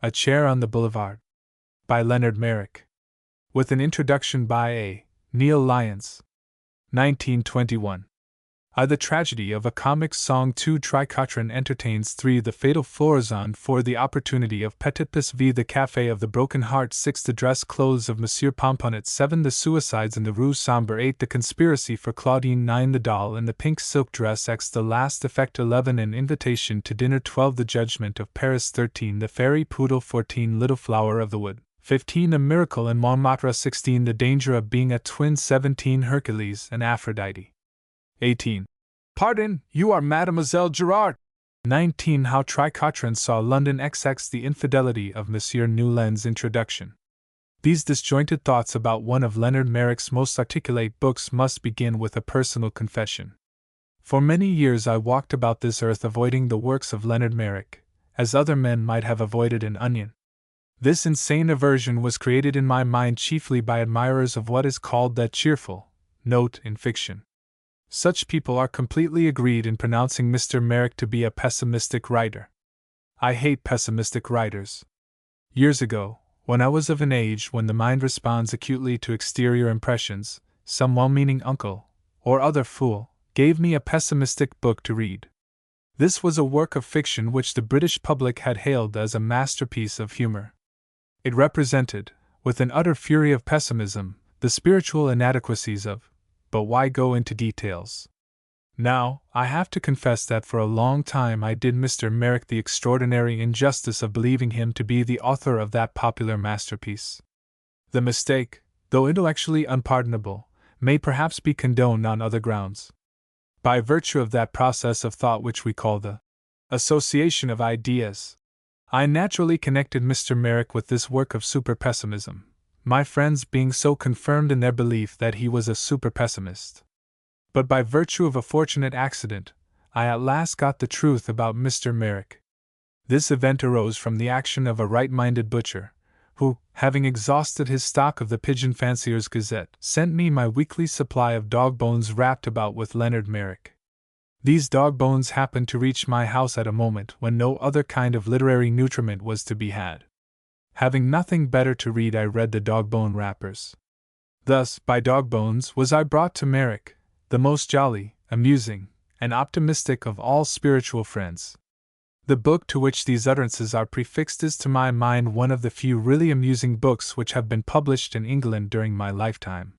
A Chair on the Boulevard, by Leonard Merrick, with an introduction by A. Neil Lyons. 1921. The tragedy of a comic song. 2. Tricotrin entertains. 3. The Fatal Florazon. 4. The Opportunity of Petitpas v. The Café of the Broken Heart. 6. The Dress Clothes of Monsieur Pomponnet. 7. The Suicides in the Rue Sombre. 8. The Conspiracy for Claudine. 9. The Doll in the Pink Silk Dress. X. The Last Effect. 11. An Invitation to Dinner. 12. The Judgment of Paris. 13. The Fairy Poodle. 14. Little Flower of the Wood. 15. A Miracle in Montmartre. 16. The Danger of Being a Twin. 17. Hercules and Aphrodite. 18. Pardon, you are Mademoiselle Gerard. 19. How Tricotrin saw London. XX. The Infidelity of Monsieur Newland's Introduction. These disjointed thoughts about one of Leonard Merrick's most articulate books must begin with a personal confession. For many years I walked about this earth avoiding the works of Leonard Merrick, as other men might have avoided an onion. This insane aversion was created in my mind chiefly by admirers of what is called that cheerful note in fiction. Such people are completely agreed in pronouncing Mr. Merrick to be a pessimistic writer. I hate pessimistic writers. Years ago, when I was of an age when the mind responds acutely to exterior impressions, some well-meaning uncle, or other fool, gave me a pessimistic book to read. This was a work of fiction which the British public had hailed as a masterpiece of humor. It represented, with an utter fury of pessimism, the spiritual inadequacies of, but why go into details? Now, I have to confess that for a long time I did Mr. Merrick the extraordinary injustice of believing him to be the author of that popular masterpiece. The mistake, though intellectually unpardonable, may perhaps be condoned on other grounds. By virtue of that process of thought which we call the association of ideas, I naturally connected Mr. Merrick with this work of super-pessimism, my friends being so confirmed in their belief that he was a super-pessimist. But by virtue of a fortunate accident, I at last got the truth about Mr. Merrick. This event arose from the action of a right-minded butcher, who, having exhausted his stock of the Pigeon Fancier's Gazette, sent me my weekly supply of dog bones wrapped about with Leonard Merrick. These dog bones happened to reach my house at a moment when no other kind of literary nutriment was to be had. Having nothing better to read, I read the dog-bone wrappers. Thus, by dog bones was I brought to Merrick, the most jolly, amusing, and optimistic of all spiritual friends. The book to which these utterances are prefixed is to my mind one of the few really amusing books which have been published in England during my lifetime.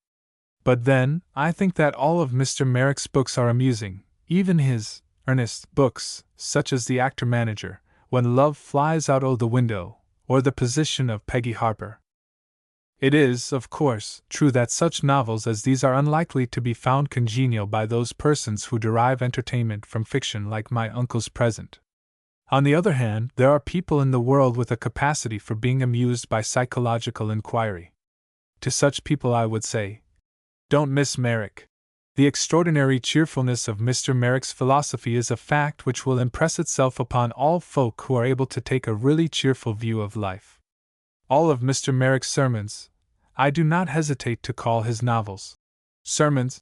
But then, I think that all of Mr. Merrick's books are amusing, even his earnest books, such as The Actor-Manager, When Love Flies Out o' the Window, or The Position of Peggy Harper. It is, of course, true that such novels as these are unlikely to be found congenial by those persons who derive entertainment from fiction like my uncle's present. On the other hand, there are people in the world with a capacity for being amused by psychological inquiry. To such people I would say, don't miss Merrick. The extraordinary cheerfulness of Mr. Merrick's philosophy is a fact which will impress itself upon all folk who are able to take a really cheerful view of life. All of Mr. Merrick's sermons, I do not hesitate to call his novels sermons,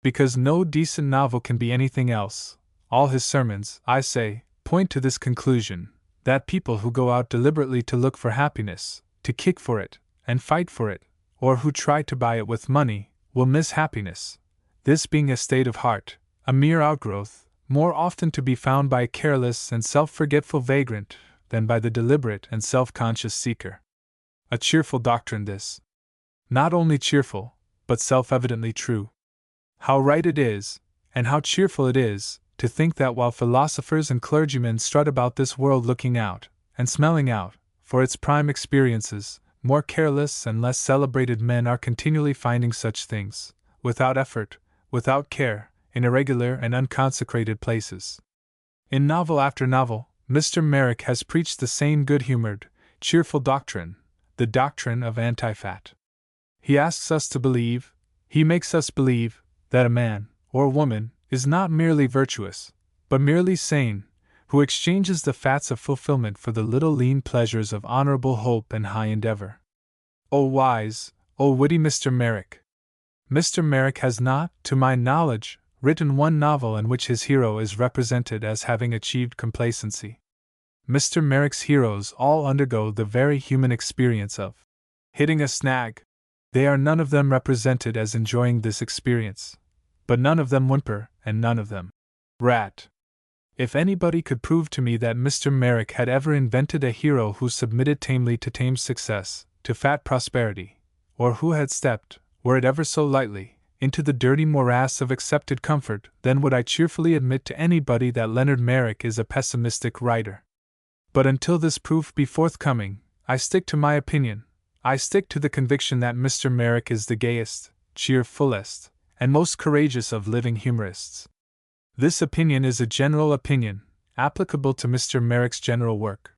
because no decent novel can be anything else. All his sermons, I say, point to this conclusion, that people who go out deliberately to look for happiness, to kick for it, and fight for it, or who try to buy it with money, will miss happiness. This being a state of heart, a mere outgrowth, more often to be found by a careless and self-forgetful vagrant than by the deliberate and self-conscious seeker. A cheerful doctrine this. Not only cheerful, but self-evidently true. How right it is, and how cheerful it is, to think that while philosophers and clergymen strut about this world looking out, and smelling out, for its prime experiences, more careless and less celebrated men are continually finding such things, without effort, without care, in irregular and unconsecrated places. In novel after novel, Mr. Merrick has preached the same good-humored, cheerful doctrine, the doctrine of anti-fat. He asks us to believe, he makes us believe, that a man, or woman, is not merely virtuous, but merely sane, who exchanges the fats of fulfillment for the little lean pleasures of honorable hope and high endeavor. O wise, O witty Mr. Merrick! Mr. Merrick has not, to my knowledge, written one novel in which his hero is represented as having achieved complacency. Mr. Merrick's heroes all undergo the very human experience of hitting a snag. They are none of them represented as enjoying this experience, but none of them whimper, and none of them rat. If anybody could prove to me that Mr. Merrick had ever invented a hero who submitted tamely to tame success, to fat prosperity, or who had stepped, were it ever so lightly, into the dirty morass of accepted comfort, then would I cheerfully admit to anybody that Leonard Merrick is a pessimistic writer. But until this proof be forthcoming, I stick to my opinion. I stick to the conviction that Mr. Merrick is the gayest, cheerfulest, and most courageous of living humorists. This opinion is a general opinion, applicable to Mr. Merrick's general work.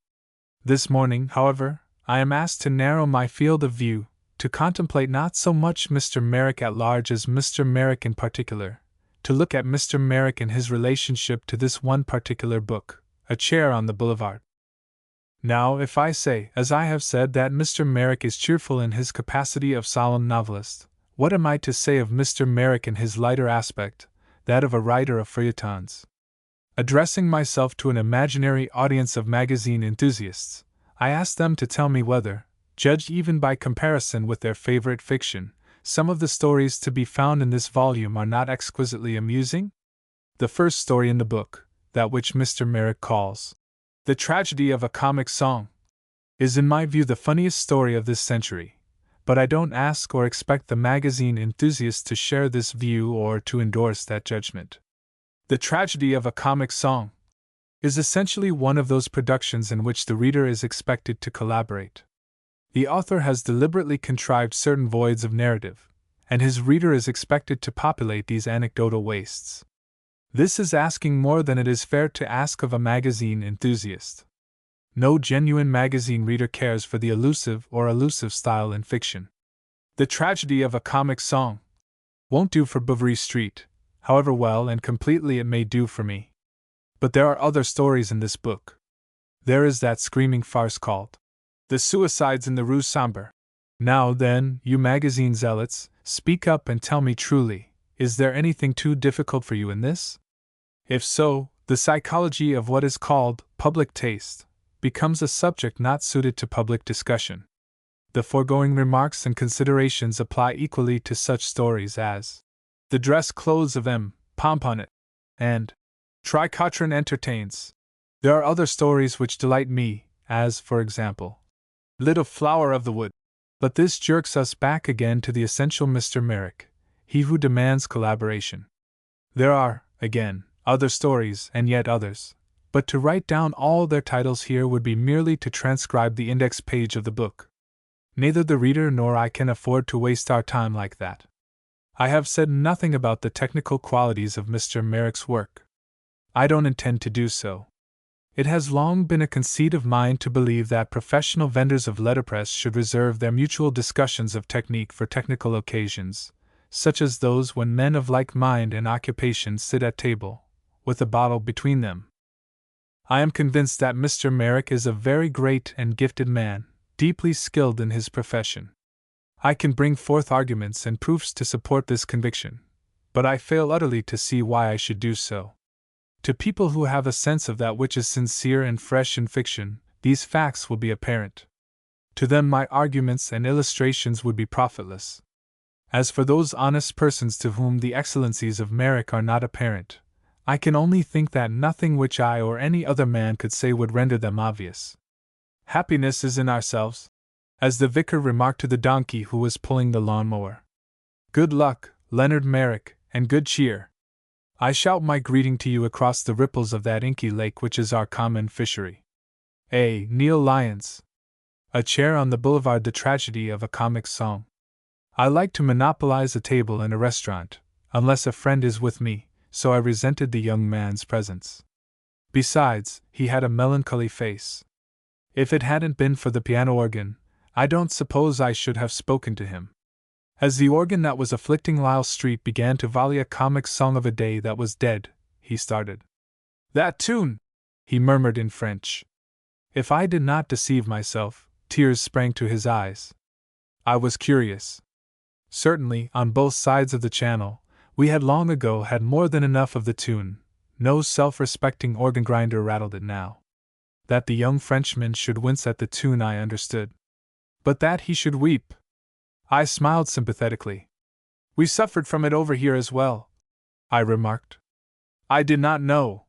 This morning, however, I am asked to narrow my field of view, to contemplate not so much Mr. Merrick at large as Mr. Merrick in particular, to look at Mr. Merrick in his relationship to this one particular book, A Chair on the Boulevard. Now, if I say, as I have said, that Mr. Merrick is cheerful in his capacity of solemn novelist, what am I to say of Mr. Merrick in his lighter aspect, that of a writer of feuilletons? Addressing myself to an imaginary audience of magazine enthusiasts, I ask them to tell me whether, judged even by comparison with their favorite fiction, some of the stories to be found in this volume are not exquisitely amusing? The first story in the book, that which Mr. Merrick calls The Tragedy of a Comic Song, is in my view the funniest story of this century. But I don't ask or expect the magazine enthusiasts to share this view or to endorse that judgment. The Tragedy of a Comic Song is essentially one of those productions in which the reader is expected to collaborate. The author has deliberately contrived certain voids of narrative, and his reader is expected to populate these anecdotal wastes. This is asking more than it is fair to ask of a magazine enthusiast. No genuine magazine reader cares for the allusive style in fiction. The Tragedy of a Comic Song won't do for Bouverie Street, however well and completely it may do for me. But there are other stories in this book. There is that screaming farce called The Suicides in the Rue Sambre. Now then, you magazine zealots, speak up and tell me truly, is there anything too difficult for you in this? If so, the psychology of what is called public taste becomes a subject not suited to public discussion. The foregoing remarks and considerations apply equally to such stories as The Dress Clothes of M. Pomponnet and Tricotrin Entertains. There are other stories which delight me, as, for example, Little Flower of the Wood. But this jerks us back again to the essential Mr. Merrick, he who demands collaboration. There are, again, other stories and yet others, but to write down all their titles here would be merely to transcribe the index page of the book. Neither the reader nor I can afford to waste our time like that. I have said nothing about the technical qualities of Mr. Merrick's work. I don't intend to do so. It has long been a conceit of mine to believe that professional vendors of letterpress should reserve their mutual discussions of technique for technical occasions, such as those when men of like mind and occupation sit at table, with a bottle between them. I am convinced that Mr. Merrick is a very great and gifted man, deeply skilled in his profession. I can bring forth arguments and proofs to support this conviction, but I fail utterly to see why I should do so. To people who have a sense of that which is sincere and fresh in fiction, these facts will be apparent. To them my arguments and illustrations would be profitless. As for those honest persons to whom the excellencies of Merrick are not apparent, I can only think that nothing which I or any other man could say would render them obvious. Happiness is in ourselves, as the vicar remarked to the donkey who was pulling the lawn-mower. Good luck, Leonard Merrick, and good cheer. I shout my greeting to you across the ripples of that inky lake which is our common fishery. A. Neil Lyons. A Chair on the Boulevard. The Tragedy of a Comic Song. I like to monopolize a table in a restaurant, unless a friend is with me, so I resented the young man's presence. Besides, he had a melancholy face. If it hadn't been for the piano organ, I don't suppose I should have spoken to him. As the organ that was afflicting Lisle Street began to volley a comic song of a day that was dead, he started. That tune! He murmured in French. If I did not deceive myself, tears sprang to his eyes. I was curious. Certainly, on both sides of the channel, we had long ago had more than enough of the tune. No self-respecting organ grinder rattled it now. That the young Frenchman should wince at the tune I understood. But that he should weep. I smiled sympathetically. We suffered from it over here as well, I remarked. I did not know,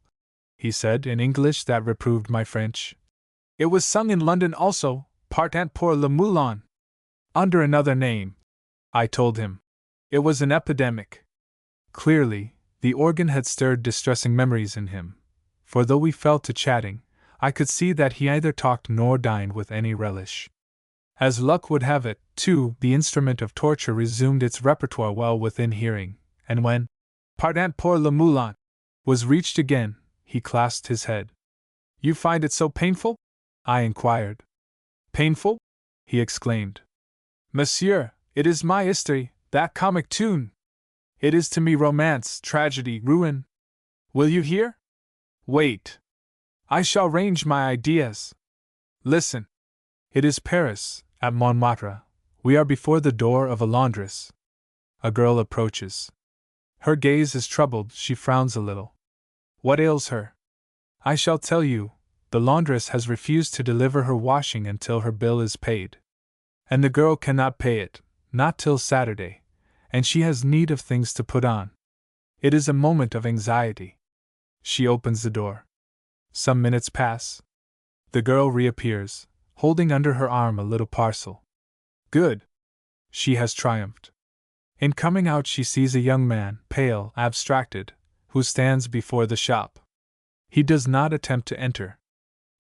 he said in English that reproved my French. It was sung in London also, partant pour le moulin. Under another name, I told him. It was an epidemic. Clearly, the organ had stirred distressing memories in him, for though we fell to chatting, I could see that he neither talked nor dined with any relish. As luck would have it, too, the instrument of torture resumed its repertoire well within hearing, and when Partant pour le moulin was reached again, he clasped his head. You find it so painful? I inquired. Painful? He exclaimed. Monsieur, it is my history, that comic tune. It is to me romance, tragedy, ruin. Will you hear? Wait. I shall range my ideas. Listen. It is Paris, at Montmartre. We are before the door of a laundress. A girl approaches. Her gaze is troubled, she frowns a little. What ails her? I shall tell you. The laundress has refused to deliver her washing until her bill is paid. And the girl cannot pay it, not till Saturday, and she has need of things to put on. It is a moment of anxiety. She opens the door. Some minutes pass. The girl reappears, holding under her arm a little parcel. Good! She has triumphed. In coming out, she sees a young man, pale, abstracted, who stands before the shop. He does not attempt to enter.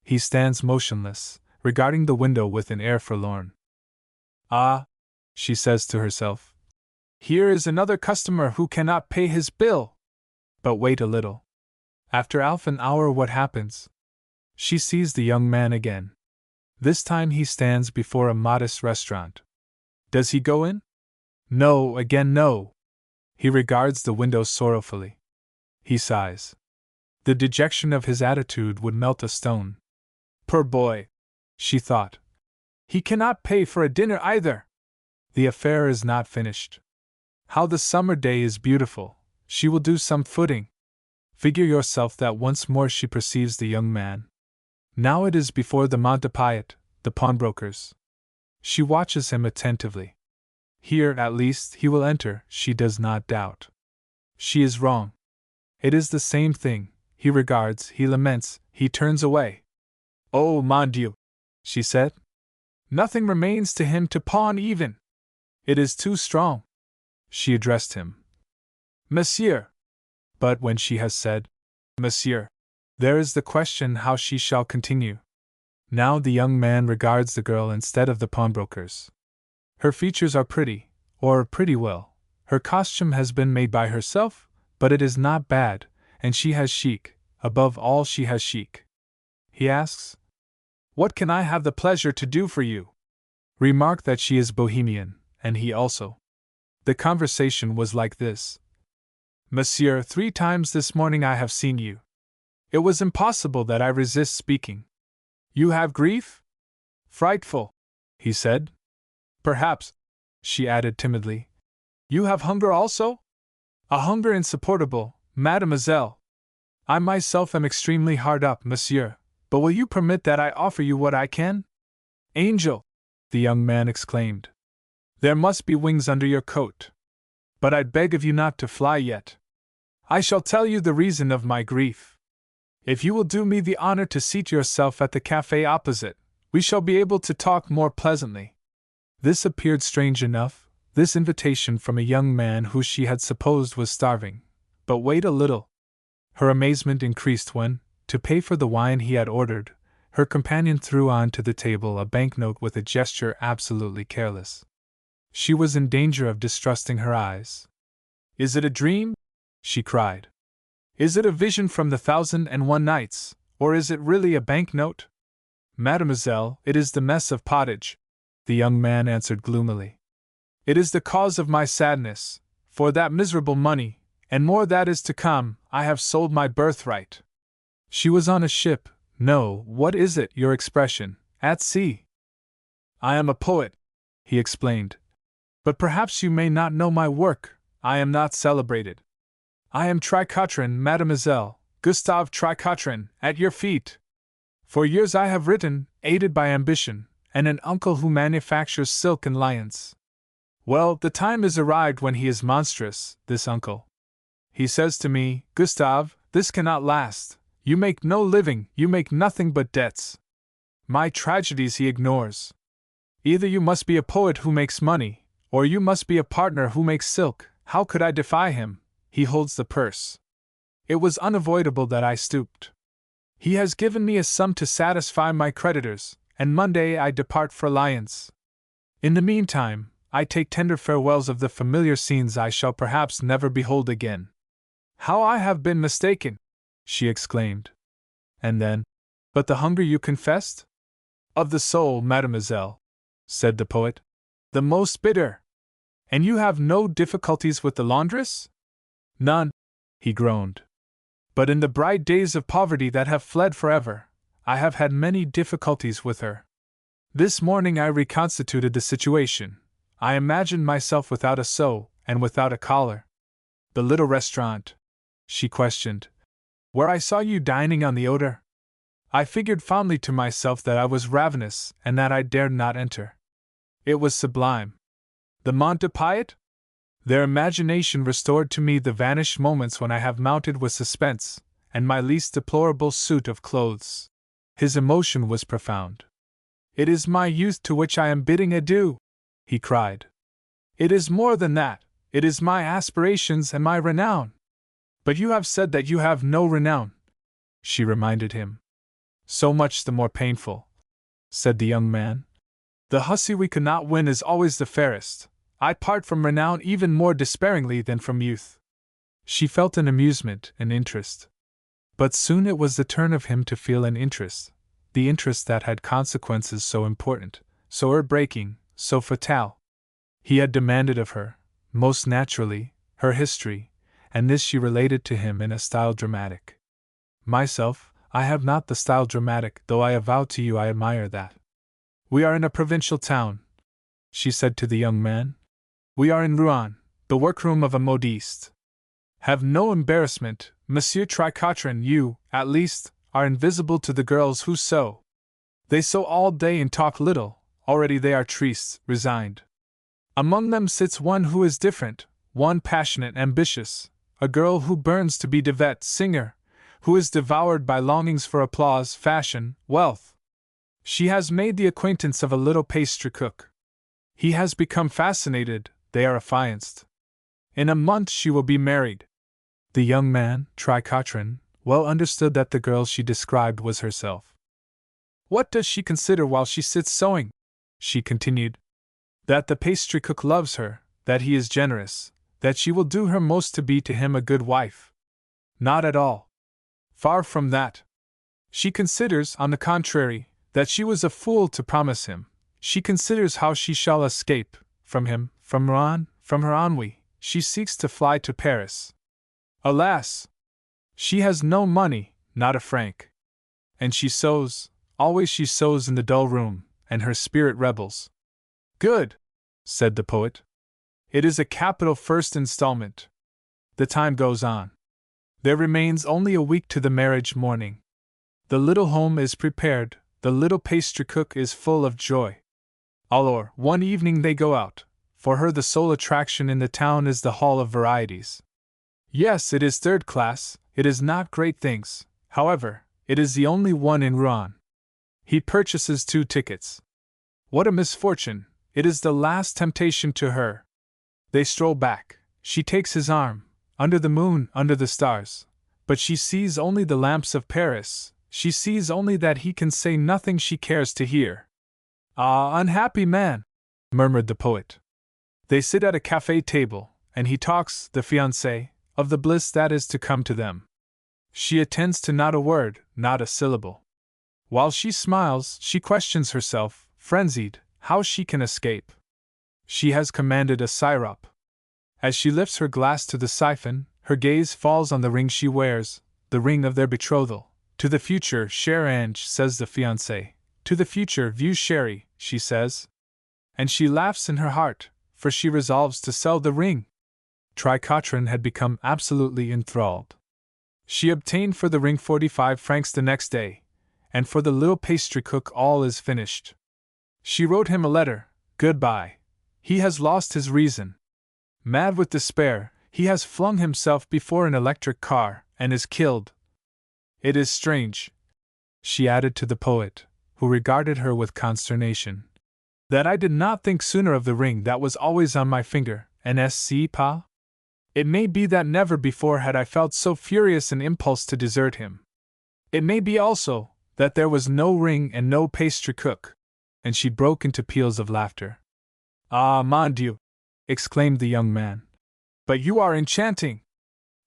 He stands motionless, regarding the window with an air forlorn. Ah, she says to herself. Here is another customer who cannot pay his bill. But wait a little. After half an hour, what happens? She sees the young man again. This time he stands before a modest restaurant. Does he go in? No, again no. He regards the window sorrowfully. He sighs. The dejection of his attitude would melt a stone. Poor boy, she thought. He cannot pay for a dinner either. The affair is not finished. How the summer day is beautiful. She will do some footing. Figure yourself that once more she perceives the young man. Now it is before the Montepillet, the pawnbrokers. She watches him attentively. Here, at least, he will enter, she does not doubt. She is wrong. It is the same thing. He regards, he laments, he turns away. Oh, mon Dieu, she said. Nothing remains to him to pawn even. It is too strong. She addressed him. Monsieur. But when she has said, Monsieur, there is the question how she shall continue. Now the young man regards the girl instead of the pawnbrokers. Her features are pretty, or pretty well. Her costume has been made by herself, but it is not bad, and she has chic, above all she has chic. He asks, What can I have the pleasure to do for you? Remark that she is Bohemian, and he also. The conversation was like this. Monsieur, 3 times this morning I have seen you. It was impossible that I resist speaking. You have grief? Frightful, he said. Perhaps, she added timidly. You have hunger also? A hunger insupportable, mademoiselle. I myself am extremely hard up, monsieur, but will you permit that I offer you what I can? Angel, the young man exclaimed. There must be wings under your coat. But I'd beg of you not to fly yet. I shall tell you the reason of my grief. If you will do me the honor to seat yourself at the cafe opposite, we shall be able to talk more pleasantly. This appeared strange enough, this invitation from a young man who she had supposed was starving. But wait a little. Her amazement increased when, to pay for the wine he had ordered, her companion threw on to the table a banknote with a gesture absolutely careless. She was in danger of distrusting her eyes. Is it a dream? She cried. Is it a vision from the 1001 Nights, or is it really a banknote? Mademoiselle, it is the mess of pottage, the young man answered gloomily. It is the cause of my sadness, for that miserable money, and more that is to come, I have sold my birthright. She was on a ship, no, what is it, your expression, at sea? I am a poet, he explained. But perhaps you may not know my work, I am not celebrated. I am Tricotrin, mademoiselle, Gustave Tricotrin, at your feet. For years I have written, aided by ambition, and an uncle who manufactures silk and lions. Well, the time is arrived when he is monstrous, this uncle. He says to me, Gustave, this cannot last. You make no living, you make nothing but debts. My tragedies he ignores. Either you must be a poet who makes money, or you must be a partner who makes silk. How could I defy him? He holds the purse. It was unavoidable that I stooped. He has given me a sum to satisfy my creditors, and Monday I depart for Lyons. In the meantime, I take tender farewells of the familiar scenes I shall perhaps never behold again. How I have been mistaken! She exclaimed. And then, but the hunger you confessed? Of the soul, mademoiselle, said the poet. The most bitter. And you have no difficulties with the laundress? None, he groaned. But in the bright days of poverty that have fled forever, I have had many difficulties with her. This morning I reconstituted the situation. I imagined myself without a sew and without a collar. The little restaurant, she questioned, where I saw you dining on the odor. I figured fondly to myself that I was ravenous and that I dared not enter. It was sublime. The Mont de Piet? Their imagination restored to me the vanished moments when I have mounted with suspense, and my least deplorable suit of clothes. His emotion was profound. It is my youth to which I am bidding adieu, he cried. It is more than that, it is my aspirations and my renown. But you have said that you have no renown, she reminded him. So much the more painful, said the young man. The hussy we could not win is always the fairest. I part from renown even more despairingly than from youth. She felt an amusement, an interest. But soon it was the turn of him to feel an interest, the interest that had consequences so important, so earth-breaking, so fatal. He had demanded of her, most naturally, her history, and this she related to him in a style dramatic. Myself, I have not the style dramatic, though I avow to you I admire that. We are in a provincial town, she said to the young man. We are in Rouen, the workroom of a modiste. Have no embarrassment, Monsieur Tricotrin, you, at least, are invisible to the girls who sew. They sew all day and talk little, already they are triste, resigned. Among them sits one who is different, one passionate, ambitious, a girl who burns to be Devet, singer, who is devoured by longings for applause, fashion, wealth. She has made the acquaintance of a little pastry cook. He has become fascinated, they are affianced. In a month she will be married. The young man, Tricotrin, well understood that the girl she described was herself. What does she consider while she sits sewing? She continued. That the pastry cook loves her, that he is generous, that she will do her most to be to him a good wife. Not at all. Far from that. She considers, on the contrary, that she was a fool to promise him. She considers how she shall escape from him, from Rouen, from her ennui. She seeks to fly to Paris. Alas! She has no money, not a franc. And she sews, always she sews in the dull room, and her spirit rebels. Good, said the poet. It is a capital first installment. The time goes on. There remains only a week to the marriage morning. The little home is prepared, the little pastry cook is full of joy. Alors, one evening they go out. For her the sole attraction in the town is the Hall of Varieties. Yes, it is third class, it is not great things, however, it is the only one in Rouen. He purchases 2 tickets. What a misfortune, it is the last temptation to her. They stroll back, she takes his arm, under the moon, under the stars, but she sees only the lamps of Paris, she sees only that he can say nothing she cares to hear. Ah, unhappy man, murmured the poet. They sit at a café table, and he talks, the fiancé, of the bliss that is to come to them. She attends to not a word, not a syllable. While she smiles, she questions herself, frenzied, how she can escape. She has commanded a syrup. As she lifts her glass to the siphon, her gaze falls on the ring she wears, the ring of their betrothal. To the future, cher Ange, says the fiancé. To the future, vieux chéri, she says. And she laughs in her heart, for she resolves to sell the ring. Tricotrin had become absolutely enthralled. She obtained for the ring 45 francs the next day, and for the little pastry cook all is finished. She wrote him a letter, goodbye. He has lost his reason. Mad with despair, he has flung himself before an electric car, and is killed. It is strange, she added to the poet, who regarded her with consternation, that I did not think sooner of the ring that was always on my finger, N.S.C. Pa? It may be that never before had I felt so furious an impulse to desert him. It may be also that there was no ring and no pastry cook. And she broke into peals of laughter. Ah, mon Dieu! Exclaimed the young man. But you are enchanting!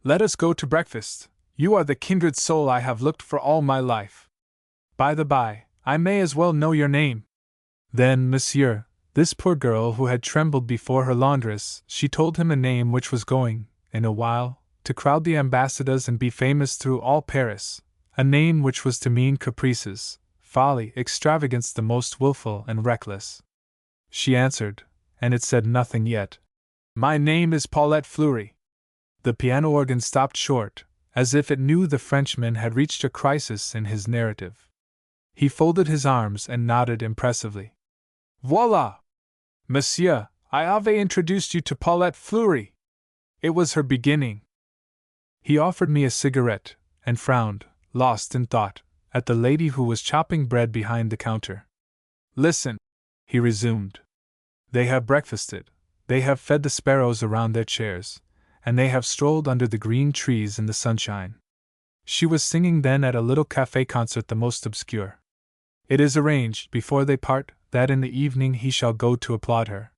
Let us go to breakfast. You are the kindred soul I have looked for all my life. By the by, I may as well know your name. Then, monsieur, this poor girl who had trembled before her laundress, she told him a name which was going, in a while, to crowd the ambassadors and be famous through all Paris, a name which was to mean caprices, folly, extravagance the most wilful and reckless. She answered, and it said nothing yet. My name is Paulette Fleury. The piano organ stopped short, as if it knew the Frenchman had reached a crisis in his narrative. He folded his arms and nodded impressively. Voila! Monsieur, I have introduced you to Paulette Fleury. It was her beginning. He offered me a cigarette, and frowned, lost in thought, at the lady who was chopping bread behind the counter. Listen, he resumed. They have breakfasted, they have fed the sparrows around their chairs, and they have strolled under the green trees in the sunshine. She was singing then at a little cafe concert the most obscure. It is arranged, before they part, that in the evening he shall go to applaud her.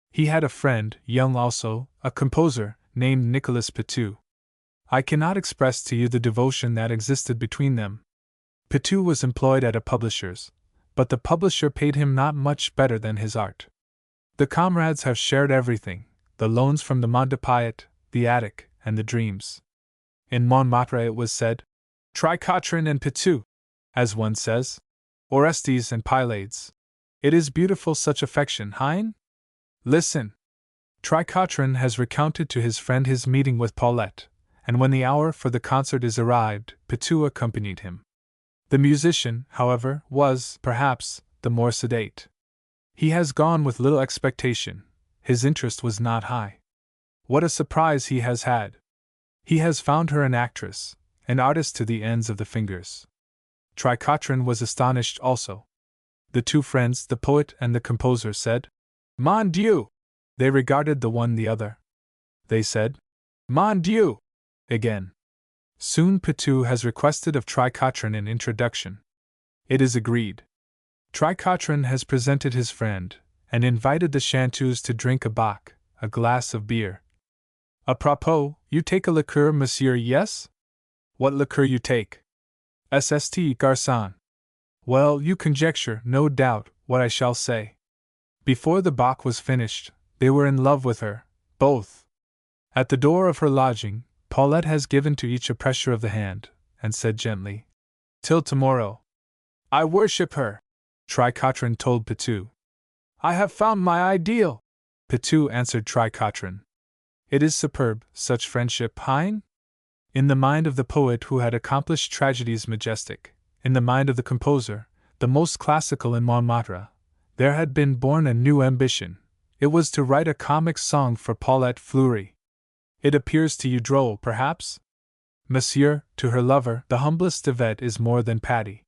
He had a friend, young also, a composer, named Nicolas Pitou. I cannot express to you the devotion that existed between them. Pitou was employed at a publisher's, but the publisher paid him not much better than his art. The comrades have shared everything, the loans from the Mont de Piet, the attic, and the dreams. In Montmartre it was said, Tricotrin and Pitou, as one says, Orestes and Pylades. It is beautiful such affection, hein? Listen. Tricotrin has recounted to his friend his meeting with Paulette, and when the hour for the concert is arrived, Pitou accompanied him. The musician, however, was, perhaps, the more sedate. He has gone with little expectation, his interest was not high. What a surprise he has had! He has found her an actress, an artist to the ends of the fingers. Tricotrin was astonished also. The two friends, the poet and the composer, said, Mon Dieu! They regarded the one the other. They said, Mon Dieu! Again. Soon Pitou has requested of Tricotrin an introduction. It is agreed. Tricotrin has presented his friend, and invited the chanteurs to drink a bock, a glass of beer. A propos, you take a liqueur, monsieur, yes? What liqueur you take? SST, garçon. Well, you conjecture, no doubt, what I shall say. Before the bock was finished, they were in love with her, both. At the door of her lodging, Paulette has given to each a pressure of the hand, and said gently, Till tomorrow. I worship her, Tricotrin told Pitou. I have found my ideal, Pitou answered Tricotrin. It is superb, such friendship, hein? In the mind of the poet who had accomplished tragedies majestic, in the mind of the composer, the most classical in Montmartre, there had been born a new ambition. It was to write a comic song for Paulette Fleury. It appears to you droll, perhaps? Monsieur, to her lover, the humblest Yvette is more than Patty.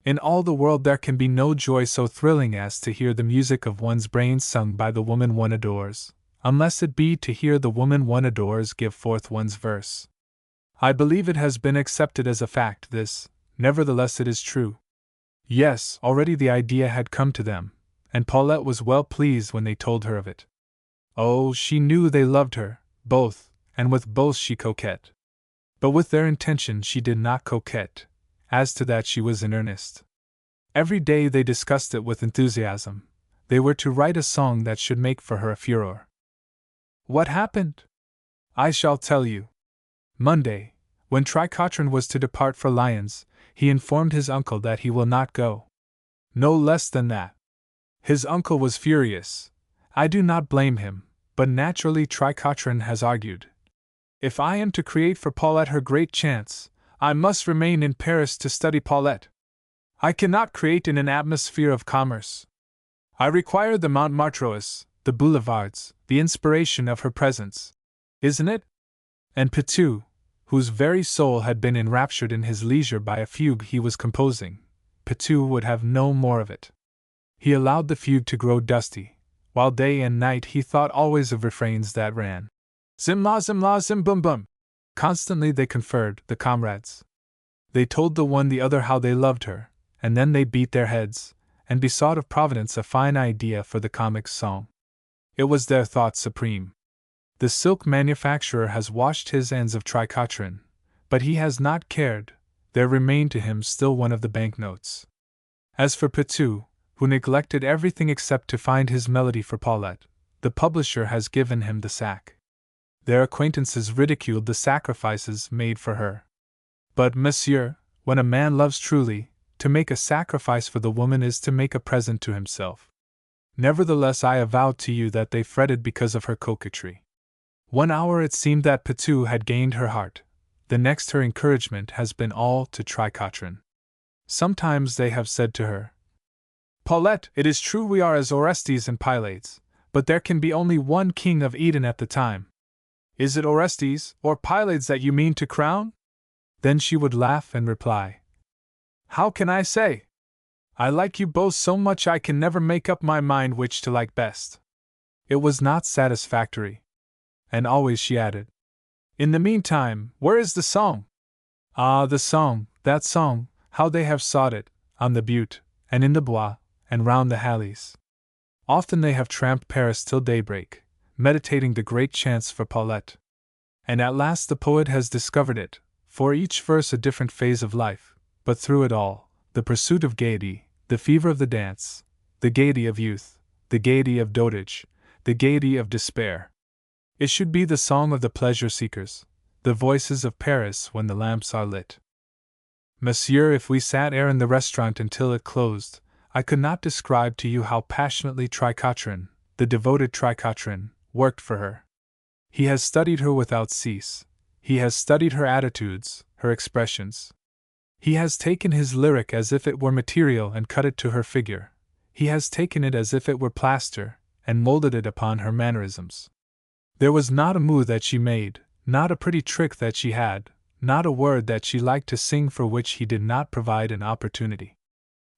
In all the world there can be no joy so thrilling as to hear the music of one's brain sung by the woman one adores, unless it be to hear the woman one adores give forth one's verse. I believe it has been accepted as a fact, this, nevertheless it is true. Yes, already the idea had come to them, and Paulette was well pleased when they told her of it. Oh, she knew they loved her, both, and with both she coquette. But with their intention she did not coquette. As to that she was in earnest. Every day they discussed it with enthusiasm. They were to write a song that should make for her a furore. What happened? I shall tell you. Monday, when Tricotrin was to depart for Lyons, he informed his uncle that he will not go. No less than that. His uncle was furious. I do not blame him, but naturally Tricotrin has argued. If I am to create for Paulette her great chance, I must remain in Paris to study Paulette. I cannot create in an atmosphere of commerce. I require the Montmartres, the Boulevards, the inspiration of her presence. Isn't it? And Petu, whose very soul had been enraptured in his leisure by a fugue he was composing, Petu would have no more of it. He allowed the fugue to grow dusty, while day and night he thought always of refrains that ran. Zim la zim bum bum. Constantly they conferred, the comrades. They told the one the other how they loved her, and then they beat their heads, and besought of Providence a fine idea for the comic song. It was their thought supreme. The silk manufacturer has washed his ends of tricotrin, but he has not cared, there remained to him still one of the banknotes. As for Petu, who neglected everything except to find his melody for Paulette, the publisher has given him the sack. Their acquaintances ridiculed the sacrifices made for her. But, monsieur, when a man loves truly, to make a sacrifice for the woman is to make a present to himself. Nevertheless, I avow to you that they fretted because of her coquetry. 1 hour it seemed that Petu had gained her heart, the next her encouragement has been all to tricotrin. Sometimes they have said to her, Paulette, it is true we are as Orestes and Pylades, but there can be only one king of Eden at the time. Is it Orestes or Pylades that you mean to crown? Then she would laugh and reply, How can I say? I like you both so much I can never make up my mind which to like best. It was not satisfactory. And always she added, In the meantime, where is the song? Ah, the song, that song, how they have sought it, on the butte, and in the bois, and round the Halles. Often they have tramped Paris till daybreak, meditating the great chance for Paulette. And at last the poet has discovered it, for each verse a different phase of life, but through it all, the pursuit of gaiety, the fever of the dance, the gaiety of youth, the gaiety of dotage, the gaiety of despair. It should be the song of the pleasure-seekers, the voices of Paris when the lamps are lit. Monsieur, if we sat ere in the restaurant until it closed, I could not describe to you how passionately Tricotrin, the devoted Tricotrin, worked for her. He has studied her without cease. He has studied her attitudes, her expressions. He has taken his lyric as if it were material and cut it to her figure. He has taken it as if it were plaster, and molded it upon her mannerisms. There was not a move that she made, not a pretty trick that she had, not a word that she liked to sing for which he did not provide an opportunity.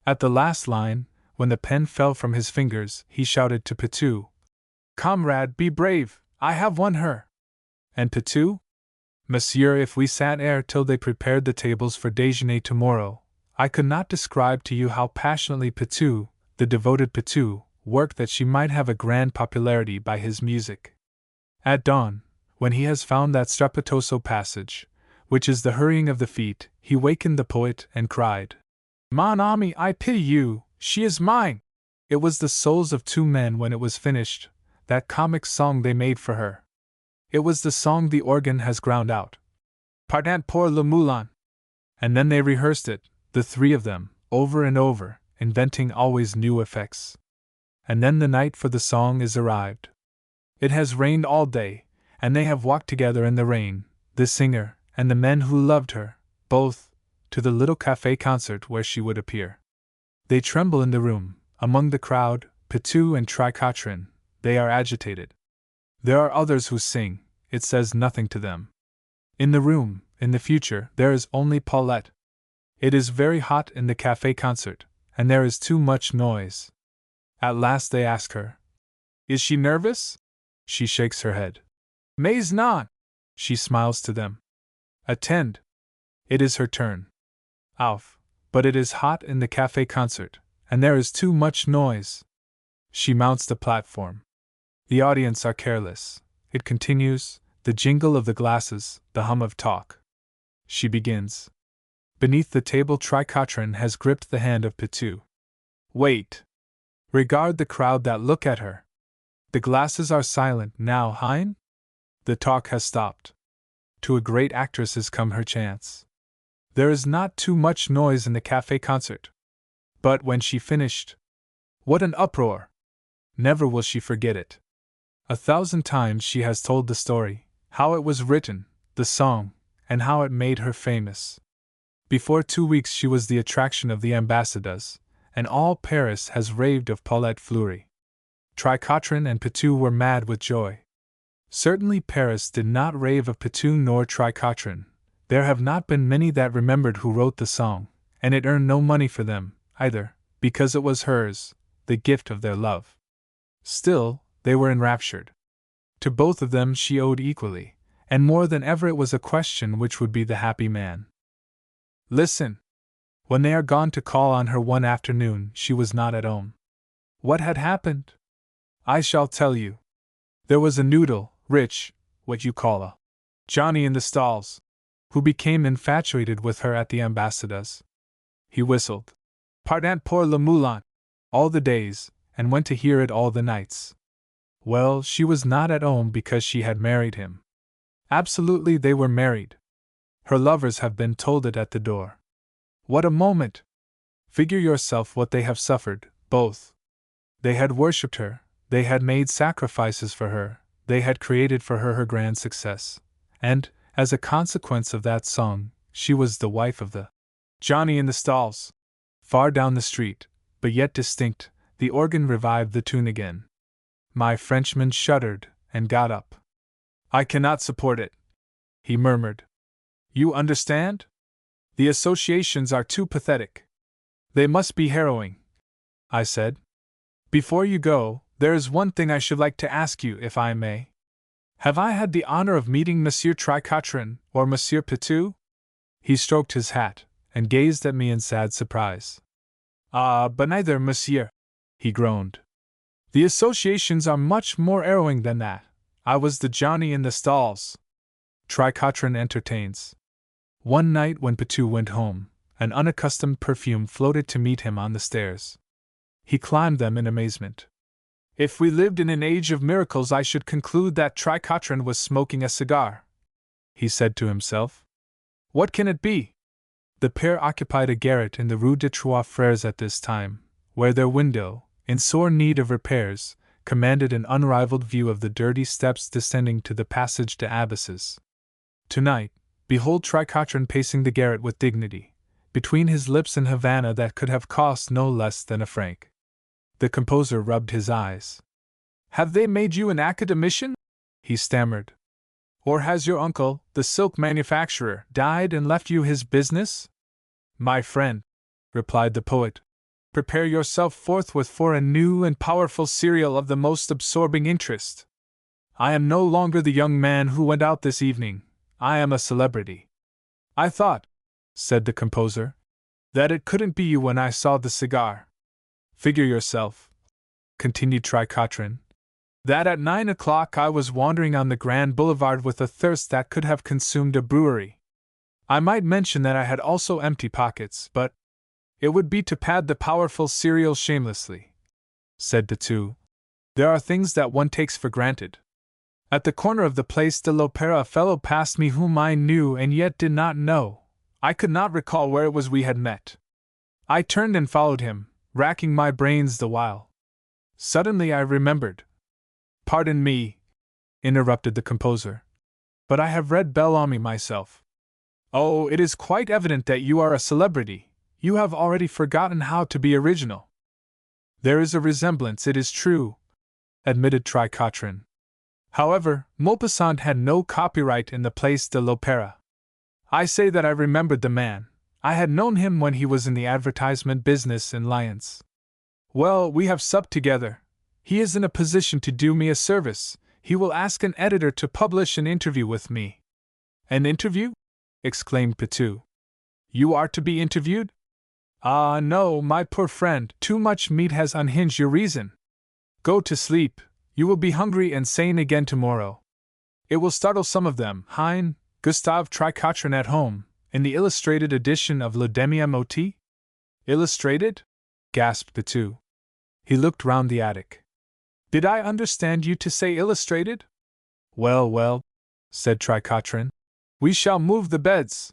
At the last line, when the pen fell from his fingers, he shouted to Petu, Comrade, be brave, I have won her. And Petu? Monsieur, if we sat ere till they prepared the tables for déjeuner tomorrow, I could not describe to you how passionately Petu, the devoted Petu, worked that she might have a grand popularity by his music. At dawn, when he has found that strepitoso passage, which is the hurrying of the feet, he wakened the poet and cried, Mon ami, I pity you, she is mine! It was the souls of two men when it was finished, that comic song they made for her. It was the song the organ has ground out. Pardon pour le moulin. And then they rehearsed it, the three of them, over and over, inventing always new effects. And then the night for the song is arrived. It has rained all day, and they have walked together in the rain, the singer and the men who loved her, both, to the little café concert where she would appear. They tremble in the room, among the crowd, Petu and Tricotrin, they are agitated. There are others who sing, it says nothing to them. In the room, in the future, there is only Paulette. It is very hot in the café concert, and there is too much noise. At last they ask her, Is she nervous? She shakes her head. Mais non! She smiles to them. Attend. It is her turn. Auf, but it is hot in the café concert, and there is too much noise. She mounts the platform. The audience are careless. It continues, the jingle of the glasses, the hum of talk. She begins. Beneath the table Tricotrin has gripped the hand of Petu. Wait! Regard the crowd that look at her. The glasses are silent now, hein? The talk has stopped. To a great actress has come her chance. There is not too much noise in the café concert. But when she finished, what an uproar! Never will she forget it. 1,000 times she has told the story, how it was written, the song, and how it made her famous. Before 2 weeks she was the attraction of the ambassadors, and all Paris has raved of Paulette Fleury. Tricotrin and Petu were mad with joy. Certainly Paris did not rave of Petu nor Tricotrin. There have not been many that remembered who wrote the song, and it earned no money for them, either, because it was hers, the gift of their love. Still, they were enraptured. To both of them she owed equally, and more than ever it was a question which would be the happy man. Listen! When they are gone to call on her one afternoon, she was not at home. What had happened? I shall tell you. There was a noodle, rich, what you call a Johnny in the stalls, who became infatuated with her at the ambassadors. He whistled Pardon pour le moulin all the days, and went to hear it all the nights. Well, she was not at home because she had married him. Absolutely they were married. Her lovers have been told it at the door. What a moment! Figure yourself what they have suffered, both. They had worshipped her, they had made sacrifices for her, they had created for her grand success, and, as a consequence of that song, she was the wife of the Johnny in the stalls. Far down the street, but yet distinct, the organ revived the tune again. My Frenchman shuddered, and got up. I cannot support it, he murmured. You understand? The associations are too pathetic. They must be harrowing, I said. Before you go, there is one thing I should like to ask you, if I may. Have I had the honor of meeting Monsieur Tricotrin or Monsieur Petu? He stroked his hat, and gazed at me in sad surprise. Ah, but neither, monsieur, he groaned. The associations are much more harrowing than that. I was the Johnny in the stalls. Tricotrin entertains. One night when Petu went home, an unaccustomed perfume floated to meet him on the stairs. He climbed them in amazement. If we lived in an age of miracles, I should conclude that Tricotrin was smoking a cigar, he said to himself. What can it be? The pair occupied a garret in the Rue des Trois Frères at this time, where their window, in sore need of repairs, commanded an unrivaled view of the dirty steps descending to the passage des Abysses. Tonight, behold Tricotrin pacing the garret with dignity, between his lips an Havana that could have cost no less than a franc. The composer rubbed his eyes. Have they made you an academician? He stammered. Or has your uncle, the silk manufacturer, died and left you his business? My friend, replied the poet, prepare yourself forthwith for a new and powerful serial of the most absorbing interest. I am no longer the young man who went out this evening. I am a celebrity. I thought, said the composer, that it couldn't be you when I saw the cigar. Figure yourself, continued Tricotrin, that at 9 o'clock I was wandering on the Grand Boulevard with a thirst that could have consumed a brewery. I might mention that I had also empty pockets, but it would be to pad the powerful serial shamelessly, said Petu. There are things that one takes for granted. At the corner of the Place de l'Opéra a fellow passed me whom I knew and yet did not know. I could not recall where it was we had met. I turned and followed him, racking my brains the while. Suddenly I remembered. Pardon me, interrupted the composer, but I have read Bellamy myself. Oh, it is quite evident that you are a celebrity. You have already forgotten how to be original. There is a resemblance, it is true, admitted Tricotrin. However, Maupassant had no copyright in the Place de l'Opéra. I say that I remembered the man. I had known him when he was in the advertisement business in Lyons. Well, we have supped together. He is in a position to do me a service. He will ask an editor to publish an interview with me. An interview? Exclaimed Petu. You are to be interviewed? Ah, no, my poor friend, too much meat has unhinged your reason. Go to sleep. You will be hungry and sane again tomorrow. It will startle some of them. Hein, Gustave Tricotrin at home, in the illustrated edition of Le Demi-Moti? Illustrated? Gasped Petu. He looked round the attic. Did I understand you to say illustrated? Well, well, said Tricotrin. We shall move the beds.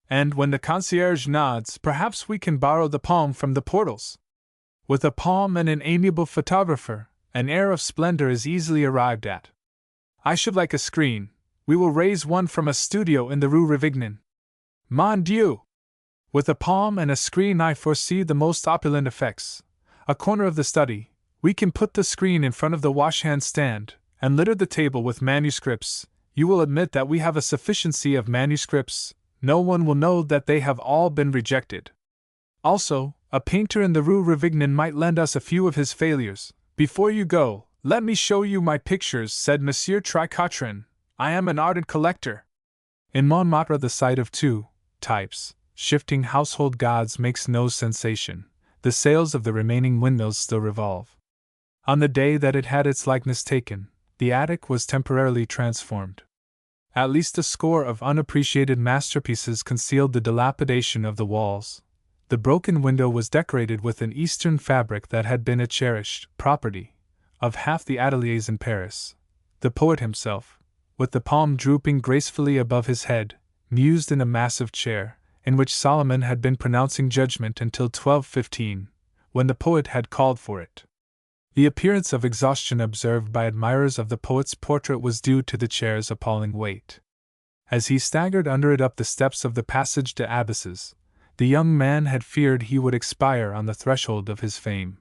And when the concierge nods, perhaps we can borrow the palm from the portals. With a palm and an amiable photographer, an air of splendor is easily arrived at. I should like a screen. We will raise one from a studio in the Rue Rivignan. Mon Dieu! With a palm and a screen I foresee the most opulent effects. A corner of the study, we can put the screen in front of the washhand stand, and litter the table with manuscripts. You will admit that we have a sufficiency of manuscripts. No one will know that they have all been rejected. Also, a painter in the Rue Rivignan might lend us a few of his failures. Before you go, let me show you my pictures, said Monsieur Tricotrin. I am an ardent collector. In Montmartre the sight of two types, shifting household gods, makes no sensation. The sails of the remaining windmills still revolve. On the day that it had its likeness taken, the attic was temporarily transformed. At least a score of unappreciated masterpieces concealed the dilapidation of the walls. The broken window was decorated with an Eastern fabric that had been a cherished property of half the ateliers in Paris. The poet himself, with the palm drooping gracefully above his head, mused in a massive chair, in which Solomon had been pronouncing judgment until 12:15, when the poet had called for it. The appearance of exhaustion observed by admirers of the poet's portrait was due to the chair's appalling weight. As he staggered under it up the steps of the Passage des Abysses, the young man had feared he would expire on the threshold of his fame.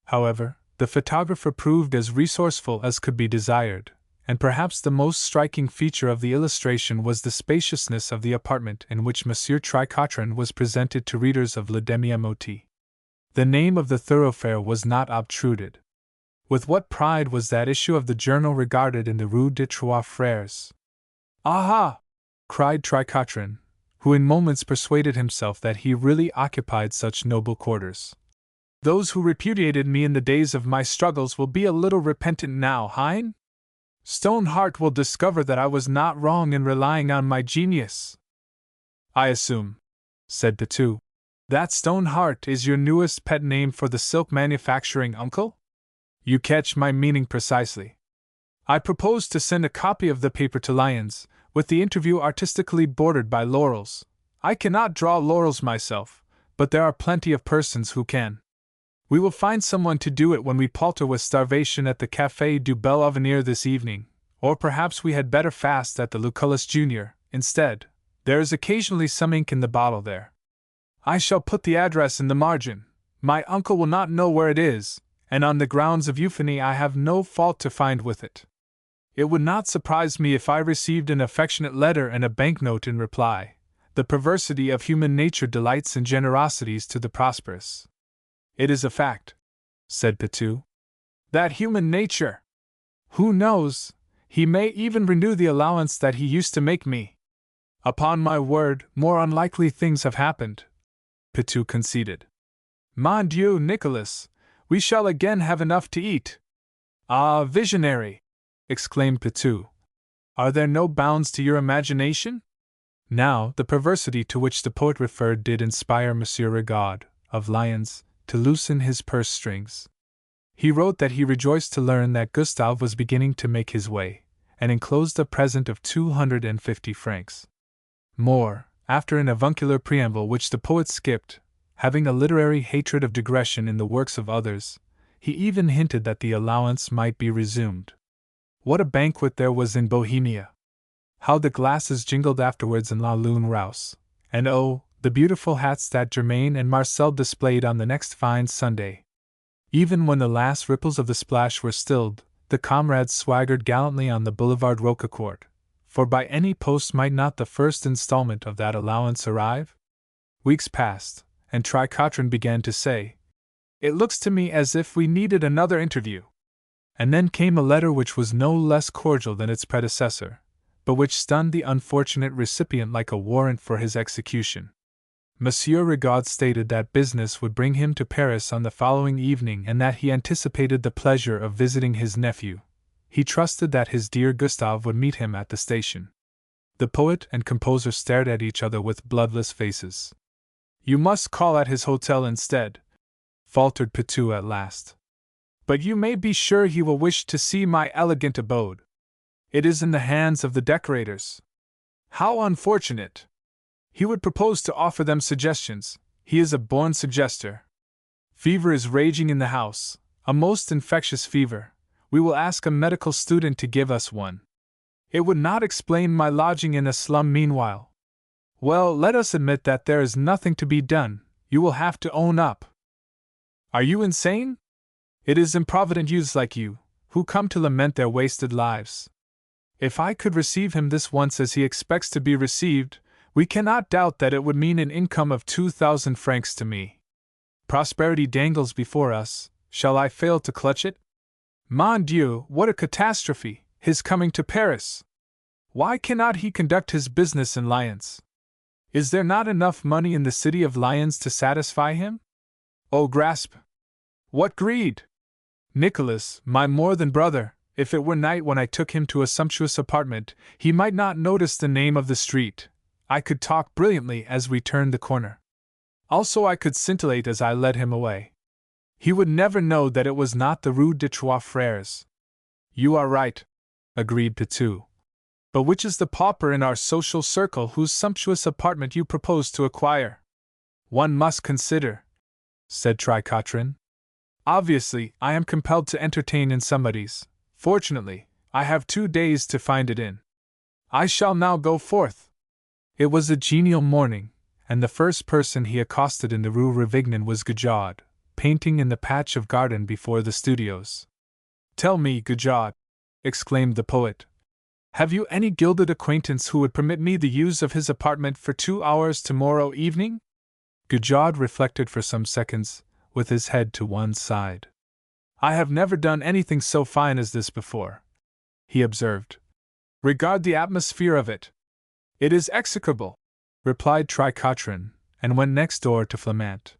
However, the photographer proved as resourceful as could be desired, and perhaps the most striking feature of the illustration was the spaciousness of the apartment in which Monsieur Tricotrin was presented to readers of Le Demi-Motti. The name of the thoroughfare was not obtruded. With what pride was that issue of the journal regarded in the Rue des Trois Frères! Aha! Cried Tricotrin, who in moments persuaded himself that he really occupied such noble quarters. Those who repudiated me in the days of my struggles will be a little repentant now, hein? Stoneheart will discover that I was not wrong in relying on my genius. I assume, said Pitou, that Stoneheart is your newest pet name for the silk manufacturing uncle? You catch my meaning precisely. I propose to send a copy of the paper to Lyons, with the interview artistically bordered by laurels. I cannot draw laurels myself, but there are plenty of persons who can. We will find someone to do it when we palter with starvation at the Café du Bel Avenir this evening, or perhaps we had better fast at the Lucullus Junior, instead. There is occasionally some ink in the bottle there. I shall put the address in the margin. My uncle will not know where it is, and on the grounds of euphony I have no fault to find with it. It would not surprise me if I received an affectionate letter and a banknote in reply. The perversity of human nature delights in generosities to the prosperous. It is a fact, said Pitou. That human nature! Who knows, he may even renew the allowance that he used to make me. Upon my word, more unlikely things have happened, Pitou conceded. Mon Dieu, Nicholas, we shall again have enough to eat. Ah, visionary! Exclaimed Pitou. Are there no bounds to your imagination? Now, the perversity to which the poet referred did inspire Monsieur Rigaud, of Lyons, to loosen his purse strings. He wrote that he rejoiced to learn that Gustave was beginning to make his way, and enclosed a present of 250 francs. More, after an avuncular preamble which the poet skipped, having a literary hatred of digression in the works of others, he even hinted that the allowance might be resumed. What a banquet there was in Bohemia! How the glasses jingled afterwards in La Lune Rousse, and oh, the beautiful hats that Germain and Marcel displayed on the next fine Sunday. Even when the last ripples of the splash were stilled, the comrades swaggered gallantly on the Boulevard Roquecourt, for by any post might not the first installment of that allowance arrive? Weeks passed, and Tricotrin began to say, "It looks to me as if we needed another interview." And then came a letter which was no less cordial than its predecessor, but which stunned the unfortunate recipient like a warrant for his execution. Monsieur Rigaud stated that business would bring him to Paris on the following evening and that he anticipated the pleasure of visiting his nephew. He trusted that his dear Gustave would meet him at the station. The poet and composer stared at each other with bloodless faces. "You must call at his hotel instead," faltered Pitou at last. "But you may be sure he will wish to see my elegant abode. It is in the hands of the decorators." "How unfortunate!" "He would propose to offer them suggestions. He is a born suggester. Fever is raging in the house, a most infectious fever. We will ask a medical student to give us one. It would not explain my lodging in a slum meanwhile." Well, let us admit that there is nothing to be done. You will have to own up. Are you insane? It is improvident youths like you, who come to lament their wasted lives. If I could receive him this once as he expects to be received, we cannot doubt that it would mean an income of 2,000 francs to me. Prosperity dangles before us, shall I fail to clutch it? Mon Dieu, what a catastrophe, his coming to Paris! Why cannot he conduct his business in Lyons? Is there not enough money in the city of Lyons to satisfy him? Oh, grasp! What greed! Nicholas, my more than brother, if it were night when I took him to a sumptuous apartment, he might not notice the name of the street. I could talk brilliantly as we turned the corner. Also, I could scintillate as I led him away. He would never know that it was not the Rue des Trois Frères. You are right, agreed Pitou. But which is the pauper in our social circle whose sumptuous apartment you propose to acquire? One must consider, said Tricotrin. Obviously, I am compelled to entertain in somebody's. Fortunately, I have 2 days to find it in. I shall now go forth. It was a genial morning, and the first person he accosted in the Rue Rivignan was Gujard, painting in the patch of garden before the studios. Tell me, Gujard, exclaimed the poet, have you any gilded acquaintance who would permit me the use of his apartment for 2 hours tomorrow evening? Gujard reflected for some seconds, with his head to one side. I have never done anything so fine as this before, he observed. Regard the atmosphere of it. It is execrable, replied Tricotrin, and went next door to Flamant.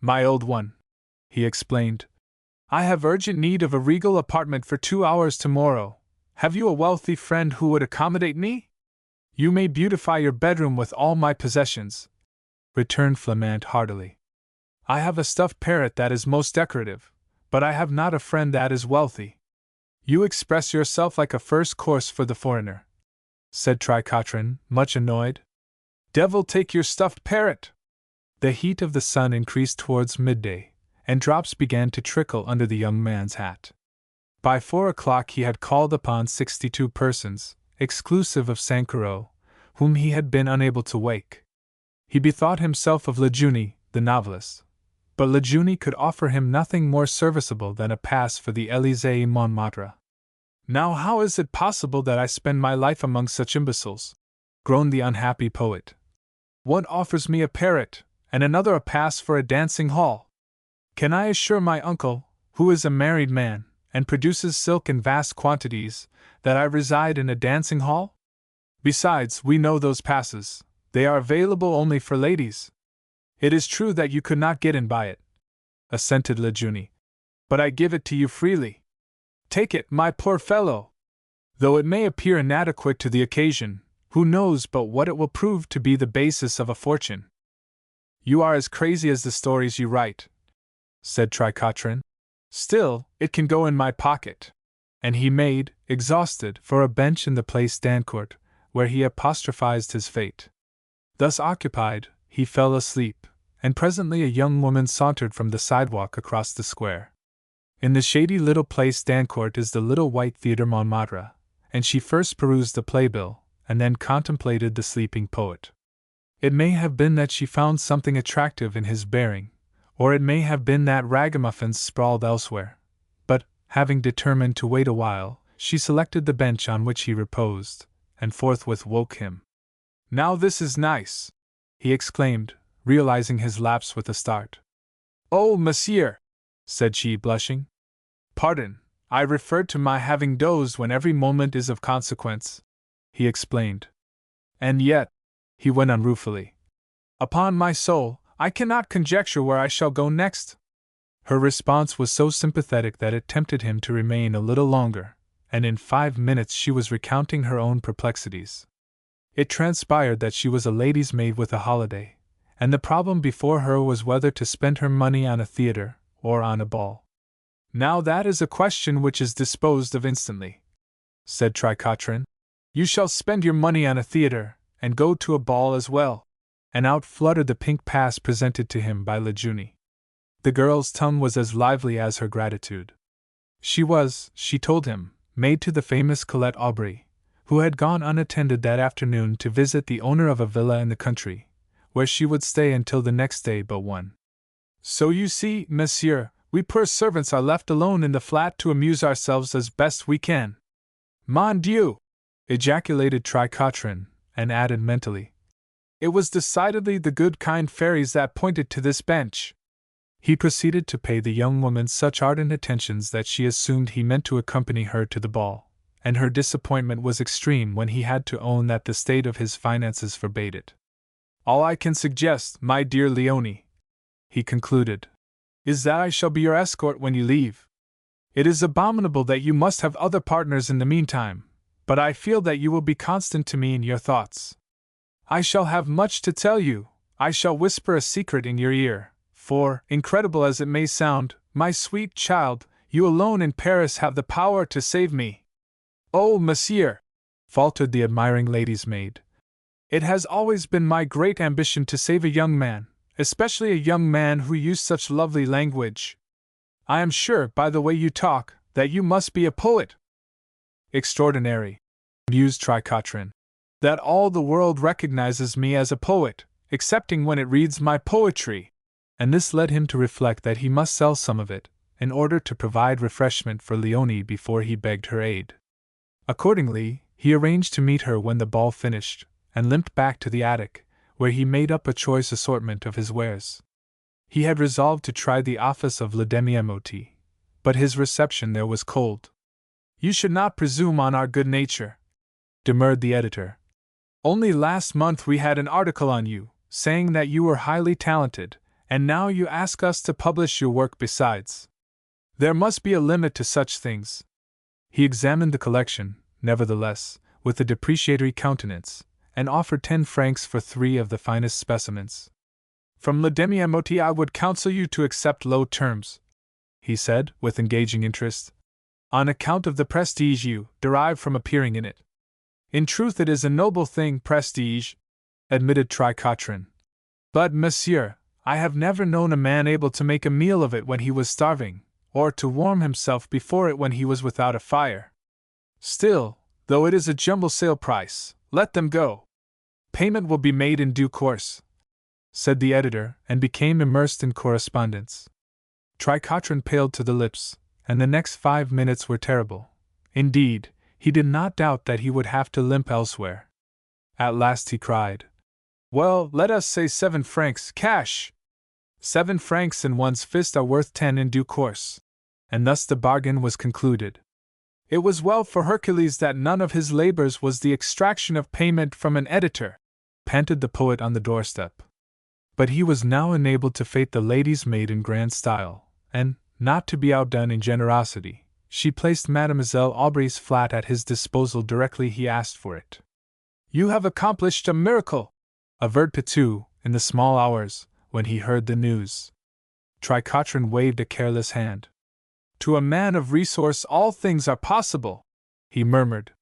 My old one, he explained, I have urgent need of a regal apartment for 2 hours tomorrow. Have you a wealthy friend who would accommodate me? You may beautify your bedroom with all my possessions, returned Flamant heartily. I have a stuffed parrot that is most decorative, but I have not a friend that is wealthy. You express yourself like a first course for the foreigner, said Tricotrin, much annoyed. Devil take your stuffed parrot! The heat of the sun increased towards midday, and drops began to trickle under the young man's hat. By 4 o'clock he had called upon 62 persons, exclusive of Sankarot, whom he had been unable to wake. He bethought himself of Lejeune, the novelist, but Lejeune could offer him nothing more serviceable than a pass for the Élysée Montmartre. Now how is it possible that I spend my life among such imbeciles? Groaned the unhappy poet. One offers me a parrot, and another a pass for a dancing hall. Can I assure my uncle, who is a married man, and produces silk in vast quantities, that I reside in a dancing hall? Besides, we know those passes, they are available only for ladies. It is true that you could not get in by it, assented Lejeune, but I give it to you freely. Take it, my poor fellow! Though it may appear inadequate to the occasion, who knows but what it will prove to be the basis of a fortune? You are as crazy as the stories you write, said Tricotrin. Still, it can go in my pocket. And he made, exhausted, for a bench in the Place d'Ancourt, where he apostrophized his fate. Thus occupied, he fell asleep, and presently a young woman sauntered from the sidewalk across the square. In the shady little Place d'Ancourt is the little white Theatre Montmartre, and she first perused the playbill, and then contemplated the sleeping poet. It may have been that she found something attractive in his bearing, or it may have been that ragamuffins sprawled elsewhere, but, having determined to wait a while, she selected the bench on which he reposed, and forthwith woke him. Now this is nice! He exclaimed, realizing his lapse with a start. Oh, monsieur! Said she, blushing. Pardon, I referred to my having dozed when every moment is of consequence, he explained. And yet, he went on ruefully, upon my soul, I cannot conjecture where I shall go next. Her response was so sympathetic that it tempted him to remain a little longer, and in 5 minutes she was recounting her own perplexities. It transpired that she was a lady's maid with a holiday, and the problem before her was whether to spend her money on a theatre or on a ball. Now that is a question which is disposed of instantly, said Tricotrin. You shall spend your money on a theatre, and go to a ball as well. And out fluttered the pink pass presented to him by Lejeune. The girl's tongue was as lively as her gratitude. She was, she told him, maid to the famous Colette Aubry, who had gone unattended that afternoon to visit the owner of a villa in the country, where she would stay until the next day but one. So you see, monsieur, we poor servants are left alone in the flat to amuse ourselves as best we can. Mon Dieu! Ejaculated Tricotrin, and added mentally, it was decidedly the good kind fairies that pointed to this bench. He proceeded to pay the young woman such ardent attentions that she assumed he meant to accompany her to the ball, and her disappointment was extreme when he had to own that the state of his finances forbade it. All I can suggest, my dear Leonie, he concluded, is that I shall be your escort when you leave. It is abominable that you must have other partners in the meantime, but I feel that you will be constant to me in your thoughts. I shall have much to tell you. I shall whisper a secret in your ear, for, incredible as it may sound, my sweet child, you alone in Paris have the power to save me. Oh, monsieur, faltered the admiring lady's maid, it has always been my great ambition to save a young man, especially a young man who used such lovely language. I am sure, by the way you talk, that you must be a poet. Extraordinary, mused Tricotrin, that all the world recognizes me as a poet, excepting when it reads my poetry. And this led him to reflect that he must sell some of it, in order to provide refreshment for Leonie before he begged her aid. Accordingly, he arranged to meet her when the ball finished, and limped back to the attic, where he made up a choice assortment of his wares. He had resolved to try the office of le demi-émotif, but his reception there was cold. You should not presume on our good nature, demurred the editor. Only last month we had an article on you, saying that you were highly talented, and now you ask us to publish your work besides. There must be a limit to such things. He examined the collection, nevertheless, with a depreciatory countenance, and offered 10 francs for 3 of the finest specimens. From le demi-émotif I would counsel you to accept low terms, he said, with engaging interest, on account of the prestige you derive from appearing in it. In truth it is a noble thing, prestige, admitted Tricotrin. But, monsieur, I have never known a man able to make a meal of it when he was starving, or to warm himself before it when he was without a fire. Still, though it is a jumble sale price, let them go. Payment will be made in due course, said the editor, and became immersed in correspondence. Tricotrin paled to the lips, and the next 5 minutes were terrible. Indeed, he did not doubt that he would have to limp elsewhere. At last he cried, well, let us say 7 francs, cash! 7 francs in one's fist are worth 10 in due course. And thus the bargain was concluded. It was well for Hercules that none of his labors was the extraction of payment from an editor, panted the poet on the doorstep. But he was now enabled to fête the lady's maid in grand style, and, not to be outdone in generosity, she placed Mademoiselle Aubry's flat at his disposal directly he asked for it. You have accomplished a miracle, averred Pitou, in the small hours, when he heard the news. Tricotrin waved a careless hand. To a man of resource all things are possible, he murmured.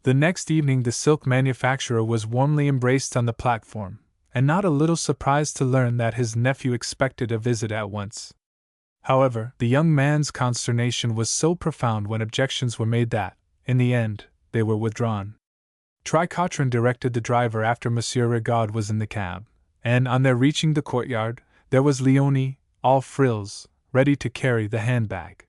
The next evening the silk manufacturer was warmly embraced on the platform, and not a little surprised to learn that his nephew expected a visit at once. However, the young man's consternation was so profound when objections were made that, in the end, they were withdrawn. Tricotrin directed the driver after Monsieur Rigaud was in the cab, and on their reaching the courtyard, there was Leonie, all frills, ready to carry the handbag.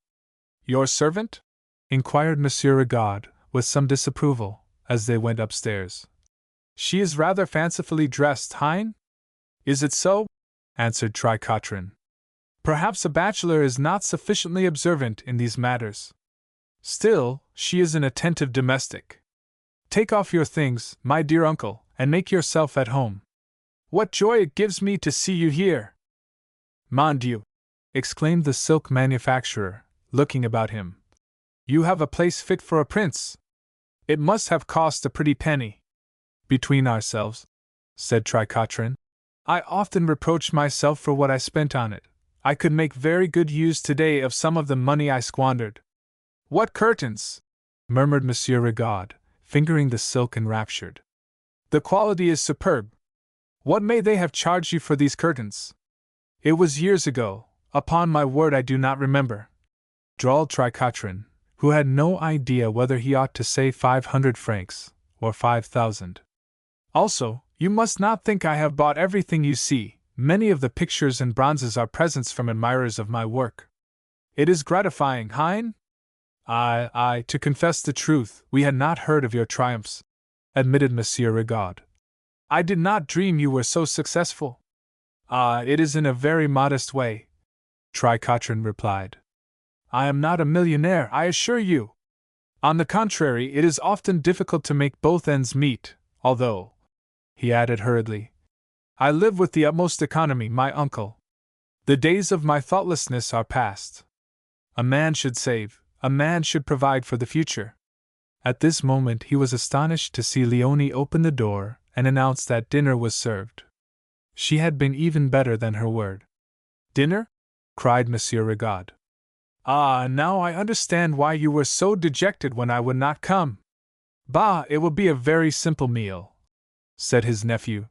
Your servant? Inquired Monsieur Rigaud, with some disapproval, as they went upstairs. She is rather fancifully dressed, hein? Is it so? Answered Tricotrin. Perhaps a bachelor is not sufficiently observant in these matters. Still, she is an attentive domestic. Take off your things, my dear uncle, and make yourself at home. What joy it gives me to see you here! Mon Dieu! Exclaimed the silk manufacturer, looking about him. You have a place fit for a prince. It must have cost a pretty penny. Between ourselves, said Tricotrin, I often reproach myself for what I spent on it. I could make very good use today of some of the money I squandered. What curtains! Murmured Monsieur Rigaud, fingering the silk enraptured. The quality is superb. What may they have charged you for these curtains? It was years ago, upon my word I do not remember, drawled Tricotrin, who had no idea whether he ought to say 500 francs or 5,000. Also, you must not think I have bought everything you see. Many of the pictures and bronzes are presents from admirers of my work. It is gratifying, hein? To confess the truth, we had not heard of your triumphs, admitted Monsieur Rigaud. I did not dream you were so successful. It is in a very modest way, Tricotrin replied. I am not a millionaire, I assure you. On the contrary, it is often difficult to make both ends meet, although, he added hurriedly, I live with the utmost economy, my uncle. The days of my thoughtlessness are past. A man should save, a man should provide for the future. At this moment he was astonished to see Leonie open the door and announce that dinner was served. She had been even better than her word. Dinner? Cried Monsieur Rigaud. Now I understand why you were so dejected when I would not come. Bah, it will be a very simple meal, said his nephew.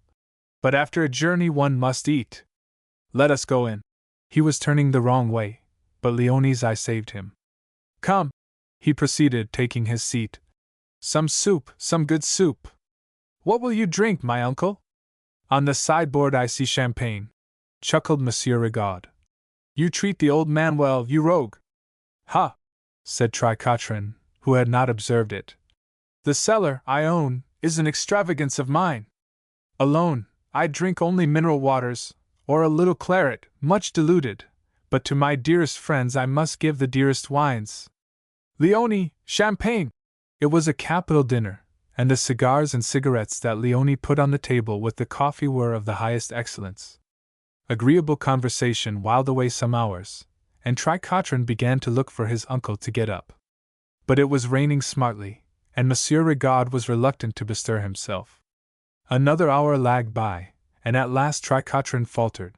But after a journey one must eat. Let us go in. He was turning the wrong way, but Leonie's eye saved him. Come, he proceeded, taking his seat. Some soup, some good soup. What will you drink, my uncle? On the sideboard I see champagne, chuckled Monsieur Rigaud. You treat the old man well, you rogue. Ha! Said Tricotrin, who had not observed it. The cellar, I own, is an extravagance of mine. Alone, I drink only mineral waters, or a little claret, much diluted, but to my dearest friends I must give the dearest wines. Leonie, champagne! It was a capital dinner, and the cigars and cigarettes that Leonie put on the table with the coffee were of the highest excellence. Agreeable conversation whiled away some hours, and Tricotrin began to look for his uncle to get up. But it was raining smartly, and Monsieur Rigaud was reluctant to bestir himself. Another hour lagged by, and at last Tricotrin faltered.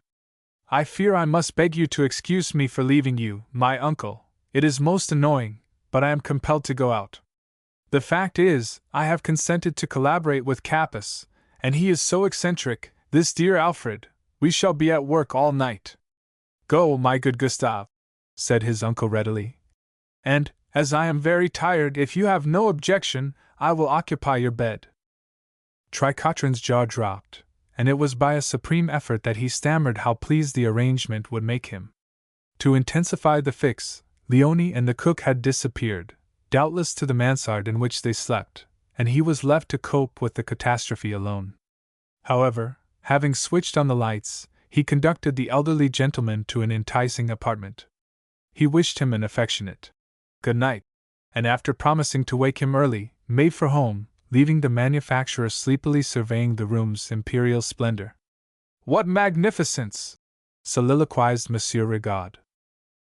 I fear I must beg you to excuse me for leaving you, my uncle. It is most annoying, but I am compelled to go out. The fact is, I have consented to collaborate with Capus, and he is so eccentric, this dear Alfred, we shall be at work all night. Go, my good Gustave, said his uncle readily. And, as I am very tired, if you have no objection, I will occupy your bed. Tricotrin's jaw dropped, and it was by a supreme effort that he stammered how pleased the arrangement would make him. To intensify the fix, Leonie and the cook had disappeared, doubtless to the mansard in which they slept, and he was left to cope with the catastrophe alone. However, having switched on the lights, he conducted the elderly gentleman to an enticing apartment. He wished him an affectionate good night, and after promising to wake him early, made for home, leaving the manufacturer sleepily surveying the room's imperial splendor. What magnificence! Soliloquized Monsieur Rigaud.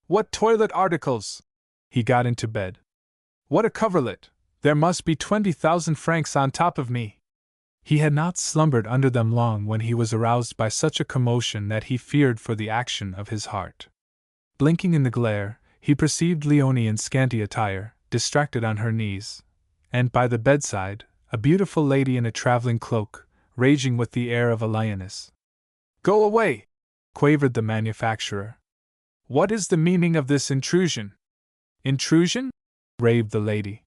What toilet articles! He got into bed. What a coverlet! There must be 20,000 francs on top of me. He had not slumbered under them long when he was aroused by such a commotion that he feared for the action of his heart. Blinking in the glare, he perceived Leonie in scanty attire, distracted on her knees, and by the bedside, a beautiful lady in a traveling cloak, raging with the air of a lioness. Go away! Quavered the manufacturer. What is the meaning of this intrusion? Intrusion? Raved the lady.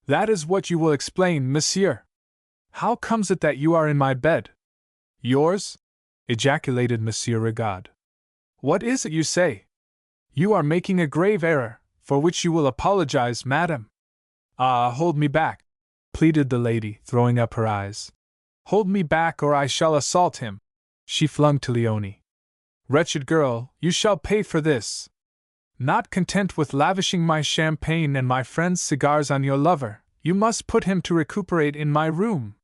That is what you will explain, monsieur. How comes it that you are in my bed? Yours? Ejaculated Monsieur Rigaud. What is it you say? You are making a grave error, for which you will apologize, madam. Hold me back, pleaded the lady, throwing up her eyes. Hold me back or I shall assault him, she flung to Leonie. Wretched girl, you shall pay for this. Not content with lavishing my champagne and my friend's cigars on your lover, you must put him to recuperate in my room.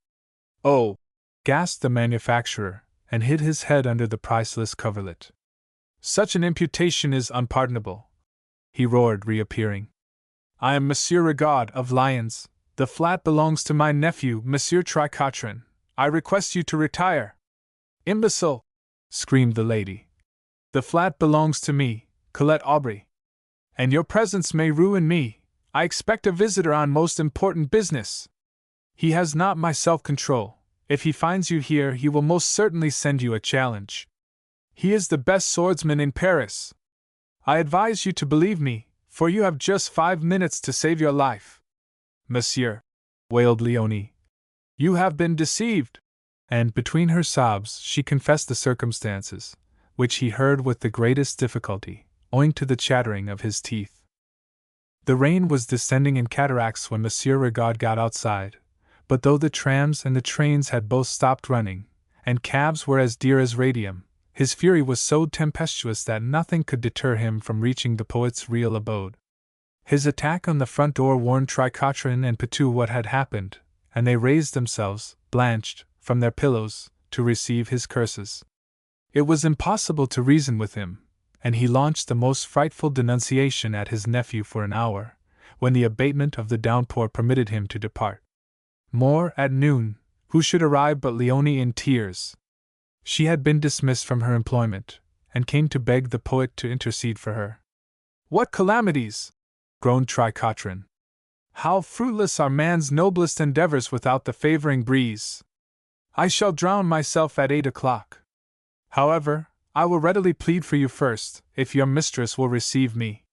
Oh! Gasped the manufacturer, and hid his head under the priceless coverlet. Such an imputation is unpardonable, he roared, reappearing. I am Monsieur Rigaud of Lyons. The flat belongs to my nephew, Monsieur Tricotrin. I request you to retire. Imbecile! Screamed the lady. The flat belongs to me, Colette Aubry. And your presence may ruin me. I expect a visitor on most important business. He has not my self-control. If he finds you here, he will most certainly send you a challenge. He is the best swordsman in Paris. I advise you to believe me, for you have just 5 minutes to save your life." "Monsieur," wailed Leonie, "you have been deceived." And between her sobs she confessed the circumstances, which he heard with the greatest difficulty, owing to the chattering of his teeth. The rain was descending in cataracts when Monsieur Regard got outside, but though the trams and the trains had both stopped running, and cabs were as dear as radium, his fury was so tempestuous that nothing could deter him from reaching the poet's real abode. His attack on the front door warned Tricotrin and Pitou what had happened, and they raised themselves, blanched, from their pillows, to receive his curses. It was impossible to reason with him, and he launched the most frightful denunciation at his nephew for an hour, when the abatement of the downpour permitted him to depart. More, at noon, who should arrive but Leonie in tears? She had been dismissed from her employment, and came to beg the poet to intercede for her. "What calamities!" groaned Tricotrin. "How fruitless are man's noblest endeavors without the favoring breeze! I shall drown myself at 8 o'clock. However, I will readily plead for you first, if your mistress will receive me."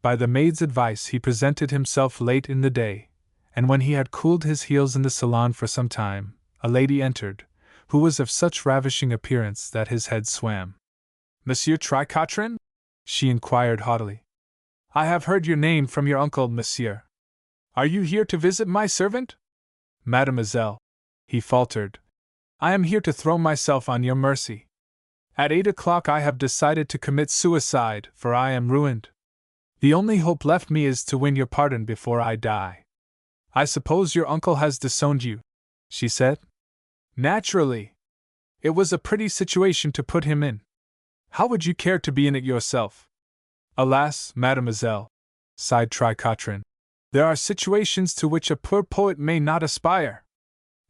By the maid's advice he presented himself late in the day, and when he had cooled his heels in the salon for some time, a lady entered, who was of such ravishing appearance that his head swam. "Monsieur Tricotrin?" she inquired haughtily. "I have heard your name from your uncle, monsieur. Are you here to visit my servant?" "Mademoiselle," he faltered, "I am here to throw myself on your mercy. At 8 o'clock I have decided to commit suicide, for I am ruined. The only hope left me is to win your pardon before I die." "I suppose your uncle has disowned you," she said. "Naturally. It was a pretty situation to put him in. How would you care to be in it yourself?" "Alas, mademoiselle," sighed Tricotrin, "there are situations to which a poor poet may not aspire."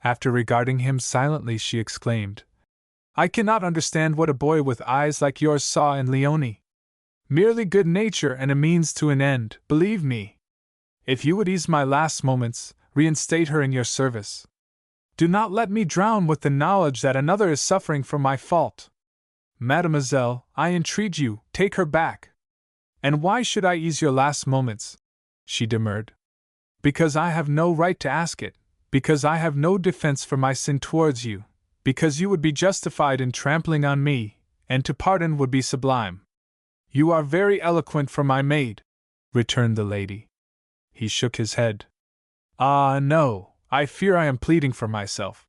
After regarding him silently, she exclaimed, "I cannot understand what a boy with eyes like yours saw in Leonie. Merely good nature and a means to an end, believe me. If you would ease my last moments, reinstate her in your service. Do not let me drown with the knowledge that another is suffering for my fault. Mademoiselle, I entreat you, take her back." "And why should I ease your last moments?" she demurred. "Because I have no right to ask it, because I have no defense for my sin towards you, because you would be justified in trampling on me, and to pardon would be sublime." "You are very eloquent for my maid," returned the lady. He shook his head. "Ah, no, I fear I am pleading for myself.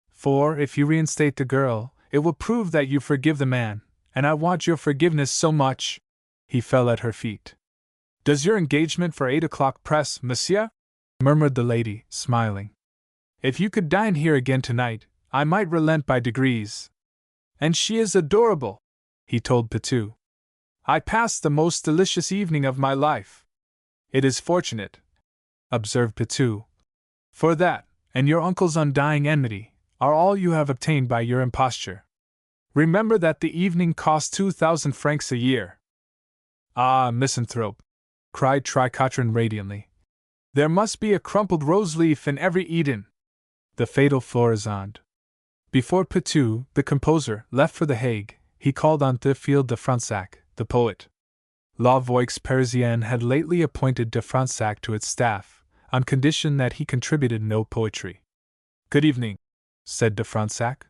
For, if you reinstate the girl, it will prove that you forgive the man, and I want your forgiveness so much." He fell at her feet. "Does your engagement for 8 o'clock press, monsieur?" murmured the lady, smiling. "If you could dine here again tonight, I might relent by degrees." "And she is adorable," he told Pitou. "I passed the most delicious evening of my life." "It is fortunate," observed Pitou. "For that, and your uncle's undying enmity, are all you have obtained by your imposture. Remember that the evening cost 2,000 francs a year." "Ah, misanthrope!" cried Tricotrin radiantly. "There must be a crumpled rose-leaf in every Eden." The fatal Florisande. Before Pitou, the composer, left for The Hague, he called on Théophile de Fronsac, the poet. La Voix Parisienne had lately appointed de Fronsac to its staff, on condition that he contributed no poetry. "Good evening," said de Fronsac.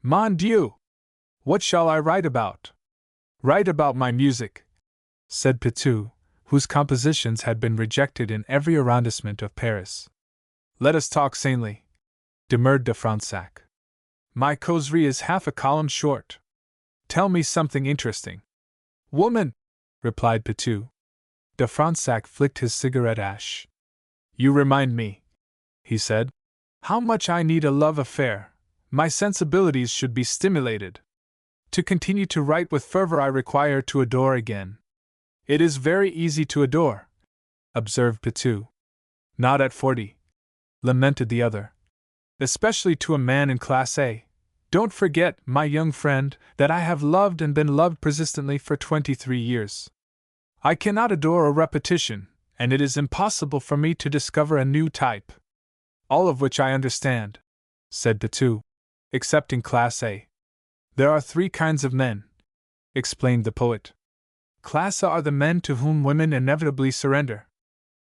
"Mon Dieu! What shall I write about?" "Write about my music," said Pitou, whose compositions had been rejected in every arrondissement of Paris. "Let us talk sanely," demurred de Fronsac. "My causerie is half a column short. Tell me something interesting." "Woman," replied Pitou. De Fronsac flicked his cigarette ash. "You remind me," he said, "how much I need a love affair. My sensibilities should be stimulated. To continue to write with fervor I require to adore again." "It is very easy to adore," observed Pitou. "Not at 40," lamented the other. "Especially to a man in Class A. Don't forget, my young friend, that I have loved and been loved persistently for 23 years. I cannot adore a repetition, and it is impossible for me to discover a new type." "All of which I understand," said Pitou, "excepting Class A. There are 3 kinds of men," explained the poet. Class A are the men to whom women inevitably surrender.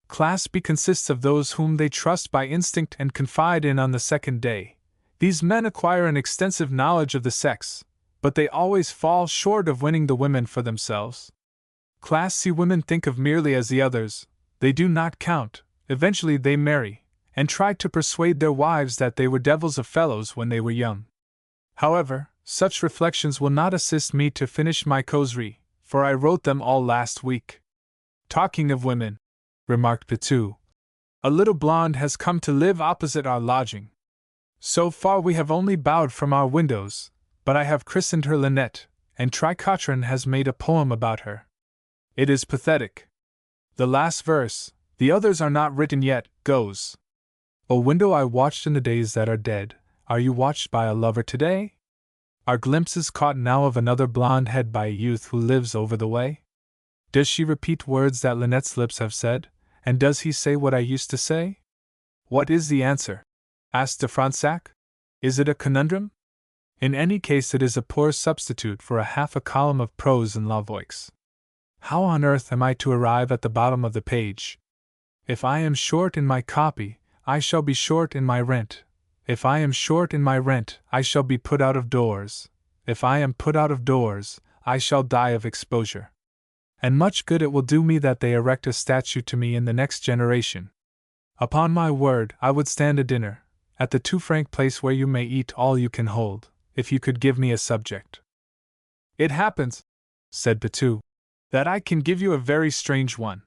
Class B consists of those whom they trust by instinct and confide in on the second day. These men acquire an extensive knowledge of the sex, but they always fall short of winning the women for themselves. Class C women think of merely as the others, they do not count. Eventually they marry, and try to persuade their wives that they were devils of fellows when they were young. However, such reflections will not assist me to finish my causerie, for I wrote them all last week. Talking of women, remarked Pitou, a little blonde has come to live opposite our lodging. So far we have only bowed from our windows, but I have christened her Lynette, and Tricotrin has made a poem about her. It is pathetic. The last verse, the others are not written yet, goes: O window I watched in the days that are dead, are you watched by a lover today? Are glimpses caught now of another blonde head by a youth who lives over the way? Does she repeat words that Lynette's lips have said, and does he say what I used to say? What is the answer? Asked de Fronsac. Is it a conundrum? In any case it is a poor substitute for half a column of prose in Lavoix. How on earth am I to arrive at the bottom of the page? If I am short in my copy, I shall be short in my rent. If I am short in my rent, I shall be put out of doors. If I am put out of doors, I shall die of exposure. And much good it will do me that they erect a statue to me in the next generation. Upon my word, I would stand a dinner, at the 2-franc place where you may eat all you can hold, if you could give me a subject. It happens, said Pitou, that I can give you a very strange one.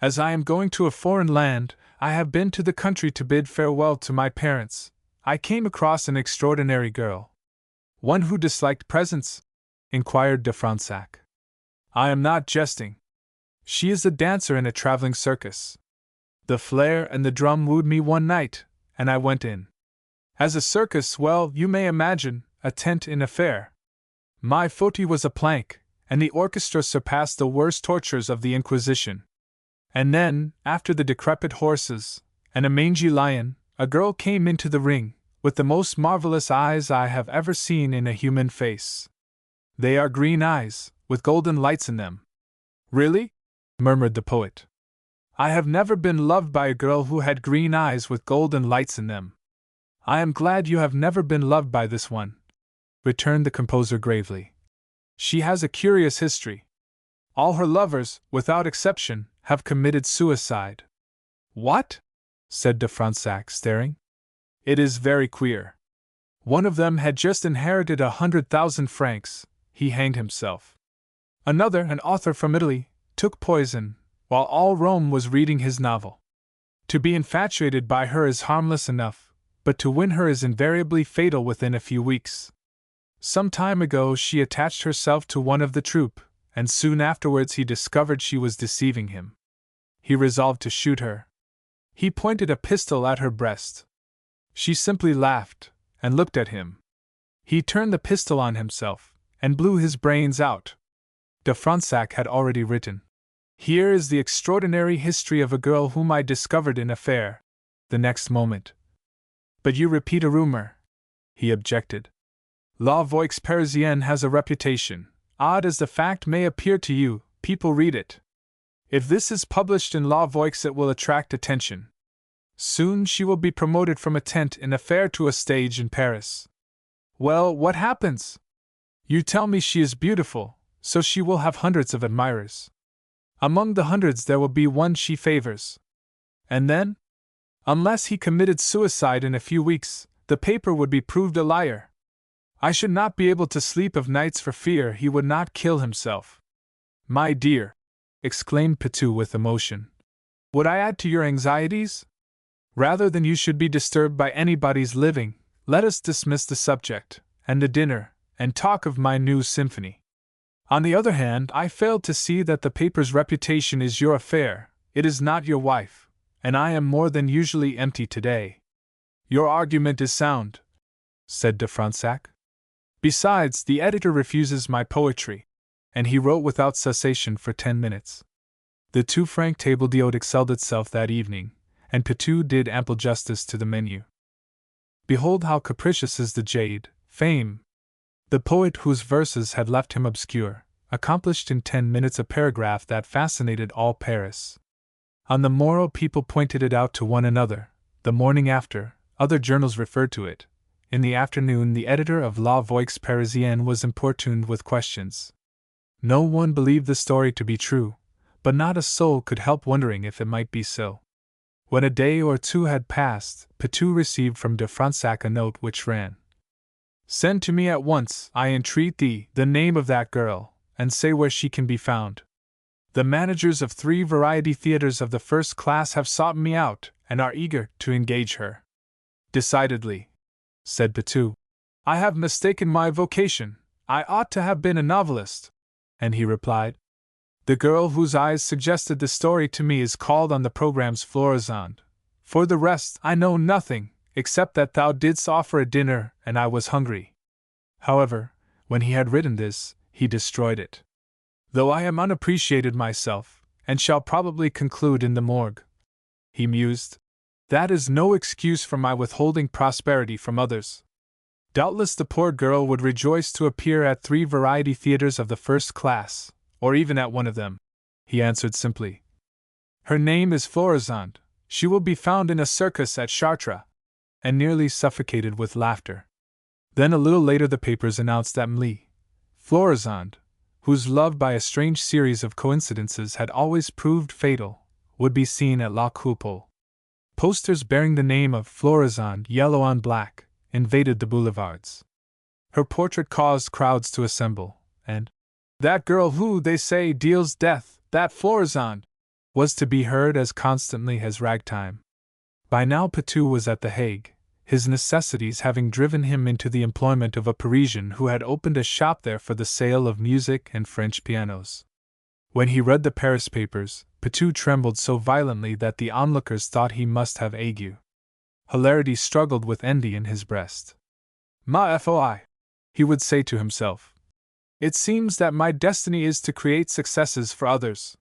As I am going to a foreign land, I have been to the country to bid farewell to my parents. I came across an extraordinary girl. One who disliked presents? Inquired de Fronsac. I am not jesting. She is a dancer in a traveling circus. The flair and the drum wooed me one night, and I went in. As a circus, well, you may imagine, a tent in a fair. My fauteuil was a plank, and the orchestra surpassed the worst tortures of the Inquisition. And then, after the decrepit horses, and a mangy lion, a girl came into the ring, with the most marvelous eyes I have ever seen in a human face. They are green eyes, with golden lights in them. Really? Murmured the poet. I have never been loved by a girl who had green eyes with golden lights in them. I am glad you have never been loved by this one, returned the composer gravely. She has a curious history. All her lovers, without exception, have committed suicide. What? Said de Fronsac, staring. It is very queer. One of them had just inherited 100,000 francs. He hanged himself. Another, an author from Italy, took poison, while all Rome was reading his novel. To be infatuated by her is harmless enough, but to win her is invariably fatal within a few weeks. Some time ago she attached herself to one of the troupe, and soon afterwards he discovered she was deceiving him. He resolved to shoot her. He pointed a pistol at her breast. She simply laughed, and looked at him. He turned the pistol on himself, and blew his brains out. De Fronsac had already written, Here is the extraordinary history of a girl whom I discovered in a fair, the next moment. But you repeat a rumor, he objected. La Voix Parisienne has a reputation. Odd as the fact may appear to you, people read it. If this is published in La Voix, it will attract attention. Soon she will be promoted from a tent in a fair to a stage in Paris. Well, what happens? You tell me she is beautiful, so she will have hundreds of admirers. Among the hundreds there will be one she favors. And then? Unless he committed suicide in a few weeks, the paper would be proved a liar. I should not be able to sleep of nights for fear he would not kill himself. My dear, exclaimed Pitou with emotion, would I add to your anxieties? Rather than you should be disturbed by anybody's living, let us dismiss the subject, and the dinner, and talk of my new symphony. On the other hand, I fail to see that the paper's reputation is your affair, it is not your wife, and I am more than usually empty today. Your argument is sound, said de Fronsac. Besides, the editor refuses my poetry, and he wrote without cessation for 10 minutes. The 2-franc table d'hôte excelled itself that evening, and Pitou did ample justice to the menu. Behold how capricious is the jade, fame! The poet whose verses had left him obscure, accomplished in 10 minutes a paragraph that fascinated all Paris. On the morrow people pointed it out to one another, the morning after, other journals referred to it. In the afternoon the editor of La Voix Parisienne was importuned with questions. No one believed the story to be true, but not a soul could help wondering if it might be so. When a day or two had passed, Pitou received from de Fronsac a note which ran: "Send to me at once, I entreat thee, the name of that girl, and say where she can be found. The managers of 3 variety theaters of the first class have sought me out, and are eager to engage her." "Decidedly," said Pitou, "I have mistaken my vocation. I ought to have been a novelist." And he replied, "The girl whose eyes suggested the story to me is called on the programmes Florisande. For the rest, I know nothing, except that thou didst offer a dinner, and I was hungry." However, when he had written this, he destroyed it. "Though I am unappreciated myself, and shall probably conclude in the morgue," he mused, "that is no excuse for my withholding prosperity from others. Doubtless the poor girl would rejoice to appear at 3 variety theaters of the first class, or even at one of them." He answered simply, "Her name is Florisande. She will be found in a circus at Chartres," and nearly suffocated with laughter. Then a little later the papers announced that Florisande, whose love by a strange series of coincidences had always proved fatal, would be seen at La Coupole. Posters bearing the name of Florisande yellow on black invaded the boulevards. Her portrait caused crowds to assemble, and "That girl who, they say, deals death, that Florisande," was to be heard as constantly as ragtime. By now Pitou was at The Hague, his necessities having driven him into the employment of a Parisian who had opened a shop there for the sale of music and French pianos. When he read the Paris papers, Pitou trembled so violently that the onlookers thought he must have ague. Hilarity struggled with envy in his breast. "Ma foi," he would say to himself, "it seems that my destiny is to create successes for others.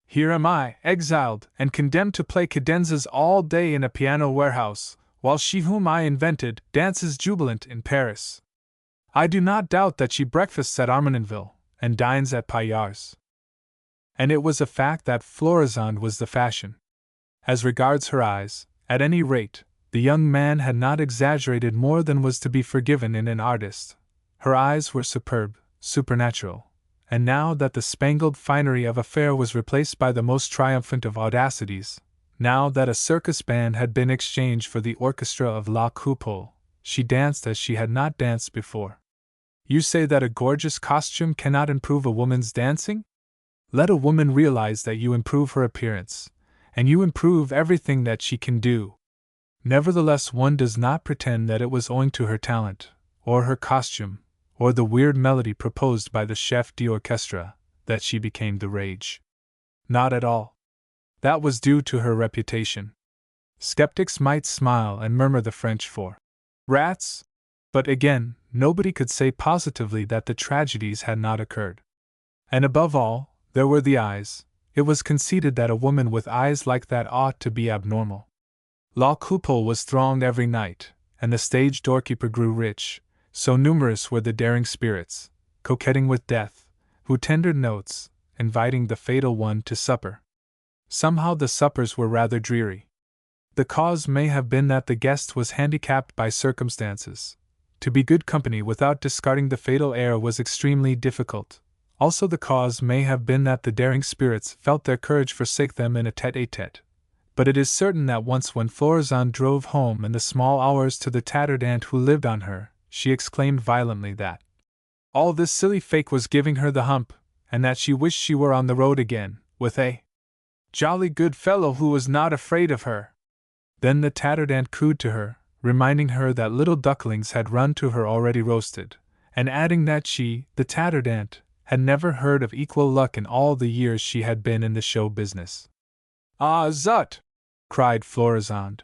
Here am I, exiled and condemned to play cadenzas all day in a piano warehouse, while she whom I invented dances jubilant in Paris. I do not doubt that she breakfasts at Armenonville and dines at Paillard's." And it was a fact that Florisande was the fashion. As regards her eyes, at any rate, the young man had not exaggerated more than was to be forgiven in an artist. Her eyes were superb, supernatural, and now that the spangled finery of a fair was replaced by the most triumphant of audacities, now that a circus band had been exchanged for the orchestra of La Coupole, she danced as she had not danced before. You say that a gorgeous costume cannot improve a woman's dancing? Let a woman realize that you improve her appearance, and you improve everything that she can do. Nevertheless, one does not pretend that it was owing to her talent, or her costume, or the weird melody proposed by the chef d'orchestre, that she became the rage. Not at all. That was due to her reputation. Skeptics might smile and murmur the French for rats, but again, nobody could say positively that the tragedies had not occurred. And above all, there were the eyes. It was conceded that a woman with eyes like that ought to be abnormal. La Coupole was thronged every night, and the stage doorkeeper grew rich, so numerous were the daring spirits, coquetting with death, who tendered notes, inviting the fatal one to supper. Somehow the suppers were rather dreary. The cause may have been that the guest was handicapped by circumstances. To be good company without discarding the fatal air was extremely difficult. Also the cause may have been that the daring spirits felt their courage forsake them in a tête-à-tête. But it is certain that once when Florisande drove home in the small hours to the tattered aunt who lived on her, she exclaimed violently that all this silly fake was giving her the hump, and that she wished she were on the road again, with a jolly good fellow who was not afraid of her. Then the tattered aunt cooed to her, reminding her that little ducklings had run to her already roasted, and adding that she, the tattered aunt, had never heard of equal luck in all the years she had been in the show business. "Ah, zut!" cried Florisande.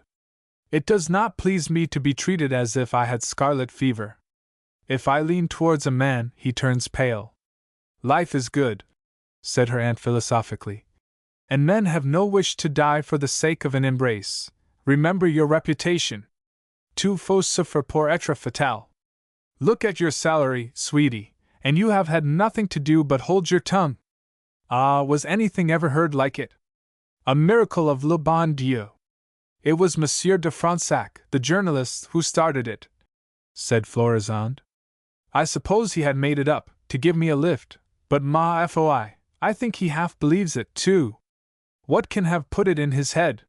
"It does not please me to be treated as if I had scarlet fever. If I lean towards a man, he turns pale. Life is good," said her aunt philosophically, "and men have no wish to die for the sake of an embrace. Remember your reputation. Tout faut souffrir pour être fatal. Look at your salary, sweetie, and you have had nothing to do but hold your tongue. Ah, was anything ever heard like it? A miracle of le bon Dieu. It was Monsieur de Fronsac, the journalist, who started it, said Florisande. I suppose he had made it up, to give me a lift, but ma foi, I think he half believes it, too. What can have put it in his head?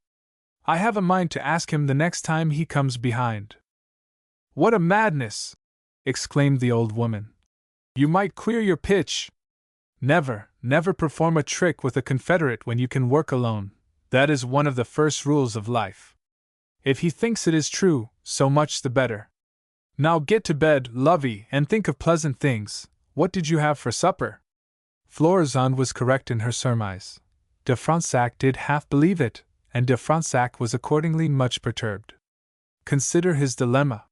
I have a mind to ask him the next time he comes behind. What a madness! Exclaimed the old woman. You might clear your pitch. Never perform a trick with a confederate when you can work alone. That is one of the first rules of life. If he thinks it is true, so much the better. Now get to bed, lovey, and think of pleasant things. What did you have for supper? Florisande was correct in her surmise. De Fronsac did half believe it, and de Fronsac was accordingly much perturbed. Consider his dilemma.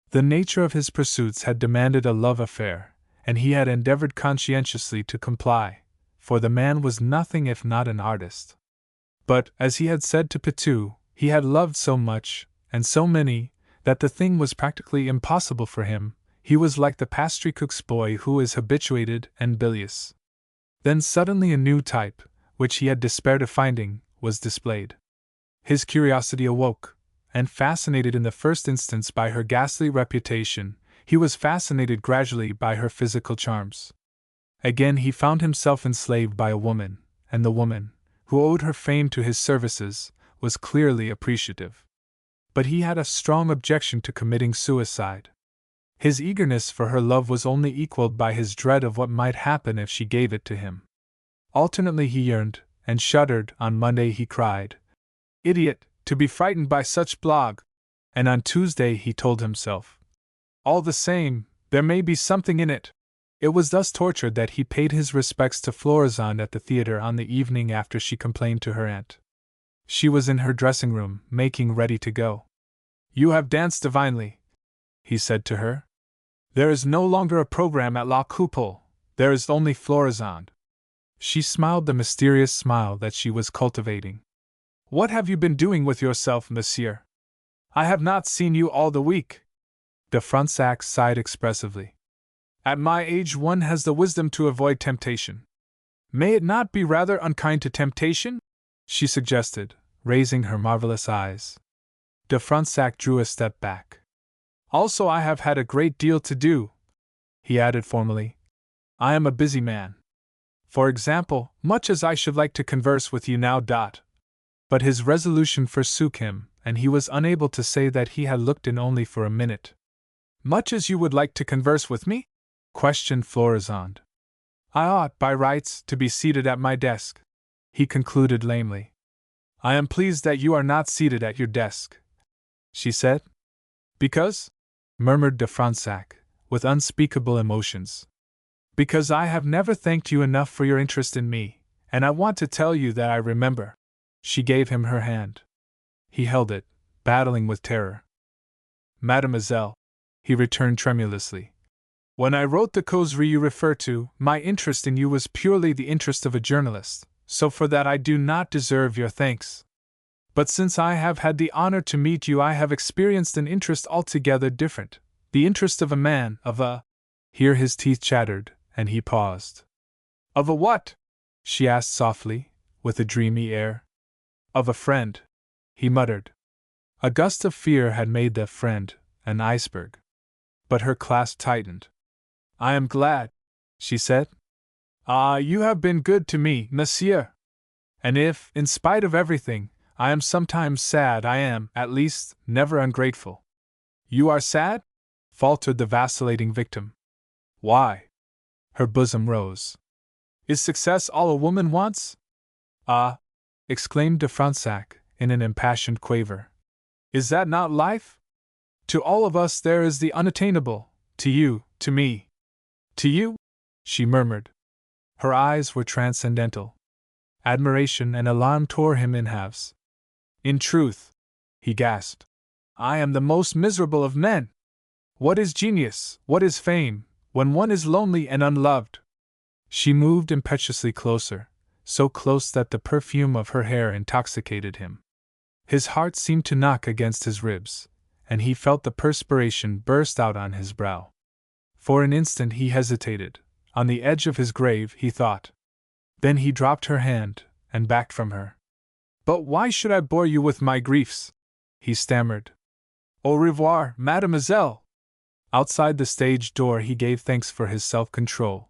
The nature of his pursuits had demanded a love affair, and he had endeavored conscientiously to comply, for the man was nothing if not an artist. But, as he had said to Pitou, he had loved so much, and so many, that the thing was practically impossible for him. He was like the pastry cook's boy who is habituated and bilious. Then suddenly a new type, which he had despaired of finding, was displayed. His curiosity awoke, and fascinated in the first instance by her ghastly reputation, he was fascinated gradually by her physical charms. Again he found himself enslaved by a woman, and the woman, who owed her fame to his services, was clearly appreciative. But he had a strong objection to committing suicide. His eagerness for her love was only equaled by his dread of what might happen if she gave it to him. Alternately he yearned, and shuddered. On Monday he cried, "Idiot, to be frightened by such blog!" And on Tuesday he told himself, "All the same, there may be something in it." It was thus tortured that he paid his respects to Florisande at the theatre on the evening after she complained to her aunt. She was in her dressing room, making ready to go. "You have danced divinely," he said to her. "There is no longer a programme at La Coupole, there is only Florisande." She smiled the mysterious smile that she was cultivating. "What have you been doing with yourself, monsieur? I have not seen you all the week." De Fronsac sighed expressively. "At my age one has the wisdom to avoid temptation. May it not be rather unkind to temptation?" she suggested, raising her marvelous eyes. De Fronsac drew a step back. "Also I have had a great deal to do," he added formally. "I am a busy man. For example, much as I should like to converse with you now. But his resolution forsook him, and he was unable to say that he had looked in only for a minute. "Much as you would like to converse with me?" questioned Florisande. "I ought, by rights, to be seated at my desk," he concluded lamely. "I am pleased that you are not seated at your desk," she said. "Because?" murmured de Fronsac, with unspeakable emotions. "Because I have never thanked you enough for your interest in me, and I want to tell you that I remember." She gave him her hand. He held it, battling with terror. "Mademoiselle," he returned tremulously, "when I wrote the causerie you refer to, my interest in you was purely the interest of a journalist, so for that I do not deserve your thanks. But since I have had the honor to meet you, I have experienced an interest altogether different, the interest of a man, of a—" Here his teeth chattered, and he paused. "Of a what?" she asked softly, with a dreamy air. "Of a friend," he muttered. A gust of fear had made the friend an iceberg. But her clasp tightened. "I am glad," she said. "Ah, you have been good to me, monsieur. And if, in spite of everything, I am sometimes sad, I am, at least, never ungrateful." "You are sad?" faltered the vacillating victim. "Why?" Her bosom rose. "Is success all a woman wants?" "Ah!" exclaimed de Fronsac, in an impassioned quaver. "Is that not life? To all of us there is the unattainable, to you, to me." "To you?" she murmured. Her eyes were transcendental. Admiration and alarm tore him in halves. "In truth," he gasped, "I am the most miserable of men. What is genius, what is fame, when one is lonely and unloved?" She moved impetuously closer, so close that the perfume of her hair intoxicated him. His heart seemed to knock against his ribs, and he felt the perspiration burst out on his brow. For an instant he hesitated. On the edge of his grave, he thought. Then he dropped her hand, and backed from her. But why should I bore you with my griefs? He stammered. Au revoir, mademoiselle. Outside the stage door he gave thanks for his self-control.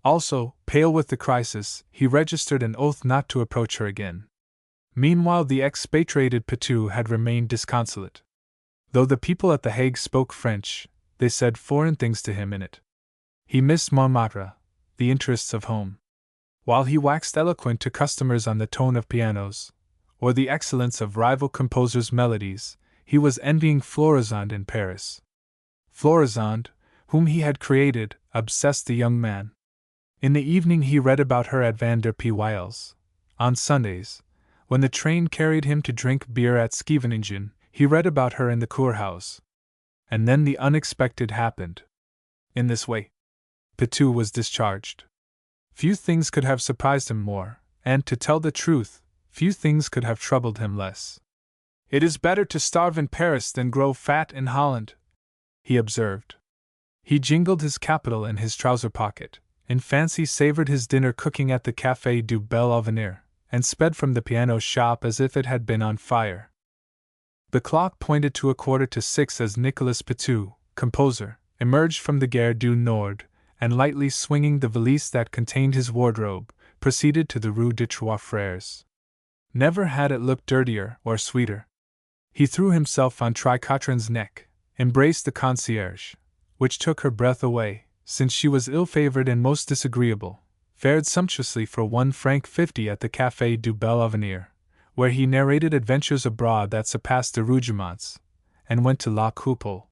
Also, pale with the crisis, he registered an oath not to approach her again. Meanwhile the expatriated Patou had remained disconsolate. Though the people at The Hague spoke French, they said foreign things to him in it. He missed Montmartre, the interests of home. While he waxed eloquent to customers on the tone of pianos, or the excellence of rival composers' melodies, he was envying Florisande in Paris. Florisande, whom he had created, obsessed the young man. In the evening he read about her at Van der Pijl's. On Sundays, when the train carried him to drink beer at Scheveningen, he read about her in the Kurhaus. And then the unexpected happened. In this way, Patou was discharged. Few things could have surprised him more, and, to tell the truth, few things could have troubled him less. It is better to starve in Paris than grow fat in Holland, he observed. He jingled his capital in his trouser pocket, in fancy savored his dinner cooking at the Café du Bel Avenir, and sped from the piano shop as if it had been on fire. The clock pointed to 5:45 as Nicolas Patou, composer, emerged from the Gare du Nord, and lightly swinging the valise that contained his wardrobe, proceeded to the Rue des Trois Frères. Never had it looked dirtier or sweeter. He threw himself on Tricotrin's neck, embraced the concierge, which took her breath away, since she was ill-favored and most disagreeable, fared sumptuously for 1 franc 50 at the Café du Bel Avenir, where he narrated adventures abroad that surpassed de Rougemont's, and went to La Coupole.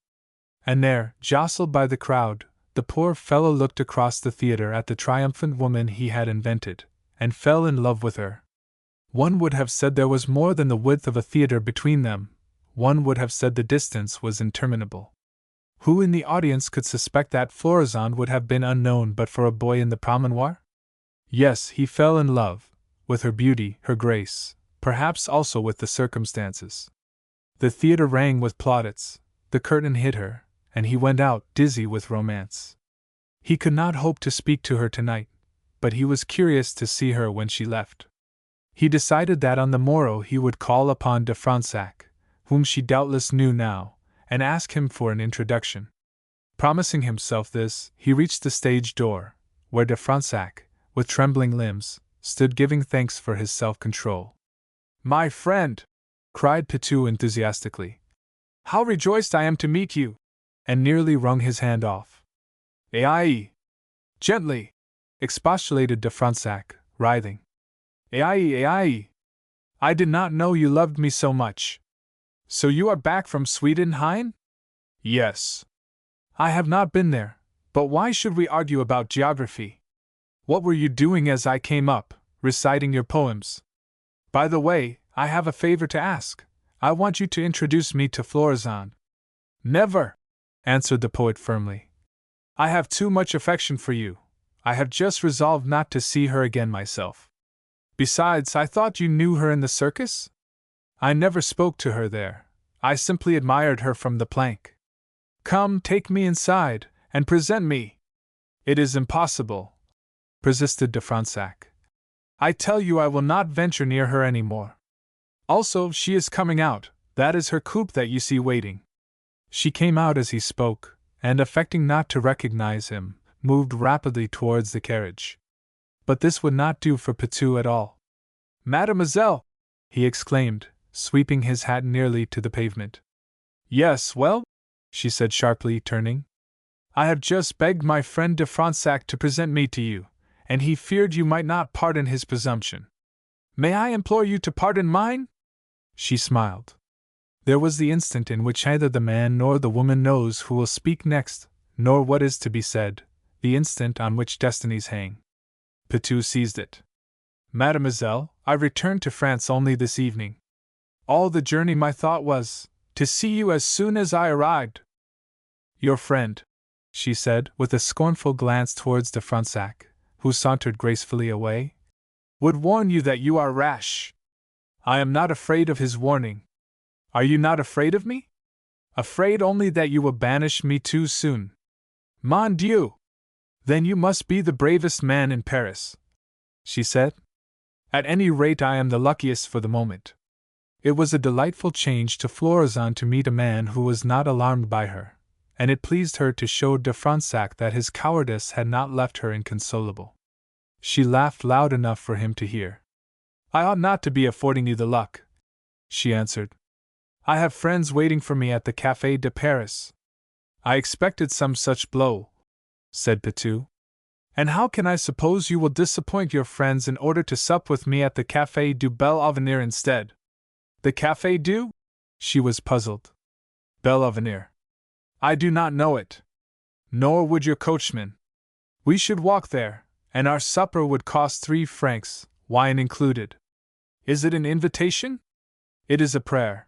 And there, jostled by the crowd, the poor fellow looked across the theatre at the triumphant woman he had invented, and fell in love with her. One would have said there was more than the width of a theatre between them, one would have said the distance was interminable. Who in the audience could suspect that Florisande would have been unknown but for a boy in the Promenoir? Yes, he fell in love, with her beauty, her grace, perhaps also with the circumstances. The theatre rang with plaudits, the curtain hid her, and he went out, dizzy with romance. He could not hope to speak to her tonight, but he was curious to see her when she left. He decided that on the morrow he would call upon de Fronsac, whom she doubtless knew now, and ask him for an introduction. Promising himself this, he reached the stage door, where de Fronsac, with trembling limbs, stood giving thanks for his self-control. "My friend!" cried Patou enthusiastically. "How rejoiced I am to meet you!" and nearly wrung his hand off. "Aïe! Gently!" expostulated de Fronsac, writhing. "Aïe! I did not know you loved me so much. So you are back from Sweden, Hein?" "Yes." "I have not been there, but why should we argue about geography? What were you doing as I came up, reciting your poems? By the way, I have a favor to ask. I want you to introduce me to Florisande." "Never!" answered the poet firmly. "I have too much affection for you. I have just resolved not to see her again myself. Besides, I thought you knew her in the circus? I never spoke to her there. I simply admired her from the plank. Come, take me inside, and present me." "It is impossible," persisted de Fronsac. "I tell you I will not venture near her any more. Also, she is coming out, that is her coupe that you see waiting." She came out as he spoke, and affecting not to recognize him, moved rapidly towards the carriage. But this would not do for Patou at all. "Mademoiselle!" he exclaimed, sweeping his hat nearly to the pavement. "Yes, well?" she said sharply, turning. "I have just begged my friend de Fronsac to present me to you, and he feared you might not pardon his presumption. May I implore you to pardon mine?" She smiled. There was the instant in which neither the man nor the woman knows who will speak next, nor what is to be said, the instant on which destinies hang. Patou seized it. "Mademoiselle, I returned to France only this evening. All the journey my thought was, to see you as soon as I arrived." "Your friend," she said, with a scornful glance towards de Fronsac, who sauntered gracefully away, "would warn you that you are rash. I am not afraid of his warning. Are you not afraid of me? Afraid only that you will banish me too soon. Mon Dieu! Then you must be the bravest man in Paris, she said. At any rate, I am the luckiest for the moment. It was a delightful change to Florizon to meet a man who was not alarmed by her, and it pleased her to show de Fronsac that his cowardice had not left her inconsolable. She laughed loud enough for him to hear. I ought not to be affording you the luck, she answered. I have friends waiting for me at the Café de Paris. I expected some such blow, said Pitou. And how can I suppose you will disappoint your friends in order to sup with me at the Café du Bel Avenir instead? The Café du? She was puzzled. Bel Avenir. I do not know it. Nor would your coachman. We should walk there, and our supper would cost 3 francs, wine included. Is it an invitation? It is a prayer.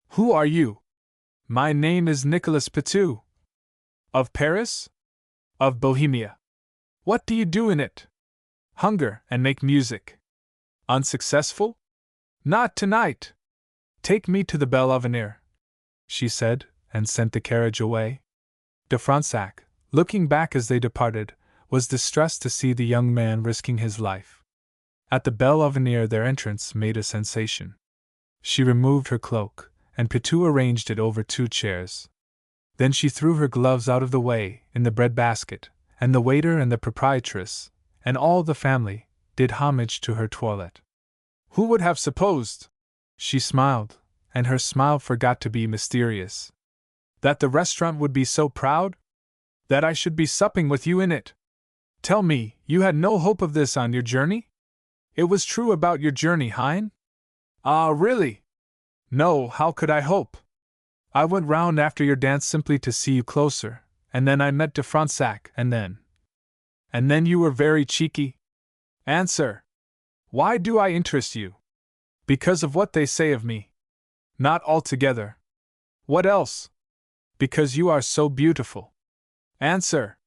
Who are you? My name is Nicolas Pitou. Of Paris? Of Bohemia. What do you do in it? Hunger and make music. Unsuccessful? Not tonight. Take me to the Bel Avenir, she said, and sent the carriage away. De Fronsac, looking back as they departed, was distressed to see the young man risking his life. At the Bel Avenir their entrance made a sensation. She removed her cloak, and Pitou arranged it over 2 chairs. Then she threw her gloves out of the way in the bread-basket, and the waiter and the proprietress, and all the family, did homage to her toilette. Who would have supposed? She smiled, and her smile forgot to be mysterious. That the restaurant would be so proud? That I should be supping with you in it? Tell me, you had no hope of this on your journey? It was true about your journey, Hein? Ah, really? No, how could I hope? I went round after your dance simply to see you closer, and then I met de Fronsac, and then you were very cheeky? Answer. Why do I interest you? Because of what they say of me. Not altogether. What else? Because you are so beautiful. Answer.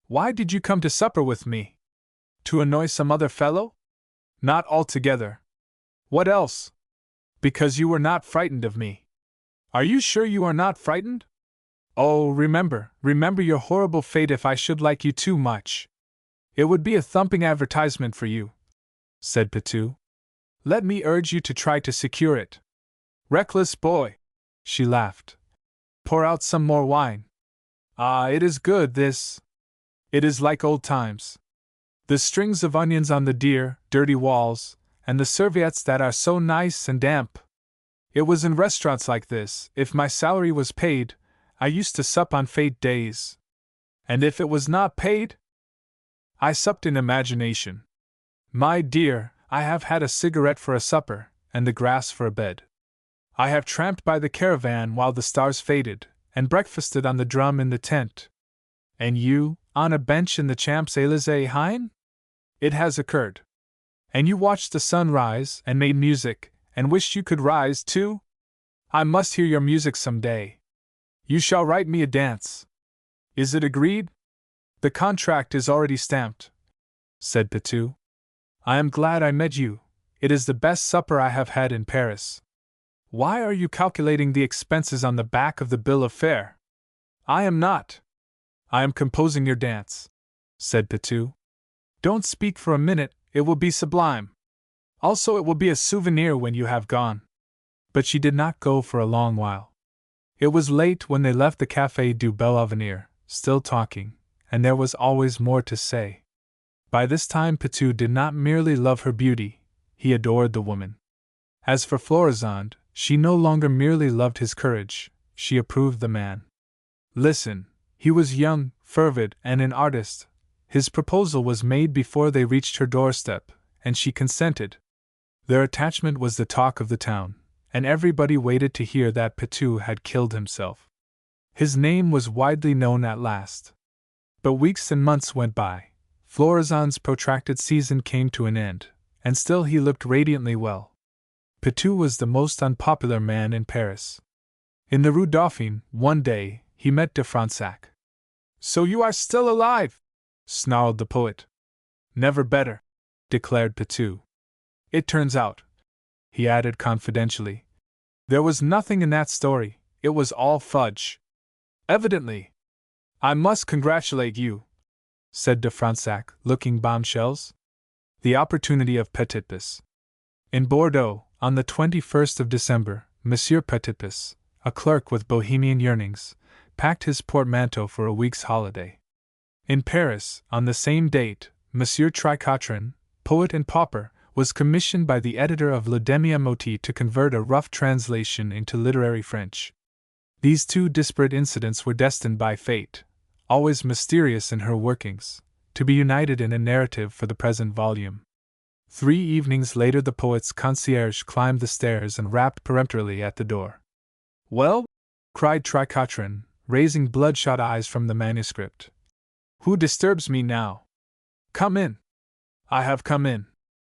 Why did you come to supper with me? To annoy some other fellow? Not altogether. What else? Because you were not frightened of me. Are you sure you are not frightened? Oh, remember your horrible fate if I should like you too much. It would be a thumping advertisement for you, said Pitou. Let me urge you to try to secure it. Reckless boy, she laughed. Pour out some more wine. Ah, it is good, this. It is like old times. The strings of onions on the dear, dirty walls, and the serviettes that are so nice and damp. It was in restaurants like this, if my salary was paid, I used to sup on fete days. And if it was not paid? I supped in imagination. My dear, I have had a cigarette for a supper, and the grass for a bed. I have tramped by the caravan while the stars faded, and breakfasted on the drum in the tent. And you, on a bench in the Champs-Élysées, Hein? It has occurred. And you watched the sun rise, and made music, and wished you could rise too? I must hear your music some day. You shall write me a dance. Is it agreed? The contract is already stamped, said Pitou. I am glad I met you. It is the best supper I have had in Paris. Why are you calculating the expenses on the back of the bill of fare? I am not. I am composing your dance, said Pitou. Don't speak for a minute, it will be sublime. Also, it will be a souvenir when you have gone. But she did not go for a long while. It was late when they left the Café du Bel Avenir, still talking, and there was always more to say. By this time Pitou did not merely love her beauty, he adored the woman. As for Florizon, she no longer merely loved his courage, she approved the man. Listen, he was young, fervid, and an artist. His proposal was made before they reached her doorstep, and she consented. Their attachment was the talk of the town, and everybody waited to hear that Pitou had killed himself. His name was widely known at last. But weeks and months went by. Florizon's protracted season came to an end, and still he looked radiantly well. Pitou was the most unpopular man in Paris. In the Rue Dauphine, one day, he met de Fronsac. So you are still alive? Snarled the poet. Never better, declared Pitou. It turns out, he added confidentially, there was nothing in that story, it was all fudge. Evidently. I must congratulate you, said de Fronsac, looking bombshells. The opportunity of Petitpas. In Bordeaux, on the 21st of December, Monsieur Petitpas, a clerk with bohemian yearnings, packed his portmanteau for a week's holiday. In Paris, on the same date, Monsieur Tricotrin, poet and pauper, was commissioned by the editor of Le Demi-Motet to convert a rough translation into literary French. These two disparate incidents were destined by fate, always mysterious in her workings, to be united in a narrative for the present volume. 3 evenings later the poet's concierge climbed the stairs and rapped peremptorily at the door. "Well?" cried Tricotrin, raising bloodshot eyes from the manuscript. "Who disturbs me now?" "Come in." "I have come in,"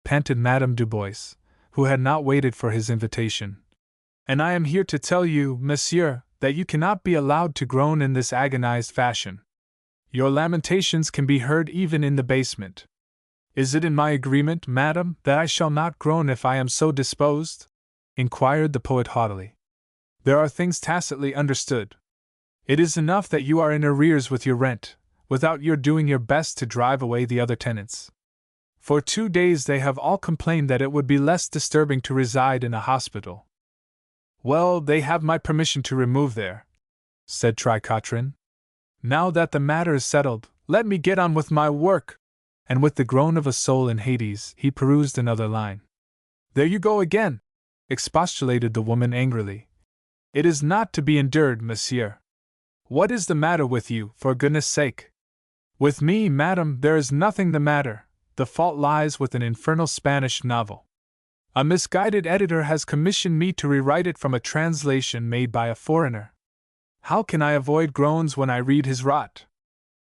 panted Madame Dubois, who had not waited for his invitation. "And I am here to tell you, monsieur, that you cannot be allowed to groan in this agonized fashion. Your lamentations can be heard even in the basement." "Is it in my agreement, madame, that I shall not groan if I am so disposed?" inquired the poet haughtily. "There are things tacitly understood. It is enough that you are in arrears with your rent, without your doing your best to drive away the other tenants. For 2 days they have all complained that it would be less disturbing to reside in a hospital." "Well, they have my permission to remove there," said Tricotrin. "Now that the matter is settled, let me get on with my work." And with the groan of a soul in Hades, he perused another line. "There you go again!" expostulated the woman angrily. "It is not to be endured, monsieur. What is the matter with you, for goodness sake?" "With me, madam, there is nothing the matter. The fault lies with an infernal Spanish novel. A misguided editor has commissioned me to rewrite it from a translation made by a foreigner. How can I avoid groans when I read his rot?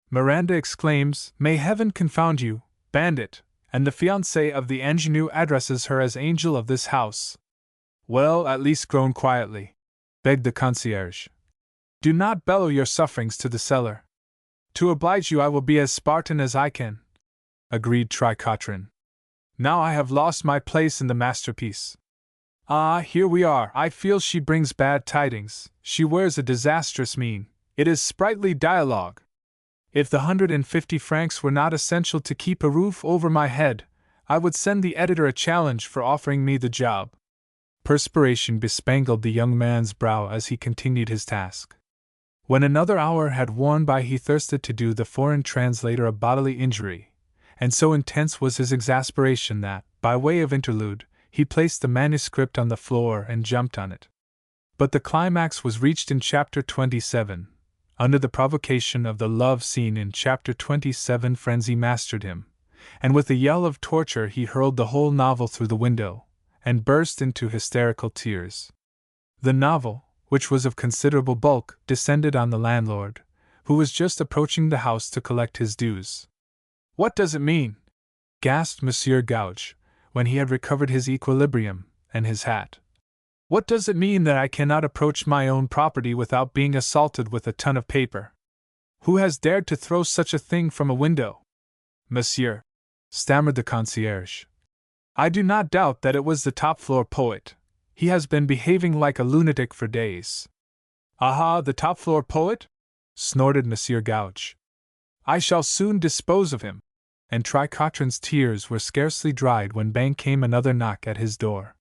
Miranda exclaims, 'May heaven confound you, bandit,' and the fiancé of the ingénue addresses her as angel of this house." "Well, at least groan quietly," begged the concierge. "Do not bellow your sufferings to the cellar." "To oblige you I will be as Spartan as I can," agreed Tricotrin. "Now I have lost my place in the masterpiece. Ah, here we are. I feel she brings bad tidings. She wears a disastrous mien. It is sprightly dialogue. If the 150 francs were not essential to keep a roof over my head, I would send the editor a challenge for offering me the job." Perspiration bespangled the young man's brow as he continued his task. When another hour had worn by, he thirsted to do the foreign translator a bodily injury, and so intense was his exasperation that, by way of interlude, he placed the manuscript on the floor and jumped on it. But the climax was reached in chapter 27. Under the provocation of the love scene in chapter 27, frenzy mastered him, and with a yell of torture he hurled the whole novel through the window, and burst into hysterical tears. The novel, which was of considerable bulk, descended on the landlord, who was just approaching the house to collect his dues. "What does it mean?" gasped Monsieur Gouge, when he had recovered his equilibrium and his hat. "What does it mean that I cannot approach my own property without being assaulted with a ton of paper? Who has dared to throw such a thing from a window?" "Monsieur," stammered the concierge, "I do not doubt that it was the top-floor poet. He has been behaving like a lunatic for days." "Aha, the top-floor poet?" snorted Monsieur Gouge. "I shall soon dispose of him." And Tricotrin's tears were scarcely dried when bang came another knock at his door.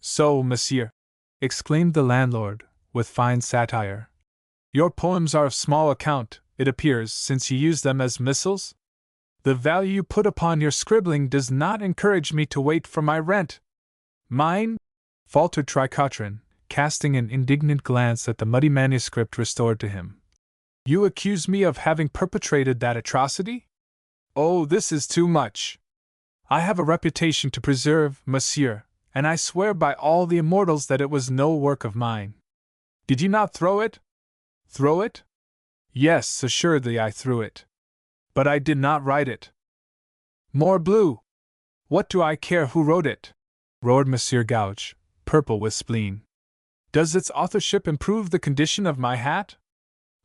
"So, monsieur," exclaimed the landlord, with fine satire, "your poems are of small account, it appears, since you use them as missiles? The value you put upon your scribbling does not encourage me to wait for my rent." "Mine?" faltered Tricotrin, casting an indignant glance at the muddy manuscript restored to him. "You accuse me of having perpetrated that atrocity? Oh, this is too much. I have a reputation to preserve, monsieur, and I swear by all the immortals that it was no work of mine." "Did you not throw it?" "Throw it? Yes, assuredly I threw it. But I did not write it." "Morbleu! What do I care who wrote it?" roared Monsieur Gouge, purple with spleen. "Does its authorship improve the condition of my hat?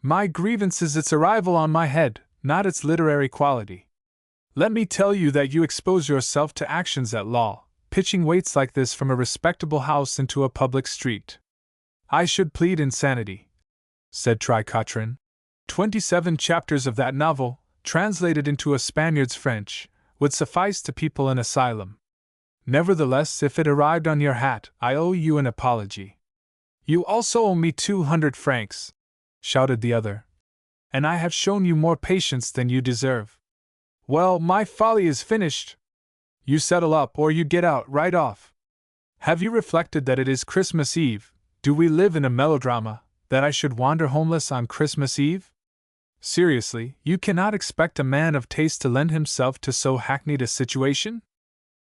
My grievance is its arrival on my head, not its literary quality. Let me tell you that you expose yourself to actions at law, pitching weights like this from a respectable house into a public street." "I should plead insanity," said Tricotrin. 27 chapters of that novel, translated into a Spaniard's French, would suffice to people an asylum. Nevertheless, if it arrived on your hat, I owe you an apology. You also owe me 200 francs, shouted the other. And I have shown you more patience than you deserve. Well, my folly is finished. You settle up or you get out right off. Have you reflected that it is Christmas Eve? Do we live in a melodrama, that I should wander homeless on Christmas Eve? Seriously, you cannot expect a man of taste to lend himself to so hackneyed a situation?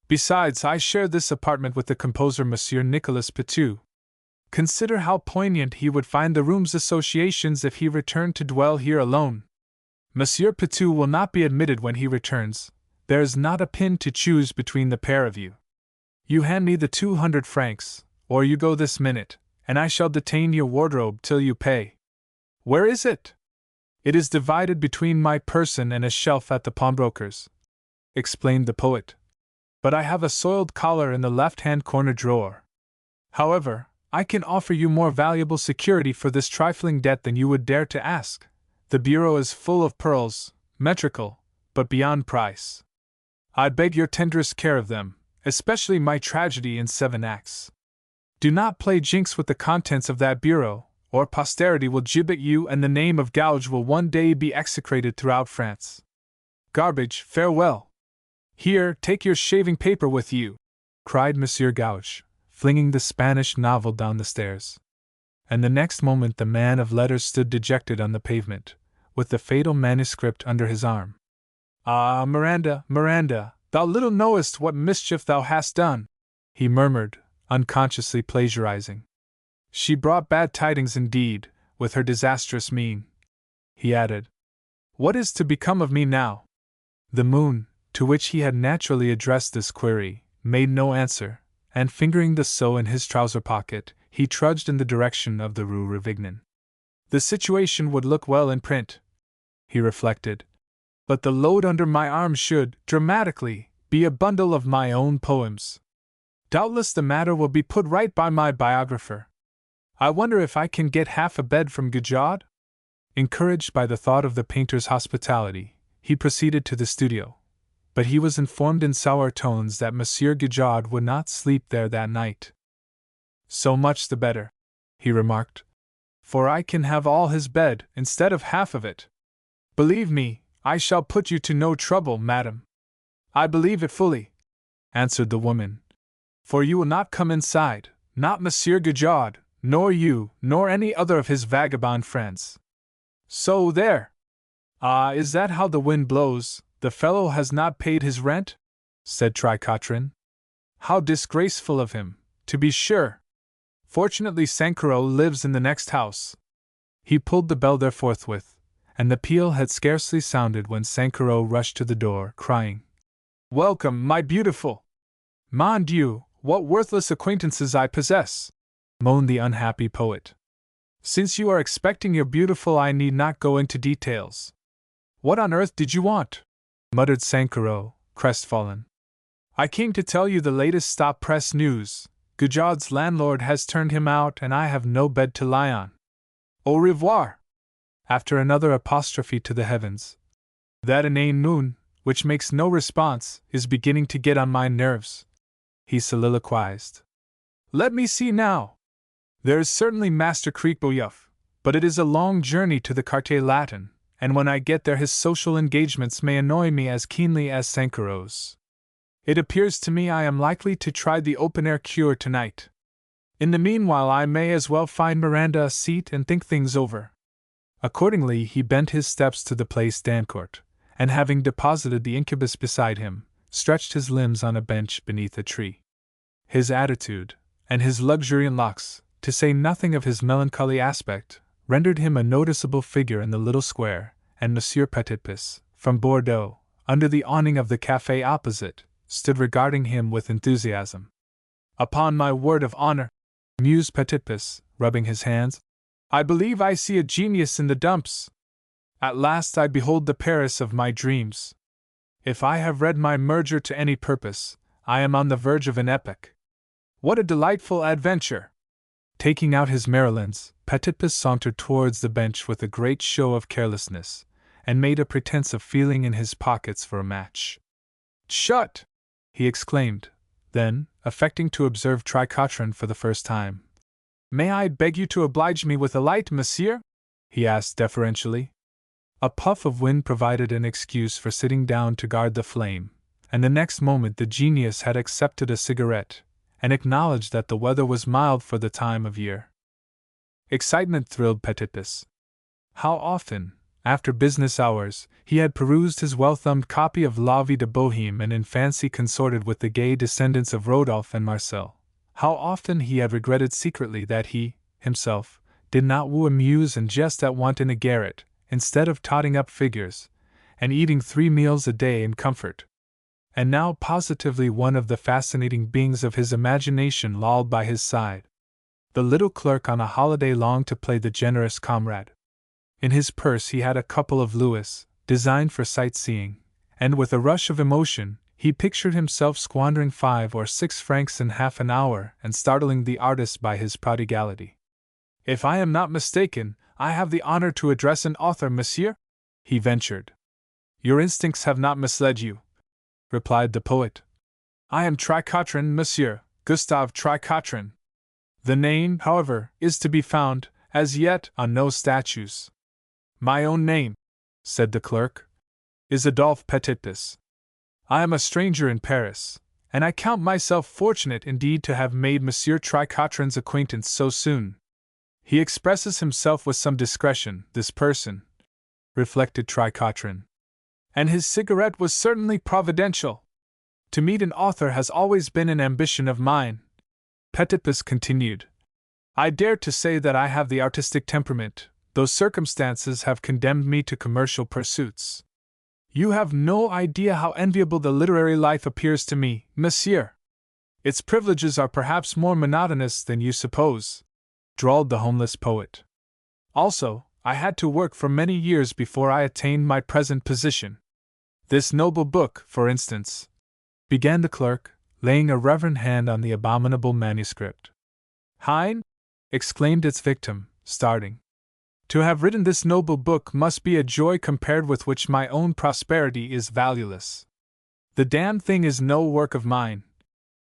Besides, I share this apartment with the composer Monsieur Nicolas Pitou. Consider how poignant he would find the room's associations if he returned to dwell here alone. Monsieur Pitou will not be admitted when he returns. There is not a pin to choose between the pair of you. You hand me the 200 francs, or you go this minute, and I shall detain your wardrobe till you pay. Where is it? It is divided between my person and a shelf at the pawnbroker's, explained the poet. But I have a soiled collar in the left-hand corner drawer. However, I can offer you more valuable security for this trifling debt than you would dare to ask. The bureau is full of pearls, metrical, but beyond price. I beg your tenderest care of them, especially my tragedy in 7 acts. Do not play jinx with the contents of that bureau, or posterity will gibbet you and the name of Gouge will one day be execrated throughout France. Garbage, farewell! Here, take your shaving paper with you, cried Monsieur Gouge, flinging the Spanish novel down the stairs. And the next moment the man of letters stood dejected on the pavement, with the fatal manuscript under his arm. Ah, Miranda, Miranda, thou little knowest what mischief thou hast done, he murmured, unconsciously plagiarizing. She brought bad tidings indeed, with her disastrous mien. He added, What is to become of me now? The moon, to which he had naturally addressed this query, made no answer, and fingering the sou in his trouser pocket, he trudged in the direction of the Rue Rivignan. The situation would look well in print, he reflected, but the load under my arm should, dramatically, be a bundle of my own poems. Doubtless the matter will be put right by my biographer. I wonder if I can get half a bed from Gougaud? Encouraged by the thought of the painter's hospitality, he proceeded to the studio. But he was informed in sour tones that Monsieur Gougaud would not sleep there that night. So much the better, he remarked, for I can have all his bed instead of half of it. Believe me, I shall put you to no trouble, madam. I believe it fully, answered the woman, for you will not come inside, not Monsieur Gougaud, nor you, nor any other of his vagabond friends. So there! Ah, is that how the wind blows? The fellow has not paid his rent? Said Tricotrin. How disgraceful of him, to be sure! Fortunately Sankarot lives in the next house. He pulled the bell there forthwith, and the peal had scarcely sounded when Sankarot rushed to the door, crying, Welcome, my beautiful! Mon Dieu, what worthless acquaintances I possess! Moaned the unhappy poet. Since you are expecting your beautiful, I need not go into details. What on earth did you want? Muttered Sankarot, crestfallen. I came to tell you the latest stop press news. Gougaud's landlord has turned him out and I have no bed to lie on. Au revoir! After another apostrophe to the heavens. That inane moon, which makes no response, is beginning to get on my nerves, he soliloquized. Let me see now. There is certainly Master Creekboyeuf, but it is a long journey to the Quartier Latin, and when I get there his social engagements may annoy me as keenly as Sankarot's. It appears to me I am likely to try the open-air cure tonight. In the meanwhile I may as well find Miranda a seat and think things over. Accordingly he bent his steps to the Place d'Ancourt, and having deposited the incubus beside him, stretched his limbs on a bench beneath a tree. His attitude, and his luxuriant locks, to say nothing of his melancholy aspect, rendered him a noticeable figure in the little square, and Monsieur Petitpis, from Bordeaux, under the awning of the café opposite, stood regarding him with enthusiasm. Upon my word of honor, mused Petitpis, rubbing his hands, I believe I see a genius in the dumps. At last I behold the Paris of my dreams. If I have read my merger to any purpose, I am on the verge of an epic. What a delightful adventure! Taking out his Marylands, Petit-Pis sauntered towards the bench with a great show of carelessness, and made a pretense of feeling in his pockets for a match. "Shut!" he exclaimed. Then, affecting to observe Tricotrin for the first time, "May I beg you to oblige me with a light, monsieur?" he asked deferentially. A puff of wind provided an excuse for sitting down to guard the flame, and the next moment the genius had accepted a cigarette, and acknowledged that the weather was mild for the time of year. Excitement thrilled Petit-Pis. How often, after business hours, he had perused his well-thumbed copy of La Vie de Bohème and in fancy consorted with the gay descendants of Rodolphe and Marcel. How often he had regretted secretly that he, himself, did not woo amuse and jest at want in a garret, instead of totting up figures, and eating 3 meals a day in comfort. And now positively one of the fascinating beings of his imagination lolled by his side. The little clerk on a holiday longed to play the generous comrade. In his purse he had a couple of louis, designed for sightseeing, and with a rush of emotion, he pictured himself squandering 5 or 6 francs in half an hour and startling the artist by his prodigality. "If I am not mistaken, I have the honor to address an author, monsieur?" he ventured. "Your instincts have not misled you," replied the poet. "I am Tricotrin, monsieur, Gustave Tricotrin. The name, however, is to be found, as yet, on no statues." "My own name," said the clerk, "is Adolphe Petit-Pis. I am a stranger in Paris, and I count myself fortunate indeed to have made Monsieur Tricotrin's acquaintance so soon. He expresses himself with some discretion, this person," reflected Tricotrin. "And his cigarette was certainly providential. To meet an author has always been an ambition of mine," Petit-Pis continued. "I dare to say that I have the artistic temperament, though circumstances have condemned me to commercial pursuits. You have no idea how enviable the literary life appears to me, monsieur. Its privileges are perhaps more monotonous than you suppose," drawled the homeless poet. "Also, I had to work for many years before I attained my present position. This noble book, for instance," began the clerk, laying a reverent hand on the abominable manuscript. "Hein?" exclaimed its victim, starting. "To have written this noble book must be a joy compared with which my own prosperity is valueless." "The damned thing is no work of mine,"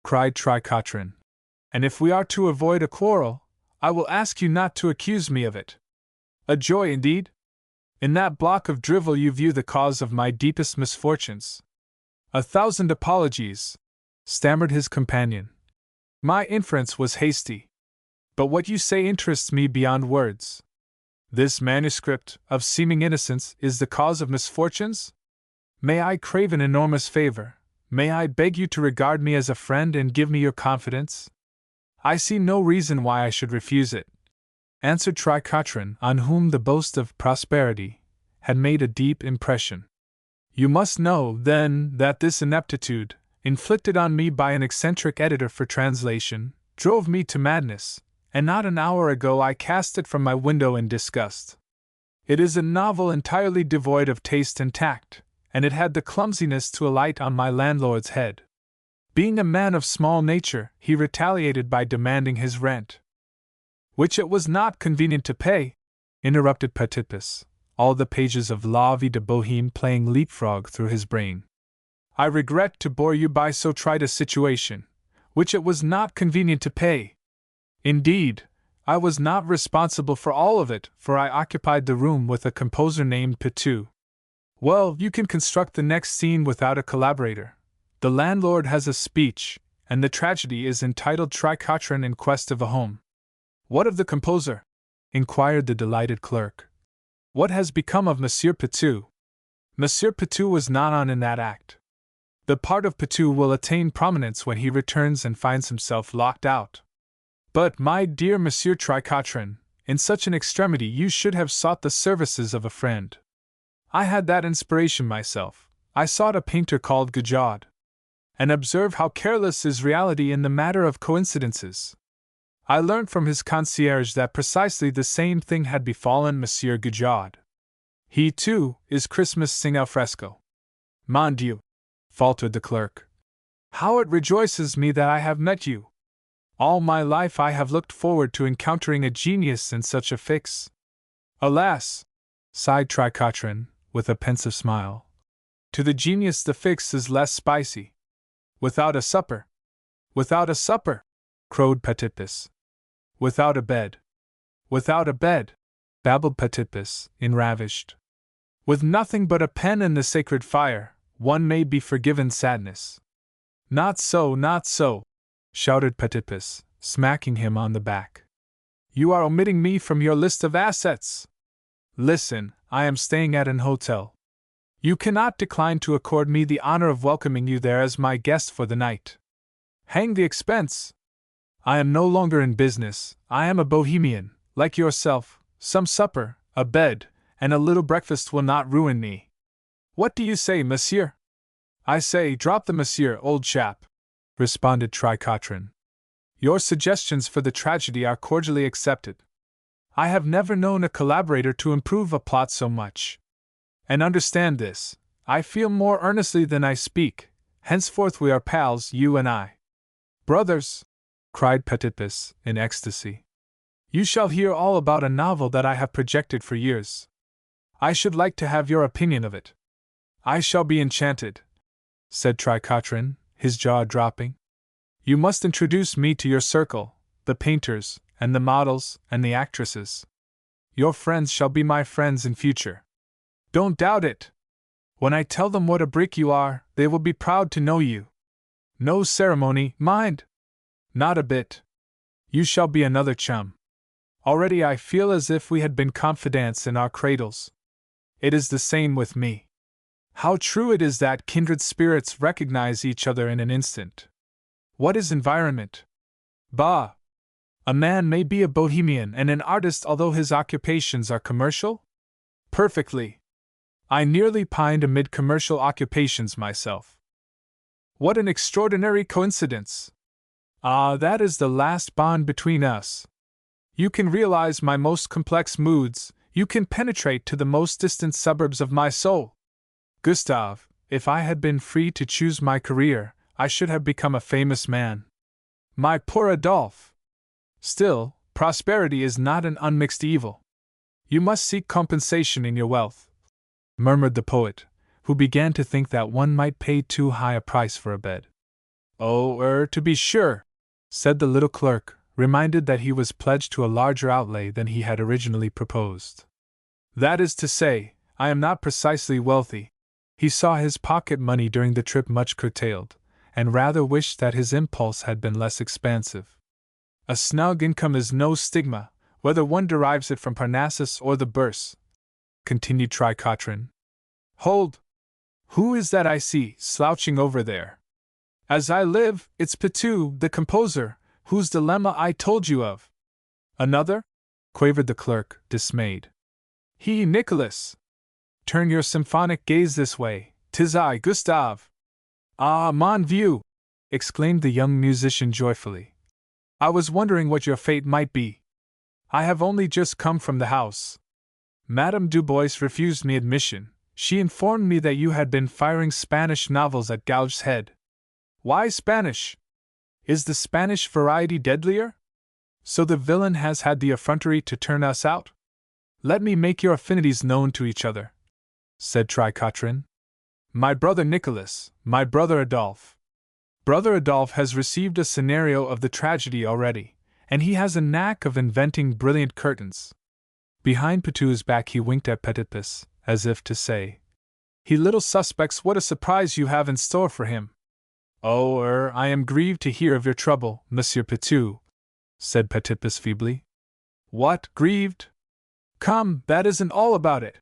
cried Tricotrin. "And if we are to avoid a quarrel, I will ask you not to accuse me of it. A joy indeed? In that block of drivel you view the cause of my deepest misfortunes." "A thousand apologies," stammered his companion. "My inference was hasty. But what you say interests me beyond words. This manuscript, of seeming innocence, is the cause of misfortunes? May I crave an enormous favor? May I beg you to regard me as a friend and give me your confidence?" "I see no reason why I should refuse it," answered Tricotrin, on whom the boast of prosperity had made a deep impression. "You must know, then, that this ineptitude, inflicted on me by an eccentric editor for translation, drove me to madness, and not an hour ago I cast it from my window in disgust. It is a novel entirely devoid of taste and tact, and it had the clumsiness to alight on my landlord's head. Being a man of small nature, he retaliated by demanding his rent, which it was not convenient to pay," interrupted Petit-Pis, all the pages of La Vie de Bohème playing leapfrog through his brain. "I regret to bore you by so trite a situation, which it was not convenient to pay. Indeed, I was not responsible for all of it, for I occupied the room with a composer named Pitou. Well, you can construct the next scene without a collaborator. The landlord has a speech, and the tragedy is entitled Tricotrin in Quest of a Home." "What of the composer?" inquired the delighted clerk. "What has become of Monsieur Pitou?" "Monsieur Pitou was not on in that act. The part of Pitou will attain prominence when he returns and finds himself locked out. But, my dear Monsieur Tricotrin, in such an extremity you should have sought the services of a friend. I had that inspiration myself. I sought a painter called Gougaud. And observe how careless is reality in the matter of coincidences. I learnt from his concierge that precisely the same thing had befallen Monsieur Gougaud. He, too, is Christmas sing al fresco." "Mon Dieu!" faltered the clerk. "How it rejoices me that I have met you! All my life I have looked forward to encountering a genius in such a fix. Alas! Sighed Tricotrin, with a pensive smile. To the genius the fix is less spicy. Without a supper! Without a supper! Crowed Petitpus. Without a bed! Without a bed! Babbled Petitpus, enravished. With nothing but a pen and the sacred fire, one may be forgiven sadness. Not so, not so! Shouted Petitpus, smacking him on the back. You are omitting me from your list of assets! Listen, I am staying at an hotel. You cannot decline to accord me the honor of welcoming you there as my guest for the night. Hang the expense! I am no longer in business, I am a bohemian, like yourself. Some supper, a bed, and a little breakfast will not ruin me. What do you say, monsieur? I say, drop the monsieur, old chap, responded Tricotrin. Your suggestions for the tragedy are cordially accepted. I have never known a collaborator to improve a plot so much. And understand this, I feel more earnestly than I speak, henceforth we are pals, you and I. Brothers! Cried Petitpus, in ecstasy. You shall hear all about a novel that I have projected for years. I should like to have your opinion of it. I shall be enchanted, said Tricotrin, his jaw dropping. You must introduce me to your circle, the painters, and the models, and the actresses. Your friends shall be my friends in future. Don't doubt it. When I tell them what a brick you are, they will be proud to know you. No ceremony, mind! Not a bit. You shall be another chum. Already I feel as if we had been confidants in our cradles. It is the same with me. How true it is that kindred spirits recognize each other in an instant. What is environment? Bah! A man may be a bohemian and an artist although his occupations are commercial? Perfectly. I nearly pined amid commercial occupations myself. What an extraordinary coincidence! Ah, that is the last bond between us. You can realize my most complex moods, you can penetrate to the most distant suburbs of my soul. Gustave, if I had been free to choose my career, I should have become a famous man. My poor Adolphe! Still, prosperity is not an unmixed evil. You must seek compensation in your wealth, murmured the poet, who began to think that one might pay too high a price for a bed. Oh, to be sure, said the little clerk, reminded that he was pledged to a larger outlay than he had originally proposed. That is to say, I am not precisely wealthy. He saw his pocket money during the trip much curtailed, and rather wished that his impulse had been less expansive. A snug income is no stigma, whether one derives it from Parnassus or the Bourse, continued Tricotrin. Hold! Who is that I see, slouching over there? As I live, it's Petu, the composer, whose dilemma I told you of. Another? Quavered the clerk, dismayed. He, Nicholas! Turn your symphonic gaze this way, 'tis I, Gustave! Ah, mon vieux! Exclaimed the young musician joyfully. I was wondering what your fate might be. I have only just come from the house. Madame Dubois refused me admission. She informed me that you had been firing Spanish novels at Gouge's Head. Why Spanish? Is the Spanish variety deadlier? So the villain has had the effrontery to turn us out? Let me make your affinities known to each other, said Tricotrin. My brother Nicholas, my brother Adolphe. Brother Adolphe has received a scenario of the tragedy already, and he has a knack of inventing brilliant curtains. Behind Petu's back he winked at Petitpus, as if to say, he little suspects what a surprise you have in store for him. Oh, I am grieved to hear of your trouble, Monsieur Petu, said Petitpus feebly. What, grieved? Come, that isn't all about it,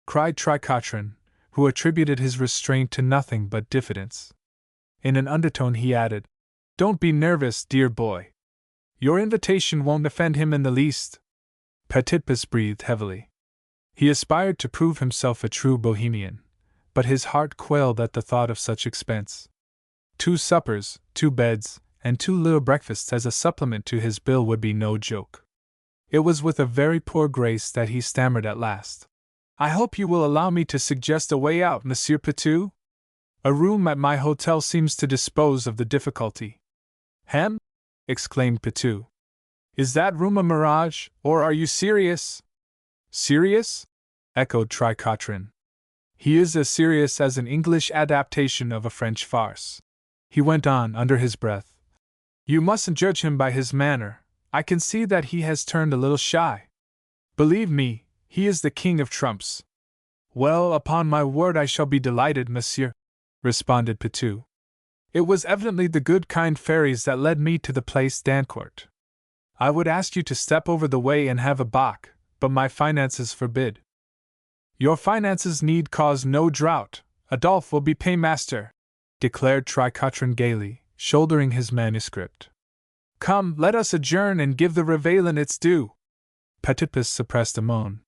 cried Tricotrin, who attributed his restraint to nothing but diffidence. In an undertone he added, Don't be nervous, dear boy. Your invitation won't offend him in the least. Petitpus breathed heavily. He aspired to prove himself a true bohemian, but his heart quailed at the thought of such expense. 2 suppers, 2 beds, and 2 little breakfasts as a supplement to his bill would be no joke. It was with a very poor grace that he stammered at last. I hope you will allow me to suggest a way out, Monsieur Petu? A room at my hotel seems to dispose of the difficulty. Hem? exclaimed Pitou. Is that room a mirage, or are you serious? Serious? Echoed Tricotrin. He is as serious as an English adaptation of a French farce. He went on under his breath. You mustn't judge him by his manner. I can see that he has turned a little shy. Believe me, he is the king of trumps. Well, upon my word, I shall be delighted, monsieur, responded Pitou. It was evidently the good kind fairies that led me to the place d'Ancourt. I would ask you to step over the way and have a bock, but my finances forbid. Your finances need cause no drought. Adolphe will be paymaster, declared Tricotrin gaily, shouldering his manuscript. Come, let us adjourn and give the Réveillon its due. Petitpus suppressed a moan.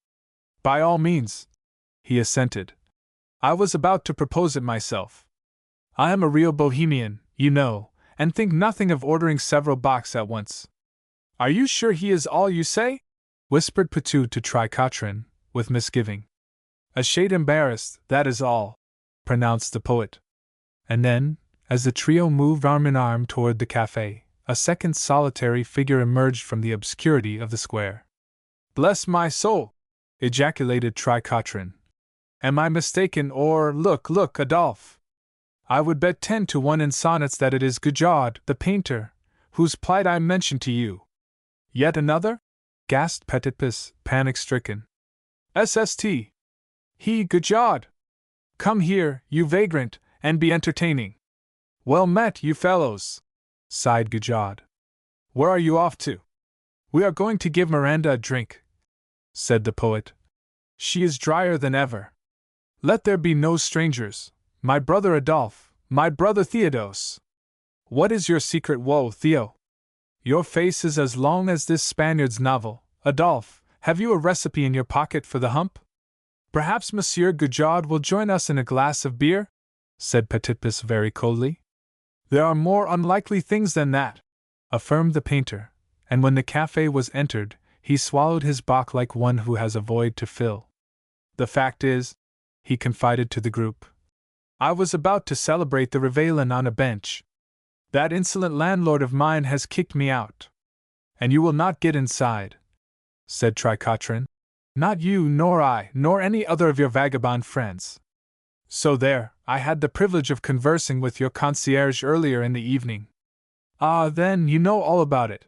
By all means, he assented. I was about to propose it myself. I am a real bohemian, you know, and think nothing of ordering several bocks at once. Are you sure he is all you say? Whispered Pitou to Tricotrin, with misgiving. A shade embarrassed, that is all, pronounced the poet. And then, as the trio moved arm in arm toward the café, a second solitary figure emerged from the obscurity of the square. Bless my soul! Ejaculated Tricotrin. Am I mistaken, or look, Adolphe? I would bet 10 to 1 in sonnets that it is Gujard, the painter, whose plight I mentioned to you. Yet another? Gasped Petitpus, panic-stricken. SST! He, Gujard! Come here, you vagrant, and be entertaining. Well met, you fellows, sighed Gujard. Where are you off to? We are going to give Miranda a drink, said the poet. She is drier than ever. Let there be no strangers. My brother Adolphe, my brother Theodos. What is your secret woe, Theo? Your face is as long as this Spaniard's novel. Adolphe, have you a recipe in your pocket for the hump? Perhaps Monsieur Gujard will join us in a glass of beer? Said Petitpus very coldly. There are more unlikely things than that, affirmed the painter, and when the café was entered, he swallowed his bock like one who has a void to fill. The fact is, he confided to the group, I was about to celebrate the Réveillon on a bench. That insolent landlord of mine has kicked me out. And you will not get inside, said Tricotrin. Not you, nor I, nor any other of your vagabond friends. So there, I had the privilege of conversing with your concierge earlier in the evening. Ah, then, you know all about it.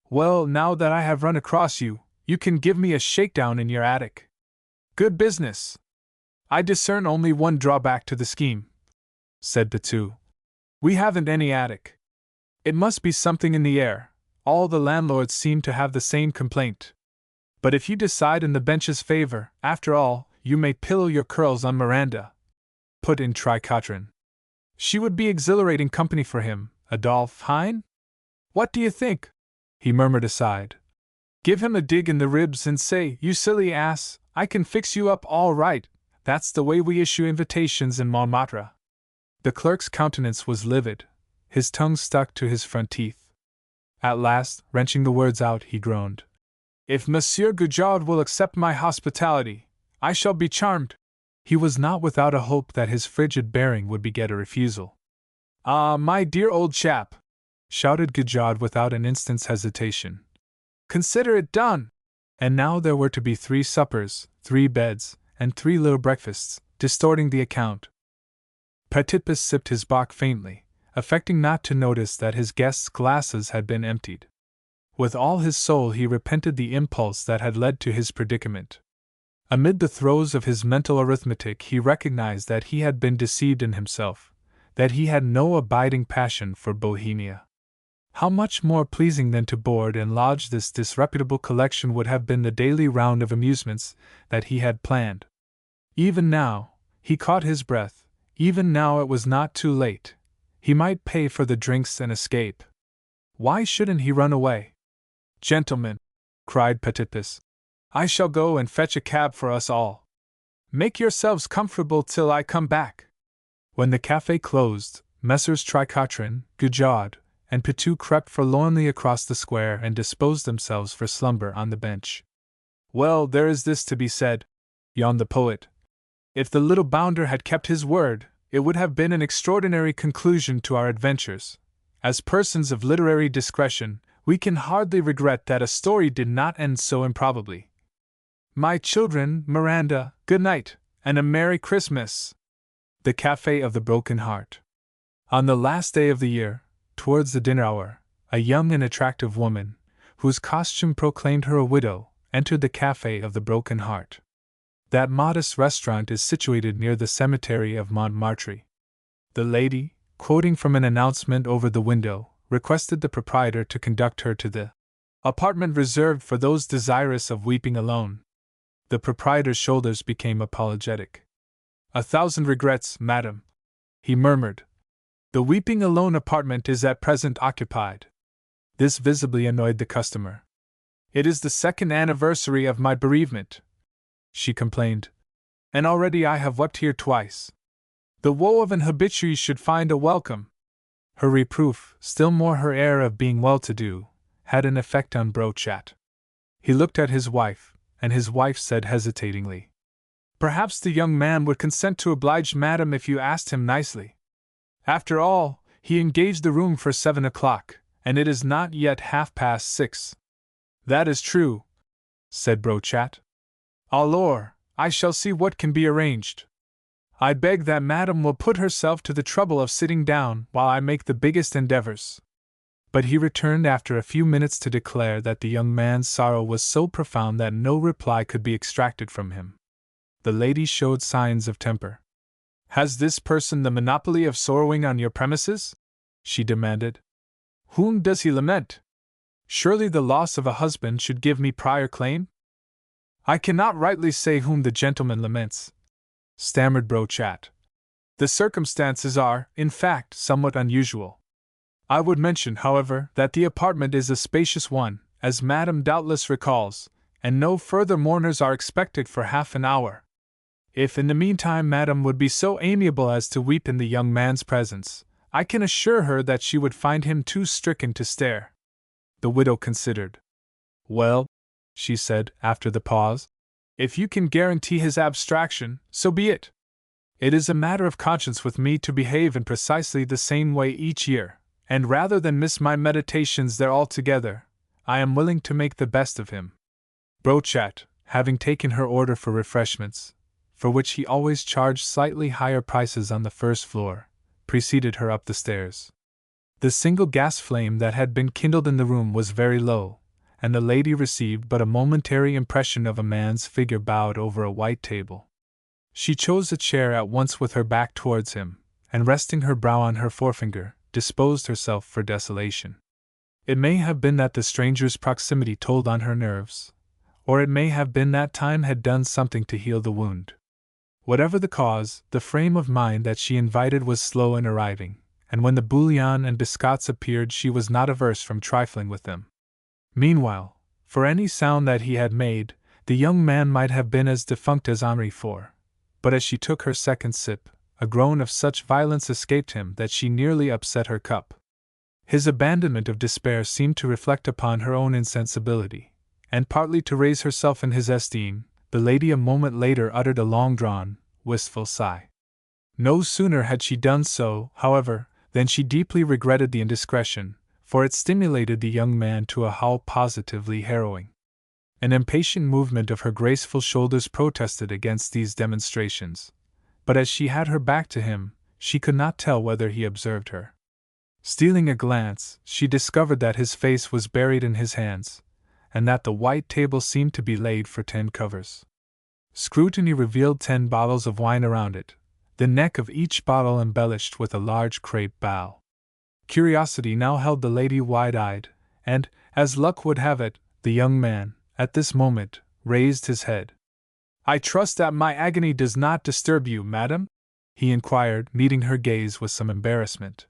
Well, now that I have run across you, you can give me a shakedown in your attic. Good business. I discern only one drawback to the scheme, said Pitou. We haven't any attic. It must be something in the air. All the landlords seem to have the same complaint. But if you decide in the bench's favor, after all, you may pillow your curls on Miranda, put in Tricotrin. She would be exhilarating company for him, Adolphe Hein? What do you think? He murmured aside. Give him a dig in the ribs and say, you silly ass, I can fix you up all right. That's the way we issue invitations in Montmartre. The clerk's countenance was livid. His tongue stuck to his front teeth. At last, wrenching the words out, he groaned. If Monsieur Gujard will accept my hospitality, I shall be charmed. He was not without a hope that his frigid bearing would beget a refusal. Ah, my dear old chap, shouted Gujard without an instant's hesitation. Consider it done! And now there were to be 3 suppers, 3 beds, and 3 little breakfasts, distorting the account. Petitpus sipped his bock faintly, affecting not to notice that his guests' glasses had been emptied. With all his soul he repented the impulse that had led to his predicament. Amid the throes of his mental arithmetic he recognized that he had been deceived in himself, that he had no abiding passion for Bohemia. How much more pleasing than to board and lodge this disreputable collection would have been the daily round of amusements that he had planned. Even now, he caught his breath, even now it was not too late. He might pay for the drinks and escape. Why shouldn't he run away? Gentlemen, cried Petitpus, I shall go and fetch a cab for us all. Make yourselves comfortable till I come back. When the café closed, Messrs. Tricotrin, Gujard, and Pitou crept forlornly across the square and disposed themselves for slumber on the bench. Well, there is this to be said, yawned the poet. If the little bounder had kept his word, it would have been an extraordinary conclusion to our adventures, as persons of literary discretion, we can hardly regret that a story did not end so improbably. My children, Miranda, good night, and a Merry Christmas. The Café of the Broken Heart. On the last day of the year, towards the dinner hour, a young and attractive woman, whose costume proclaimed her a widow, entered the Café of the Broken Heart. That modest restaurant is situated near the cemetery of Montmartre. The lady, quoting from an announcement over the window, requested the proprietor to conduct her to the apartment reserved for those desirous of weeping alone. The proprietor's shoulders became apologetic. "1,000 regrets, madam," he murmured. "The weeping alone apartment is at present occupied." This visibly annoyed the customer. "It is the 2nd anniversary of my bereavement," she complained, "and already I have wept here twice. The woe of an habitué should find a welcome." Her reproof, still more her air of being well-to-do, had an effect on Brochat. He looked at his wife, and his wife said hesitatingly, "Perhaps the young man would consent to oblige madam if you asked him nicely. After all, he engaged the room for 7 o'clock, and it is not yet 6:30. "That is true," said Brochat. "Alors, I shall see what can be arranged. I beg that madam will put herself to the trouble of sitting down while I make the biggest endeavors." But he returned after a few minutes to declare that the young man's sorrow was so profound that no reply could be extracted from him. The lady showed signs of temper. "Has this person the monopoly of sorrowing on your premises?" she demanded. "Whom does he lament? Surely the loss of a husband should give me prior claim?" "I cannot rightly say whom the gentleman laments," stammered Brochat. "The circumstances are, in fact, somewhat unusual. I would mention, however, that the apartment is a spacious one, as madam doubtless recalls, and no further mourners are expected for half an hour. If in the meantime madam would be so amiable as to weep in the young man's presence, I can assure her that she would find him too stricken to stare." The widow considered. "Well," she said, after the pause, "if you can guarantee his abstraction, so be it. It is a matter of conscience with me to behave in precisely the same way each year, and rather than miss my meditations there altogether, I am willing to make the best of him." Brochat, having taken her order for refreshments, for which he always charged slightly higher prices on the first floor, preceded her up the stairs. The single gas flame that had been kindled in the room was very low, and the lady received but a momentary impression of a man's figure bowed over a white table. She chose a chair at once with her back towards him, and resting her brow on her forefinger, disposed herself for desolation. It may have been that the stranger's proximity told on her nerves, or it may have been that time had done something to heal the wound. Whatever the cause, the frame of mind that she invited was slow in arriving, and when the bouillon and biscottes appeared she was not averse from trifling with them. Meanwhile, for any sound that he had made, the young man might have been as defunct as Henri IV, but as she took her second sip, a groan of such violence escaped him that she nearly upset her cup. His abandonment of despair seemed to reflect upon her own insensibility, and partly to raise herself in his esteem, the lady a moment later uttered a long-drawn, wistful sigh. No sooner had she done so, however, than she deeply regretted the indiscretion, for it stimulated the young man to a howl positively harrowing. An impatient movement of her graceful shoulders protested against these demonstrations, but as she had her back to him, she could not tell whether he observed her. Stealing a glance, she discovered that his face was buried in his hands, and that the white table seemed to be laid for 10 covers. Scrutiny revealed 10 bottles of wine around it, the neck of each bottle embellished with a large crape bow. Curiosity now held the lady wide-eyed, and, as luck would have it, the young man, at this moment, raised his head. "I trust that my agony does not disturb you, madam?" he inquired, meeting her gaze with some embarrassment.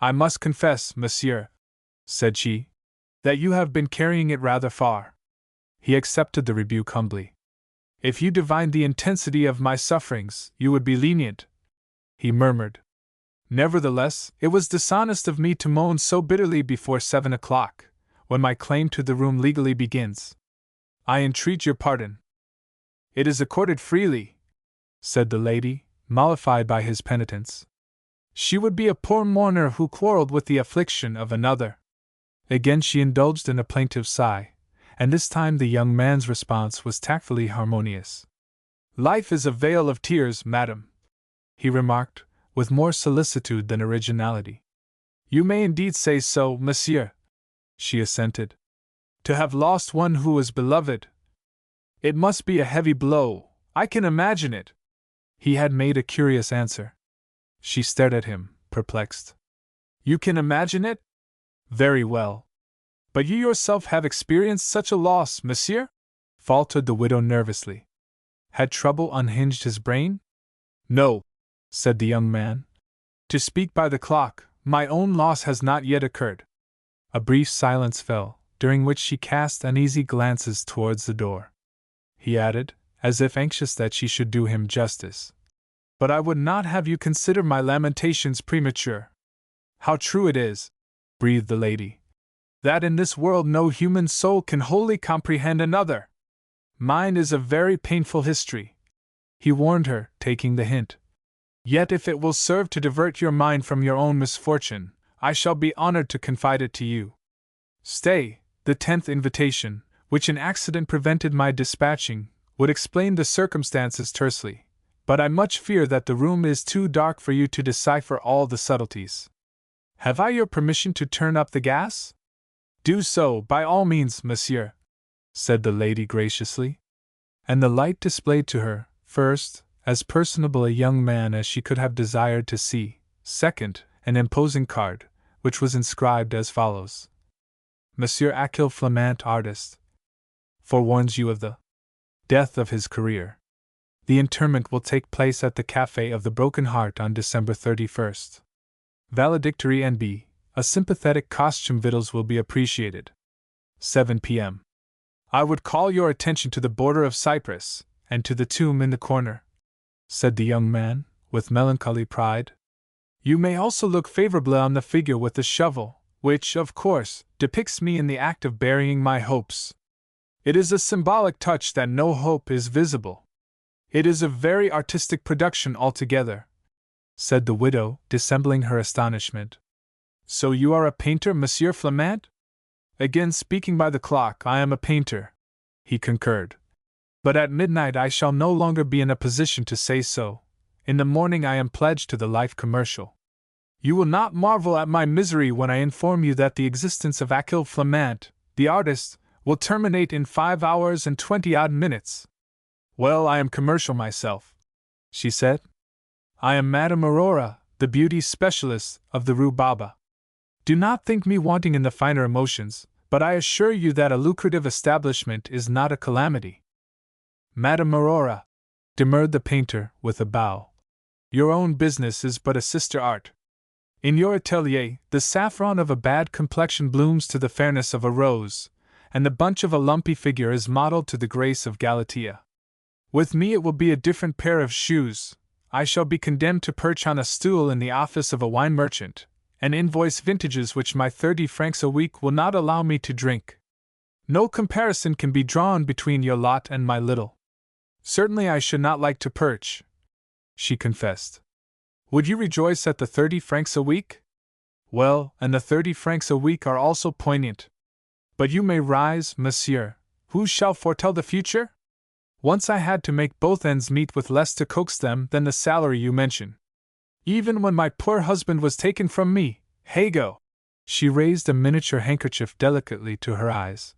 "I must confess, monsieur," said she, "that you have been carrying it rather far." He accepted the rebuke humbly. "If you divined the intensity of my sufferings, you would be lenient," he murmured. "Nevertheless, it was dishonest of me to moan so bitterly before 7 o'clock, when my claim to the room legally begins. I entreat your pardon." "It is accorded freely," said the lady, mollified by his penitence. She would be a poor mourner who quarreled with the affliction of another. Again she indulged in a plaintive sigh, and this time the young man's response was tactfully harmonious. "Life is a vale of tears, madam," he remarked, with more solicitude than originality. "You may indeed say so, monsieur," she assented. "To have lost one who was beloved. It must be a heavy blow, I can imagine it." He had made a curious answer. She stared at him, perplexed. "You can imagine it? Very well. But you yourself have experienced such a loss, monsieur?" faltered the widow nervously. Had trouble unhinged his brain? "No," said the young man. "To speak by the clock, my own loss has not yet occurred." A brief silence fell, during which she cast uneasy glances towards the door. He added, as if anxious that she should do him justice, "But I would not have you consider my lamentations premature." "How true it is," breathed the lady, "that in this world no human soul can wholly comprehend another! Mine is a very painful history," he warned her, taking the hint. "Yet if it will serve to divert your mind from your own misfortune, I shall be honored to confide it to you. Stay, the 10th invitation, which an accident prevented my dispatching, would explain the circumstances tersely, but I much fear that the room is too dark for you to decipher all the subtleties. Have I your permission to turn up the gas?" "Do so, by all means, monsieur," said the lady graciously. And the light displayed to her, first, as personable a young man as she could have desired to see, second, an imposing card, which was inscribed as follows: "Monsieur Achille Flamant, artist, forewarns you of the death of his career. The interment will take place at the Café of the Broken Heart on December 31st. Valedictory N.B. A sympathetic costume victuals will be appreciated. 7 p.m. I would call your attention to the border of cypress, and to the tomb in the corner," said the young man, with melancholy pride. "You may also look favorably on the figure with the shovel, which, of course, depicts me in the act of burying my hopes. It is a symbolic touch that no hope is visible. It is a very artistic production altogether," said the widow, dissembling her astonishment. "So you are a painter, Monsieur Flamant?" "Again speaking by the clock, I am a painter," he concurred. "But at midnight I shall no longer be in a position to say so. In the morning I am pledged to the life commercial. You will not marvel at my misery when I inform you that the existence of Achille Flamant, the artist, will terminate in 5 hours and 20-odd minutes. Well, I am commercial myself," she said. "I am Madame Aurora, the beauty specialist of the Rue Baba. Do not think me wanting in the finer emotions, but I assure you that a lucrative establishment is not a calamity." "Madame Aurora," demurred the painter, with a bow, "your own business is but a sister art. In your atelier, the saffron of a bad complexion blooms to the fairness of a rose, and the bunch of a lumpy figure is modeled to the grace of Galatea. With me it will be a different pair of shoes. I shall be condemned to perch on a stool in the office of a wine merchant, and invoice vintages which my 30 francs a week will not allow me to drink. No comparison can be drawn between your lot and my little. Certainly I should not like to perch," she confessed. "Would you rejoice at the 30 francs a week? Well, and the 30 francs a week are also poignant. But you may rise, monsieur. Who shall foretell the future? Once I had to make both ends meet with less to coax them than the salary you mention. Even when my poor husband was taken from me, Hago!" She raised a miniature handkerchief delicately to her eyes.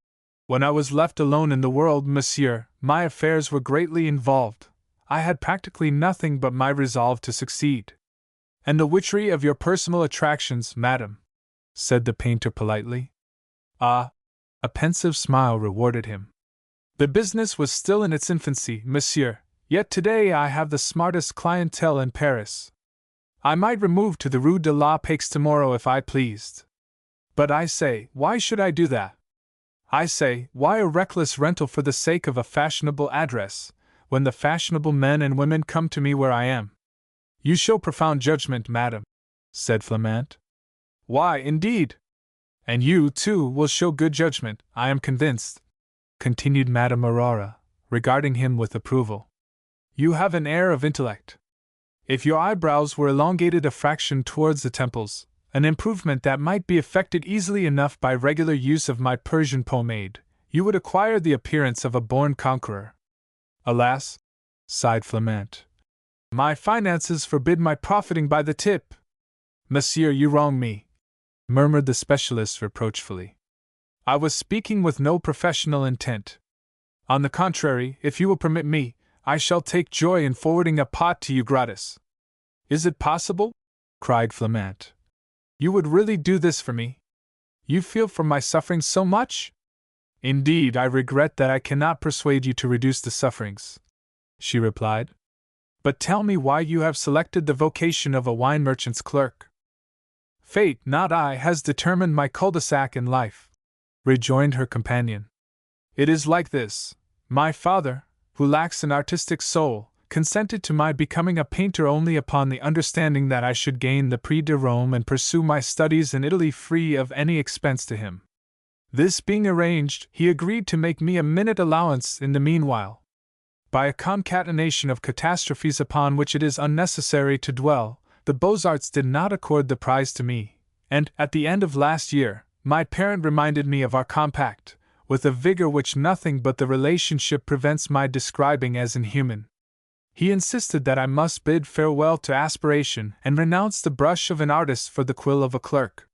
"When I was left alone in the world, monsieur, my affairs were greatly involved. I had practically nothing but my resolve to succeed." "And the witchery of your personal attractions, madam," said the painter politely. "Ah!" A pensive smile rewarded him. "The business was still in its infancy, monsieur, yet today I have the smartest clientele in Paris. I might remove to the Rue de la Paix tomorrow if I pleased. But I say, why should I do that? I say, why a reckless rental for the sake of a fashionable address, when the fashionable men and women come to me where I am?" "You show profound judgment, madam," said Flamant. "Why, indeed? And you, too, will show good judgment, I am convinced," continued Madame Aurora, regarding him with approval. "You have an air of intellect. If your eyebrows were elongated a fraction towards the temples, an improvement that might be effected easily enough by regular use of my Persian pomade, you would acquire the appearance of a born conqueror. Alas, sighed Flamant, my finances forbid my profiting by the tip. Monsieur, you wrong me, murmured the specialist reproachfully. I was speaking with no professional intent. On the contrary, if you will permit me, I shall take joy in forwarding a pot to you gratis. Is it possible? Cried Flamant. You would really do this for me? You feel for my sufferings so much? Indeed, I regret that I cannot persuade you to reduce the sufferings, she replied. But tell me why you have selected the vocation of a wine merchant's clerk. Fate, not I, has determined my cul-de-sac in life, rejoined her companion. It is like this. My father, who lacks an artistic soul, consented to my becoming a painter only upon the understanding that I should gain the Prix de Rome and pursue my studies in Italy free of any expense to him. This being arranged, he agreed to make me a minute allowance in the meanwhile. By a concatenation of catastrophes upon which it is unnecessary to dwell, the Beaux-Arts did not accord the prize to me, and, at the end of last year, my parent reminded me of our compact, with a vigor which nothing but the relationship prevents my describing as inhuman. He insisted that I must bid farewell to aspiration and renounce the brush of an artist for the quill of a clerk.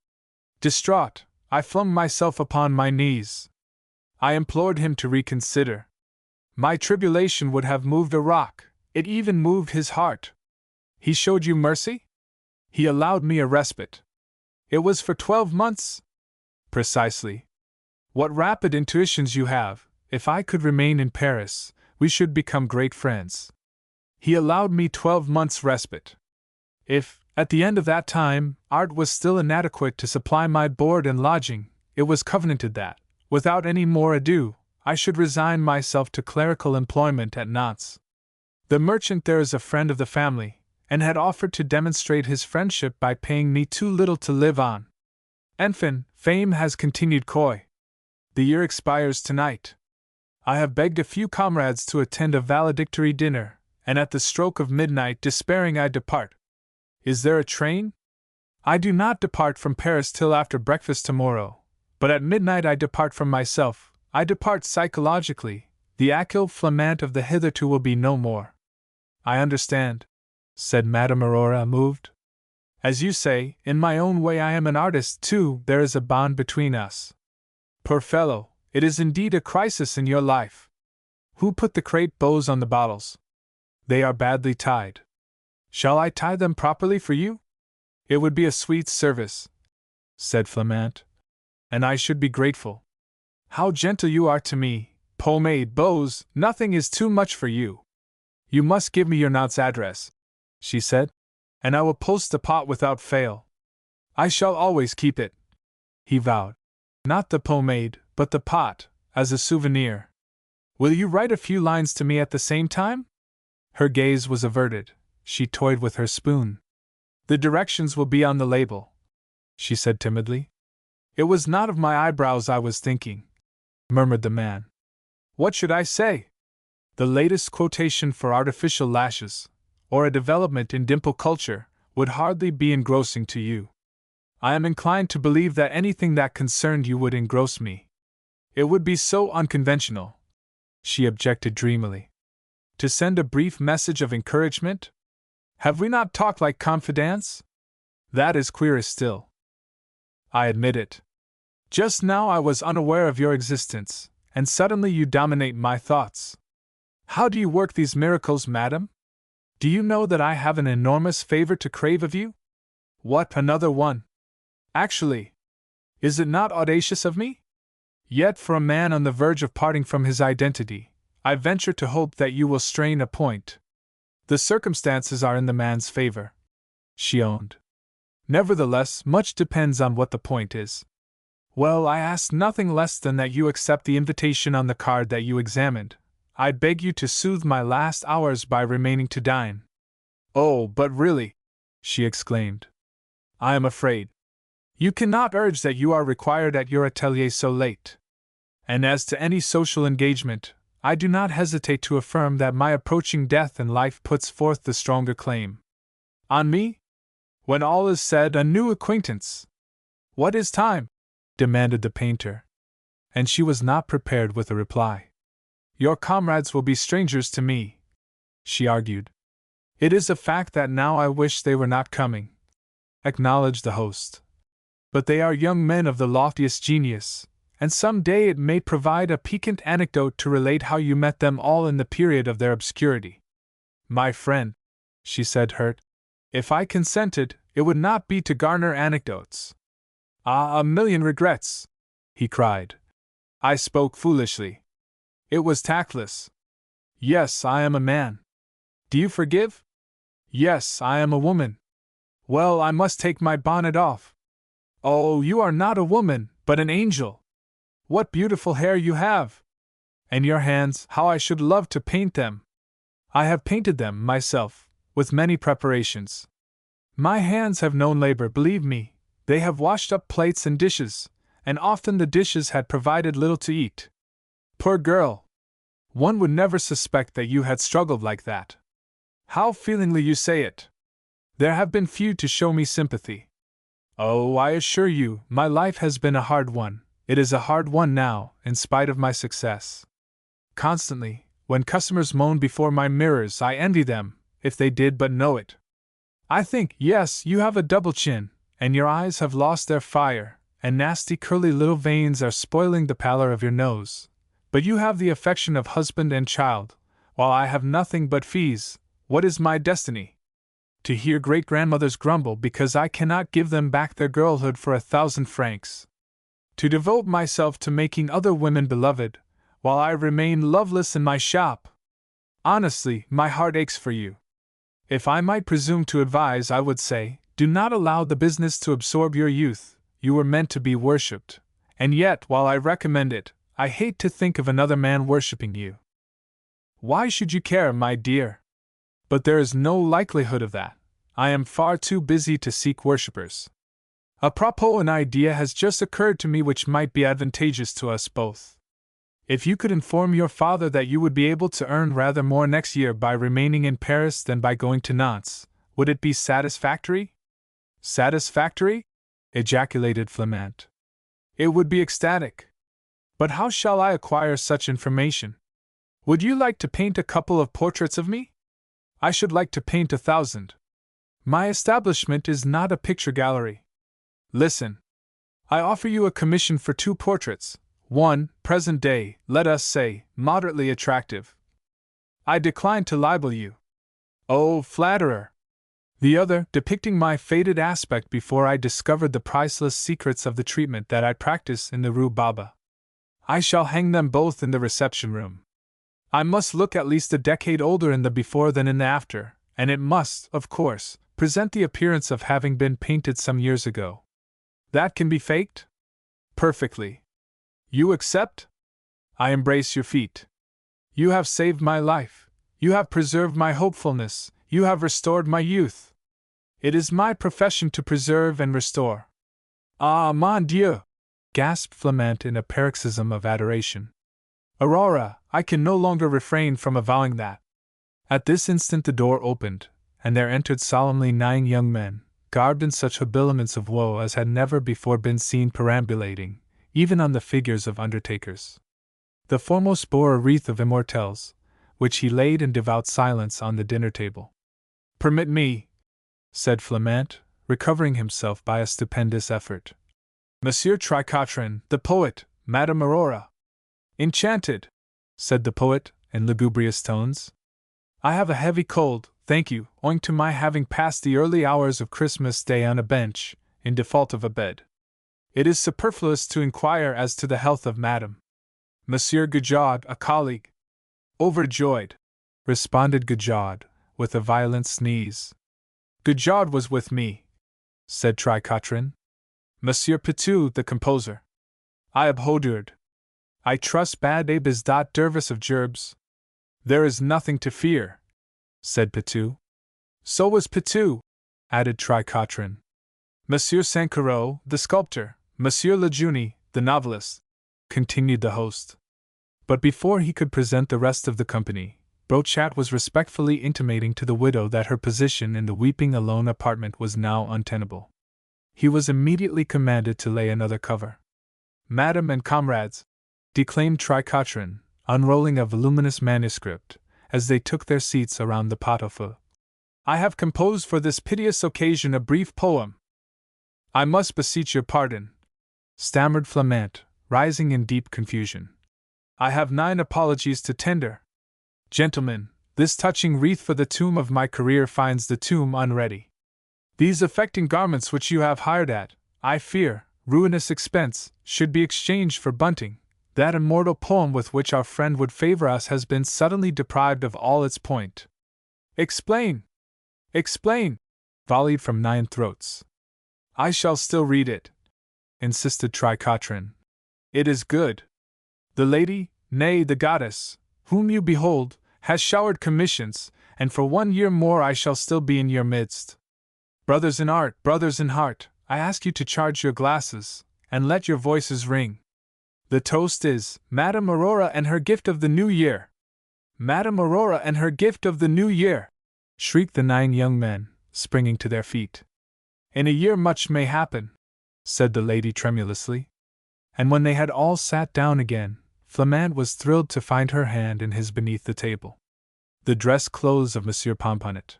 Distraught, I flung myself upon my knees. I implored him to reconsider. My tribulation would have moved a rock, it even moved his heart. He showed you mercy? He allowed me a respite. It was for 12 months? Precisely. What rapid intuitions you have! If I could remain in Paris, we should become great friends. He allowed me 12 months' respite. If, at the end of that time, art was still inadequate to supply my board and lodging, it was covenanted that, without any more ado, I should resign myself to clerical employment at Nantes. The merchant there is a friend of the family, and had offered to demonstrate his friendship by paying me too little to live on. Enfin, fame has continued coy. The year expires tonight. I have begged a few comrades to attend a valedictory dinner, and at the stroke of midnight, despairing, I depart. Is there a train? I do not depart from Paris till after breakfast tomorrow, but at midnight I depart from myself. I depart psychologically. The Achille Flamant of the hitherto will be no more. I understand, said Madame Aurora, moved. As you say, in my own way I am an artist too, there is a bond between us. Poor fellow, it is indeed a crisis in your life. Who put the crape bows on the bottles? They are badly tied. Shall I tie them properly for you? It would be a sweet service, said Flamant, and I should be grateful. How gentle you are to me, pomade, bows, nothing is too much for you. You must give me your Nantes address, she said, and I will post the pot without fail. I shall always keep it, he vowed. Not the pomade, but the pot, as a souvenir. Will you write a few lines to me at the same time? Her gaze was averted. She toyed with her spoon. The directions will be on the label, she said timidly. It was not of my eyebrows I was thinking, murmured the man. What should I say? The latest quotation for artificial lashes, or a development in dimple culture, would hardly be engrossing to you. I am inclined to believe that anything that concerned you would engross me. It would be so unconventional, she objected dreamily. To send a brief message of encouragement? Have we not talked like confidants? That is queerer still. I admit it. Just now I was unaware of your existence, and suddenly you dominate my thoughts. How do you work these miracles, madam? Do you know that I have an enormous favor to crave of you? What, another one? Actually, is it not audacious of me? Yet for a man on the verge of parting from his identity, I venture to hope that you will strain a point. The circumstances are in the man's favor, she owned. Nevertheless, much depends on what the point is. Well, I ask nothing less than that you accept the invitation on the card that you examined. I beg you to soothe my last hours by remaining to dine. Oh, but really, she exclaimed, I am afraid. You cannot urge that you are required at your atelier so late. And as to any social engagement, I do not hesitate to affirm that my approaching death in life puts forth the stronger claim. On me? When all is said, a new acquaintance. What is time? Demanded the painter. And she was not prepared with a reply. Your comrades will be strangers to me, she argued. It is a fact that now I wish they were not coming, acknowledged the host. But they are young men of the loftiest genius, and some day it may provide a piquant anecdote to relate how you met them all in the period of their obscurity. My friend, she said, hurt, if I consented, it would not be to garner anecdotes. Ah, a million regrets, he cried. I spoke foolishly. It was tactless. Yes, I am a man. Do you forgive? Yes, I am a woman. Well, I must take my bonnet off. Oh, you are not a woman, but an angel. What beautiful hair you have! And your hands, how I should love to paint them! I have painted them, myself, with many preparations. My hands have known labor, believe me. They have washed up plates and dishes, and often the dishes had provided little to eat. Poor girl! One would never suspect that you had struggled like that. How feelingly you say it! There have been few to show me sympathy. Oh, I assure you, my life has been a hard one. It is a hard one now, in spite of my success. Constantly, when customers moan before my mirrors, I envy them, if they did but know it. I think, yes, you have a double chin, and your eyes have lost their fire, and nasty curly little veins are spoiling the pallor of your nose. But you have the affection of husband and child, while I have nothing but fees. What is my destiny? To hear great-grandmothers grumble because I cannot give them back their girlhood for 1,000 francs. To devote myself to making other women beloved, while I remain loveless in my shop. Honestly, my heart aches for you. If I might presume to advise, I would say, do not allow the business to absorb your youth. You were meant to be worshipped, and yet, while I recommend it, I hate to think of another man worshipping you. Why should you care, my dear? But there is no likelihood of that. I am far too busy to seek worshippers. Apropos, an idea has just occurred to me which might be advantageous to us both. If you could inform your father that you would be able to earn rather more next year by remaining in Paris than by going to Nantes, would it be satisfactory? Satisfactory? Ejaculated Flamant. It would be ecstatic. But how shall I acquire such information? Would you like to paint a couple of portraits of me? I should like to paint 1,000. My establishment is not a picture gallery. Listen. I offer you a commission for 2 portraits. One, present day, let us say, moderately attractive. I decline to libel you. Oh, flatterer! The other, depicting my faded aspect before I discovered the priceless secrets of the treatment that I practice in the Rue Baba. I shall hang them both in the reception room. I must look at least a decade older in the before than in the after, and it must, of course, present the appearance of having been painted some years ago. That can be faked? Perfectly. You accept? I embrace your feet. You have saved my life. You have preserved my hopefulness. You have restored my youth. It is my profession to preserve and restore. Ah, mon Dieu! Gasped Flamant in a paroxysm of adoration. Aurora, I can no longer refrain from avowing that. At this instant the door opened, and there entered solemnly 9 young men, garbed in such habiliments of woe as had never before been seen perambulating, even on the figures of undertakers. The foremost bore a wreath of immortelles, which he laid in devout silence on the dinner table. Permit me, said Flamant, recovering himself by a stupendous effort. Monsieur Tricotrin, the poet, Madame Aurora. Enchanted, said the poet, in lugubrious tones. I have a heavy cold, thank you, owing to my having passed the early hours of Christmas Day on a bench, in default of a bed. It is superfluous to inquire as to the health of Madame. Monsieur Gajod, a colleague. Overjoyed, responded Gajod, with a violent sneeze. Gajod was with me, said Tricotrin. Monsieur Pitou, the composer. I abhorred. I trust bad Abe is dot dervis of gerbs. There is nothing to fear, said Pitou. So was Pitou, added Tricotrin. Monsieur Sankarot, the sculptor, Monsieur Lejeune, the novelist, continued the host. But before he could present the rest of the company, Brochat was respectfully intimating to the widow that her position in the weeping alone apartment was now untenable. He was immediately commanded to lay another cover. Madam and comrades, declaimed Tricotrin, unrolling a voluminous manuscript, as they took their seats around the pot-au-feu, I have composed for this piteous occasion a brief poem. I must beseech your pardon, stammered Flamant, rising in deep confusion. I have 9 apologies to tender. Gentlemen, this touching wreath for the tomb of my career finds the tomb unready. These affecting garments which you have hired at, I fear, ruinous expense, should be exchanged for bunting. That immortal poem with which our friend would favor us has been suddenly deprived of all its point. Explain! Explain! Volleyed from 9 throats. I shall still read it, insisted Tricotrin. It is good. The lady, nay, the goddess, whom you behold, has showered commissions, and for 1 year more I shall still be in your midst. Brothers in art, brothers in heart, I ask you to charge your glasses, and let your voices ring. The toast is, Madame Aurora and her gift of the New Year. Madame Aurora and her gift of the New Year! Shrieked the 9 young men, springing to their feet. In a year much may happen, said the lady tremulously. And when they had all sat down again, Flamant was thrilled to find her hand in his beneath the table. The dress clothes of Monsieur Pomponnet.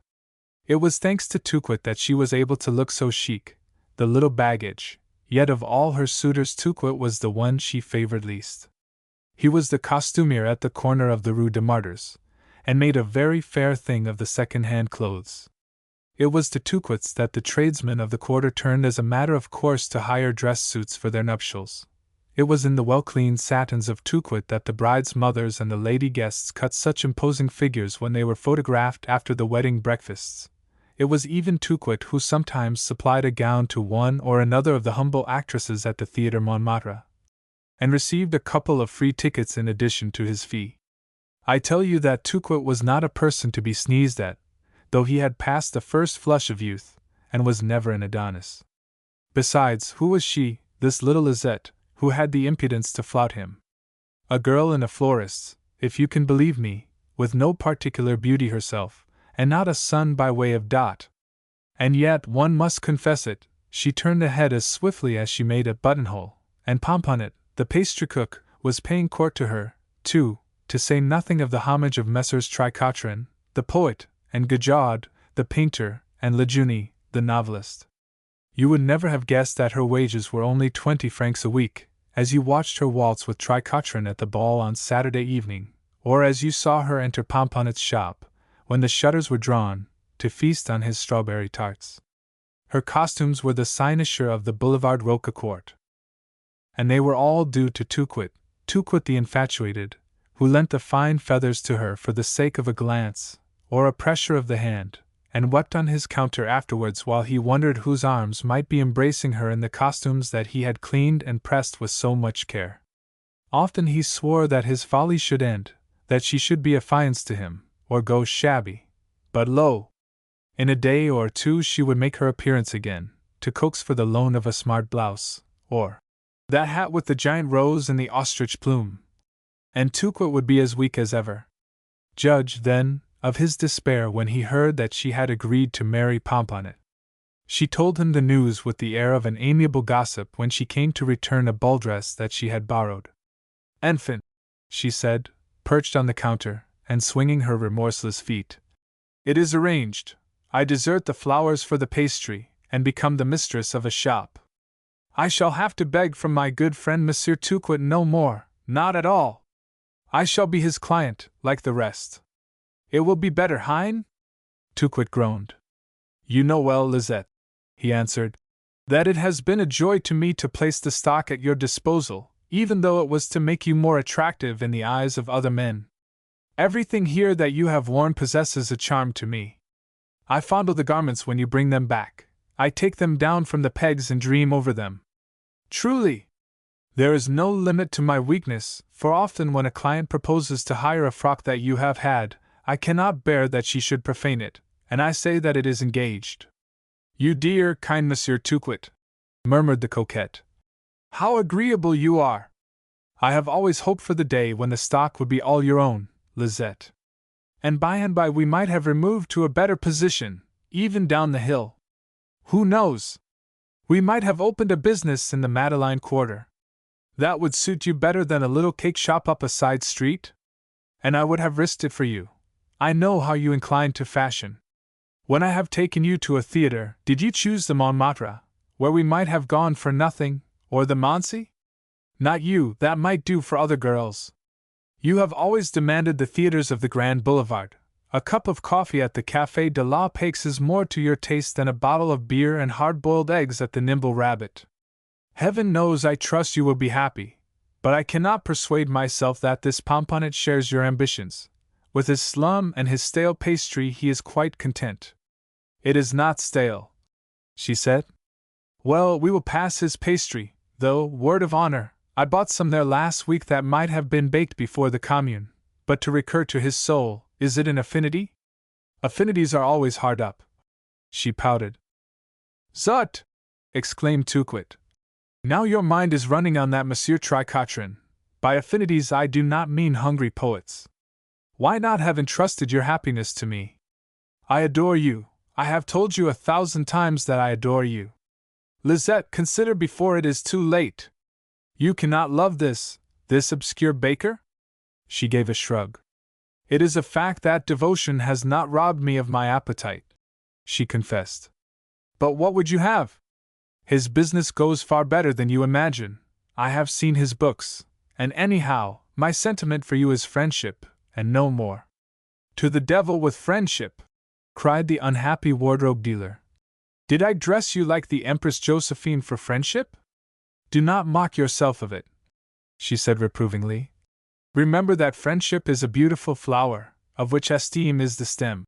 It was thanks to Tuquet that she was able to look so chic, the little baggage, yet of all her suitors Tuquet was the one she favored least. He was the costumier at the corner of the Rue des Martyrs, and made a very fair thing of the second-hand clothes. It was to Tuquet's that the tradesmen of the quarter turned as a matter of course to hire dress suits for their nuptials. It was in the well-cleaned satins of Tuquet that the bride's mothers and the lady guests cut such imposing figures when they were photographed after the wedding breakfasts. It was even Tuquet who sometimes supplied a gown to one or another of the humble actresses at the Theatre Montmartre, and received a couple of free tickets in addition to his fee. I tell you that Tuquet was not a person to be sneezed at, though he had passed the first flush of youth, and was never an Adonis. Besides, who was she, this little Lisette, who had the impudence to flout him? A girl in a florist's, if you can believe me, with no particular beauty herself, and not a son by way of dot. And yet, one must confess it, she turned the head as swiftly as she made a buttonhole, and Pomponnet, the pastry cook, was paying court to her, too, to say nothing of the homage of Messrs. Tricotrin, the poet, and Gajaud, the painter, and Lejeune, the novelist. You would never have guessed that her wages were only 20 francs a week, as you watched her waltz with Tricotrin at the ball on Saturday evening, or as you saw her enter Pomponnet's shop, when the shutters were drawn, to feast on his strawberry tarts. Her costumes were the cynosure of the Boulevard Roquecourt. And they were all due to Tuquet the infatuated, who lent the fine feathers to her for the sake of a glance, or a pressure of the hand, and wept on his counter afterwards while he wondered whose arms might be embracing her in the costumes that he had cleaned and pressed with so much care. Often he swore that his folly should end, that she should be affianced to him, or go shabby. But lo! In a day or 2 she would make her appearance again, to coax for the loan of a smart blouse, or that hat with the giant rose and the ostrich plume. And Tuquet would be as weak as ever. Judge, then, of his despair when he heard that she had agreed to marry Pomponnet. She told him the news with the air of an amiable gossip when she came to return a ball dress that she had borrowed. "Enfant," she said, perched on the counter, and swinging her remorseless feet. "It is arranged. I desert the flowers for the pastry, and become the mistress of a shop. I shall have to beg from my good friend Monsieur Tuquet no more, not at all. I shall be his client, like the rest. It will be better, hein?" Tuquet groaned. "You know well, Lisette," he answered, "that it has been a joy to me to place the stock at your disposal, even though it was to make you more attractive in the eyes of other men. Everything here that you have worn possesses a charm to me. I fondle the garments when you bring them back. I take them down from the pegs and dream over them. Truly, there is no limit to my weakness, for often when a client proposes to hire a frock that you have had, I cannot bear that she should profane it, and I say that it is engaged." "You dear, kind Monsieur Tuquet," murmured the coquette. "How agreeable you are! I have always hoped for the day when the stock would be all your own, Lisette." and by we might have removed to a better position, even down the hill. Who knows? We might have opened a business in the Madeleine Quarter. That would suit you better than a little cake shop up a side street? And I would have risked it for you. I know how you incline to fashion. When I have taken you to a theater, did you choose the Montmartre, where we might have gone for nothing, or the Mancy? Not you, that might do for other girls. You have always demanded the theaters of the Grand Boulevard. A cup of coffee at the Café de la Paix is more to your taste than a bottle of beer and hard-boiled eggs at the Nimble Rabbit. Heaven knows I trust you will be happy, but I cannot persuade myself that this pomponnet shares your ambitions. With his slum and his stale pastry he is quite content. It is not stale, she said. Well, we will pass his pastry, though, word of honor, I bought some there last week that might have been baked before the Commune. But to recur to his soul, is it an affinity? Affinities are always hard up. She pouted. Zut! Exclaimed Touquet. Now your mind is running on that Monsieur Tricotrin. By affinities I do not mean hungry poets. Why not have entrusted your happiness to me? I adore you. I have told you 1,000 times that I adore you. Lisette, consider before it is too late. You cannot love this obscure baker? She gave a shrug. It is a fact that devotion has not robbed me of my appetite, she confessed. But what would you have? His business goes far better than you imagine. I have seen his books, and anyhow, my sentiment for you is friendship, and no more. To the devil with friendship! Cried the unhappy wardrobe dealer. Did I dress you like the Empress Josephine for friendship? Do not mock yourself of it, she said reprovingly. Remember that friendship is a beautiful flower, of which esteem is the stem.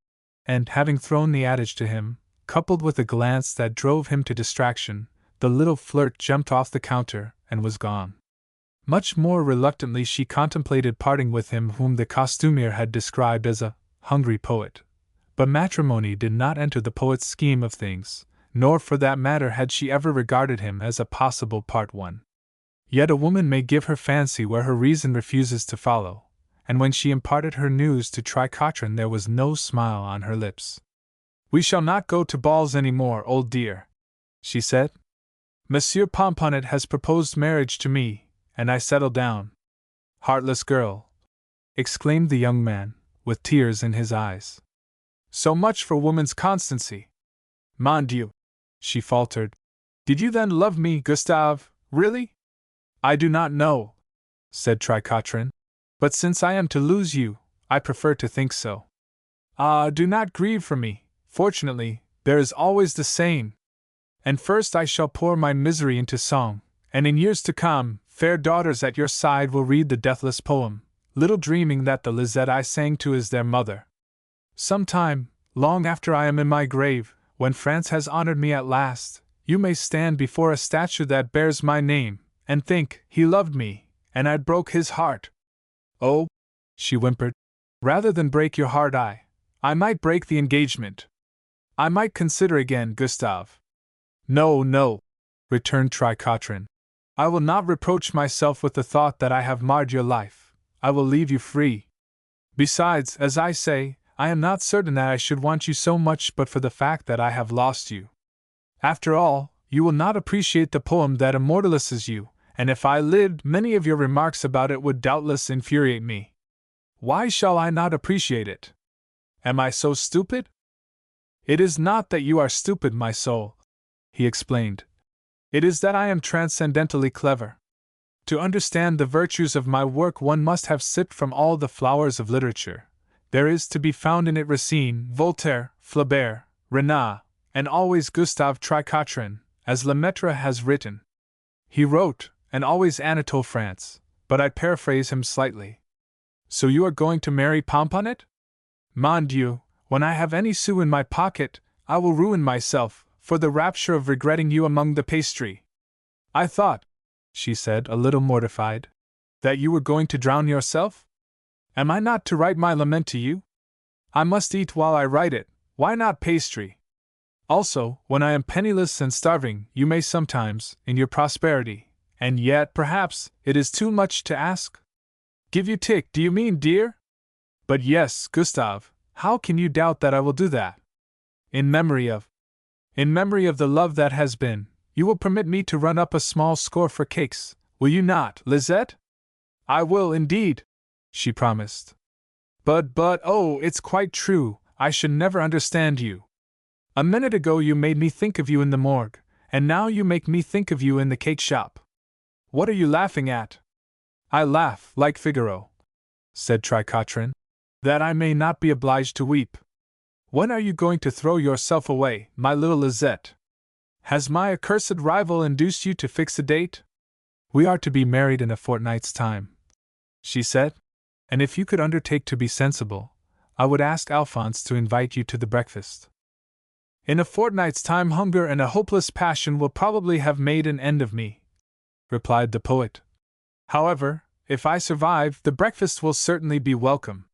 And, having thrown the adage to him, coupled with a glance that drove him to distraction, the little flirt jumped off the counter and was gone. Much more reluctantly she contemplated parting with him whom the costumier had described as a hungry poet. But matrimony did not enter the poet's scheme of things, nor for that matter had she ever regarded him as a possible part one. Yet a woman may give her fancy where her reason refuses to follow, and when she imparted her news to Tricotrin there was no smile on her lips. We shall not go to balls any more, old dear, she said. Monsieur Pomponnet has proposed marriage to me, and I settle down. Heartless girl! Exclaimed the young man, with tears in his eyes. So much for woman's constancy. Mon Dieu! She faltered. Did you then love me, Gustave, really? I do not know, said Tricotrin, but since I am to lose you, I prefer to think so. Ah, do not grieve for me. Fortunately, there is always the Seine. And first I shall pour my misery into song, and in years to come, fair daughters at your side will read the deathless poem, little dreaming that the Lisette I sang to is their mother. Some time, long after I am in my grave, when France has honored me at last, you may stand before a statue that bears my name, and think, he loved me, and I broke his heart. Oh, she whimpered, rather than break your heart I might break the engagement. I might consider again, Gustave. No, no, returned Tricotrin. I will not reproach myself with the thought that I have marred your life. I will leave you free. Besides, as I say, I am not certain that I should want you so much but for the fact that I have lost you. After all, you will not appreciate the poem that immortalizes you, and if I lived, many of your remarks about it would doubtless infuriate me. Why shall I not appreciate it? Am I so stupid? It is not that you are stupid, my soul, he explained. It is that I am transcendentally clever. To understand the virtues of my work one must have sipped from all the flowers of literature. There is to be found in it Racine, Voltaire, Flaubert, Renan, and always Gustave Tricotrin, as Lemaitre has written. He wrote, and always Anatole France, but I paraphrase him slightly. So you are going to marry Pomponnet? Mon Dieu, when I have any sou in my pocket, I will ruin myself, for the rapture of regretting you among the pastry. I thought, she said, a little mortified, that you were going to drown yourself? Am I not to write my lament to you? I must eat while I write it, why not pastry? Also, when I am penniless and starving, you may sometimes, in your prosperity, and yet, perhaps, it is too much to ask? Give you tick, do you mean, dear? But yes, Gustave, how can you doubt that I will do that? In memory of the love that has been, you will permit me to run up a small score for cakes, will you not, Lisette? I will indeed, she promised. But, oh, it's quite true, I should never understand you. A minute ago you made me think of you in the morgue, and now you make me think of you in the cake shop. What are you laughing at? I laugh, like Figaro, said Tricotrin, that I may not be obliged to weep. When are you going to throw yourself away, my little Lisette? Has my accursed rival induced you to fix a date? We are to be married in a fortnight's time, she said, and if you could undertake to be sensible, I would ask Alphonse to invite you to the breakfast. In a fortnight's time hunger and a hopeless passion will probably have made an end of me, replied the poet. However, if I survive, the breakfast will certainly be welcome.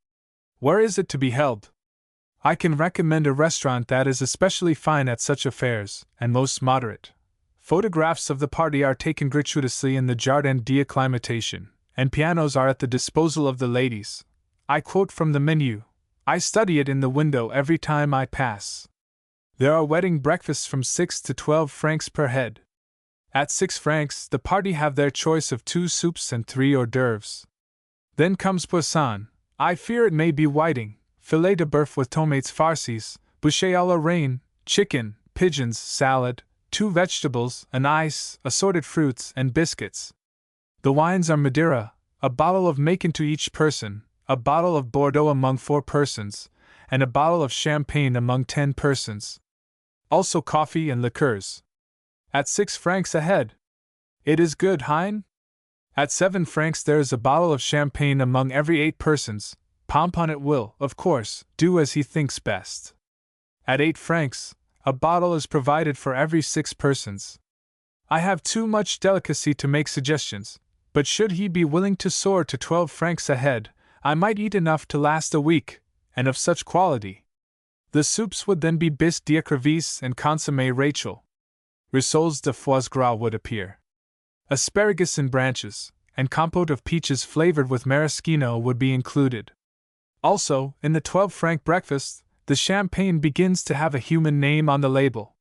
Where is it to be held? I can recommend a restaurant that is especially fine at such affairs, and most moderate. Photographs of the party are taken gratuitously in the Jardin d'Acclimatation, and pianos are at the disposal of the ladies. I quote from the menu. I study it in the window every time I pass. There are wedding breakfasts from 6 to 12 francs per head. At 6 francs, the party have their choice of 2 soups and 3 hors d'oeuvres. Then comes poisson. I fear it may be whiting, filet de boeuf with tomates farcies, bouchée à la reine, chicken, pigeons, salad, 2 vegetables, an ice, assorted fruits, and biscuits. The wines are Madeira, a bottle of Macon to each person, a bottle of Bordeaux among 4 persons, and a bottle of champagne among 10 persons. Also coffee and liqueurs. At 6 francs a head. It is good, hein? At 7 francs there is a bottle of champagne among every 8 persons. Pomponnet will, of course, do as he thinks best. At 8 francs, a bottle is provided for every 6 persons. I have too much delicacy to make suggestions, but should he be willing to soar to 12 francs a head, I might eat enough to last a week, and of such quality. The soups would then be bisque d'écrevisse and consommé Rachel. Rissoles de foie gras would appear. Asparagus in branches, and compote of peaches flavored with maraschino would be included. Also, in the 12-franc breakfast, the champagne begins to have a human name on the label.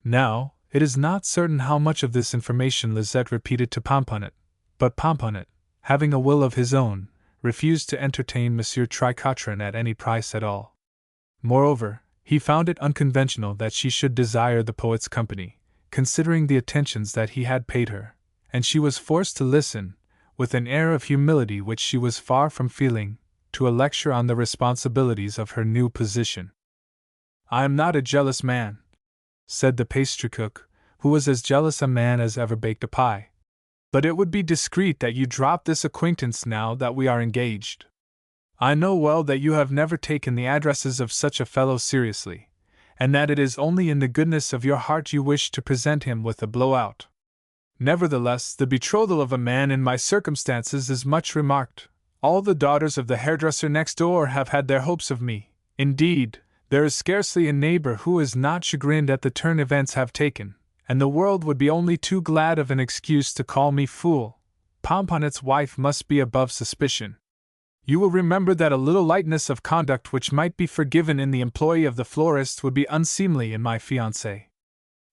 Now, it is not certain how much of this information Lisette repeated to Pomponnet, but Pomponnet, having a will of his own, refused to entertain Monsieur Tricotrin at any price at all. Moreover, he found it unconventional that she should desire the poet's company, considering the attentions that he had paid her, and she was forced to listen, with an air of humility which she was far from feeling, to a lecture on the responsibilities of her new position. I am not a jealous man, said the pastry cook, who was as jealous a man as ever baked a pie. But it would be discreet that you drop this acquaintance now that we are engaged. I know well that you have never taken the addresses of such a fellow seriously, and that it is only in the goodness of your heart you wish to present him with a blow-out. Nevertheless, the betrothal of a man in my circumstances is much remarked. All the daughters of the hairdresser next door have had their hopes of me. Indeed, there is scarcely a neighbor who is not chagrined at the turn events have taken, and the world would be only too glad of an excuse to call me fool. Pomponnet's wife must be above suspicion. You will remember that a little lightness of conduct which might be forgiven in the employ of the florist would be unseemly in my fiancé.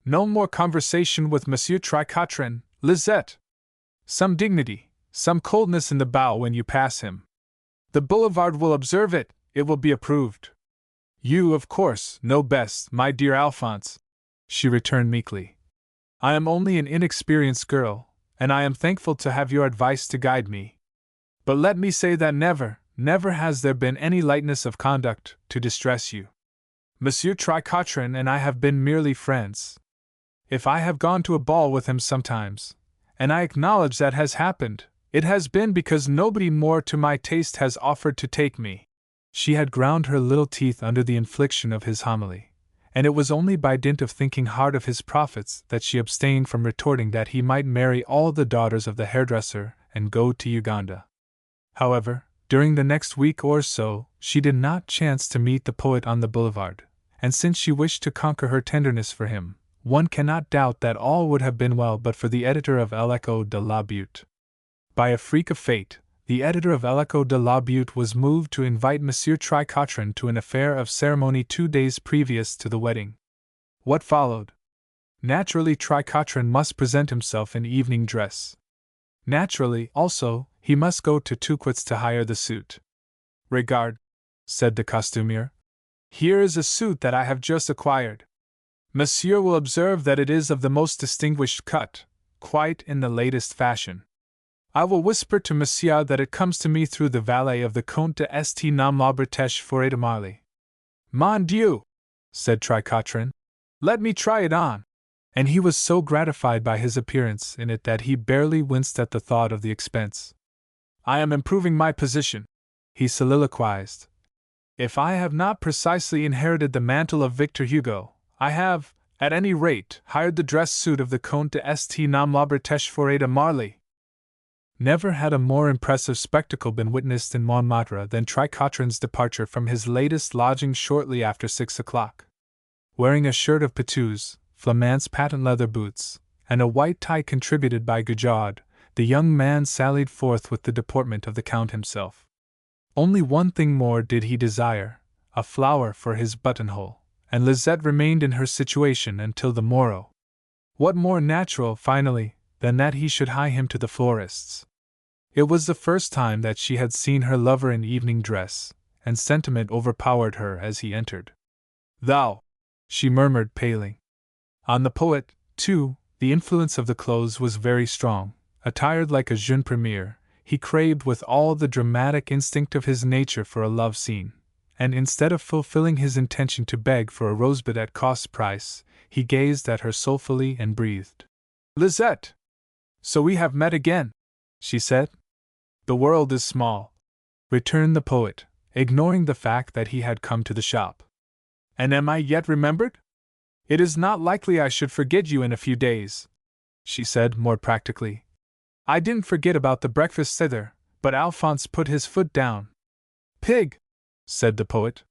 No more conversation with Monsieur Tricotrin, Lisette. Some dignity, some coldness in the bow when you pass him. The Boulevard will observe it, it will be approved. You, of course, know best, my dear Alphonse, she returned meekly. I am only an inexperienced girl, and I am thankful to have your advice to guide me. But let me say that never, never has there been any lightness of conduct to distress you. Monsieur Tricotrin and I have been merely friends. If I have gone to a ball with him sometimes, and I acknowledge that has happened, it has been because nobody more to my taste has offered to take me. She had ground her little teeth under the infliction of his homily, and it was only by dint of thinking hard of his profits that she abstained from retorting that he might marry all the daughters of the hairdresser and go to Uganda. However, during the next week or so, she did not chance to meet the poet on the boulevard, and since she wished to conquer her tenderness for him, one cannot doubt that all would have been well but for the editor of L'Echo de la Butte. By a freak of fate, the editor of L'Echo de la Butte was moved to invite Monsieur Tricotrin to an affair of ceremony 2 days previous to the wedding. What followed? Naturally, Tricotrin must present himself in evening dress. Naturally, also, he must go to Touquet's to hire the suit. "Regard," said the costumier. "Here is a suit that I have just acquired. Monsieur will observe that it is of the most distinguished cut, quite in the latest fashion. I will whisper to Monsieur that it comes to me through the valet of the Comte de St. Nam la Bretèche Forêt de Marly." "Mon Dieu!" said Tricotrin. "Let me try it on." And he was so gratified by his appearance in it that he barely winced at the thought of the expense. "I am improving my position," he soliloquized. "If I have not precisely inherited the mantle of Victor Hugo, I have, at any rate, hired the dress suit of the Comte de St. Nam la Bretèche Forêt de Marly." Never had a more impressive spectacle been witnessed in Montmartre than Tricotrin's departure from his latest lodging shortly after 6 o'clock. Wearing a shirt of Petou's, Flamand's patent leather boots, and a white tie contributed by Goujaud, the young man sallied forth with the deportment of the Count himself. Only one thing more did he desire, a flower for his buttonhole, and Lisette remained in her situation until the morrow. What more natural, finally, than that he should hie him to the florist's? It was the first time that she had seen her lover in evening dress, and sentiment overpowered her as he entered. "Thou!" she murmured, paling. On the poet, too, the influence of the clothes was very strong. Attired like a jeune premier, he craved with all the dramatic instinct of his nature for a love scene, and instead of fulfilling his intention to beg for a rosebud at cost price, he gazed at her soulfully and breathed. "Lisette! So we have met again," she said. "The world is small," returned the poet, ignoring the fact that he had come to the shop. "And am I yet remembered? It is not likely I should forget you in a few days," she said more practically. "I didn't forget about the breakfast thither, but Alphonse put his foot down." "Pig!" said the poet.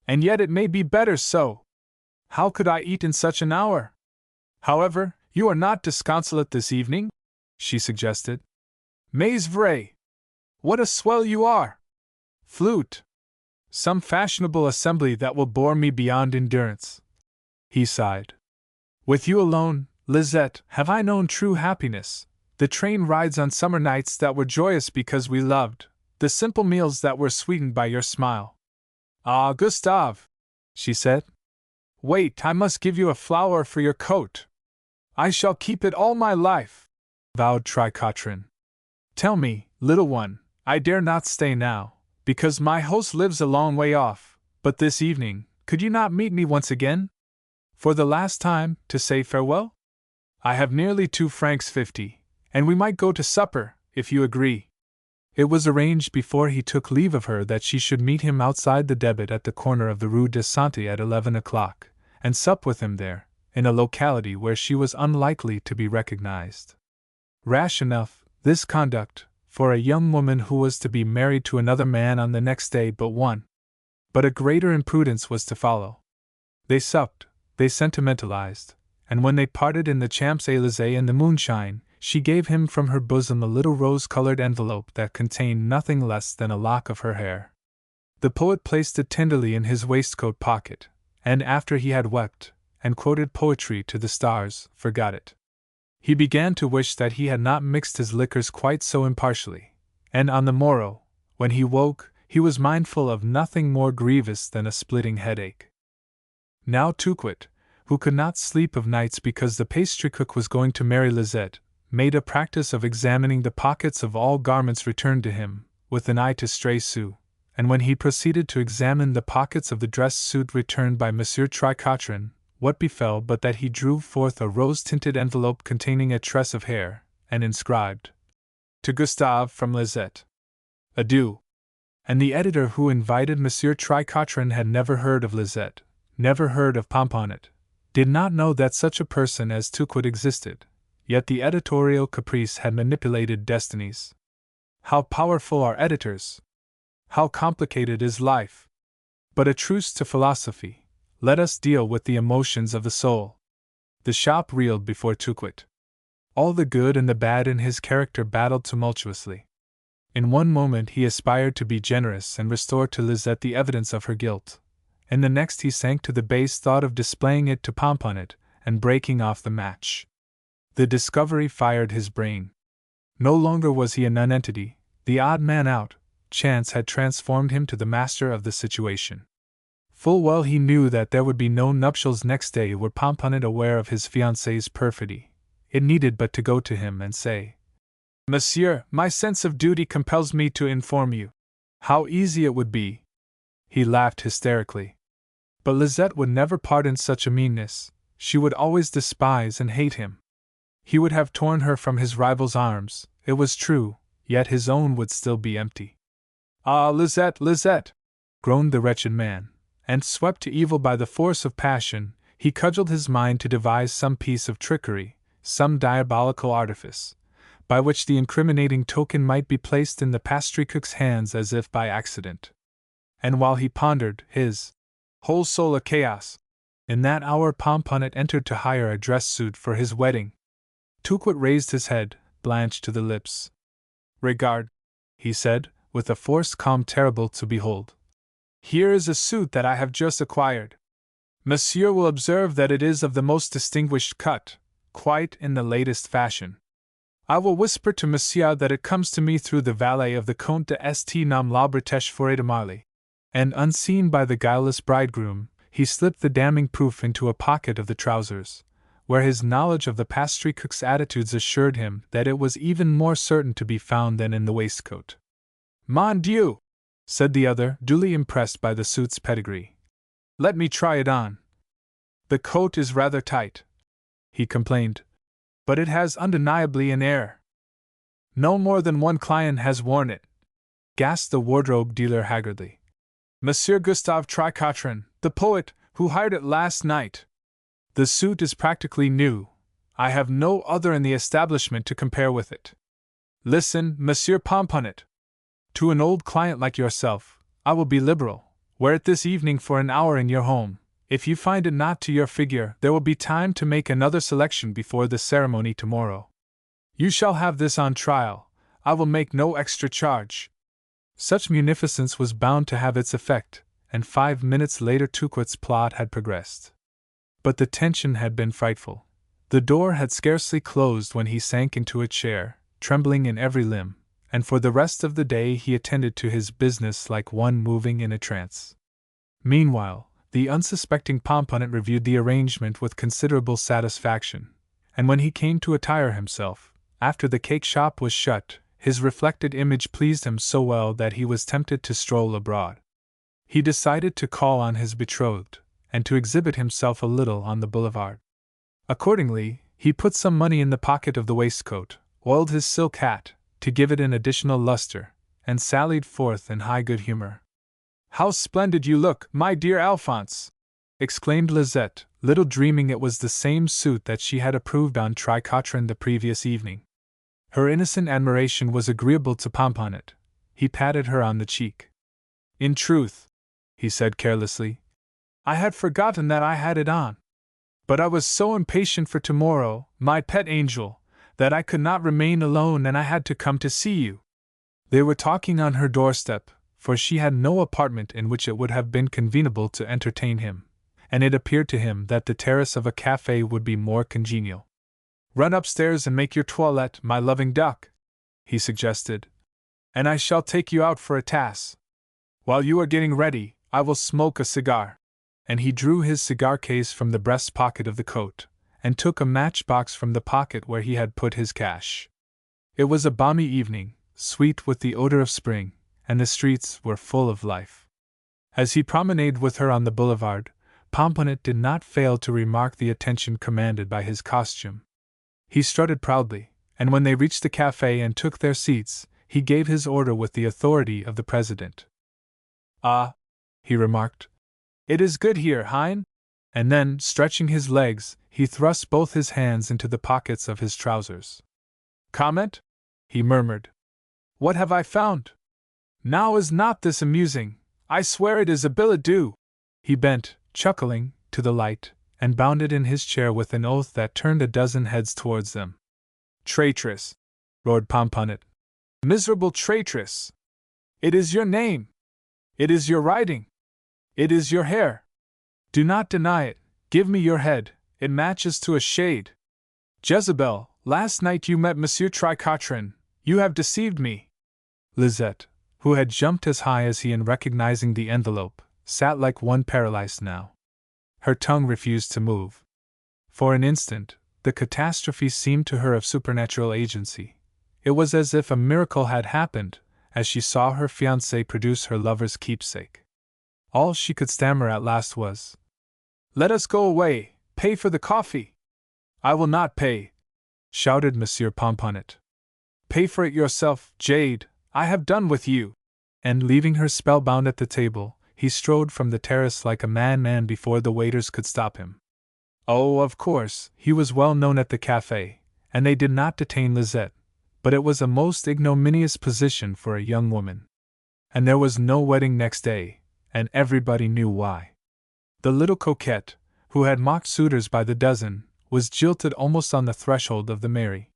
"And yet it may be better so. How could I eat in such an hour? However, you are not disconsolate this evening?" she suggested. "Mais vrai! What a swell you are! Flute! Some fashionable assembly that will bore me beyond endurance." He sighed. "With you alone, Lisette, have I known true happiness. The train rides on summer nights that were joyous because we loved, the simple meals that were sweetened by your smile." "Ah, Gustave," she said. "Wait, I must give you a flower for your coat." "I shall keep it all my life," vowed Tricotrin. "Tell me, little one, I dare not stay now, because my host lives a long way off, but this evening, could you not meet me once again? For the last time, to say farewell? I have nearly 2 francs 50, and we might go to supper, if you agree." It was arranged before he took leave of her that she should meet him outside the debit at the corner of the Rue de Santé at 11 o'clock, and sup with him there, in a locality where she was unlikely to be recognized. Rash enough, this conduct, for a young woman who was to be married to another man on the next day but one. But a greater imprudence was to follow. They supped, they sentimentalized, and when they parted in the Champs-Élysées in the moonshine, she gave him from her bosom a little rose-colored envelope that contained nothing less than a lock of her hair. The poet placed it tenderly in his waistcoat pocket, and after he had wept, and quoted poetry to the stars, forgot it. He began to wish that he had not mixed his liquors quite so impartially, and on the morrow, when he woke, he was mindful of nothing more grievous than a splitting headache. Now Touquet, who could not sleep of nights because the pastry-cook was going to marry Lisette, made a practice of examining the pockets of all garments returned to him, with an eye to stray sous, and when he proceeded to examine the pockets of the dress suit returned by Monsieur Tricotrin, what befell but that he drew forth a rose-tinted envelope containing a tress of hair, and inscribed, "To Gustave from Lisette. Adieu." And the editor who invited Monsieur Tricotrin had never heard of Lisette, never heard of Pomponnet, did not know that such a person as Touquet existed, yet the editorial caprice had manipulated destinies. How powerful are editors! How complicated is life! But a truce to philosophy, let us deal with the emotions of the soul. The shop reeled before Touquet. All the good and the bad in his character battled tumultuously. In one moment he aspired to be generous and restore to Lisette the evidence of her guilt. In the next he sank to the base thought of displaying it to Pomponnet and breaking off the match. The discovery fired his brain. No longer was he a nonentity, the odd man out. Chance had transformed him to the master of the situation. Full well he knew that there would be no nuptials next day were Pomponnet aware of his fiancée's perfidy. It needed but to go to him and say, "Monsieur, my sense of duty compels me to inform you." How easy it would be! He laughed hysterically. But Lisette would never pardon such a meanness. She would always despise and hate him. He would have torn her from his rival's arms, it was true, yet his own would still be empty. "Ah, Lisette, Lisette!" groaned the wretched man, and swept to evil by the force of passion, he cudgelled his mind to devise some piece of trickery, some diabolical artifice, by which the incriminating token might be placed in the pastry-cook's hands as if by accident. And while he pondered, his whole soul a chaos, in that hour Pomponnet entered to hire a dress suit for his wedding. Touquet raised his head, blanched to the lips. "Regard," he said, with a forced calm terrible to behold. "Here is a suit that I have just acquired. Monsieur will observe that it is of the most distinguished cut, quite in the latest fashion. I will whisper to Monsieur that it comes to me through the valet of the Comte de St. Nam la Bretèche Forêt de Marly." And unseen by the guileless bridegroom, he slipped the damning proof into a pocket of the trousers, where his knowledge of the pastry-cook's attitudes assured him that it was even more certain to be found than in the waistcoat. "Mon Dieu!" said the other, duly impressed by the suit's pedigree. "Let me try it on." "The coat is rather tight," he complained, "but it has undeniably an air." "No more than one client has worn it," gasped the wardrobe dealer haggardly. "Monsieur Gustave Tricotrin, the poet, who hired it last night. The suit is practically new. I have no other in the establishment to compare with it. Listen, Monsieur Pomponnet. To an old client like yourself, I will be liberal. Wear it this evening for an hour in your home. If you find it not to your figure, there will be time to make another selection before the ceremony tomorrow. You shall have this on trial. I will make no extra charge." Such munificence was bound to have its effect, and 5 minutes later Touquet's plot had progressed. But the tension had been frightful. The door had scarcely closed when he sank into a chair, trembling in every limb, and for the rest of the day he attended to his business like one moving in a trance. Meanwhile, the unsuspecting Pomponnet reviewed the arrangement with considerable satisfaction, and when he came to attire himself, after the cake shop was shut, his reflected image pleased him so well that he was tempted to stroll abroad. He decided to call on his betrothed, and to exhibit himself a little on the boulevard. Accordingly, he put some money in the pocket of the waistcoat, oiled his silk hat, to give it an additional luster, and sallied forth in high good humor. "How splendid you look, my dear Alphonse!" exclaimed Lisette, little dreaming it was the same suit that she had approved on Tricotrin the previous evening. Her innocent admiration was agreeable to Pomponnet. He patted her on the cheek. "In truth," he said carelessly, "I had forgotten that I had it on. But I was so impatient for tomorrow, my pet angel, that I could not remain alone and I had to come to see you." They were talking on her doorstep, for she had no apartment in which it would have been convenable to entertain him, and it appeared to him that the terrace of a café would be more congenial. "Run upstairs and make your toilette, my loving duck," he suggested, "and I shall take you out for a tasse. While you are getting ready, I will smoke a cigar." And he drew his cigar case from the breast pocket of the coat, and took a matchbox from the pocket where he had put his cash. It was a balmy evening, sweet with the odor of spring, and the streets were full of life. As he promenaded with her on the boulevard, Pomponnet did not fail to remark the attention commanded by his costume. He strutted proudly, and when they reached the café and took their seats, he gave his order with the authority of the president. "Ah," he remarked, "it is good here, hein?" And then, stretching his legs, he thrust both his hands into the pockets of his trousers. "Comment?" he murmured. "What have I found? Now is not this amusing? I swear it is a billet doux." He bent, chuckling, to the light, and bounded in his chair with an oath that turned a dozen heads towards them. "Traitress!" roared Pomponnet. Miserable traitress! It is your name! It is your writing! It is your hair! Do not deny it, give me your head, it matches to a shade! Jezebel, last night you met Monsieur Tricotrin, you have deceived me! Lisette, who had jumped as high as he in recognizing the envelope, sat like one paralyzed now. Her tongue refused to move. For an instant, the catastrophe seemed to her of supernatural agency. It was as if a miracle had happened, as she saw her fiancé produce her lover's keepsake. All she could stammer at last was, "Let us go away, pay for the coffee!" "I will not pay!" shouted Monsieur Pomponnet. "Pay for it yourself, jade! I have done with you!" And leaving her spellbound at the table, he strode from the terrace like a madman before the waiters could stop him. Oh, of course, he was well known at the cafe, and they did not detain Lisette, but it was a most ignominious position for a young woman. And there was no wedding next day, and everybody knew why. The little coquette, who had mocked suitors by the dozen, was jilted almost on the threshold of the mairie.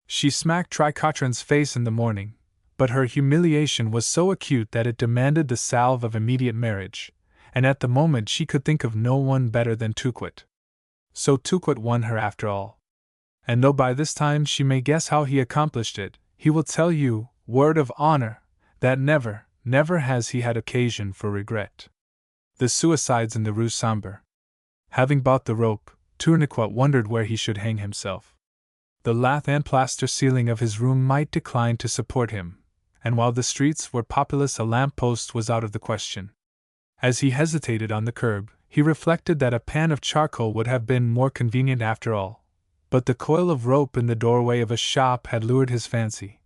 She smacked Tricotrin's face in the morning, but her humiliation was so acute that it demanded the salve of immediate marriage, and at the moment she could think of no one better than Touquet. So Touquet won her after all. And though by this time she may guess how he accomplished it, he will tell you, word of honor, that never, never has he had occasion for regret. The suicides in the Rue Sambre. Having bought the rope, Tournequoit wondered where he should hang himself. The lath and plaster ceiling of his room might decline to support him, and while the streets were populous a lamp-post was out of the question. As he hesitated on the curb, he reflected that a pan of charcoal would have been more convenient after all, but the coil of rope in the doorway of a shop had lured his fancy,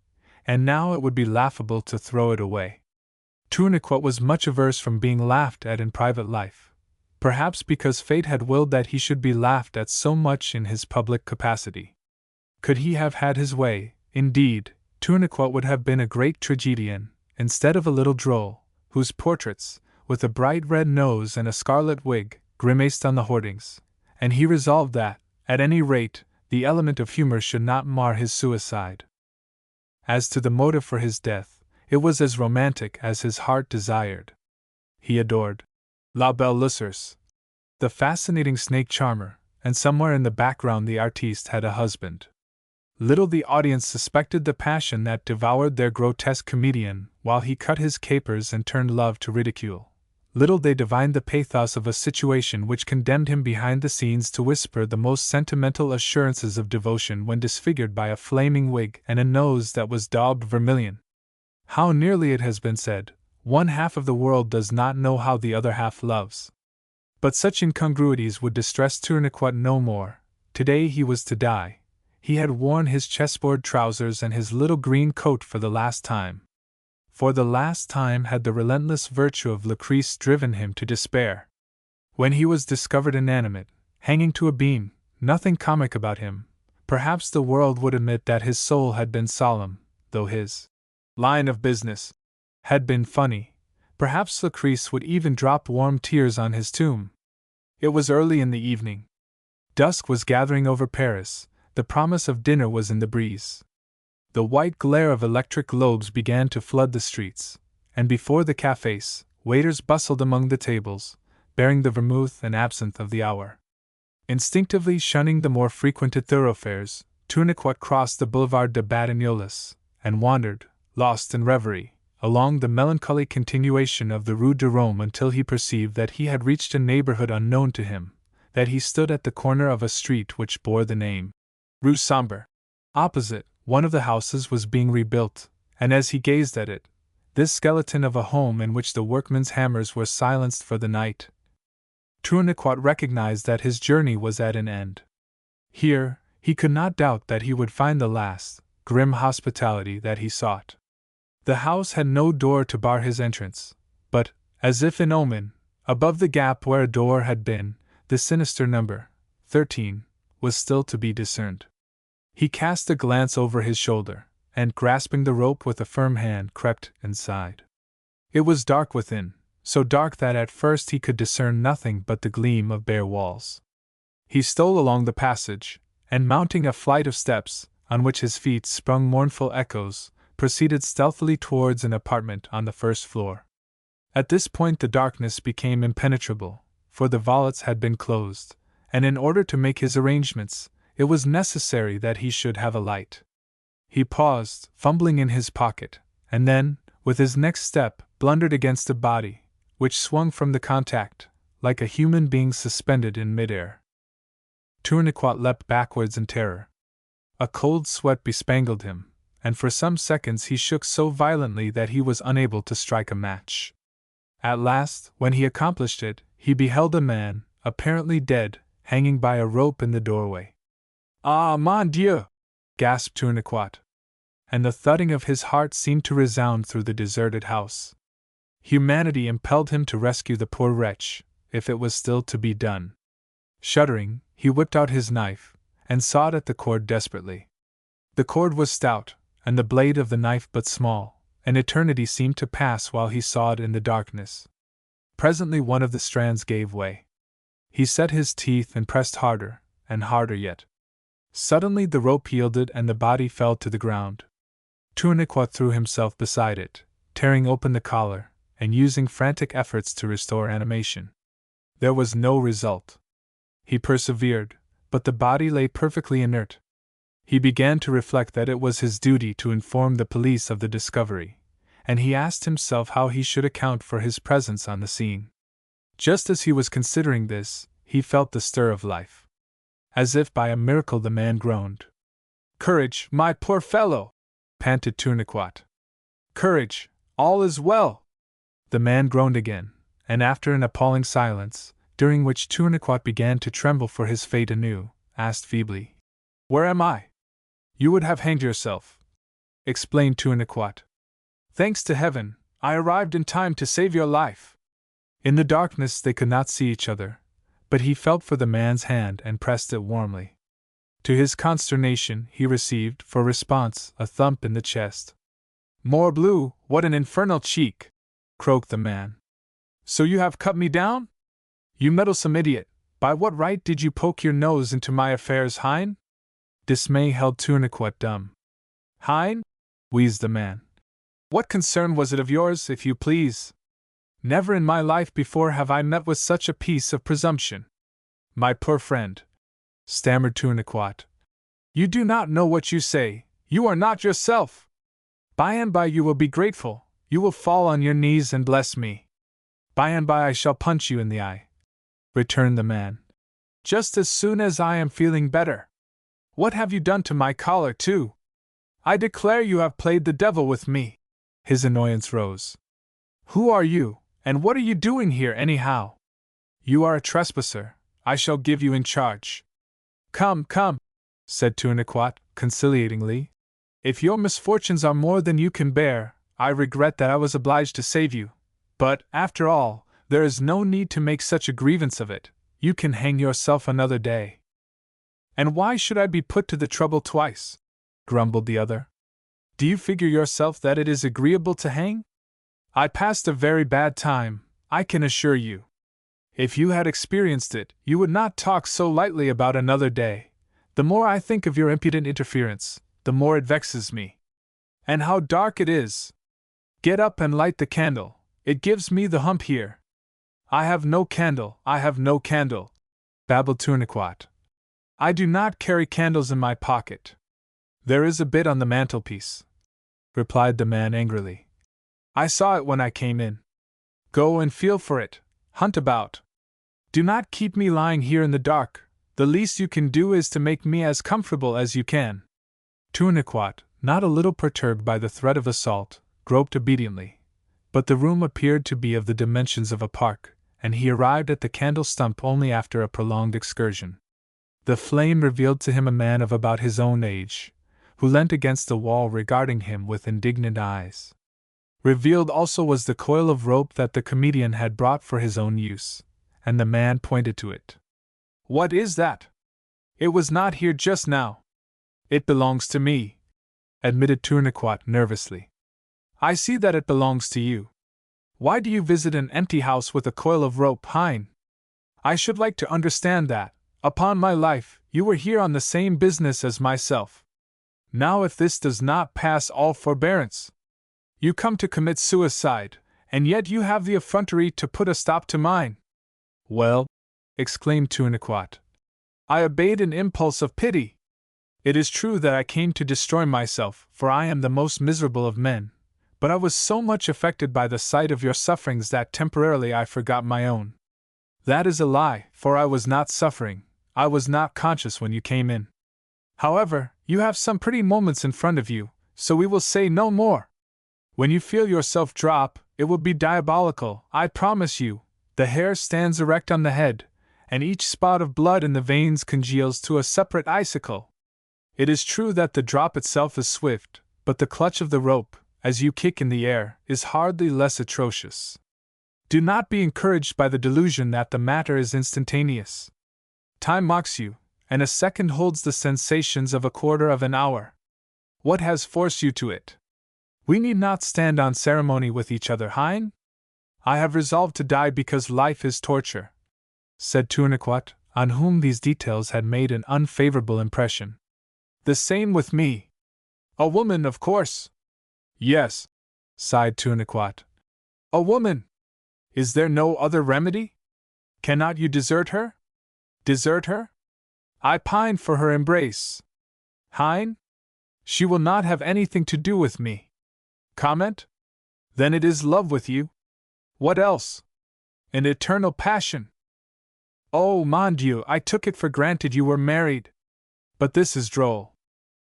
and now it would be laughable to throw it away. Tournequoit was much averse from being laughed at in private life, perhaps because fate had willed that he should be laughed at so much in his public capacity. Could he have had his way, indeed, Tournequoit would have been a great tragedian, instead of a little droll, whose portraits, with a bright red nose and a scarlet wig, grimaced on the hoardings, and he resolved that, at any rate, the element of humor should not mar his suicide. As to the motive for his death, it was as romantic as his heart desired. He adored La Belle Luceuse, the fascinating snake charmer, and somewhere in the background the artiste had a husband. Little the audience suspected the passion that devoured their grotesque comedian while he cut his capers and turned love to ridicule. Little they divined the pathos of a situation which condemned him behind the scenes to whisper the most sentimental assurances of devotion when disfigured by a flaming wig and a nose that was daubed vermilion. How nearly it has been said, one half of the world does not know how the other half loves. But such incongruities would distress Tournequoit no more. Today he was to die. He had worn his chessboard trousers and his little green coat for the last time. For the last time had the relentless virtue of Lucrece driven him to despair. When he was discovered inanimate, hanging to a beam, nothing comic about him, perhaps the world would admit that his soul had been solemn, though his line of business had been funny. Perhaps Lucrece would even drop warm tears on his tomb. It was early in the evening. Dusk was gathering over Paris, the promise of dinner was in the breeze. The white glare of electric globes began to flood the streets, and before the cafes, waiters bustled among the tables, bearing the vermouth and absinthe of the hour. Instinctively shunning the more frequented thoroughfares, Tournequoit crossed the Boulevard de Batignolles, and wandered, lost in reverie, along the melancholy continuation of the Rue de Rome until he perceived that he had reached a neighborhood unknown to him, that he stood at the corner of a street which bore the name Rue Sambre. Opposite, one of the houses was being rebuilt, and as he gazed at it, this skeleton of a home in which the workmen's hammers were silenced for the night, Tournequoit recognized that his journey was at an end. Here, he could not doubt that he would find the last, grim hospitality that he sought. The house had no door to bar his entrance, but, as if in omen, above the gap where a door had been, the sinister number, 13, was still to be discerned. He cast a glance over his shoulder, and grasping the rope with a firm hand crept inside. It was dark within, so dark that at first he could discern nothing but the gleam of bare walls. He stole along the passage, and mounting a flight of steps, on which his feet sprung mournful echoes, proceeded stealthily towards an apartment on the first floor. At this point the darkness became impenetrable, for the volets had been closed, and in order to make his arrangements, it was necessary that he should have a light. He paused, fumbling in his pocket, and then, with his next step, blundered against a body, which swung from the contact, like a human being suspended in midair. Tournequoit leapt backwards in terror. A cold sweat bespangled him, and for some seconds he shook so violently that he was unable to strike a match. At last, when he accomplished it, he beheld a man, apparently dead, hanging by a rope in the doorway. "Ah, mon Dieu!" gasped Tournequoit, and the thudding of his heart seemed to resound through the deserted house. Humanity impelled him to rescue the poor wretch, if it was still to be done. Shuddering, he whipped out his knife, and sawed at the cord desperately. The cord was stout, and the blade of the knife but small. An eternity seemed to pass while he sawed in the darkness. Presently one of the strands gave way. He set his teeth and pressed harder, and harder yet. Suddenly the rope yielded and the body fell to the ground. Tournequoit threw himself beside it, tearing open the collar, and using frantic efforts to restore animation. There was no result. He persevered, but the body lay perfectly inert. He began to reflect that it was his duty to inform the police of the discovery, and he asked himself how he should account for his presence on the scene. Just as he was considering this, he felt the stir of life. As if by a miracle the man groaned. "Courage, my poor fellow!" panted Tournequoit. "Courage, all is well!" The man groaned again, and after an appalling silence, during which Tournequoit began to tremble for his fate anew, asked feebly, "Where am I?" "You would have hanged yourself," explained Tournequoit. "Thanks to heaven, I arrived in time to save your life." In the darkness they could not see each other, but he felt for the man's hand and pressed it warmly. To his consternation, he received, for response, a thump in the chest. "Morbleu, what an infernal cheek!" croaked the man. "So you have cut me down? You meddlesome idiot, by what right did you poke your nose into my affairs, Hein?" Dismay held Tournequoit dumb. "Hein?" wheezed the man. "What concern was it of yours, if you please? Never in my life before have I met with such a piece of presumption." "My poor friend," stammered Tournequoit, "you do not know what you say, you are not yourself. By and by you will be grateful, you will fall on your knees and bless me. By and by I shall punch you in the eye," returned the man. "Just as soon as I am feeling better. What have you done to my collar, too? I declare you have played the devil with me." His annoyance rose. "Who are you, and what are you doing here, anyhow? You are a trespasser, I shall give you in charge." "Come, come," said Tournequoit, conciliatingly. "If your misfortunes are more than you can bear, I regret that I was obliged to save you. But, after all, there is no need to make such a grievance of it. You can hang yourself another day." "And why should I be put to the trouble twice?" grumbled the other. "Do you figure yourself that it is agreeable to hang? I passed a very bad time, I can assure you. If you had experienced it, you would not talk so lightly about another day. The more I think of your impudent interference, the more it vexes me. And how dark it is! Get up and light the candle, it gives me the hump here." "I have no candle, I have no candle," babbled Tournequoit. "I do not carry candles in my pocket." "There is a bit on the mantelpiece," replied the man angrily. "I saw it when I came in. Go and feel for it, hunt about. Do not keep me lying here in the dark, the least you can do is to make me as comfortable as you can." Tournequoit, not a little perturbed by the threat of assault, groped obediently, but the room appeared to be of the dimensions of a park, and he arrived at the candle stump only after a prolonged excursion. The flame revealed to him a man of about his own age, who leant against the wall regarding him with indignant eyes. Revealed also was the coil of rope that the comedian had brought for his own use, and the man pointed to it. "What is that? It was not here just now." "It belongs to me," admitted Tournequoit nervously. "I see that it belongs to you. Why do you visit an empty house with a coil of rope, Hein? I should like to understand that. Upon my life, you were here on the same business as myself." Now if this does not pass all forbearance, you come to commit suicide, and yet you have the effrontery to put a stop to mine. Well, exclaimed Tuniquat, I obeyed an impulse of pity. It is true that I came to destroy myself, for I am the most miserable of men, but I was so much affected by the sight of your sufferings that temporarily I forgot my own. That is a lie, for I was not suffering, I was not conscious when you came in. However, you have some pretty moments in front of you, so we will say no more. When you feel yourself drop, it will be diabolical, I promise you. The hair stands erect on the head, and each spot of blood in the veins congeals to a separate icicle. It is true that the drop itself is swift, but the clutch of the rope, as you kick in the air, is hardly less atrocious. Do not be encouraged by the delusion that the matter is instantaneous. Time mocks you, and a second holds the sensations of a quarter of an hour. What has forced you to it? We need not stand on ceremony with each other, Hein? I have resolved to die because life is torture, said Tournequoit, on whom these details had made an unfavorable impression. The same with me. A woman, of course. Yes, sighed Tournequoit. A woman! Is there no other remedy? Cannot you desert her? Desert her? I pine for her embrace. Hein? She will not have anything to do with me. Comment? Then it is love with you. What else? An eternal passion. Oh, mon Dieu, I took it for granted you were married. But this is droll.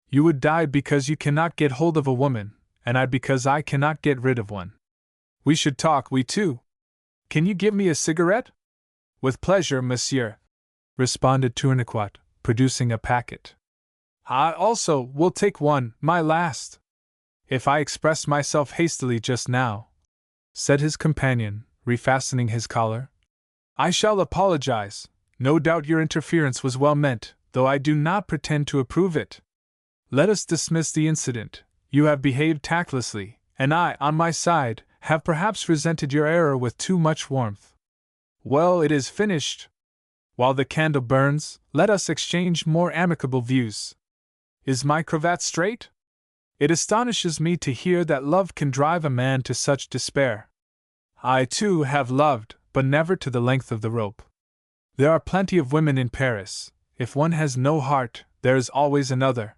You would die because you cannot get hold of a woman, and I because I cannot get rid of one. We should talk, we two. Can you give me a cigarette? With pleasure, monsieur, responded Tournequoit, producing a packet. I also will take one, my last. If I expressed myself hastily just now, said his companion, refastening his collar, I shall apologize. No doubt your interference was well meant, though I do not pretend to approve it. Let us dismiss the incident. You have behaved tactlessly, and I, on my side, have perhaps resented your error with too much warmth. Well, it is finished. While the candle burns, let us exchange more amicable views. Is my cravat straight? It astonishes me to hear that love can drive a man to such despair. I, too, have loved, but never to the length of the rope. There are plenty of women in Paris. If one has no heart, there is always another.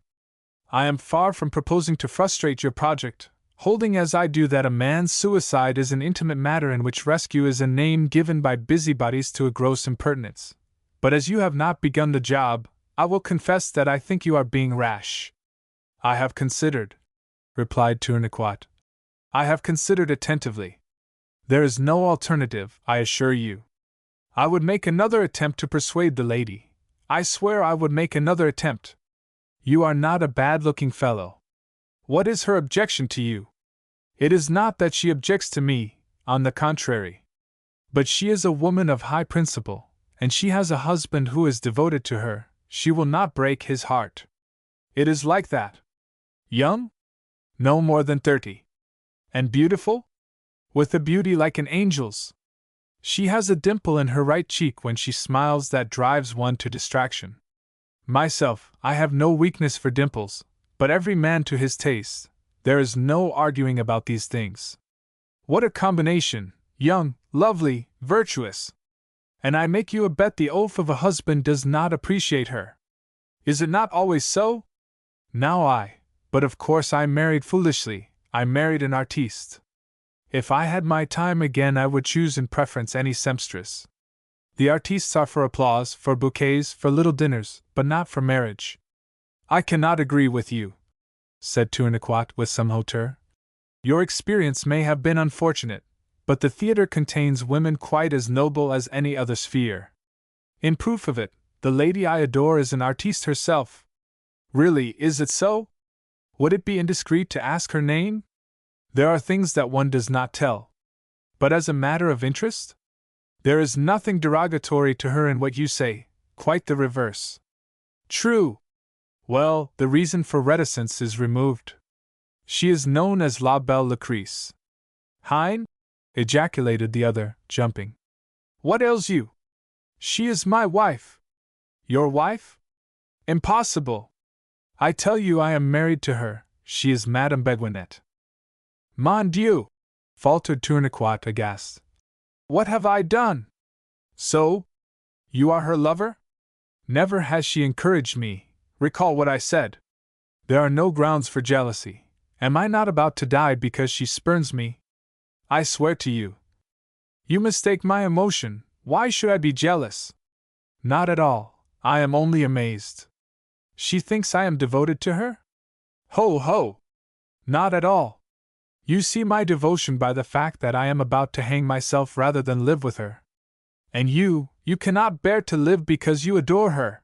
I am far from proposing to frustrate your project, holding as I do that a man's suicide is an intimate matter in which rescue is a name given by busybodies to a gross impertinence. But as you have not begun the job, I will confess that I think you are being rash. I have considered, replied Tournequoit. I have considered attentively. There is no alternative, I assure you. I would make another attempt to persuade the lady. I swear I would make another attempt. You are not a bad-looking fellow. What is her objection to you? It is not that she objects to me, on the contrary. But she is a woman of high principle, and she has a husband who is devoted to her. She will not break his heart. It is like that. Young? No more than 30. And beautiful? With a beauty like an angel's. She has a dimple in her right cheek when she smiles that drives one to distraction. Myself, I have no weakness for dimples, but every man to his taste. There is no arguing about these things. What a combination, young, lovely, virtuous. And I make you a bet the oaf of a husband does not appreciate her. Is it not always so? But of course I married foolishly, I married an artiste. If I had my time again I would choose in preference any sempstress. The artistes are for applause, for bouquets, for little dinners, but not for marriage. I cannot agree with you, said Tournequoit with some hauteur. Your experience may have been unfortunate, but the theatre contains women quite as noble as any other sphere. In proof of it, the lady I adore is an artiste herself. Really, is it so? Would it be indiscreet to ask her name? There are things that one does not tell. But as a matter of interest? There is nothing derogatory to her in what you say, quite the reverse. True. Well, the reason for reticence is removed. She is known as La Belle Lucrece. Hein? Ejaculated the other, jumping. What ails you? She is my wife. Your wife? Impossible. I tell you I am married to her, she is Madame Beguinette. Mon Dieu! Faltered Tournequoit aghast. What have I done? So? You are her lover? Never has she encouraged me. Recall what I said. There are no grounds for jealousy. Am I not about to die because she spurns me? I swear to you. You mistake my emotion. Why should I be jealous? Not at all. I am only amazed. She thinks I am devoted to her? Ho ho! Not at all. You see my devotion by the fact that I am about to hang myself rather than live with her. And you cannot bear to live because you adore her.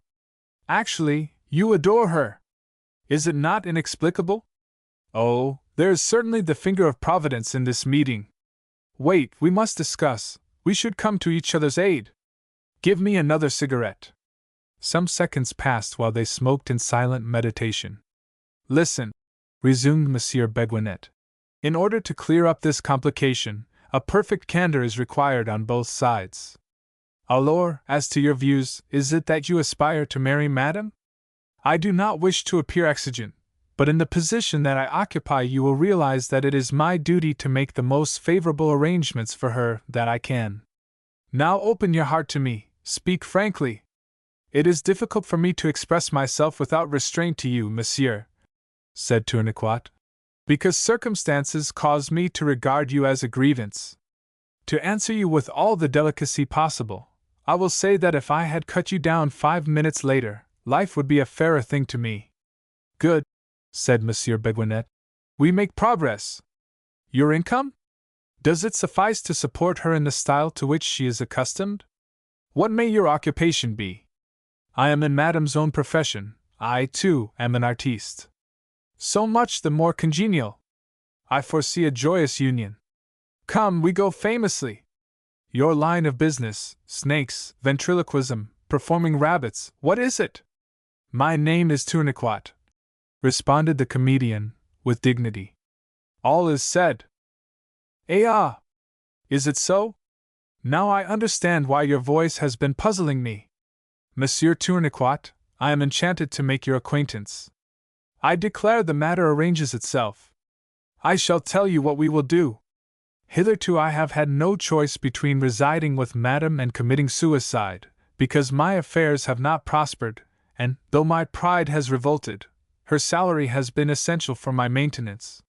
Actually, you adore her. Is it not inexplicable? Oh, there is certainly the finger of Providence in this meeting. Wait, we must discuss. We should come to each other's aid. Give me another cigarette. Some seconds passed while they smoked in silent meditation. Listen, resumed Monsieur Beguinette. In order to clear up this complication, a perfect candor is required on both sides. Alors, as to your views, is it that you aspire to marry Madame? I do not wish to appear exigent, but in the position that I occupy you will realize that it is my duty to make the most favorable arrangements for her that I can. Now open your heart to me, speak frankly. It is difficult for me to express myself without restraint to you, monsieur, said Tournequoit, because circumstances cause me to regard you as a grievance. To answer you with all the delicacy possible, I will say that if I had cut you down 5 minutes later, life would be a fairer thing to me. Good, said Monsieur Beguinette. We make progress. Your income? Does it suffice to support her in the style to which she is accustomed? What may your occupation be? I am in Madame's own profession. I, too, am an artiste. So much the more congenial. I foresee a joyous union. Come, we go famously. Your line of business, snakes, ventriloquism, performing rabbits, what is it? My name is Tournequoit, responded the comedian, with dignity. All is said. Ah! Is it so? Now I understand why your voice has been puzzling me. Monsieur Tournequoit, I am enchanted to make your acquaintance. I declare the matter arranges itself. I shall tell you what we will do. Hitherto I have had no choice between residing with Madame and committing suicide, because my affairs have not prospered, and, though my pride has revolted, her salary has been essential for my maintenance.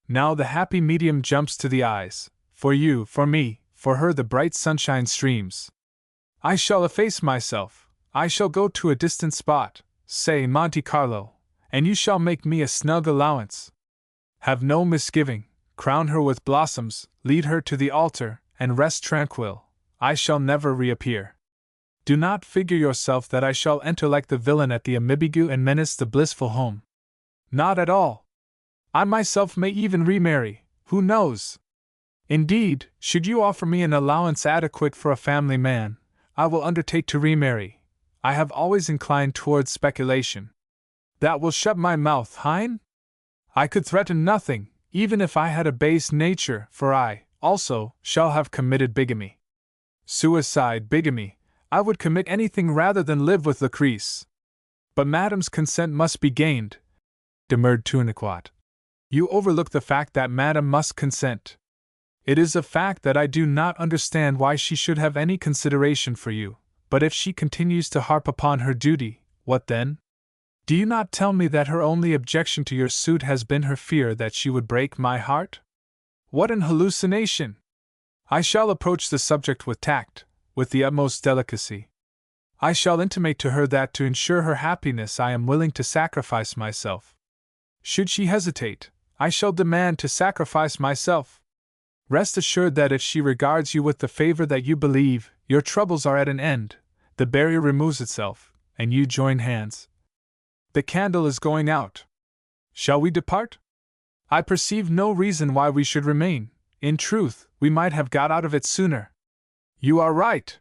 Now the happy medium jumps to the eyes. For you, for me, for her the bright sunshine streams. I shall efface myself. I shall go to a distant spot, say Monte Carlo, and you shall make me a snug allowance. Have no misgiving, crown her with blossoms, lead her to the altar, and rest tranquil. I shall never reappear. Do not figure yourself that I shall enter like the villain at the Ambigu and menace the blissful home. Not at all. I myself may even remarry, who knows? Indeed, should you offer me an allowance adequate for a family man, I will undertake to remarry. I have always inclined towards speculation. That will shut my mouth, hein? I could threaten nothing, even if I had a base nature, for I, also, shall have committed bigamy. Suicide, bigamy, I would commit anything rather than live with Lucrece. But Madame's consent must be gained, demurred Tournequoit. You overlook the fact that Madame must consent. It is a fact that I do not understand why she should have any consideration for you, but if she continues to harp upon her duty, what then? Do you not tell me that her only objection to your suit has been her fear that she would break my heart? What an hallucination! I shall approach the subject with tact, with the utmost delicacy. I shall intimate to her that to ensure her happiness I am willing to sacrifice myself. Should she hesitate, I shall demand to sacrifice myself. Rest assured that if she regards you with the favor that you believe, your troubles are at an end, the barrier removes itself, and you join hands. The candle is going out. Shall we depart? I perceive no reason why we should remain. In truth, we might have got out of it sooner. You are right.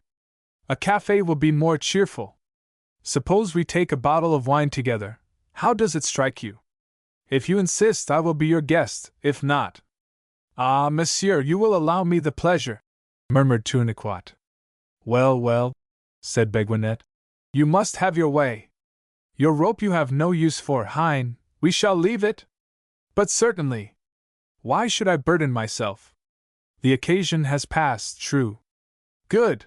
A cafe will be more cheerful. Suppose we take a bottle of wine together. How does it strike you? If you insist, I will be your guest, if not. Ah, monsieur, you will allow me the pleasure, murmured Tournequoit. Well, well, said Beguinette. You must have your way. Your rope you have no use for, Hein, we shall leave it? But certainly. Why should I burden myself? The occasion has passed, true. Good.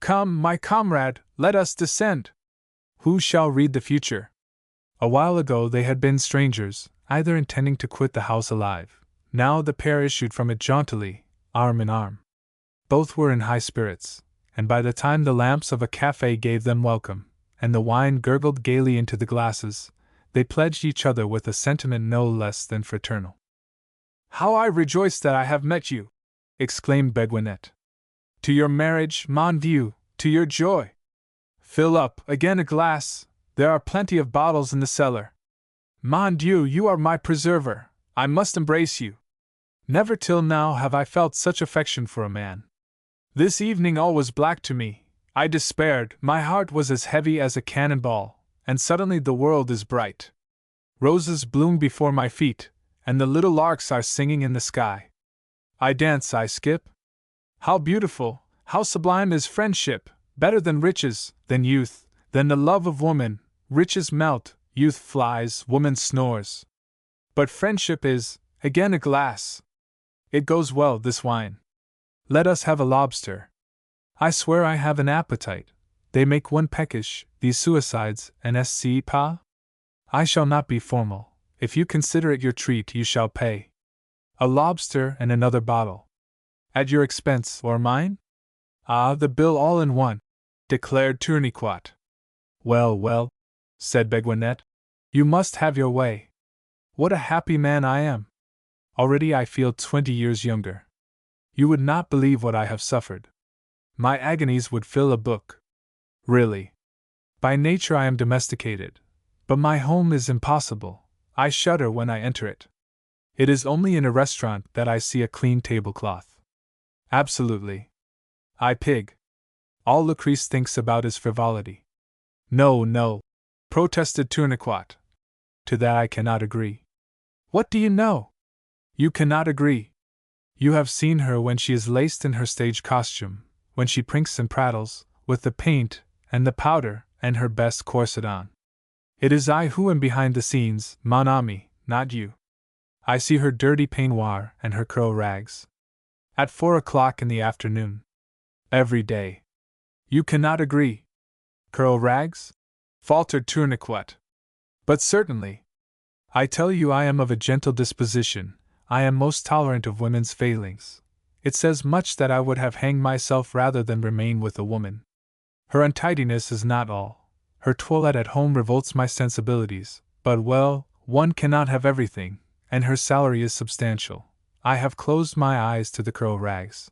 Come, my comrade, let us descend. Who shall read the future? A while ago they had been strangers, either intending to quit the house alive. Now the pair issued from it jauntily, arm in arm. Both were in high spirits, and by the time the lamps of a cafe gave them welcome, and the wine gurgled gaily into the glasses, they pledged each other with a sentiment no less than fraternal. How I rejoice that I have met you! Exclaimed Beguinette. To your marriage, mon vieux, to your joy! Fill up, again a glass, there are plenty of bottles in the cellar. Mon Dieu, you are my preserver, I must embrace you. Never till now have I felt such affection for a man. This evening all was black to me, I despaired, my heart was as heavy as a cannonball, and suddenly the world is bright. Roses bloom before my feet, and the little larks are singing in the sky. I dance, I skip. How beautiful, how sublime is friendship, better than riches, than youth, than the love of woman. Riches melt, youth flies, woman snores. But friendship is, again a glass. It goes well, this wine. Let us have a lobster. I swear I have an appetite. They make one peckish, these suicides, and n'est-ce pas? I shall not be formal. If you consider it your treat, you shall pay. A lobster and another bottle. At your expense, or mine? Ah, the bill all in one, declared Tournequoit. Well, well, said Beguinette, you must have your way. What a happy man I am! Already I feel 20 years younger. You would not believe what I have suffered. My agonies would fill a book. Really. By nature I am domesticated, but my home is impossible. I shudder when I enter it. It is only in a restaurant that I see a clean tablecloth. Absolutely. I pig. All Lucrece thinks about is frivolity. No, no, protested Tournequoit. To that I cannot agree. What do you know? You cannot agree. You have seen her when she is laced in her stage costume, when she prinks and prattles, with the paint and the powder and her best corset on. It is I who am behind the scenes, mon ami, not you. I see her dirty peignoir and her crow rags. At 4 o'clock in the afternoon. Every day. You cannot agree. Crow rags? Faltered Tournequoit. But certainly. I tell you I am of a gentle disposition, I am most tolerant of women's failings. It says much that I would have hanged myself rather than remain with a woman. Her untidiness is not all. Her toilette at home revolts my sensibilities, but well, one cannot have everything, and her salary is substantial. I have closed my eyes to the crow rags.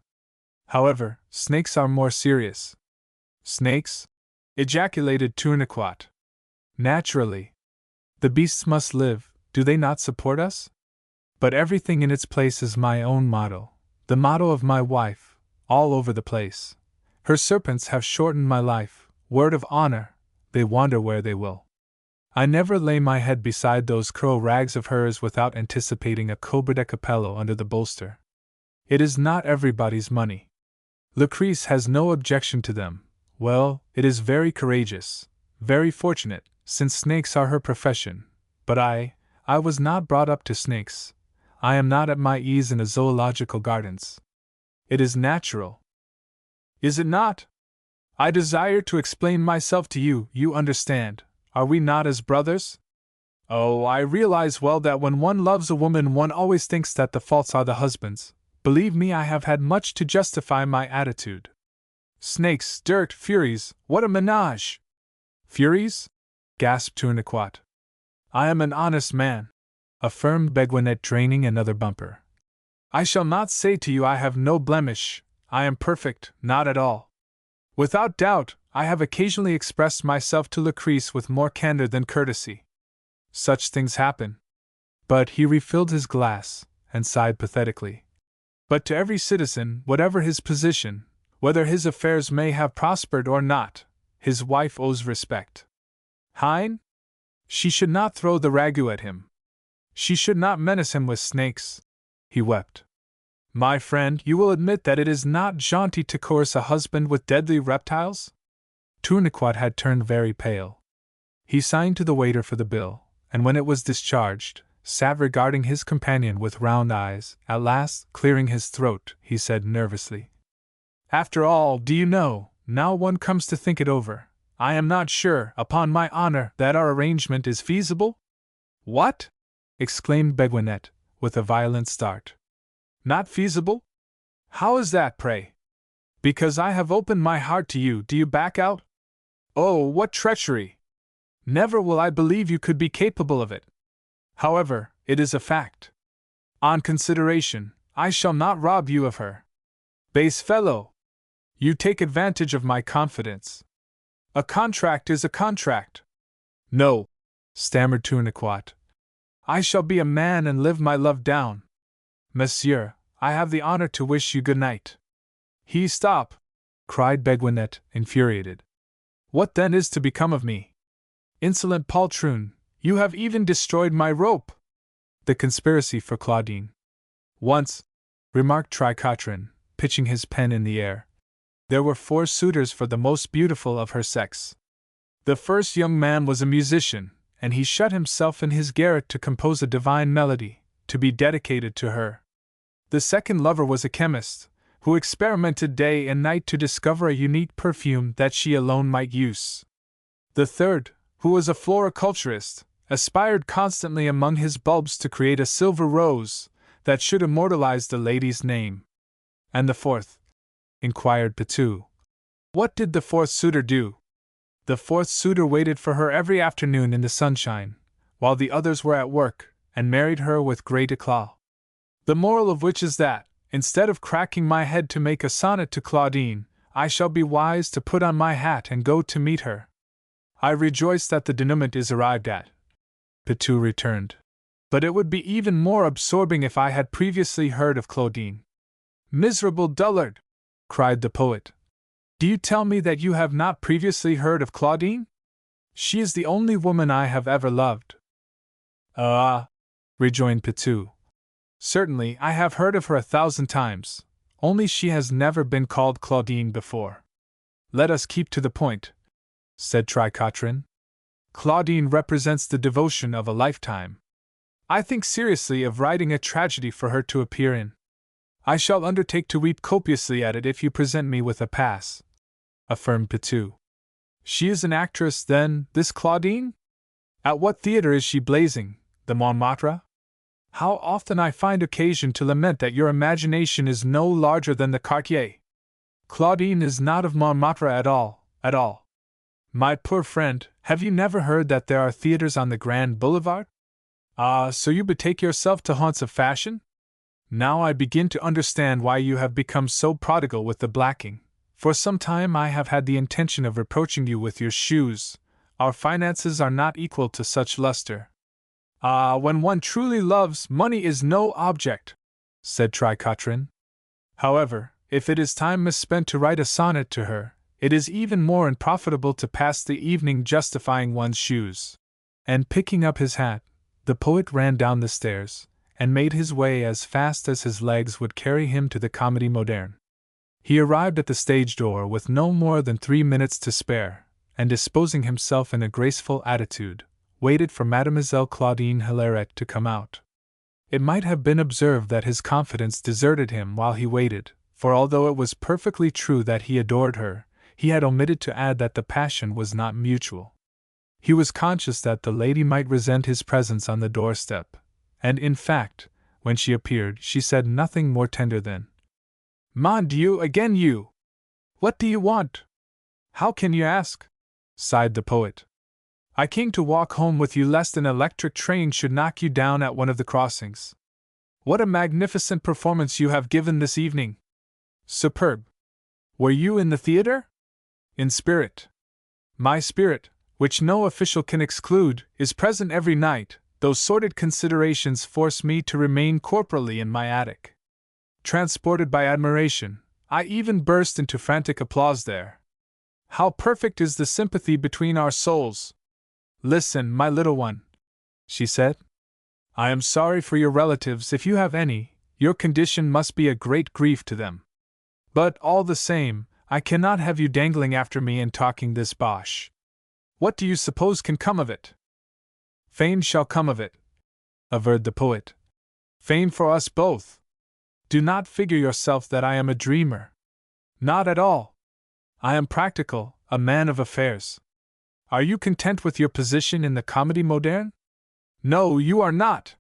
However, snakes are more serious. Snakes? Ejaculated Tournequoit. Naturally. The beasts must live, do they not support us? But everything in its place is my own motto, the motto of my wife, all over the place. Her serpents have shortened my life, word of honor, they wander where they will. I never lay my head beside those crow rags of hers without anticipating a cobra de capello under the bolster. It is not everybody's money. Lucrece has no objection to them. Well, it is very courageous, very fortunate, since snakes are her profession. But I was not brought up to snakes. I am not at my ease in a zoological gardens. It is natural. Is it not? I desire to explain myself to you, you understand. Are we not as brothers? Oh, I realize well that when one loves a woman one always thinks that the faults are the husband's. Believe me, I have had much to justify my attitude. Snakes, dirt, furies, what a menage! Furies? Gasped Tournequoit. I am an honest man, affirmed Beguinette, draining another bumper. I shall not say to you I have no blemish, I am perfect, not at all. Without doubt, I have occasionally expressed myself to Lucrece with more candor than courtesy. Such things happen. But he refilled his glass, and sighed pathetically. But to every citizen, whatever his position, whether his affairs may have prospered or not, his wife owes respect. Hein? She should not throw the ragout at him. She should not menace him with snakes. He wept. My friend, you will admit that it is not jaunty to coerce a husband with deadly reptiles? Tournequoit had turned very pale. He signed to the waiter for the bill, and when it was discharged, sat regarding his companion with round eyes. At last, clearing his throat, he said nervously, "After all, do you know, now one comes to think it over, I am not sure, upon my honor, that our arrangement is feasible?" "What?" exclaimed Beguinet, with a violent start. "Not feasible? How is that, pray? Because I have opened my heart to you, do you back out? Oh, what treachery! Never will I believe you could be capable of it. However, it is a fact. On consideration, I shall not rob you of her. Base fellow! You take advantage of my confidence. A contract is a contract." "No," stammered Tournequoit. "I shall be a man and live my love down. Monsieur, I have the honor to wish you good night." "Stop!" cried Beguinet, infuriated. "What then is to become of me? Insolent poltroon, you have even destroyed my rope!" "The conspiracy for Claudine." "Once," remarked Tricotrin, pitching his pen in the air, "there were 4 suitors for the most beautiful of her sex. The first young man was a musician, and he shut himself in his garret to compose a divine melody, to be dedicated to her. The second lover was a chemist, who experimented day and night to discover a unique perfume that she alone might use. The third, who was a floriculturist, aspired constantly among his bulbs to create a silver rose that should immortalize the lady's name." "And the fourth?" inquired Pitou. "What did the fourth suitor do?" "The fourth suitor waited for her every afternoon in the sunshine, while the others were at work, and married her with great éclat. The moral of which is that, instead of cracking my head to make a sonnet to Claudine, I shall be wise to put on my hat and go to meet her." "I rejoice that the denouement is arrived at," Pitou returned. "But it would be even more absorbing if I had previously heard of Claudine." "Miserable dullard!" cried the poet. "Do you tell me that you have not previously heard of Claudine? She is the only woman I have ever loved." "Ah," rejoined Pitou. "Certainly I have heard of her 1,000 times, only she has never been called Claudine before." "Let us keep to the point," said Tricotrin. "Claudine represents the devotion of a lifetime. I think seriously of writing a tragedy for her to appear in. I shall undertake to weep copiously at it if you present me with a pass," affirmed Pitou. "She is an actress, then, this Claudine? At what theatre is she blazing, the Montmartre? How often I find occasion to lament that your imagination is no larger than the Quartier. Claudine is not of Montmartre at all, at all. My poor friend, have you never heard that there are theatres on the Grand Boulevard? Ah, so you betake yourself to haunts of fashion? Now I begin to understand why you have become so prodigal with the blacking. For some time I have had the intention of reproaching you with your shoes. Our finances are not equal to such luster." "Ah, when one truly loves, money is no object," said Tricotrin. "However, if it is time misspent to write a sonnet to her, it is even more unprofitable to pass the evening justifying one's shoes." And picking up his hat, the poet ran down the stairs, and made his way as fast as his legs would carry him to the Comédie Moderne. He arrived at the stage door with no more than 3 minutes to spare, and disposing himself in a graceful attitude, waited for Mademoiselle Claudine Hilaret to come out. It might have been observed that his confidence deserted him while he waited, for although it was perfectly true that he adored her, he had omitted to add that the passion was not mutual. He was conscious that the lady might resent his presence on the doorstep, and in fact, when she appeared, she said nothing more tender than, "Mon Dieu, again you! What do you want?" "How can you ask?" sighed the poet. "I came to walk home with you lest an electric train should knock you down at one of the crossings. What a magnificent performance you have given this evening! Superb! Were you in the theatre?" "In spirit. My spirit, which no official can exclude, is present every night, though sordid considerations force me to remain corporally in my attic." Transported by admiration, I even burst into frantic applause there. "How perfect is the sympathy between our souls! Listen, my little one," she said. "I am sorry for your relatives if you have any, your condition must be a great grief to them. But, all the same, I cannot have you dangling after me and talking this bosh. What do you suppose can come of it? Fame shall come of it, averred the poet. Fame for us both. Do not figure yourself that I am a dreamer. Not at all. I am practical, a man of affairs. Are you content with your position in the Comédie Moderne? No, you are not.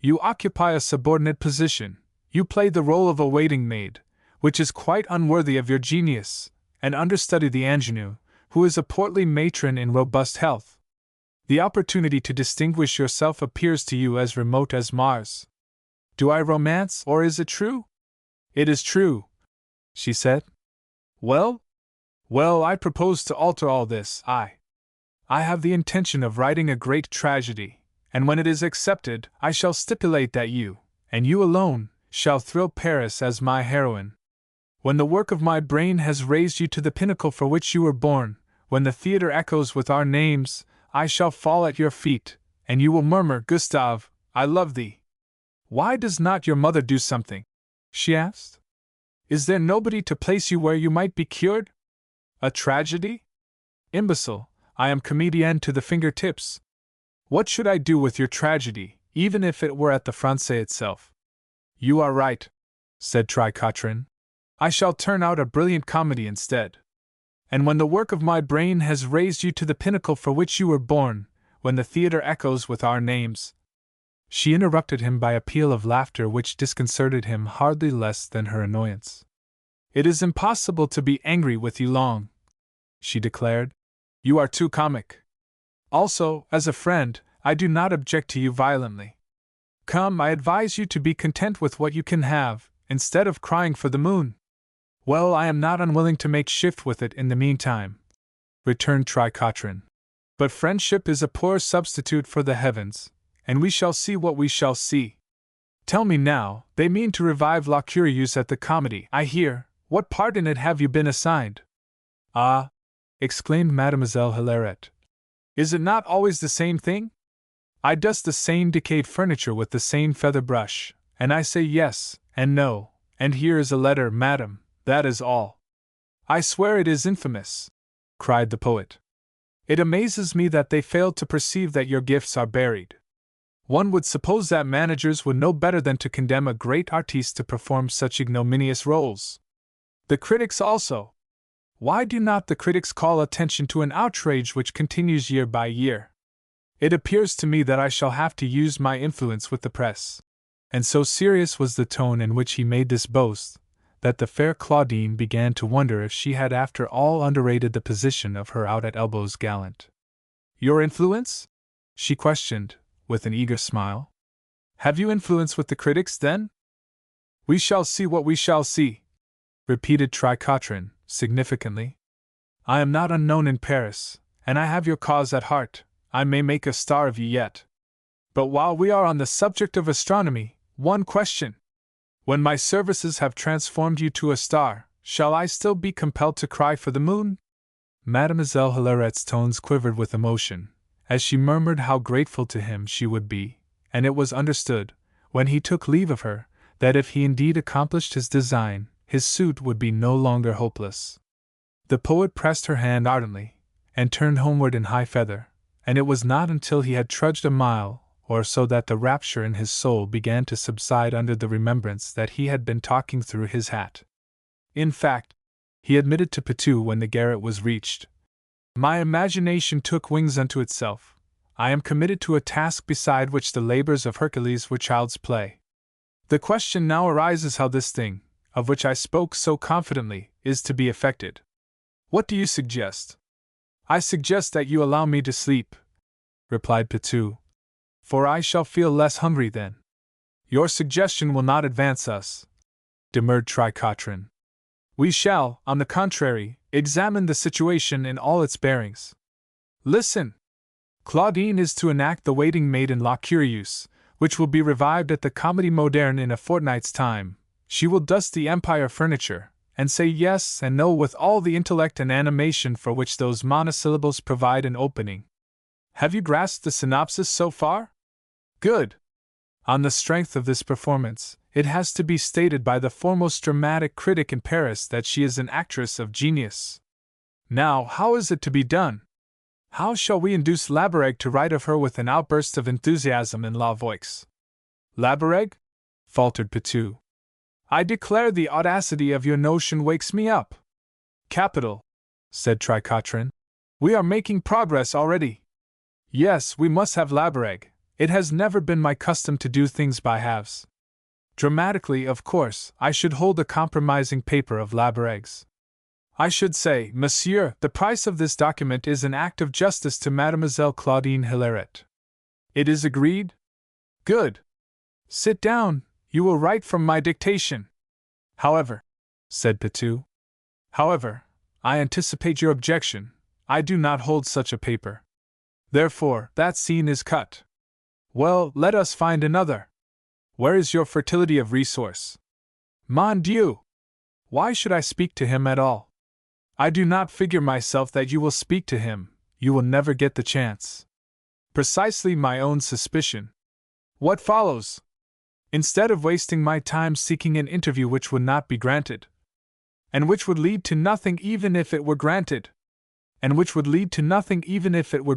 You occupy a subordinate position. You play the role of a waiting maid, which is quite unworthy of your genius, and understudy the ingenue, who is a portly matron in robust health. The opportunity to distinguish yourself appears to you as remote as Mars. Do I romance, or is it true? It is true, she said. Well, I propose to alter all this. I have the intention of writing a great tragedy, and when it is accepted, I shall stipulate that you, and you alone, shall thrill Paris as my heroine. When the work of my brain has raised you to the pinnacle for which you were born, when the theatre echoes with our names, I shall fall at your feet, and you will murmur, Gustave, I love thee. Why does not your mother do something? She asked. Is there nobody to place you where you might be cured? A tragedy? Imbecile, I am comédienne to the fingertips. What should I do with your tragedy, even if it were at the Francais itself? You are right, said Tricotrin. I shall turn out a brilliant comedy instead. And when the work of my brain has raised you to the pinnacle for which you were born, when the theatre echoes with our names. She interrupted him by a peal of laughter which disconcerted him hardly less than her annoyance. It is impossible to be angry with you long, she declared. You are too comic. Also, as a friend, I do not object to you violently. Come, I advise you to be content with what you can have, instead of crying for the moon. Well, I am not unwilling to make shift with it in the meantime, returned Tricotrin. But friendship is a poor substitute for the heavens, and we shall see what we shall see. Tell me now, they mean to revive La Curieuse at the Comedy, I hear. What part in it have you been assigned? Ah! Exclaimed Mademoiselle Hilaret. Is it not always the same thing? I dust the same decayed furniture with the same feather brush, and I say yes, and no, and here is a letter, madam, that is all. I swear it is infamous, cried the poet. It amazes me that they failed to perceive that your gifts are buried. One would suppose that managers would know better than to condemn a great artiste to perform such ignominious roles. The critics also. Why do not the critics call attention to an outrage which continues year by year? It appears to me that I shall have to use my influence with the press. And so serious was the tone in which he made this boast, that the fair Claudine began to wonder if she had after all underrated the position of her out-at-elbows gallant. Your influence? She questioned, with an eager smile. Have you influence with the critics, then? We shall see what we shall see, repeated Tricotrin, significantly. I am not unknown in Paris, and I have your cause at heart. I may make a star of you yet. But while we are on the subject of astronomy, one question. When my services have transformed you to a star, shall I still be compelled to cry for the moon? Mademoiselle Hilaret's tones quivered with emotion, as she murmured how grateful to him she would be, and it was understood, when he took leave of her, that if he indeed accomplished his design, his suit would be no longer hopeless. The poet pressed her hand ardently, and turned homeward in high feather, and it was not until he had trudged a mile or so that the rapture in his soul began to subside under the remembrance that he had been talking through his hat. In fact, he admitted to Pitou when the garret was reached, my imagination took wings unto itself. I am committed to a task beside which the labors of Hercules were child's play. The question now arises how this thing, of which I spoke so confidently, is to be effected. What do you suggest? I suggest that you allow me to sleep, replied Pitou, for I shall feel less hungry then. Your suggestion will not advance us, demurred Tricotrin. We shall, on the contrary, examine the situation in all its bearings. Listen! Claudine is to enact the waiting maid in La Curieuse, which will be revived at the Comédie Moderne in a fortnight's time. She will dust the Empire furniture, and say yes and no with all the intellect and animation for which those monosyllables provide an opening. Have you grasped the synopsis so far? Good! On the strength of this performance, it has to be stated by the foremost dramatic critic in Paris that she is an actress of genius. Now, how is it to be done? How shall we induce Labarègue to write of her with an outburst of enthusiasm in La Voix? Labarègue? Faltered Pitou. I declare the audacity of your notion wakes me up. Capital, said Tricotrin. We are making progress already. Yes, we must have Labarègue. It has never been my custom to do things by halves. Dramatically, of course, I should hold a compromising paper of Labarègue's. I should say, Monsieur, the price of this document is an act of justice to Mademoiselle Claudine Hilaret. It is agreed? Good. Sit down, you will write from my dictation. However, said Pitou. However, I anticipate your objection. I do not hold such a paper. Therefore, that scene is cut. Well, let us find another. Where is your fertility of resource? Mon Dieu! Why should I speak to him at all? I do not figure myself that you will speak to him, you will never get the chance. Precisely my own suspicion. What follows? Instead of wasting my time seeking an interview which would not be granted, and which would lead to nothing even if it were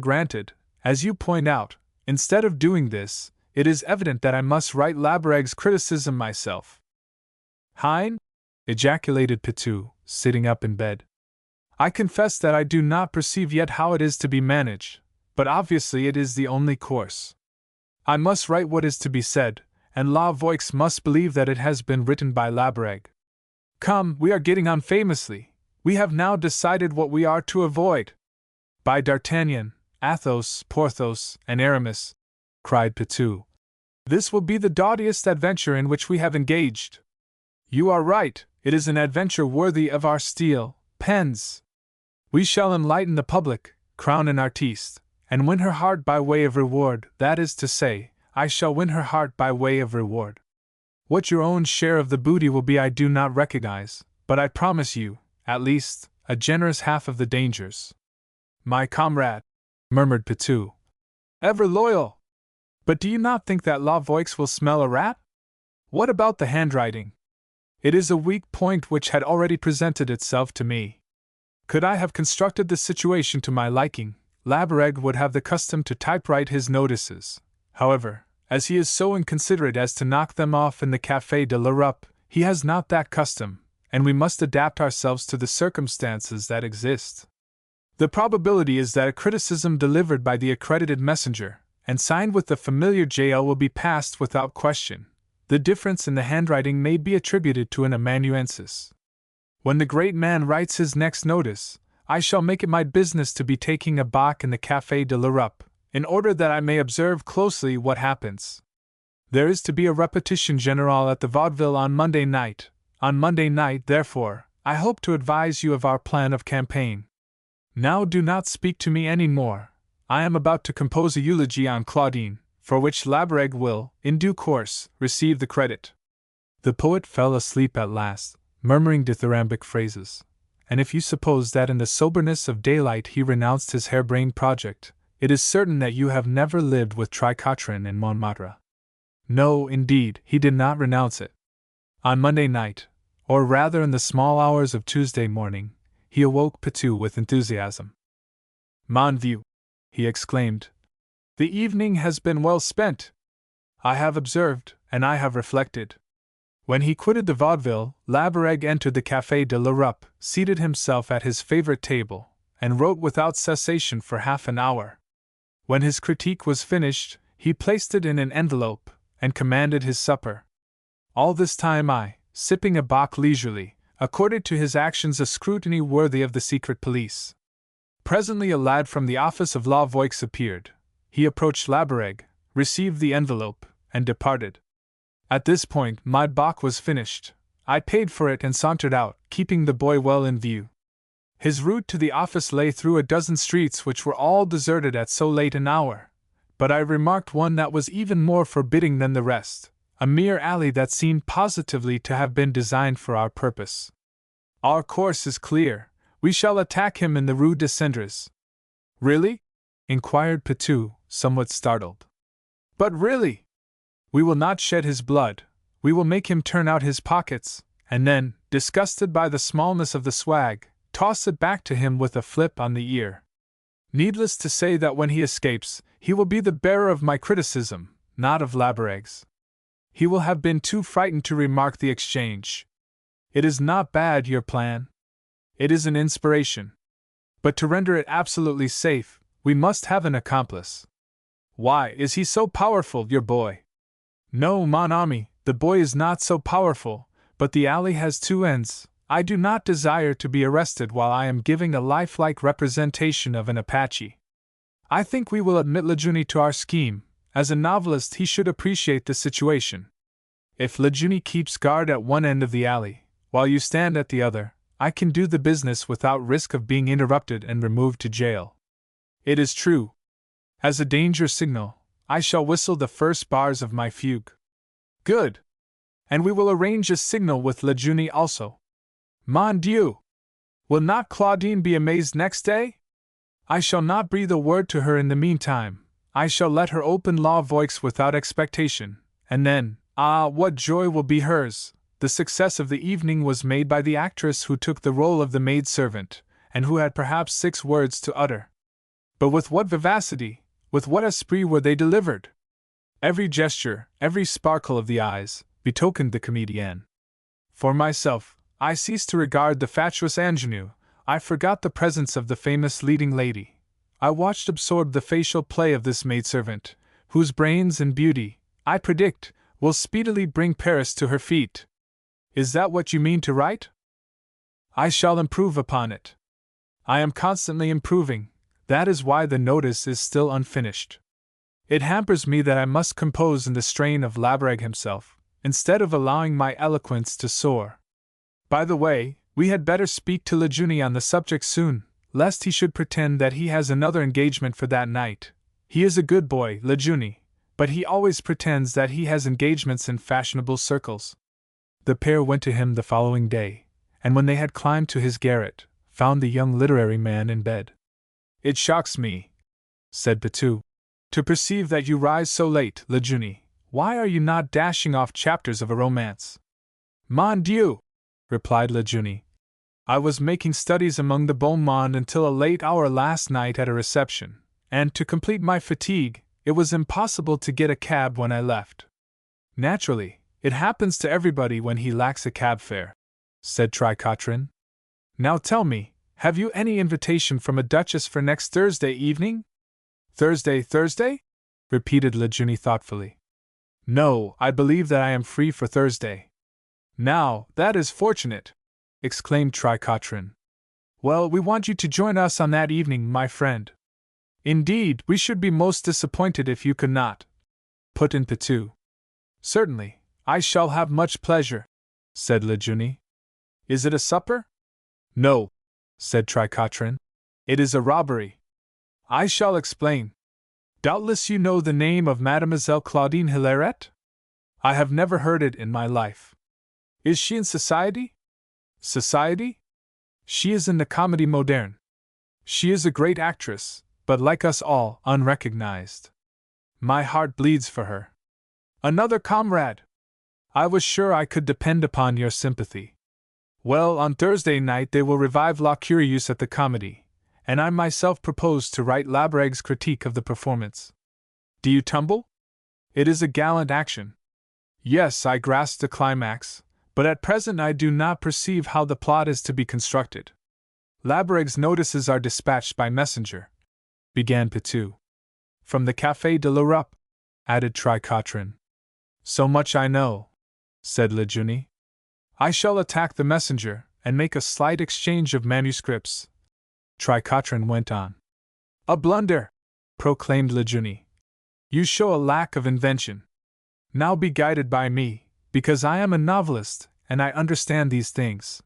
granted, as you point out, instead of doing this, it is evident that I must write Labarègue's criticism myself. Hein? Ejaculated Pitou, sitting up in bed. I confess that I do not perceive yet how it is to be managed, but obviously it is the only course. I must write what is to be said, and La Voix must believe that it has been written by Labarègue. Come, we are getting on famously. We have now decided what we are to avoid. By D'Artagnan, Athos, Porthos, and Aramis, cried Pitou. This will be the doughtiest adventure in which we have engaged. You are right, it is an adventure worthy of our steel, pens. We shall enlighten the public, crown an artiste, and win her heart by way of reward, that is to say, I shall win her heart by way of reward. What your own share of the booty will be I do not recognize, but I promise you, at least, a generous half of the dangers. My comrade, murmured Pitou. Ever loyal. But do you not think that La Voix will smell a rat? What about the handwriting? It is a weak point which had already presented itself to me. Could I have constructed the situation to my liking, Labarègue would have the custom to typewrite his notices. However, as he is so inconsiderate as to knock them off in the Café de l'Europe, he has not that custom, and we must adapt ourselves to the circumstances that exist. The probability is that a criticism delivered by the accredited messenger, and signed with the familiar JL, will be passed without question. The difference in the handwriting may be attributed to an amanuensis. When the great man writes his next notice, I shall make it my business to be taking a bock in the Café de l'Europe, in order that I may observe closely what happens. There is to be a repetition générale at the Vaudeville on Monday night. On Monday night, therefore, I hope to advise you of our plan of campaign. Now do not speak to me any more. I am about to compose a eulogy on Claudine, for which Labarègue will, in due course, receive the credit. The poet fell asleep at last, murmuring dithyrambic phrases, and if you suppose that in the soberness of daylight he renounced his harebrained project, it is certain that you have never lived with Tricotrin in Montmartre. No, indeed, he did not renounce it. On Monday night, or rather in the small hours of Tuesday morning, he awoke Pitou with enthusiasm. Mon Dieu, he exclaimed, the evening has been well spent. I have observed, and I have reflected. When he quitted the Vaudeville, Labarègue entered the Café de l'Europe, seated himself at his favorite table, and wrote without cessation for half an hour. When his critique was finished, he placed it in an envelope, and commanded his supper. All this time I, sipping a bock leisurely, accorded to his actions a scrutiny worthy of the secret police. Presently a lad from the office of La Voix appeared. He approached Labarègue, received the envelope, and departed. At this point my bock was finished. I paid for it and sauntered out, keeping the boy well in view. His route to the office lay through a dozen streets which were all deserted at so late an hour, but I remarked one that was even more forbidding than the rest, a mere alley that seemed positively to have been designed for our purpose. Our course is clear. We shall attack him in the Rue des Cendres. Really? Inquired Pitou, somewhat startled. But really? We will not shed his blood. We will make him turn out his pockets, and then, disgusted by the smallness of the swag, toss it back to him with a flip on the ear. Needless to say that when he escapes, he will be the bearer of my criticism, not of Labareg's. He will have been too frightened to remark the exchange. It is not bad, your plan. It is an inspiration. But to render it absolutely safe, we must have an accomplice. Why, is he so powerful, your boy? No, mon ami, the boy is not so powerful, but the alley has two ends. I do not desire to be arrested while I am giving a lifelike representation of an Apache. I think we will admit Lejuni to our scheme. As a novelist, he should appreciate the situation. If Lejuni keeps guard at one end of the alley, while you stand at the other, I can do the business without risk of being interrupted and removed to jail. It is true. As a danger signal, I shall whistle the first bars of my fugue. Good. And we will arrange a signal with Lejuni also. Mon Dieu! Will not Claudine be amazed next day? I shall not breathe a word to her in the meantime. I shall let her open la voix without expectation, and then, ah, what joy will be hers! The success of the evening was made by the actress who took the role of the maid-servant, and who had perhaps 6 words to utter. But with what vivacity, with what esprit were they delivered! Every gesture, every sparkle of the eyes, betokened the comedienne. For myself, I ceased to regard the fatuous ingénue. I forgot the presence of the famous leading lady. I watched absorbed the facial play of this maidservant, whose brains and beauty, I predict, will speedily bring Paris to her feet. Is that what you mean to write? I shall improve upon it. I am constantly improving. That is why the notice is still unfinished. It hampers me that I must compose in the strain of Labarègue himself, instead of allowing my eloquence to soar. By the way, we had better speak to Lejuni on the subject soon, lest he should pretend that he has another engagement for that night. He is a good boy, Lejuni, but he always pretends that he has engagements in fashionable circles. The pair went to him the following day, and when they had climbed to his garret, found the young literary man in bed. It shocks me, said Pitou, to perceive that you rise so late, Lejuni. Why are you not dashing off chapters of a romance? Mon Dieu! Replied Lejuni. I was making studies among the beau monde until a late hour last night at a reception, and to complete my fatigue, it was impossible to get a cab when I left. Naturally, it happens to everybody when he lacks a cab fare, said Tricotrin. Now tell me, have you any invitation from a duchess for next Thursday evening? Thursday? Repeated Lejuni thoughtfully. No, I believe that I am free for Thursday. Now, that is fortunate, exclaimed Tricotrin. Well, we want you to join us on that evening, my friend. Indeed, we should be most disappointed if you could not, put in Pitou. Certainly, I shall have much pleasure, said Lejuni. Is it a supper? No, said Tricotrin. It is a robbery. I shall explain. Doubtless you know the name of Mademoiselle Claudine Hilaret? I have never heard it in my life. Is she in society? Society? She is in the Comédie Moderne. She is a great actress, but like us all, unrecognized. My heart bleeds for her. Another comrade! I was sure I could depend upon your sympathy. Well, on Thursday night they will revive La Curieuse at the Comédie, and I myself propose to write Labarègue's critique of the performance. Do you tumble? It is a gallant action. Yes, I grasp the climax, but at present I do not perceive how the plot is to be constructed. Labarègue's notices are dispatched by messenger, began Pitou. From the Café de l'Europe, added Tricotrin. So much I know, said Lejuni. I shall attack the messenger, and make a slight exchange of manuscripts. Tricotrin went on. A blunder, proclaimed Lejuni. You show a lack of invention. Now be guided by me, because I am a novelist, and I understand these things.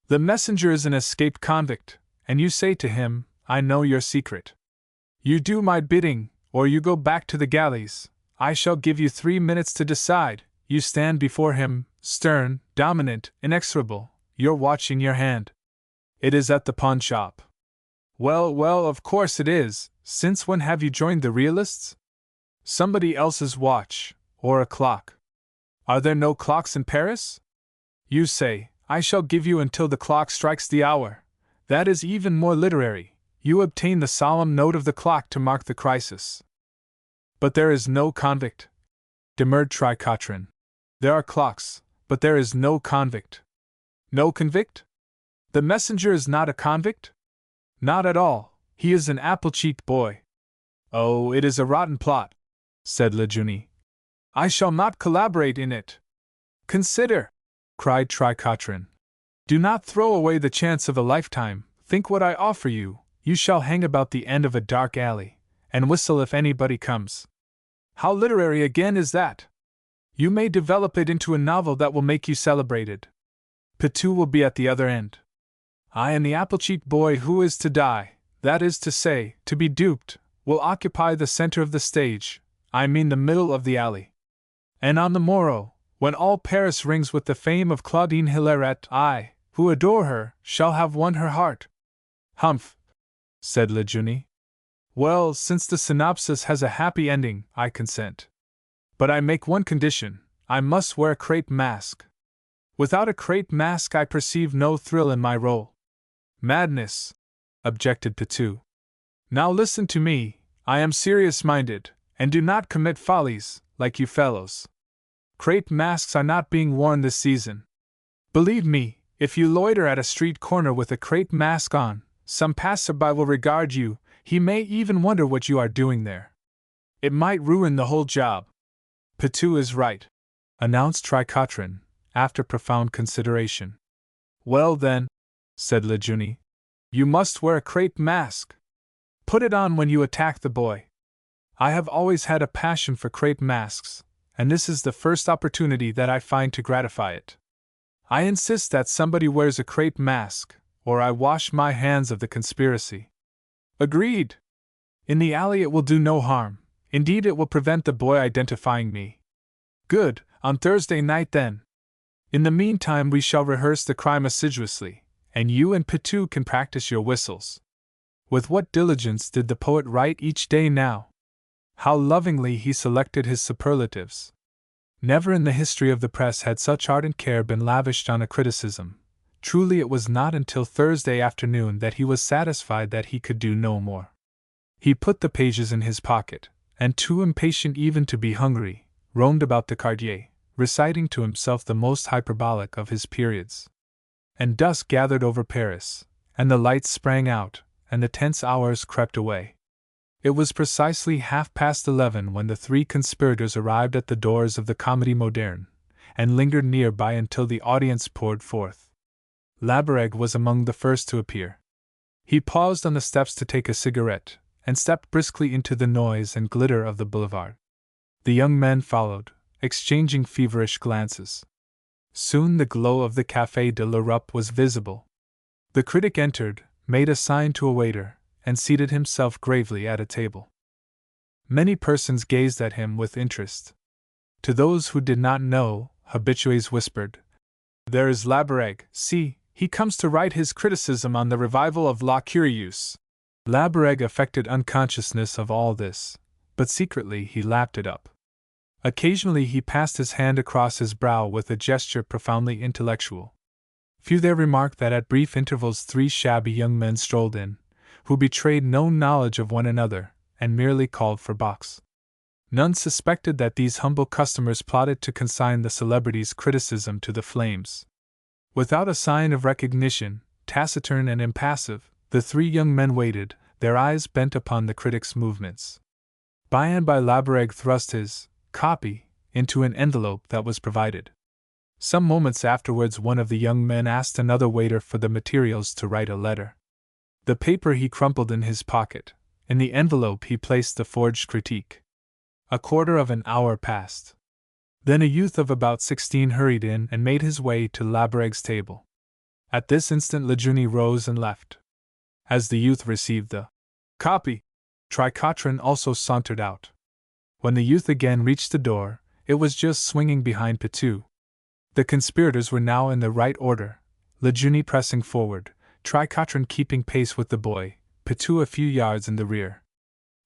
The messenger is an escaped convict, and you say to him, I know your secret. You do my bidding, or you go back to the galleys. I shall give you 3 minutes to decide. You stand before him, stern, dominant, inexorable, your watch in your hand. It is at the pawn shop. Well, of course it is, since when have you joined the realists? Somebody else's watch, or a clock. Are there no clocks in Paris? You say, I shall give you until the clock strikes the hour. That is even more literary. You obtain the solemn note of the clock to mark the crisis. But there is no convict, demurred Tricotrin. There are clocks, but there is no convict. No convict? The messenger is not a convict? Not at all, he is an apple-cheeked boy. Oh, it is a rotten plot, said Lejuny. I shall not collaborate in it. Consider, cried Tricotrin. Do not throw away the chance of a lifetime. Think what I offer you. You shall hang about the end of a dark alley, and whistle if anybody comes. How literary again is that? You may develop it into a novel that will make you celebrated. Pitou will be at the other end. I and the apple-cheeked boy who is to die, that is to say, to be duped, will occupy the center of the stage, I mean the middle of the alley. And on the morrow, when all Paris rings with the fame of Claudine Hilaret, I, who adore her, shall have won her heart. Humph, said Lejuny. Well, since the synopsis has a happy ending, I consent. But I make one condition, I must wear a crape mask. Without a crape mask I perceive no thrill in my role. Madness, objected Pitou. Now listen to me, I am serious-minded, and do not commit follies, like you fellows. Crape masks are not being worn this season. Believe me, if you loiter at a street corner with a crape mask on, some passerby will regard you, he may even wonder what you are doing there. It might ruin the whole job. Pitou is right, announced Tricotrin, after profound consideration. Well then, said Lejuny, you must wear a crape mask. Put it on when you attack the boy. I have always had a passion for crape masks, and this is the first opportunity that I find to gratify it. I insist that somebody wears a crape mask, or I wash my hands of the conspiracy. Agreed. In the alley it will do no harm, indeed it will prevent the boy identifying me. Good, on Thursday night then. In the meantime we shall rehearse the crime assiduously, and you and Pitou can practice your whistles. With what diligence did the poet write each day now? How lovingly he selected his superlatives. Never in the history of the press had such ardent care been lavished on a criticism. Truly it was not until Thursday afternoon that he was satisfied that he could do no more. He put the pages in his pocket, and too impatient even to be hungry, roamed about the quartier, reciting to himself the most hyperbolic of his periods. And dusk gathered over Paris, and the lights sprang out, and the tense hours crept away. It was precisely 11:30 when the three conspirators arrived at the doors of the Comédie Moderne, and lingered nearby until the audience poured forth. Labarègue was among the first to appear. He paused on the steps to take a cigarette, and stepped briskly into the noise and glitter of the boulevard. The young men followed, exchanging feverish glances. Soon the glow of the Café de l'Europe was visible. The critic entered, made a sign to a waiter, and seated himself gravely at a table. Many persons gazed at him with interest. To those who did not know, habitués whispered, "There is Labarègue, see, he comes to write his criticism on the revival of La Curieuse." Labarègue affected unconsciousness of all this, but secretly he lapped it up. Occasionally he passed his hand across his brow with a gesture profoundly intellectual. Few there remarked that at brief intervals three shabby young men strolled in, who betrayed no knowledge of one another, and merely called for box. None suspected that these humble customers plotted to consign the celebrity's criticism to the flames. Without a sign of recognition, taciturn and impassive, the three young men waited, their eyes bent upon the critic's movements. By and by Labarègue thrust his copy into an envelope that was provided. Some moments afterwards one of the young men asked another waiter for the materials to write a letter. The paper he crumpled in his pocket. In the envelope he placed the forged critique. A quarter of an hour passed. Then a youth of about 16 hurried in and made his way to Labarègue's table. At this instant Lejuny rose and left. As the youth received the copy, Tricotrin also sauntered out. When the youth again reached the door, it was just swinging behind Pitou. The conspirators were now in the right order, Lejuny pressing forward, Tricotrin keeping pace with the boy, Pitou a few yards in the rear.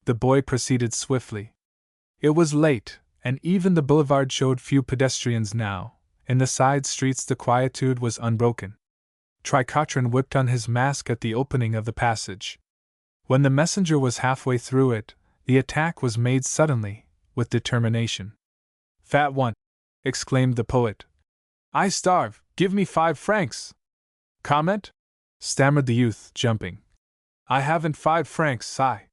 The boy proceeded swiftly. It was late, and even the boulevard showed few pedestrians now. In the side streets the quietude was unbroken. Tricotrin whipped on his mask at the opening of the passage. When the messenger was halfway through it, the attack was made suddenly, with determination. "Fat one!" exclaimed the poet. "I starve, give me 5 francs! Comment?" stammered the youth, jumping. "I haven't 5 francs, I."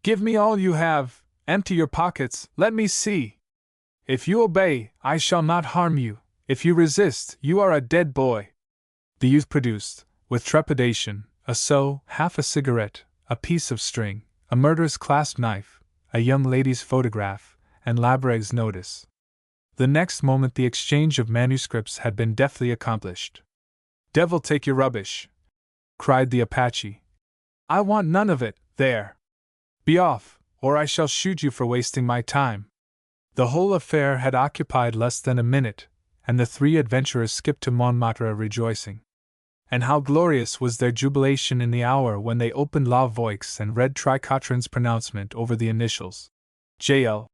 "Give me all you have, empty your pockets, let me see. If you obey, I shall not harm you, if you resist, you are a dead boy." The youth produced, with trepidation, a sou, half a cigarette, a piece of string, a murderous clasp knife, a young lady's photograph, and Labreg's notice. The next moment the exchange of manuscripts had been deftly accomplished. "Devil take your rubbish!" cried the Apache. "I want none of it, there! Be off, or I shall shoot you for wasting my time." The whole affair had occupied less than a minute, and the 3 adventurers skipped to Montmartre rejoicing. And how glorious was their jubilation in the hour when they opened La Voix and read Tricotrin's pronouncement over the initials. J.L.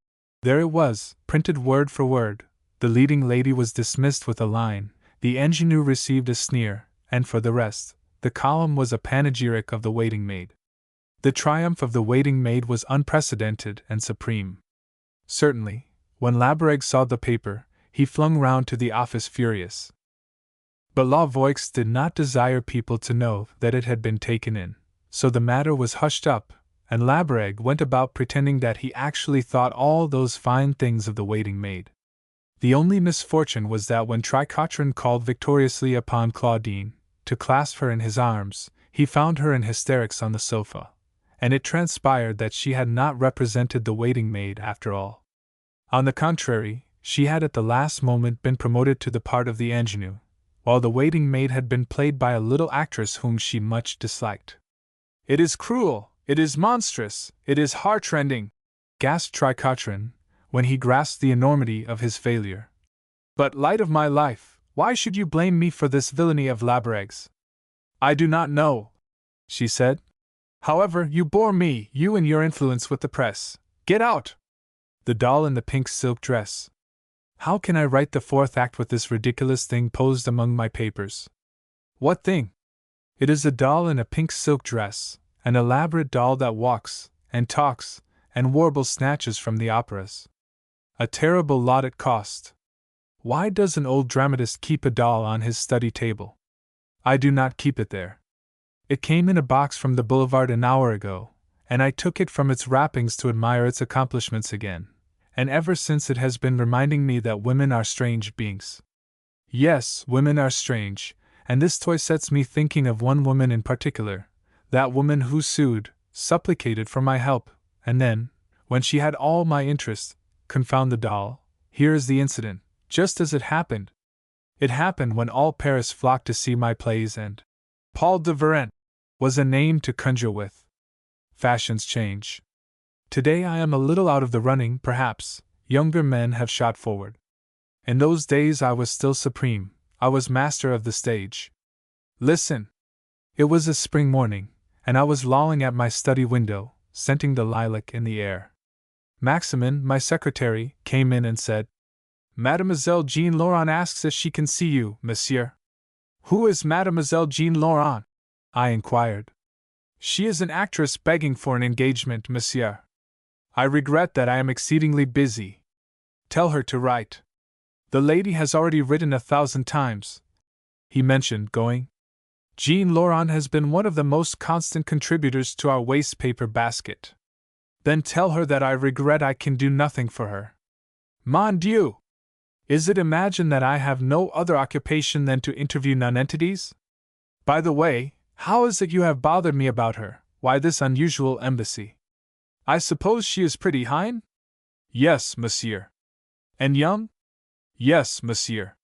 There it was, printed word for word. The leading lady was dismissed with a line, the ingenue received a sneer, and for the rest, the column was a panegyric of the waiting maid. The triumph of the waiting maid was unprecedented and supreme. Certainly, when Labreg saw the paper, he flung round to the office furious. But La Voix did not desire people to know that it had been taken in, so the matter was hushed up, and Labreg went about pretending that he actually thought all those fine things of the waiting maid. The only misfortune was that when Tricotrin called victoriously upon Claudine to clasp her in his arms, he found her in hysterics on the sofa, and it transpired that she had not represented the waiting maid after all. On the contrary, she had at the last moment been promoted to the part of the ingenue, while the waiting maid had been played by a little actress whom she much disliked. "It is cruel, it is monstrous, it is heart-rending," gasped Tricotrin, when he grasped the enormity of his failure. "But, light of my life, why should you blame me for this villainy of Labreg's?" "I do not know," she said. "However, you bore me, you and your influence with the press. Get out!" The doll in the pink silk dress. How can I write the 4th act with this ridiculous thing posed among my papers? What thing? It is a doll in a pink silk dress, an elaborate doll that walks, and talks, and warbles snatches from the operas. A terrible lot it cost. Why does an old dramatist keep a doll on his study table? I do not keep it there. It came in a box from the Boulevard an hour ago, and I took it from its wrappings to admire its accomplishments again, and ever since it has been reminding me that women are strange beings. Yes, women are strange, and this toy sets me thinking of one woman in particular, that woman who sued, supplicated for my help, and then, when she had all my interest, confound the doll, here is the incident, just as it happened. It happened when all Paris flocked to see my plays, and Paul de Varenne was a name to conjure with. Fashions change. Today I am a little out of the running, perhaps. Younger men have shot forward. In those days I was still supreme, I was master of the stage. Listen! It was a spring morning, and I was lolling at my study window, scenting the lilac in the air. Maximin, my secretary, came in and said, "Mademoiselle Jean Laurent asks if she can see you, monsieur." "Who is Mademoiselle Jean Laurent?" I inquired. "She is an actress begging for an engagement, monsieur. I regret that I am exceedingly busy. Tell her to write. The lady has already written 1,000 times." He mentioned going. "Jean Laurent has been one of the most constant contributors to our waste paper basket. Then tell her that I regret I can do nothing for her. Mon Dieu! Is it imagined that I have no other occupation than to interview nonentities? By the way, how is it you have bothered me about her? Why this unusual embassy? I suppose she is pretty, hein?" "Yes, monsieur." "And young?" "Yes, monsieur."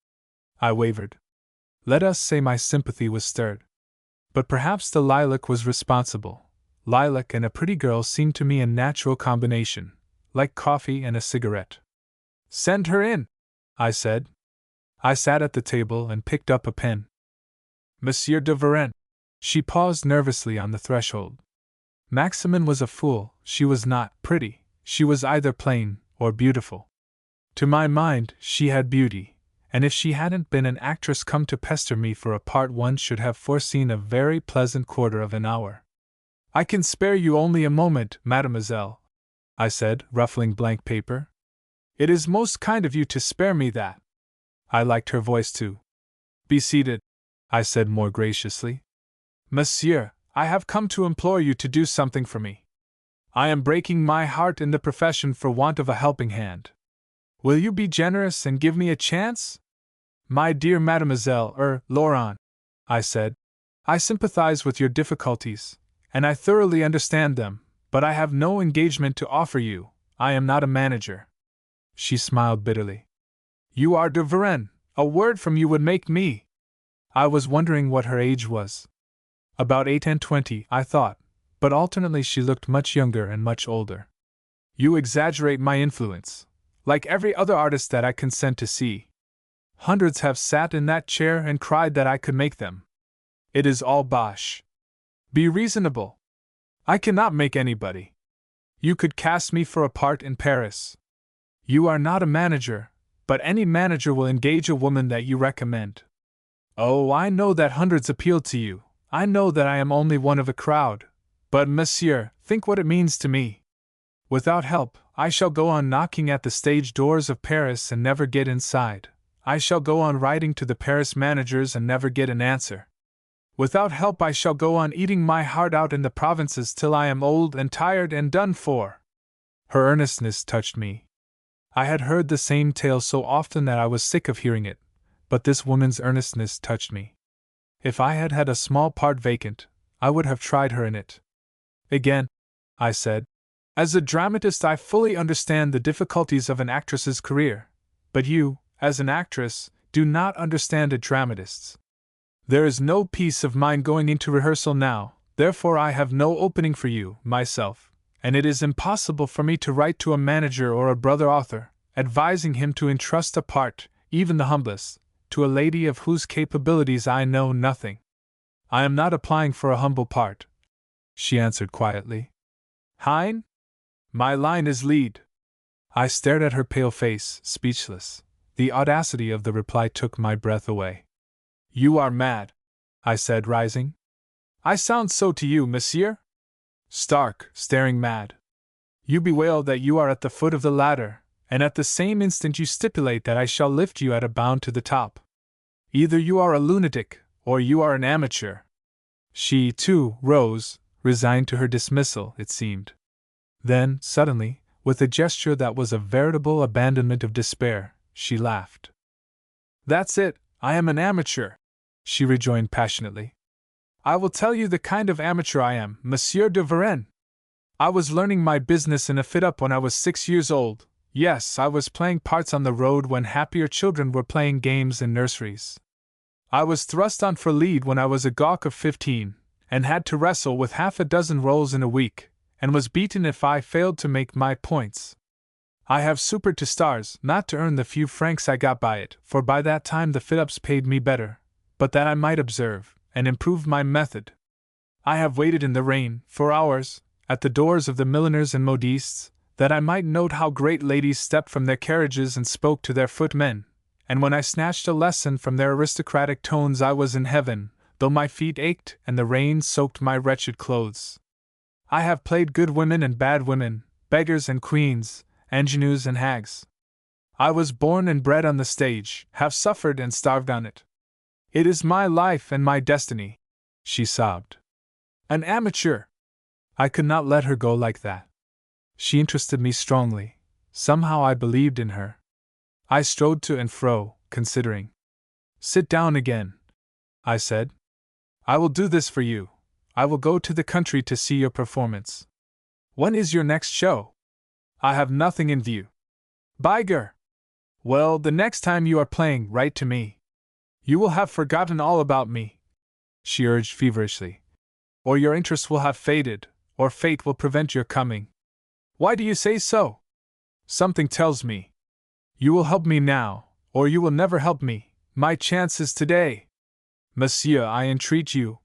I wavered. Let us say my sympathy was stirred. But perhaps the lilac was responsible. Lilac and a pretty girl seemed to me a natural combination, like coffee and a cigarette. "Send her in," I said. I sat at the table and picked up a pen. "Monsieur de Varenne." She paused nervously on the threshold. Maximin was a fool, she was not pretty, she was either plain or beautiful. To my mind, she had beauty, and if she hadn't been an actress come to pester me for a part one should have foreseen a very pleasant quarter of an hour. I can spare you only a moment, mademoiselle, I said, ruffling blank paper. It is most kind of you to spare me that. I liked her voice too. Be seated, I said more graciously. Monsieur, I have come to implore you to do something for me. I am breaking my heart in the profession for want of a helping hand. Will you be generous and give me a chance? My dear Mademoiselle Laurent, I said, I sympathize with your difficulties, and I thoroughly understand them, but I have no engagement to offer you. I am not a manager. She smiled bitterly. You are de Varenne. A word from you would make me. I was wondering what her age was. About 8 and 20, I thought, but alternately she looked much younger and much older. You exaggerate my influence, like every other artist that I consent to see. Hundreds have sat in that chair and cried that I could make them. It is all bosh. Be reasonable. I cannot make anybody. You could cast me for a part in Paris. You are not a manager, but any manager will engage a woman that you recommend. Oh, I know that hundreds appeal to you. I know that I am only one of a crowd. But, monsieur, think what it means to me. Without help, I shall go on knocking at the stage doors of Paris and never get inside. I shall go on writing to the Paris managers and never get an answer. Without help, I shall go on eating my heart out in the provinces till I am old and tired and done for. Her earnestness touched me. I had heard the same tale so often that I was sick of hearing it, but this woman's earnestness touched me. If I had had a small part vacant, I would have tried her in it. Again, I said, as a dramatist I fully understand the difficulties of an actress's career, but you, as an actress, do not understand a dramatist's. There is no peace of mind going into rehearsal now, therefore I have no opening for you, myself, and it is impossible for me to write to a manager or a brother author, advising him to entrust a part, even the humblest, to a lady of whose capabilities I know nothing. I am not applying for a humble part, she answered quietly. Hein? My line is lead. I stared at her pale face, speechless. The audacity of the reply took my breath away. You are mad, I said, rising. I sound so to you, monsieur? Stark, staring mad. You bewail that you are at the foot of the ladder, and at the same instant you stipulate that I shall lift you at a bound to the top. Either you are a lunatic, or you are an amateur. She, too, rose, resigned to her dismissal, it seemed. Then, suddenly, with a gesture that was a veritable abandonment of despair, she laughed. That's it, I am an amateur, she rejoined passionately. I will tell you the kind of amateur I am, Monsieur de Varenne. I was learning my business in a fit-up when I was 6 years old. Yes, I was playing parts on the road when happier children were playing games in nurseries. I was thrust on for lead when I was a gawk of 15, and had to wrestle with half a dozen roles in a week, and was beaten if I failed to make my points. I have supered to stars, not to earn the few francs I got by it, for by that time the fit-ups paid me better, but that I might observe and improve my method. I have waited in the rain, for hours, at the doors of the milliners and modistes, that I might note how great ladies stepped from their carriages and spoke to their footmen, and when I snatched a lesson from their aristocratic tones I was in heaven, though my feet ached and the rain soaked my wretched clothes. I have played good women and bad women, beggars and queens, ingenues and hags. I was born and bred on the stage, have suffered and starved on it. It is my life and my destiny, she sobbed. An amateur! I could not let her go like that. She interested me strongly. Somehow I believed in her. I strode to and fro, considering. Sit down again, I said. I will do this for you. I will go to the country to see your performance. When is your next show? I have nothing in view. Bigre! Well, the next time you are playing, write to me. You will have forgotten all about me, she urged feverishly. Or your interest will have faded, or fate will prevent your coming. Why do you say so? Something tells me. You will help me now, or you will never help me. My chance is today. Monsieur, I entreat you.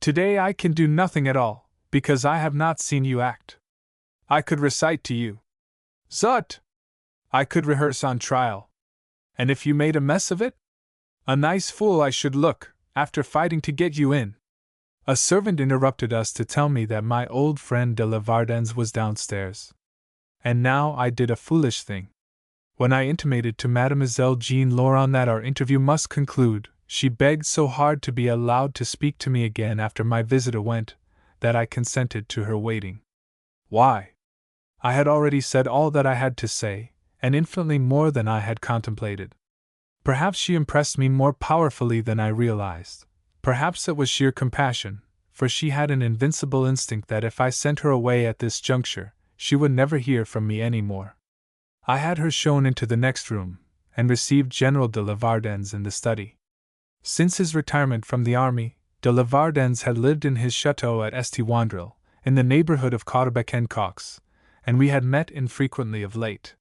Today I can do nothing at all, because I have not seen you act. I could recite to you. Zut! I could rehearse on trial. And if you made a mess of it? A nice fool I should look, after fighting to get you in. A servant interrupted us to tell me that my old friend de la Vardens was downstairs. And now I did a foolish thing. When I intimated to Mademoiselle Jean Laurent that our interview must conclude, she begged so hard to be allowed to speak to me again after my visitor went, that I consented to her waiting. Why? I had already said all that I had to say, and infinitely more than I had contemplated. Perhaps she impressed me more powerfully than I realized. Perhaps it was sheer compassion, for she had an invincible instinct that if I sent her away at this juncture, she would never hear from me any more. I had her shown into the next room, and received General de la Vardens in the study. Since his retirement from the army, de la Vardens had lived in his chateau at Estivandril, in the neighborhood of Caudebec-en-Caux, and we had met infrequently of late.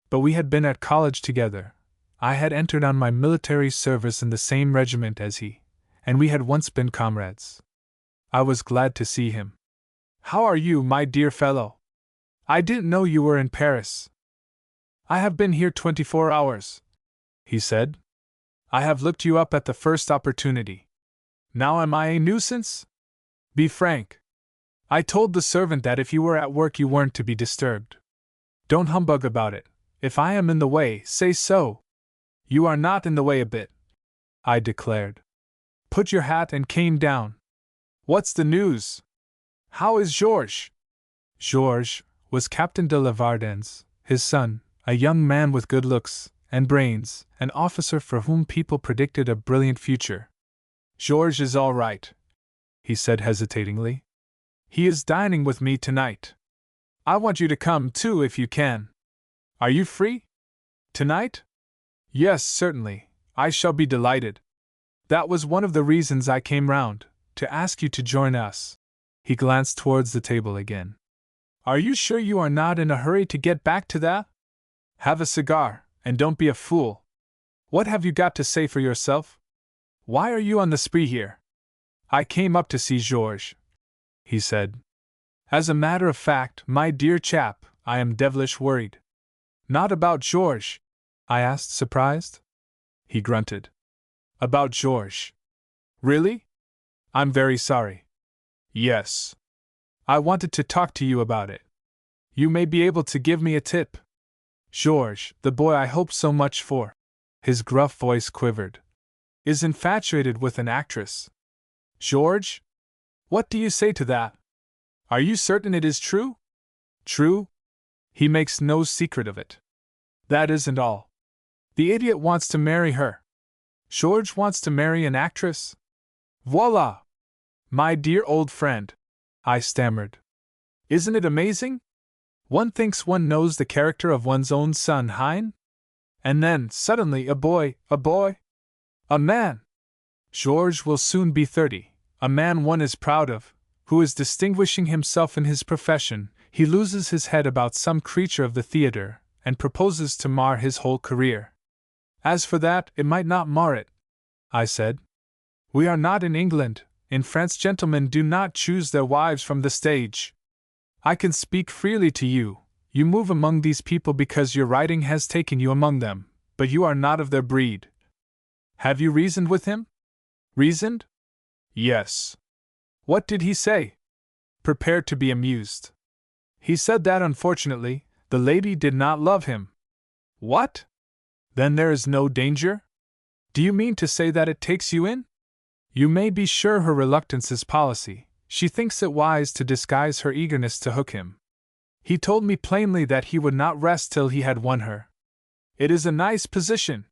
But we had been at college together. I had entered on my military service in the same regiment as he, and we had once been comrades. I was glad to see him. "How are you, my dear fellow? I didn't know you were in Paris." "I have been here 24 hours," he said. "I have looked you up at the first opportunity. Now am I a nuisance? Be frank. I told the servant that if you were at work you weren't to be disturbed. Don't humbug about it. If I am in the way, say so." "You are not in the way a bit," I declared. "Put your hat and cane down. What's the news? How is Georges?" Georges was Captain de la Vardens, his son, a young man with good looks and brains, an officer for whom people predicted a brilliant future. "Georges is all right," he said hesitatingly. "He is dining with me tonight. I want you to come, too, if you can. Are you free? Tonight?" "Yes, certainly, I shall be delighted. That was one of the reasons I came round, to ask you to join us." He glanced towards the table again. "Are you sure you are not in a hurry to get back to that? Have a cigar, and don't be a fool. What have you got to say for yourself? Why are you on the spree here?" "I came up to see Georges," he said. "As a matter of fact, my dear chap, I am devilish worried." "Not about Georges?" I asked, surprised. He grunted. "About Georges. Really? I'm very sorry." "Yes. I wanted to talk to you about it. You may be able to give me a tip. Georges, the boy I hoped so much for," his gruff voice quivered, "is infatuated with an actress." "Georges? What do you say to that? Are you certain it is true?" "True? He makes no secret of it. That isn't all. The idiot wants to marry her." "Georges wants to marry an actress? Voila! My dear old friend," I stammered. "Isn't it amazing? One thinks one knows the character of one's own son, Hein? And then, suddenly, a boy! A man! Georges will soon be 30, a man one is proud of, who is distinguishing himself in his profession. He loses his head about some creature of the theater, and proposes to mar his whole career." "As for that, it might not mar it," I said. "We are not in England. In France, gentlemen do not choose their wives from the stage. I can speak freely to you. You move among these people because your writing has taken you among them, but you are not of their breed." "Have you reasoned with him?" "Reasoned? Yes." "What did he say?" "Prepare to be amused. He said that, unfortunately, the lady did not love him." "What? Then there is no danger? Do you mean to say that it takes you in?" "You may be sure her reluctance is policy. She thinks it wise to disguise her eagerness to hook him. He told me plainly that he would not rest till he had won her. It is a nice position.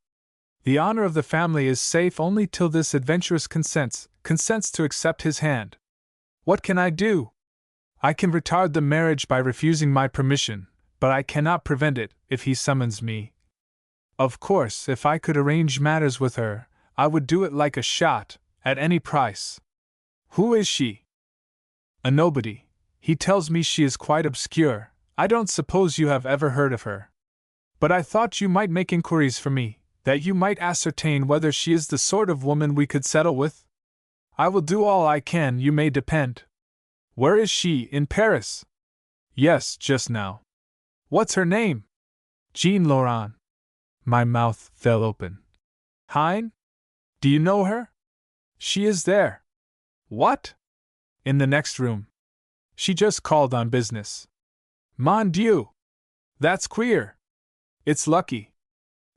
The honor of the family is safe only till this adventurous consents to accept his hand. What can I do? I can retard the marriage by refusing my permission, but I cannot prevent it if he summons me. Of course, if I could arrange matters with her, I would do it like a shot, at any price." "Who is she?" "A nobody. He tells me she is quite obscure. I don't suppose you have ever heard of her. But I thought you might make inquiries for me, that you might ascertain whether she is the sort of woman we could settle with." "I will do all I can, you may depend." "Where is she, in Paris?" "Yes, just now." "What's her name?" "Jean Laurent." My mouth fell open. "Hein? Do you know her?" "She is there." "What? In the next room. She just called on business. Mon Dieu! That's queer. It's lucky.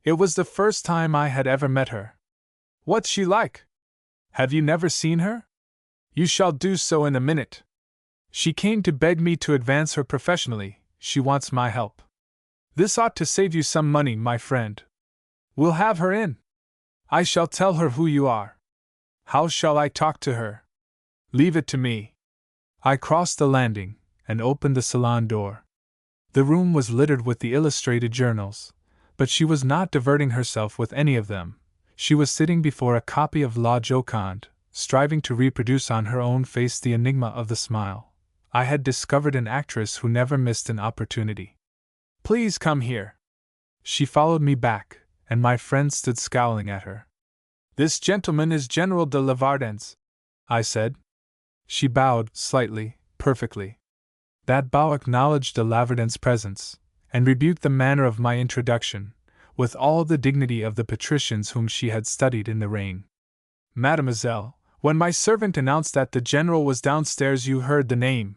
It was the first time I had ever met her. What's she like? Have you never seen her? You shall do so in a minute. She came to beg me to advance her professionally. She wants my help. This ought to save you some money, my friend. We'll have her in. I shall tell her who you are. How shall I talk to her? Leave it to me. I crossed the landing and opened the salon door. The room was littered with the illustrated journals, but she was not diverting herself with any of them. She was sitting before a copy of La Joconde, striving to reproduce on her own face the enigma of the smile. I had discovered an actress who never missed an opportunity. Please come here. She followed me back, and my friend stood scowling at her. This gentleman is General de Lavardens, I said. She bowed, slightly, perfectly. That bow acknowledged de Lavardens' presence, and rebuked the manner of my introduction, with all the dignity of the patricians whom she had studied in the reign. Mademoiselle, when my servant announced that the general was downstairs, you heard the name.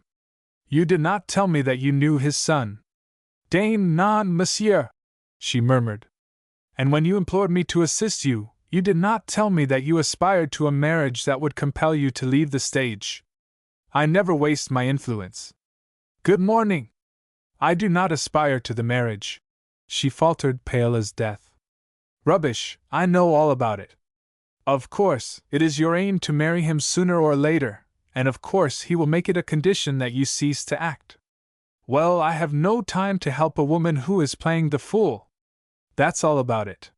You did not tell me that you knew his son. Dame non, monsieur, she murmured. And when you implored me to assist you, you did not tell me that you aspired to a marriage that would compel you to leave the stage. I never waste my influence. Good morning. I do not aspire to the marriage, she faltered, pale as death. Rubbish, I know all about it. Of course, it is your aim to marry him sooner or later, and of course he will make it a condition that you cease to act. Well, I have no time to help a woman who is playing the fool. That's all about it.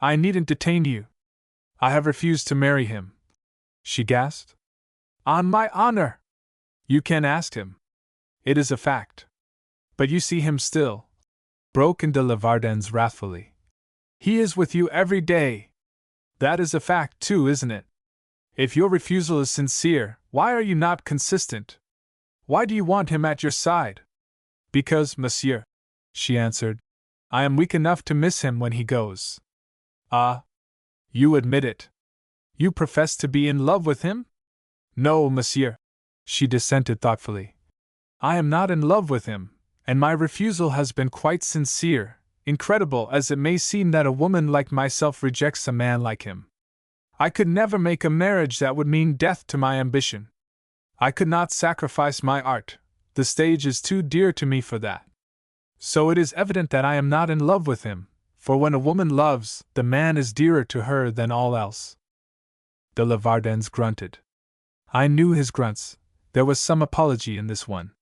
I needn't detain you. I have refused to marry him, she gasped. On my honor! You can ask him. It is a fact. But you see him still, broke in de Lavardens wrathfully. He is with you every day. That is a fact too, isn't it? If your refusal is sincere, why are you not consistent? Why do you want him at your side? Because, monsieur, she answered, I am weak enough to miss him when he goes. Ah, you admit it. You profess to be in love with him? No, monsieur, she dissented thoughtfully. I am not in love with him, and my refusal has been quite sincere, incredible as it may seem that a woman like myself rejects a man like him. I could never make a marriage that would mean death to my ambition. I could not sacrifice my art. The stage is too dear to me for that. So it is evident that I am not in love with him, for when a woman loves, the man is dearer to her than all else. De Lavardens grunted. I knew his grunts. There was some apology in this one.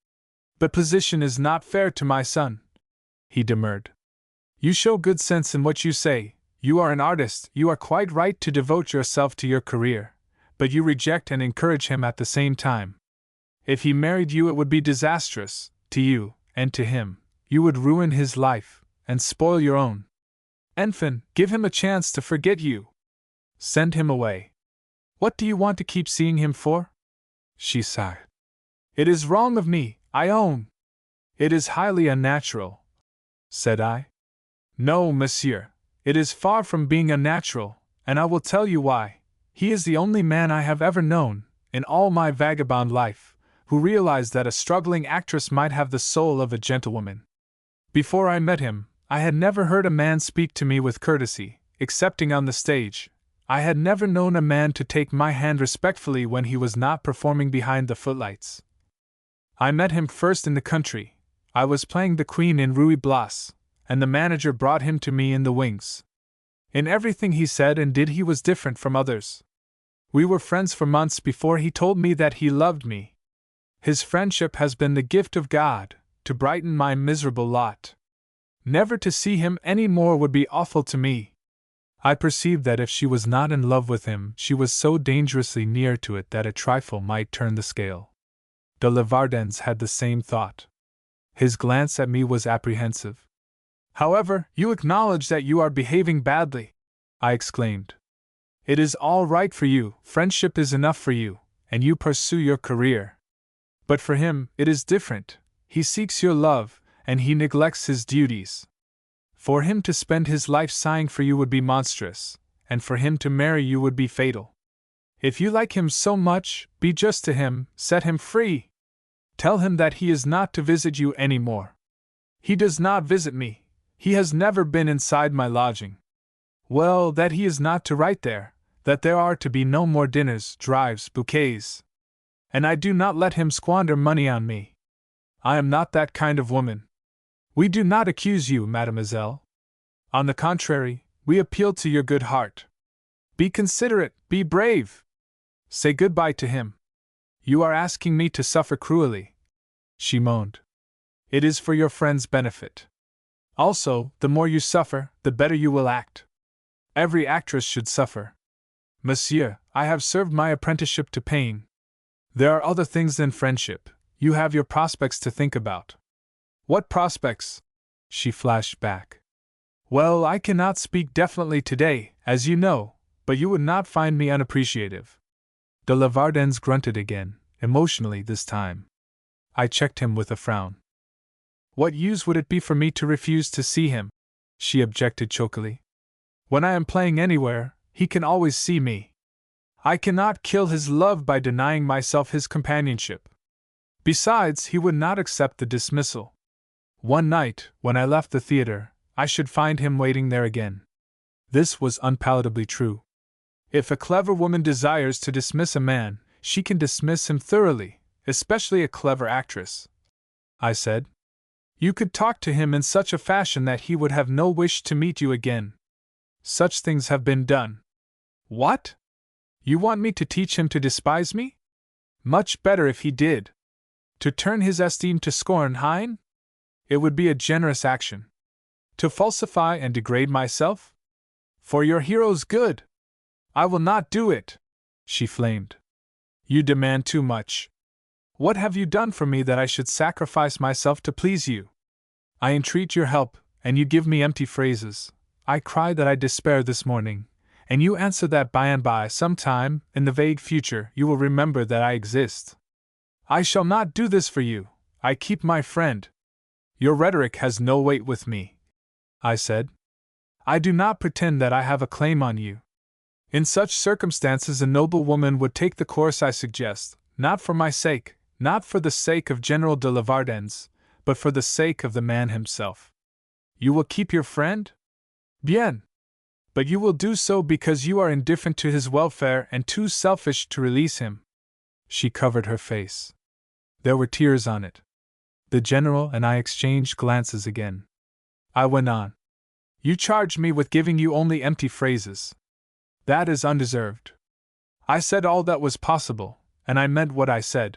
But position is not fair to my son, he demurred. You show good sense in what you say. You are an artist, you are quite right to devote yourself to your career, but you reject and encourage him at the same time. If he married you, it would be disastrous, to you, and to him. You would ruin his life, and spoil your own. Enfin, give him a chance to forget you. Send him away. What do you want to keep seeing him for? She sighed. It is wrong of me, I own. It is highly unnatural, said I. No, monsieur, it is far from being unnatural, and I will tell you why. He is the only man I have ever known, in all my vagabond life, who realized that a struggling actress might have the soul of a gentlewoman. Before I met him, I had never heard a man speak to me with courtesy, excepting on the stage. I had never known a man to take my hand respectfully when he was not performing behind the footlights. I met him first in the country. I was playing the Queen in Ruy Blas, and the manager brought him to me in the wings. In everything he said and did he was different from others. We were friends for months before he told me that he loved me. His friendship has been the gift of God, to brighten my miserable lot. Never to see him any more would be awful to me. I perceived that if she was not in love with him, she was so dangerously near to it that a trifle might turn the scale. De Lavardens had the same thought. His glance at me was apprehensive. However, you acknowledge that you are behaving badly, I exclaimed. It is all right for you, friendship is enough for you, and you pursue your career. But for him, it is different. He seeks your love, and he neglects his duties. For him to spend his life sighing for you would be monstrous, and for him to marry you would be fatal. If you like him so much, be just to him, set him free. Tell him that he is not to visit you any more. He does not visit me. He has never been inside my lodging. Well, that he is not to write there, that there are to be no more dinners, drives, bouquets. And I do not let him squander money on me. I am not that kind of woman. We do not accuse you, mademoiselle. On the contrary, we appeal to your good heart. Be considerate, be brave. Say goodbye to him. You are asking me to suffer cruelly, she moaned. It is for your friend's benefit. Also, the more you suffer, the better you will act. Every actress should suffer. Monsieur, I have served my apprenticeship to pain. There are other things than friendship. You have your prospects to think about. What prospects? She flashed back. Well, I cannot speak definitely today, as you know, but you would not find me unappreciative. De la Vardens grunted again, emotionally this time. I checked him with a frown. What use would it be for me to refuse to see him? She objected chokily. When I am playing anywhere, he can always see me. I cannot kill his love by denying myself his companionship. Besides, he would not accept the dismissal. One night, when I left the theater, I should find him waiting there again. This was unpalatably true. If a clever woman desires to dismiss a man, she can dismiss him thoroughly, especially a clever actress, I said. You could talk to him in such a fashion that he would have no wish to meet you again. Such things have been done. What? You want me to teach him to despise me? Much better if he did. To turn his esteem to scorn, hein? It would be a generous action. To falsify and degrade myself? For your hero's good. I will not do it, she flamed. You demand too much. What have you done for me that I should sacrifice myself to please you? I entreat your help, and you give me empty phrases. I cry that I despair this morning, and you answer that by and by, sometime, in the vague future, you will remember that I exist. I shall not do this for you. I keep my friend. Your rhetoric has no weight with me, I said. I do not pretend that I have a claim on you. In such circumstances, a noble woman would take the course I suggest, not for my sake, not for the sake of General de la Vardens, but for the sake of the man himself. You will keep your friend? Bien. But you will do so because you are indifferent to his welfare and too selfish to release him. She covered her face. There were tears on it. The general and I exchanged glances again. I went on. You charge me with giving you only empty phrases. That is undeserved. I said all that was possible, and I meant what I said.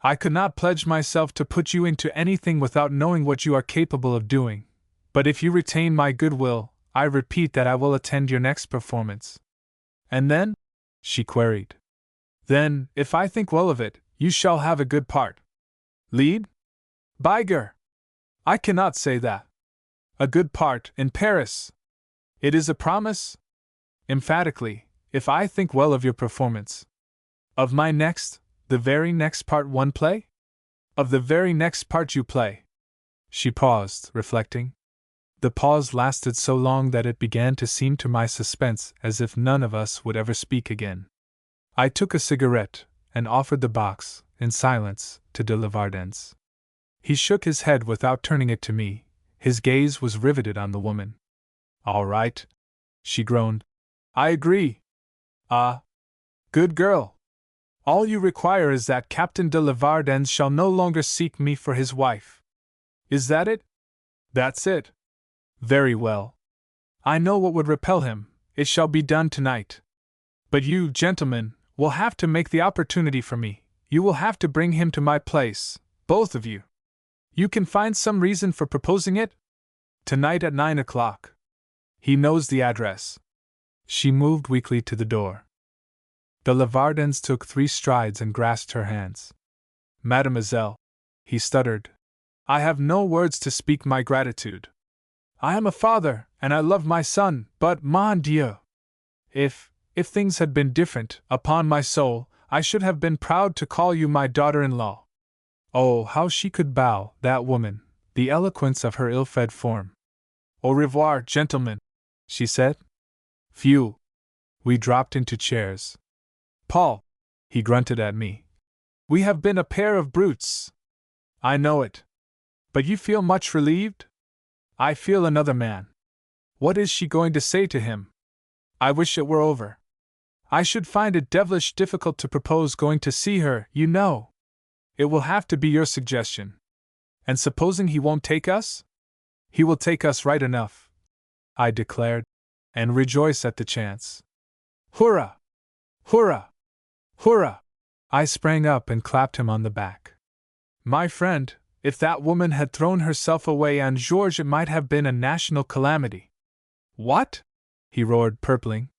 I could not pledge myself to put you into anything without knowing what you are capable of doing, but if you retain my goodwill, I repeat that I will attend your next performance. And then? She queried. Then, if I think well of it, you shall have a good part. Lead? Bigre! I cannot say that. A good part in Paris. It is a promise? Emphatically, if I think well of your performance. Of my next, the very next part one play? Of the very next part you play. She paused, reflecting. The pause lasted so long that it began to seem to my suspense as if none of us would ever speak again. I took a cigarette and offered the box, in silence, to de la Vardens. He shook his head without turning it to me. His gaze was riveted on the woman. All right, she groaned. I agree. Ah, good girl. All you require is that Captain de la Vardens shall no longer seek me for his wife. Is that it? That's it. Very well. I know what would repel him. It shall be done tonight. But you, gentlemen, will have to make the opportunity for me. You will have to bring him to my place, both of you. You can find some reason for proposing it? Tonight at 9 o'clock. He knows the address. She moved weakly to the door. De la Vardens took 3 strides and grasped her hands. Mademoiselle, he stuttered, I have no words to speak my gratitude. I am a father, and I love my son, but, mon Dieu! If things had been different, upon my soul, I should have been proud to call you my daughter-in-law. Oh, how she could bow, that woman, the eloquence of her ill-fed form. Au revoir, gentlemen, she said. Phew! We dropped into chairs. Paul, he grunted at me. We have been a pair of brutes. I know it. But you feel much relieved? I feel another man. What is she going to say to him? I wish it were over. I should find it devilish difficult to propose going to see her, you know. It will have to be your suggestion. And supposing he won't take us? He will take us right enough, I declared, and rejoice at the chance. Hurrah! Hurrah! Hurrah! I sprang up and clapped him on the back. My friend, if that woman had thrown herself away on Georges, it might have been a national calamity. What? He roared, purpling.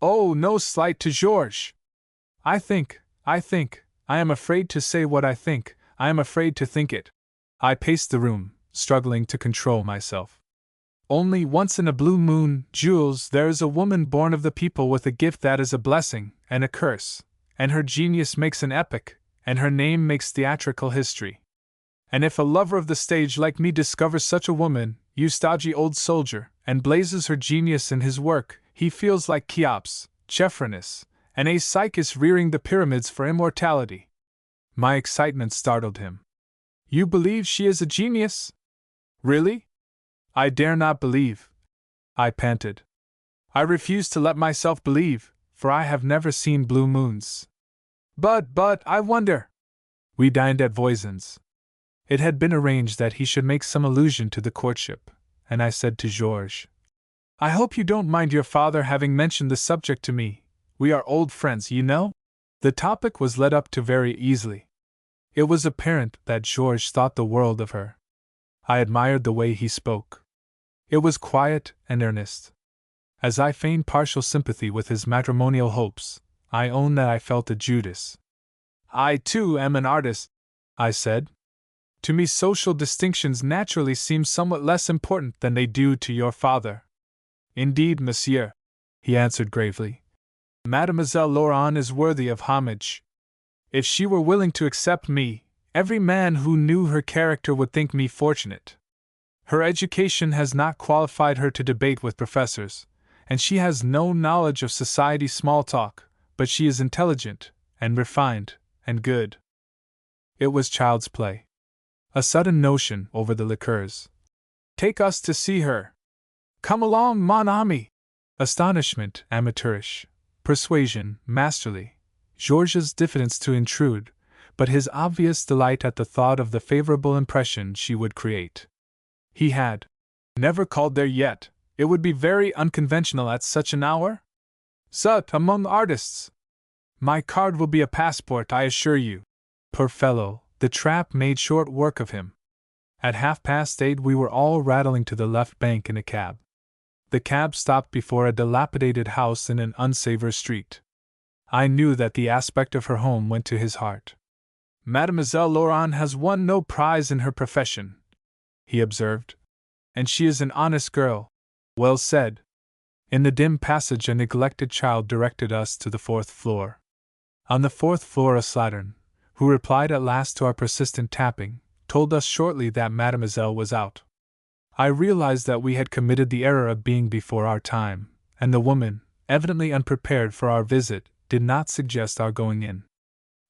Oh, no slight to Georges. I am afraid to say what I think, I am afraid to think it. I paced the room, struggling to control myself. Only once in a blue moon, Jules, there is a woman born of the people with a gift that is a blessing and a curse, and her genius makes an epic, and her name makes theatrical history. And if a lover of the stage like me discovers such a woman, you stodgy old soldier, and blazes her genius in his work, he feels like Cheops, Chephronus, and Aeschylus rearing the pyramids for immortality. My excitement startled him. You believe she is a genius? Really? I dare not believe, I panted. I refuse to let myself believe, for I have never seen blue moons. But, I wonder. We dined at Voisin's. It had been arranged that he should make some allusion to the courtship, and I said to Georges, I hope you don't mind your father having mentioned the subject to me. We are old friends, you know? The topic was led up to very easily. It was apparent that Georges thought the world of her. I admired the way he spoke. It was quiet and earnest. As I feigned partial sympathy with his matrimonial hopes, I own that I felt a Judas. I, too, am an artist, I said. To me, social distinctions naturally seem somewhat less important than they do to your father. Indeed, monsieur, he answered gravely. Mademoiselle Laurent is worthy of homage. If she were willing to accept me, every man who knew her character would think me fortunate. Her education has not qualified her to debate with professors, and she has no knowledge of society small talk, but she is intelligent, and refined, and good. It was child's play. A sudden notion over the liqueurs. Take us to see her. Come along, mon ami. Astonishment, amateurish. Persuasion, masterly. Georges' diffidence to intrude, but his obvious delight at the thought of the favorable impression she would create. He had never called there yet. It would be very unconventional at such an hour. Zut, among artists. My card will be a passport, I assure you. Poor fellow, the trap made short work of him. At 8:30 we were all rattling to the left bank in a cab. The cab stopped before a dilapidated house in an unsavory street. I knew that the aspect of her home went to his heart. Mademoiselle Laurent has won no prize in her profession, he observed. And she is an honest girl. Well said. In the dim passage a neglected child directed us to the 4th floor. On the 4th floor a slattern, who replied at last to our persistent tapping, told us shortly that Mademoiselle was out. I realized that we had committed the error of being before our time, and the woman, evidently unprepared for our visit, did not suggest our going in.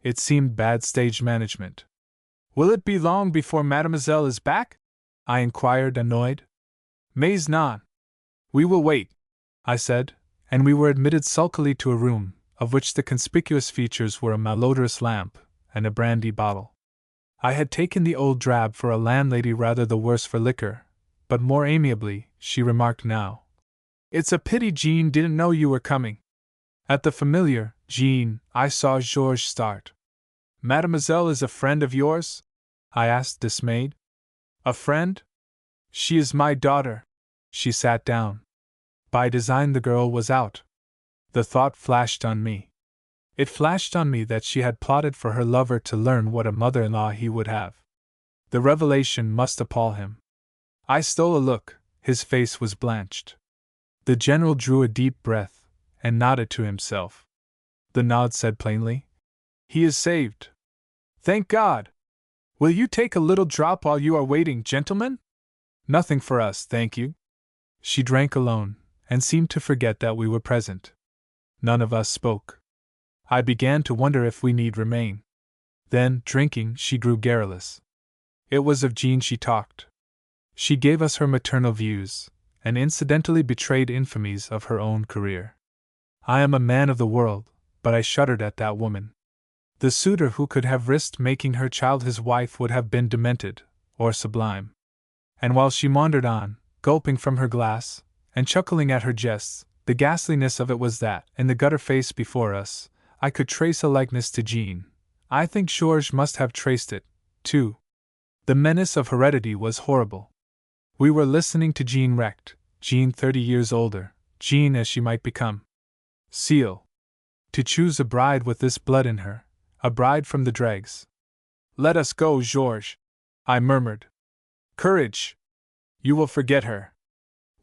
It seemed bad stage management. Will it be long before Mademoiselle is back? I inquired, annoyed. Mais non. We will wait, I said, and we were admitted sulkily to a room, of which the conspicuous features were a malodorous lamp and a brandy bottle. I had taken the old drab for a landlady rather the worse for liquor, but more amiably, she remarked now. It's a pity Jean didn't know you were coming. At the familiar, Jean, I saw Georges start. Mademoiselle is a friend of yours? I asked, dismayed. A friend? She is my daughter. She sat down. By design the girl was out. The thought flashed on me. It flashed on me that she had plotted for her lover to learn what a mother-in-law he would have. The revelation must appall him. I stole a look. His face was blanched. The general drew a deep breath, and nodded to himself. The nod said plainly, "He is saved. Thank God! Will you take a little drop while you are waiting, gentlemen?" "Nothing for us, thank you." She drank alone, and seemed to forget that we were present. None of us spoke. I began to wonder if we need remain. Then, drinking, she grew garrulous. It was of Jean she talked. She gave us her maternal views, and incidentally betrayed infamies of her own career. I am a man of the world, but I shuddered at that woman. The suitor who could have risked making her child his wife would have been demented, or sublime. And while she maundered on, gulping from her glass, and chuckling at her jests, the ghastliness of it was that, in the gutter face before us, I could trace a likeness to Jean. I think Georges must have traced it, too. The menace of heredity was horrible. We were listening to Jean wrecked, Jean 30 years older, Jean as she might become. Seal. To choose a bride with this blood in her, a bride from the dregs. Let us go, Georges, I murmured. Courage! You will forget her.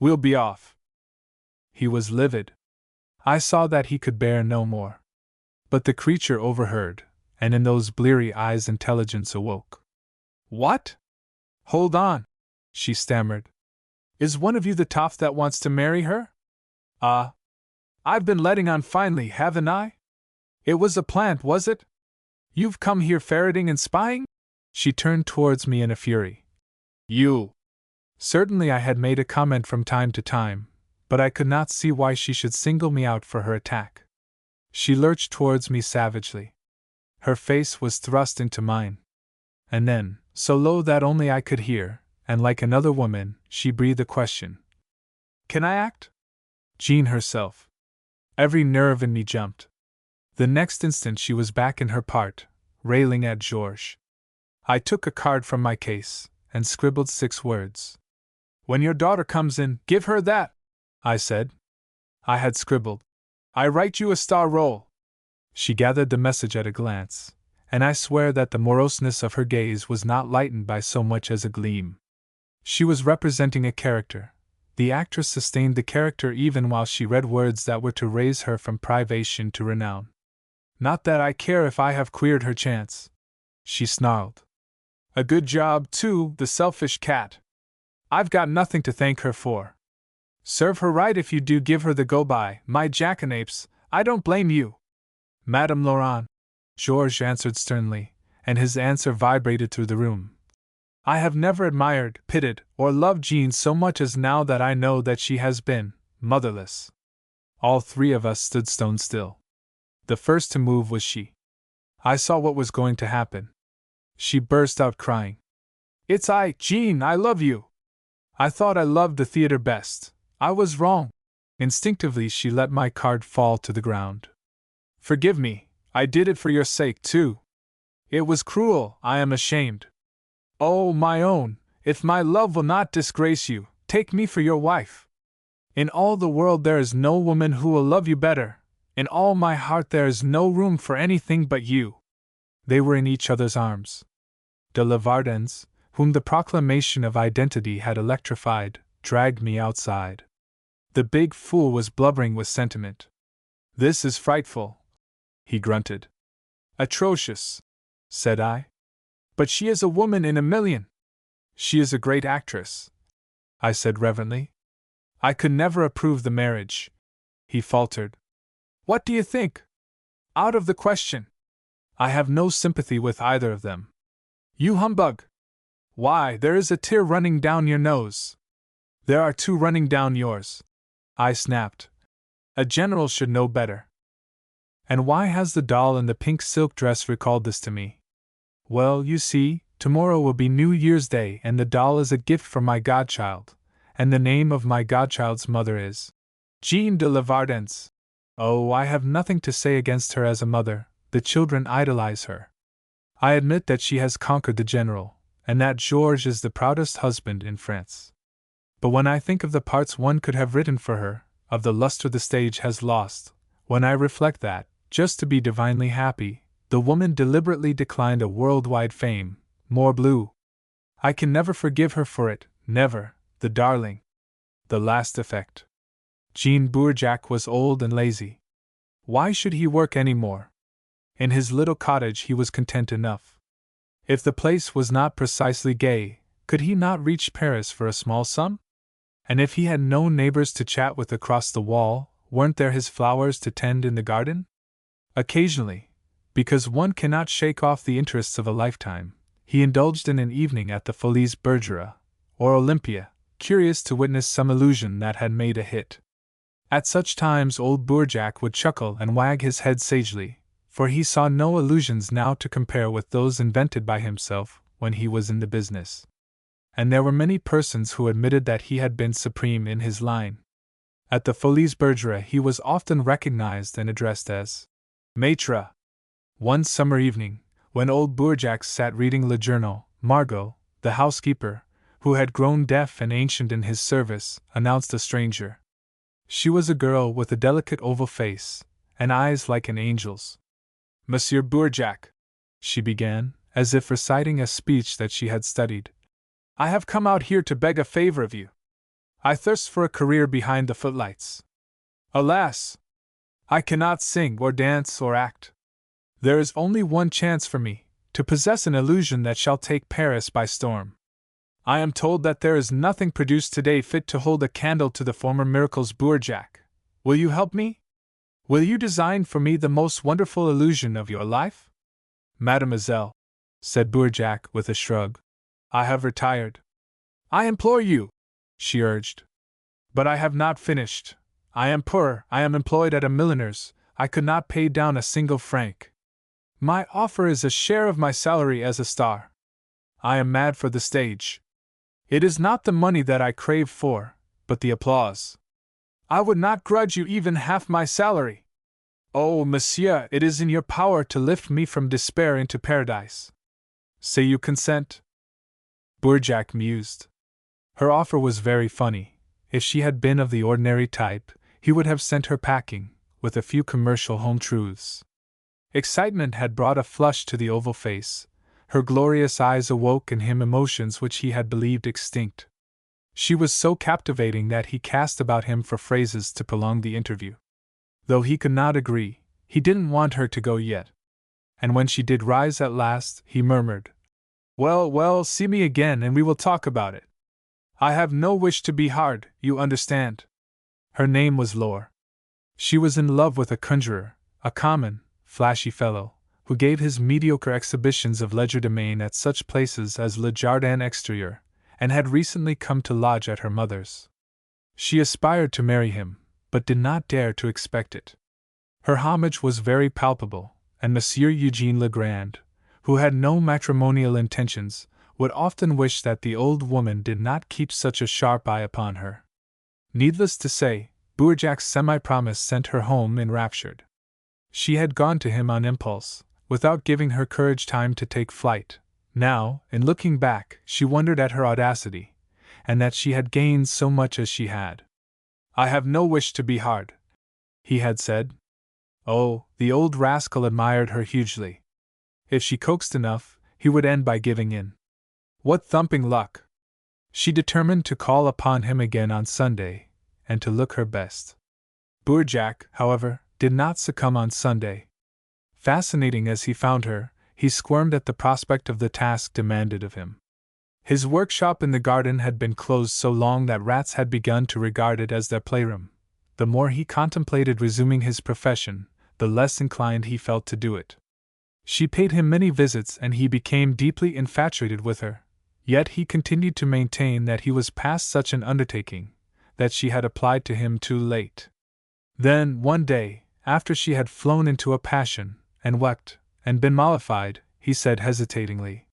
We'll be off. He was livid. I saw that he could bear no more. But the creature overheard, and in those bleary eyes intelligence awoke. What? Hold on, she stammered. Is one of you the toff that wants to marry her? I've been letting on finely, haven't I? It was a plant, was it? You've come here ferreting and spying? She turned towards me in a fury. You! Certainly I had made a comment from time to time, but I could not see why she should single me out for her attack. She lurched towards me savagely. Her face was thrust into mine. And then, so low that only I could hear, and like another woman, she breathed a question. Can I act? Jean herself. Every nerve in me jumped. The next instant she was back in her part, railing at Georges. I took a card from my case, and scribbled 6 words. When your daughter comes in, give her that, I said. I had scribbled. I write you a star roll. She gathered the message at a glance, and I swear that the moroseness of her gaze was not lightened by so much as a gleam. She was representing a character. The actress sustained the character even while she read words that were to raise her from privation to renown. Not that I care if I have queered her chance, she snarled. A good job, too, the selfish cat. I've got nothing to thank her for. Serve her right if you do give her the go-by, my jackanapes, I don't blame you. Madame Laurent, Georges answered sternly, and his answer vibrated through the room. I have never admired, pitied, or loved Jean so much as now that I know that she has been motherless. All 3 of us stood stone still. The first to move was she. I saw what was going to happen. She burst out crying. It's I, Jean, I love you. I thought I loved the theater best. I was wrong. Instinctively she let my card fall to the ground. Forgive me, I did it for your sake too. It was cruel, I am ashamed. Oh, my own, if my love will not disgrace you, take me for your wife. In all the world there is no woman who will love you better. In all my heart there is no room for anything but you. They were in each other's arms. De Lavardens, whom the proclamation of identity had electrified, dragged me outside. The big fool was blubbering with sentiment. This is frightful, he grunted. Atrocious, said I. But she is a woman in a million. She is a great actress, I said reverently. I could never approve the marriage, he faltered. What do you think? Out of the question. I have no sympathy with either of them. You humbug! Why, there is a tear running down your nose. There are 2 running down yours, I snapped. A general should know better. And why has the doll in the pink silk dress recalled this to me? Well, you see, tomorrow will be New Year's Day, and the doll is a gift from my godchild, and the name of my godchild's mother is Jean de Lavardens. Oh, I have nothing to say against her as a mother, the children idolize her. I admit that she has conquered the general, and that Georges is the proudest husband in France. But when I think of the parts one could have written for her, of the luster the stage has lost, when I reflect that, just to be divinely happy, the woman deliberately declined a worldwide fame, morbleu, I can never forgive her for it, never, the darling. The last effect. Jean Bourjac was old and lazy. Why should he work any more? In his little cottage he was content enough. If the place was not precisely gay, could he not reach Paris for a small sum? And if he had no neighbors to chat with across the wall, weren't there his flowers to tend in the garden? Occasionally, because one cannot shake off the interests of a lifetime, he indulged in an evening at the Folies Bergerac, or Olympia, curious to witness some illusion that had made a hit. At such times old Bourjac would chuckle and wag his head sagely, for he saw no illusions now to compare with those invented by himself when he was in the business. And there were many persons who admitted that he had been supreme in his line. At the Folies Bergerac he was often recognized and addressed as Maître. One summer evening, when old Bourjac sat reading Le Journal, Margot, the housekeeper, who had grown deaf and ancient in his service, announced a stranger. She was a girl with a delicate oval face, and eyes like an angel's. Monsieur Bourjac, she began, as if reciting a speech that she had studied, I have come out here to beg a favor of you. I thirst for a career behind the footlights. Alas! I cannot sing or dance or act. There is only one chance for me, to possess an illusion that shall take Paris by storm. I am told that there is nothing produced today fit to hold a candle to the former miracles. Bourjac, will you help me? Will you design for me the most wonderful illusion of your life? Mademoiselle, said Bourjac with a shrug, I have retired. I implore you, she urged. But I have not finished. I am poor, I am employed at a milliner's, I could not pay down a single franc. My offer is a share of my salary as a star. I am mad for the stage. It is not the money that I crave for, but the applause. I would not grudge you even half my salary. Oh, monsieur, it is in your power to lift me from despair into paradise. Say you consent? Bourjac mused. Her offer was very funny. If she had been of the ordinary type, he would have sent her packing, with a few commercial home truths. Excitement had brought a flush to the oval face. Her glorious eyes awoke in him emotions which he had believed extinct. She was so captivating that he cast about him for phrases to prolong the interview. Though he could not agree, he didn't want her to go yet. And when she did rise at last, he murmured, Well, well, see me again and we will talk about it. I have no wish to be hard, you understand. Her name was Laure. She was in love with a conjurer, a common, flashy fellow, who gave his mediocre exhibitions of legerdemain at such places as Le Jardin Exterieur, and had recently come to lodge at her mother's. She aspired to marry him, but did not dare to expect it. Her homage was very palpable, and Monsieur Eugene Legrand, who had no matrimonial intentions, would often wish that the old woman did not keep such a sharp eye upon her. Needless to say, Bourjac's semi-promise sent her home enraptured. She had gone to him on impulse, without giving her courage time to take flight. Now, in looking back, she wondered at her audacity, and that she had gained so much as she had. I have no wish to be hard, he had said. Oh, the old rascal admired her hugely. If she coaxed enough, he would end by giving in. What thumping luck! She determined to call upon him again on Sunday, and to look her best. Bourjac, however, did not succumb on Sunday. Fascinating as he found her, he squirmed at the prospect of the task demanded of him. His workshop in the garden had been closed so long that rats had begun to regard it as their playroom. The more he contemplated resuming his profession, the less inclined he felt to do it. She paid him many visits and he became deeply infatuated with her, yet he continued to maintain that he was past such an undertaking, that she had applied to him too late. Then, one day, after she had flown into a passion, and wept, and been mollified, he said hesitatingly,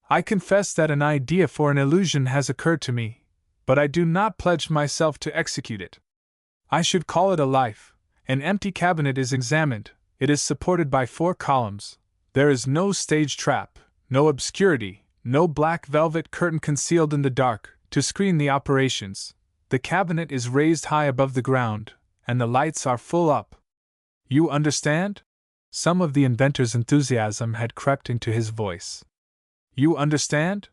I confess that an idea for an illusion has occurred to me, but I do not pledge myself to execute it. I should call it a life. An empty cabinet is examined, it is supported by 4 columns, there is no stage trap, no obscurity, no black velvet curtain concealed in the dark, to screen the operations. The cabinet is raised high above the ground, and the lights are full up. You understand? Some of the inventor's enthusiasm had crept into his voice. You understand?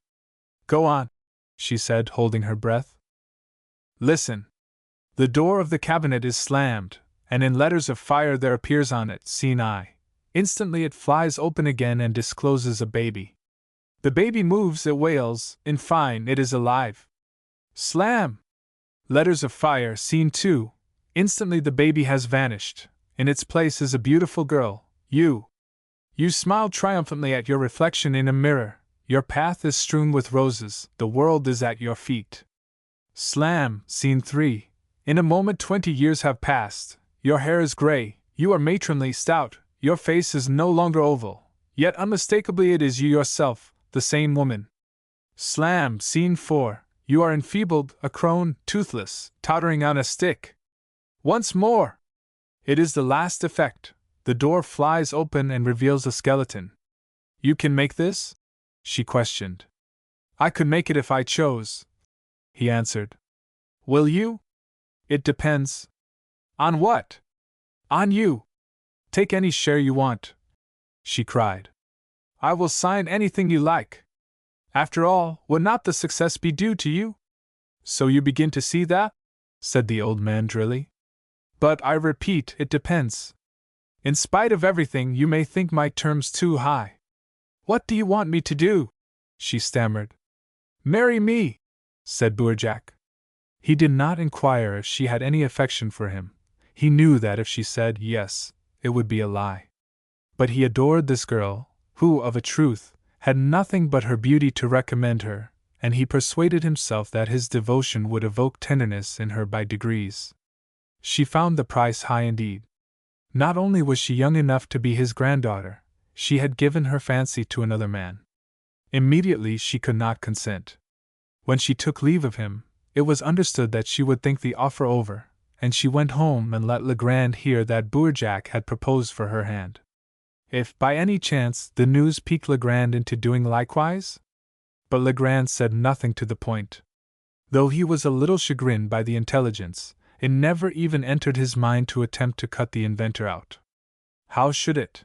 Go on, she said, holding her breath. Listen. The door of the cabinet is slammed, and in letters of fire there appears on it, "Seen I." Instantly it flies open again and discloses a baby. The baby moves, it wails, in fine, it is alive. Slam! Letters of fire, scene 2. Instantly the baby has vanished, In its place is a beautiful girl, you. You smile triumphantly at your reflection in a mirror, your path is strewn with roses, the world is at your feet. Slam, Scene 3. In a moment 20 years have passed, your hair is gray, you are matronly stout, your face is no longer oval, yet unmistakably it is you yourself, the same woman. Slam, Scene 4. You are enfeebled, a crone, toothless, tottering on a stick. Once more! It is the last effect. The door flies open and reveals a skeleton. You can make this? She questioned. I could make it if I chose, he answered. Will you? It depends. On what? On you. Take any share you want, she cried. I will sign anything you like. After all, would not the success be due to you? So you begin to see that? Said the old man drily. But I repeat, it depends. In spite of everything, you may think my terms too high. What do you want me to do? She stammered. Marry me, said Bourjack. He did not inquire if she had any affection for him. He knew that if she said yes, it would be a lie. But he adored this girl, who, of a truth, had nothing but her beauty to recommend her, and he persuaded himself that his devotion would evoke tenderness in her by degrees. She found the price high indeed. Not only was she young enough to be his granddaughter, she had given her fancy to another man. Immediately she could not consent. When she took leave of him, it was understood that she would think the offer over, and she went home and let Legrand hear that Bourjack had proposed for her hand. If, by any chance, the news piqued Legrand into doing likewise? But Legrand said nothing to the point. Though he was a little chagrined by the intelligence, it never even entered his mind to attempt to cut the inventor out. How should it?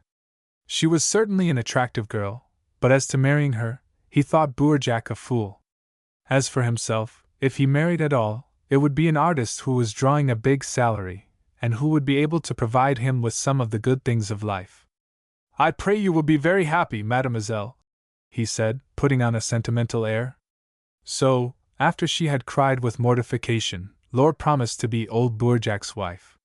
She was certainly an attractive girl, but as to marrying her, he thought Bourjack a fool. As for himself, if he married at all, it would be an artist who was drawing a big salary, and who would be able to provide him with some of the good things of life. I pray you will be very happy, mademoiselle, he said, putting on a sentimental air. So, after she had cried with mortification, Laure promised to be old Bourjack's wife.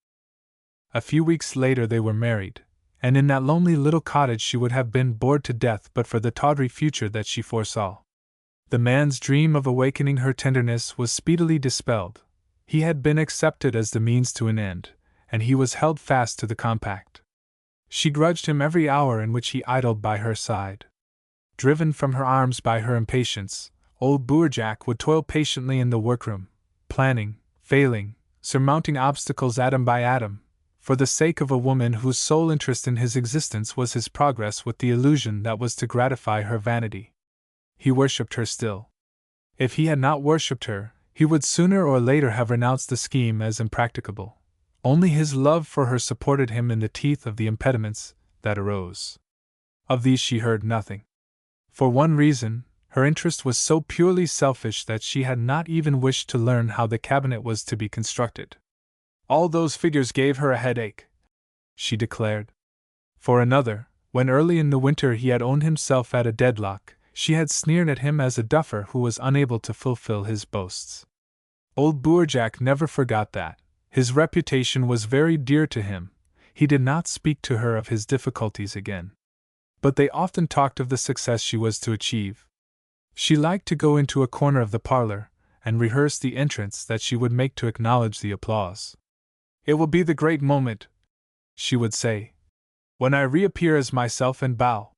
A few weeks later they were married, and in that lonely little cottage she would have been bored to death but for the tawdry future that she foresaw. The man's dream of awakening her tenderness was speedily dispelled. He had been accepted as the means to an end, and he was held fast to the compact. She grudged him every hour in which he idled by her side. Driven from her arms by her impatience, old Bourjack would toil patiently in the workroom, planning, failing, surmounting obstacles atom by atom, for the sake of a woman whose sole interest in his existence was his progress with the illusion that was to gratify her vanity. He worshipped her still. If he had not worshipped her, he would sooner or later have renounced the scheme as impracticable. Only his love for her supported him in the teeth of the impediments that arose. Of these she heard nothing. For one reason, her interest was so purely selfish that she had not even wished to learn how the cabinet was to be constructed. All those figures gave her a headache, she declared. For another, when early in the winter he had owned himself at a deadlock, she had sneered at him as a duffer who was unable to fulfill his boasts. Old Bourjack never forgot that. His reputation was very dear to him. He did not speak to her of his difficulties again. But they often talked of the success she was to achieve. She liked to go into a corner of the parlor, and rehearse the entrance that she would make to acknowledge the applause. It will be the great moment, she would say, when I reappear as myself and bow.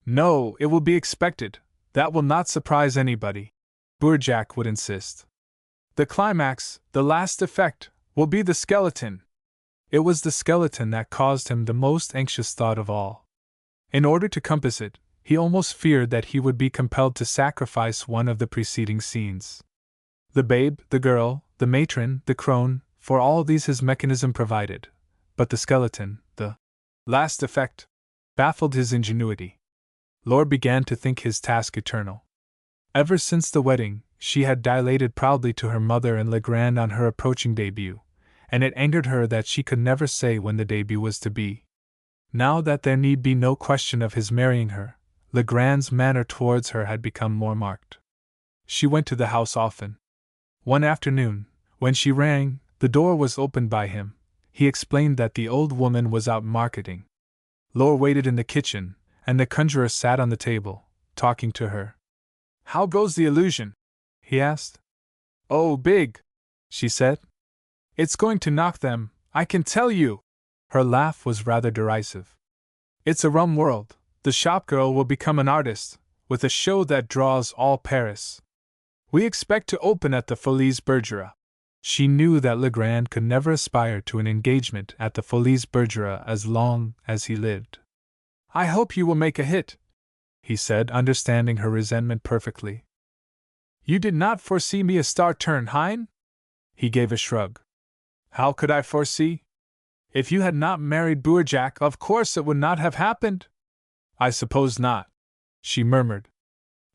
No, it will be expected. That will not surprise anybody, Bourjack would insist. The climax, the last effect, will be the skeleton. It was the skeleton that caused him the most anxious thought of all. In order to compass it, he almost feared that he would be compelled to sacrifice one of the preceding scenes. The babe, the girl, the matron, the crone, for all these his mechanism provided, but the skeleton, the last effect, baffled his ingenuity. Laure began to think his task eternal. Ever since the wedding, she had dilated proudly to her mother and Legrand on her approaching debut, and it angered her that she could never say when the debut was to be. Now that there need be no question of his marrying her, Legrand's manner towards her had become more marked. She went to the house often. One afternoon, when she rang, the door was opened by him. He explained that the old woman was out marketing. Laure waited in the kitchen, and the conjurer sat on the table, talking to her. "How goes the illusion?" he asked. "Oh, big," she said. "It's going to knock them, I can tell you." Her laugh was rather derisive. "It's a rum world. The shopgirl will become an artist, with a show that draws all Paris. We expect to open at the Folies Bergerac." She knew that Legrand could never aspire to an engagement at the Folies Bergerac as long as he lived. "I hope you will make a hit," he said, understanding her resentment perfectly. "You did not foresee me a star turn, Hein?" He gave a shrug. "How could I foresee? If you had not married Bourjac, of course it would not have happened." "I suppose not," she murmured.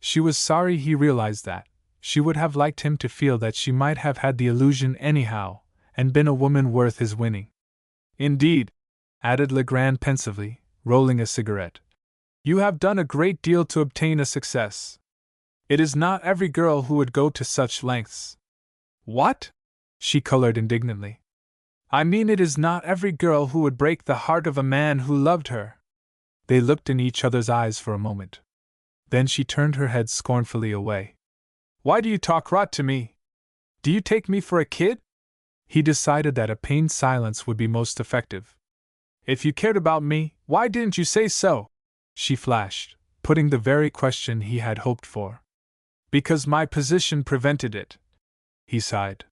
She was sorry he realized that. She would have liked him to feel that she might have had the illusion anyhow, and been a woman worth his winning. "Indeed," added Legrand pensively, rolling a cigarette, "you have done a great deal to obtain a success. It is not every girl who would go to such lengths." "What?" She colored indignantly. "I mean it is not every girl who would break the heart of a man who loved her." They looked in each other's eyes for a moment. Then she turned her head scornfully away. "Why do you talk rot to me? Do you take me for a kid?" He decided that a pained silence would be most effective. "If you cared about me, why didn't you say so?" she flashed, putting the very question he had hoped for. "Because my position prevented it," he sighed.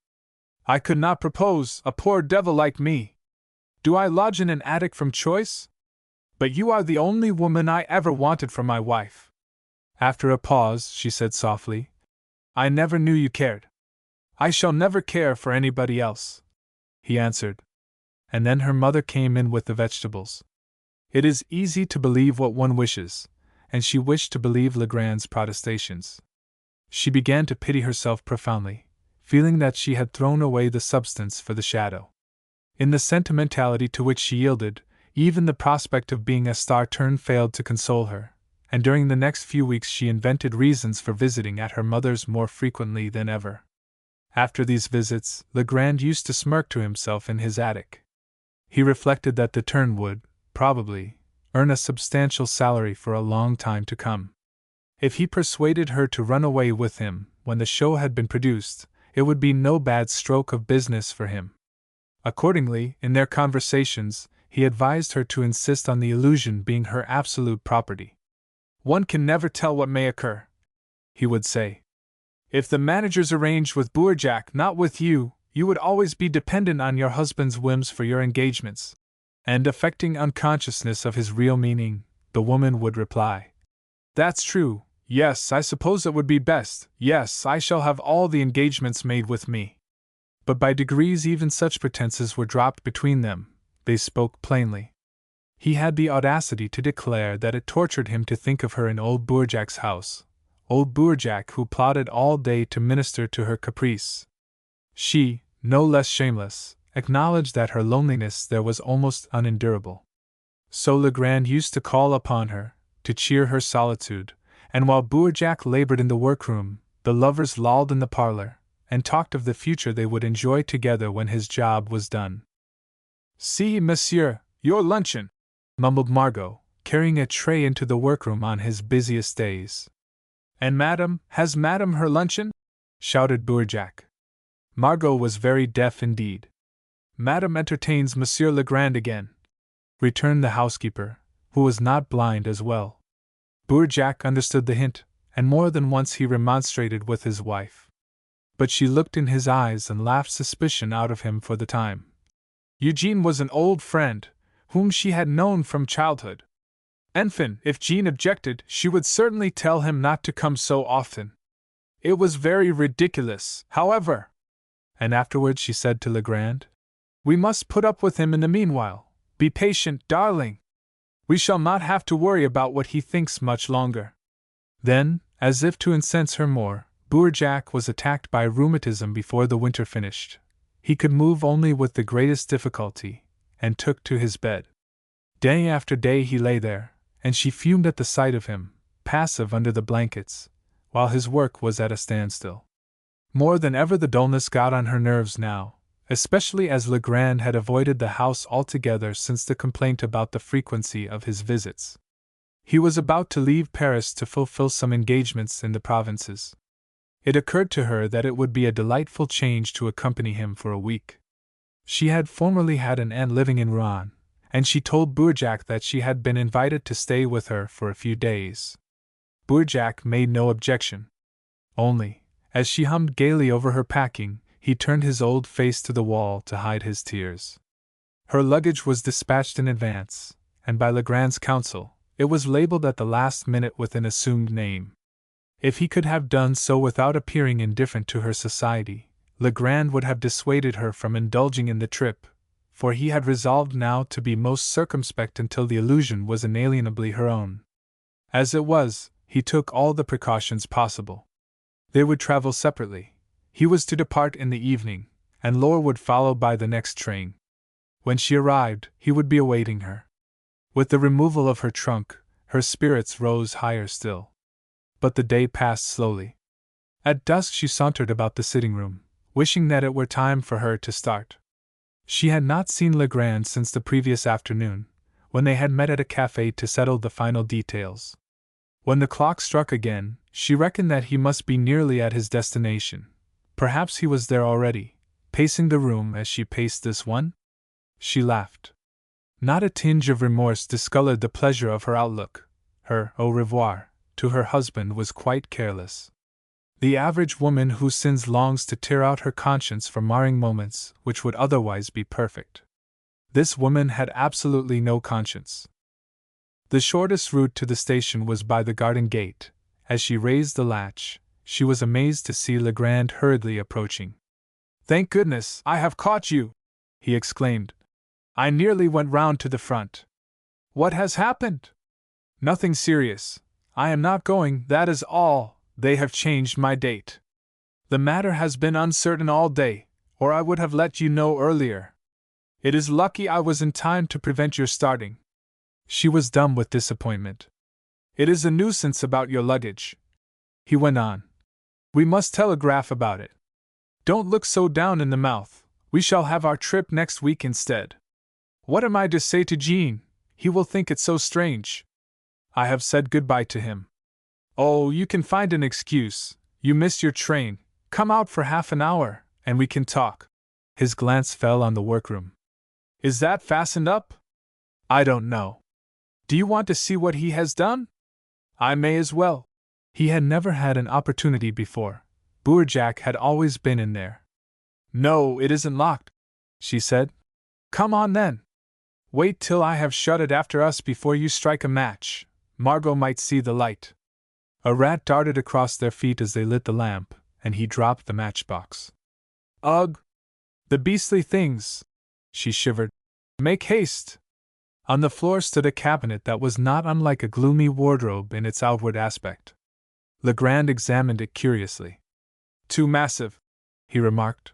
"I could not propose a poor devil like me. Do I lodge in an attic from choice? But you are the only woman I ever wanted for my wife." After a pause, she said softly, "I never knew you cared." "I shall never care for anybody else," he answered. And then her mother came in with the vegetables. It is easy to believe what one wishes, and she wished to believe Legrand's protestations. She began to pity herself profoundly, feeling that she had thrown away the substance for the shadow. In the sentimentality to which she yielded, even the prospect of being a star turn failed to console her, and during the next few weeks she invented reasons for visiting at her mother's more frequently than ever. After these visits, Legrand used to smirk to himself in his attic. He reflected that the turn would, probably, earn a substantial salary for a long time to come. If he persuaded her to run away with him when the show had been produced, it would be no bad stroke of business for him. Accordingly, in their conversations, he advised her to insist on the illusion being her absolute property. "One can never tell what may occur," he would say. "If the managers arranged with Bourjac, not with you, you would always be dependent on your husband's whims for your engagements." And affecting unconsciousness of his real meaning, the woman would reply, "That's true. Yes, I suppose it would be best. Yes, I shall have all the engagements made with me." But by degrees even such pretenses were dropped between them. They spoke plainly. He had the audacity to declare that it tortured him to think of her in old Bourjac's house, old Bourjac who plodded all day to minister to her caprice. She, no less shameless, acknowledged that her loneliness there was almost unendurable. So Legrand used to call upon her, to cheer her solitude, and while Bourjac labored in the workroom, the lovers lolled in the parlor, and talked of the future they would enjoy together when his job was done. "See, monsieur, your luncheon," mumbled Margot, carrying a tray into the workroom on his busiest days. "And madame, has madame her luncheon?" shouted Bourjac. Margot was very deaf indeed. "Madame entertains Monsieur Legrand again," returned the housekeeper, who was not blind as well. Bourjac understood the hint, and more than once he remonstrated with his wife. But she looked in his eyes and laughed suspicion out of him for the time. Eugene was an old friend, whom she had known from childhood. Enfin, if Jean objected, she would certainly tell him not to come so often. It was very ridiculous, however. And afterwards she said to Legrand, "We must put up with him in the meanwhile. Be patient, darling. We shall not have to worry about what he thinks much longer." Then, as if to incense her more, Bourjac was attacked by rheumatism before the winter finished. He could move only with the greatest difficulty, and took to his bed. Day after day he lay there, and she fumed at the sight of him, passive under the blankets, while his work was at a standstill. More than ever the dullness got on her nerves now, especially as Legrand had avoided the house altogether since the complaint about the frequency of his visits. He was about to leave Paris to fulfill some engagements in the provinces. It occurred to her that it would be a delightful change to accompany him for a week. She had formerly had an aunt living in Rouen, and she told Bourjac that she had been invited to stay with her for a few days. Bourjac made no objection. Only, as she hummed gaily over her packing, he turned his old face to the wall to hide his tears. Her luggage was dispatched in advance, and by Legrand's counsel, it was labeled at the last minute with an assumed name. If he could have done so without appearing indifferent to her society, Legrand would have dissuaded her from indulging in the trip, for he had resolved now to be most circumspect until the illusion was inalienably her own. As it was, he took all the precautions possible. They would travel separately. He was to depart in the evening, and Laure would follow by the next train. When she arrived, he would be awaiting her. With the removal of her trunk, her spirits rose higher still. But the day passed slowly. At dusk she sauntered about the sitting-room, wishing that it were time for her to start. She had not seen Legrand since the previous afternoon, when they had met at a café to settle the final details. When the clock struck again, she reckoned that he must be nearly at his destination. Perhaps he was there already, pacing the room as she paced this one? She laughed. Not a tinge of remorse discolored the pleasure of her outlook. Her au revoir to her husband was quite careless. The average woman who sins longs to tear out her conscience for marring moments which would otherwise be perfect. This woman had absolutely no conscience. The shortest route to the station was by the garden gate. As she raised the latch, she was amazed to see Legrand hurriedly approaching. "Thank goodness, I have caught you!" he exclaimed. "I nearly went round to the front." "What has happened?" "Nothing serious. I am not going, that is all. They have changed my date. The matter has been uncertain all day, or I would have let you know earlier. It is lucky I was in time to prevent your starting." She was dumb with disappointment. "It is a nuisance about your luggage," he went on. "We must telegraph about it. Don't look so down in the mouth. We shall have our trip next week instead. What am I to say to Jean? He will think it so strange. I have said goodbye to him. Oh, you can find an excuse. You missed your train. Come out for half an hour, and we can talk." His glance fell on the workroom. "Is that fastened up?" "I don't know." "Do you want to see what he has done?" "I may as well." He had never had an opportunity before. Bourjac had always been in there. "No, it isn't locked," she said. "Come on then. Wait till I have shut it after us before you strike a match. Margot might see the light." A rat darted across their feet as they lit the lamp, and he dropped the matchbox. "Ugh! The beastly things!" she shivered. "Make haste!" On the floor stood a cabinet that was not unlike a gloomy wardrobe in its outward aspect. Legrand examined it curiously. "Too massive," he remarked.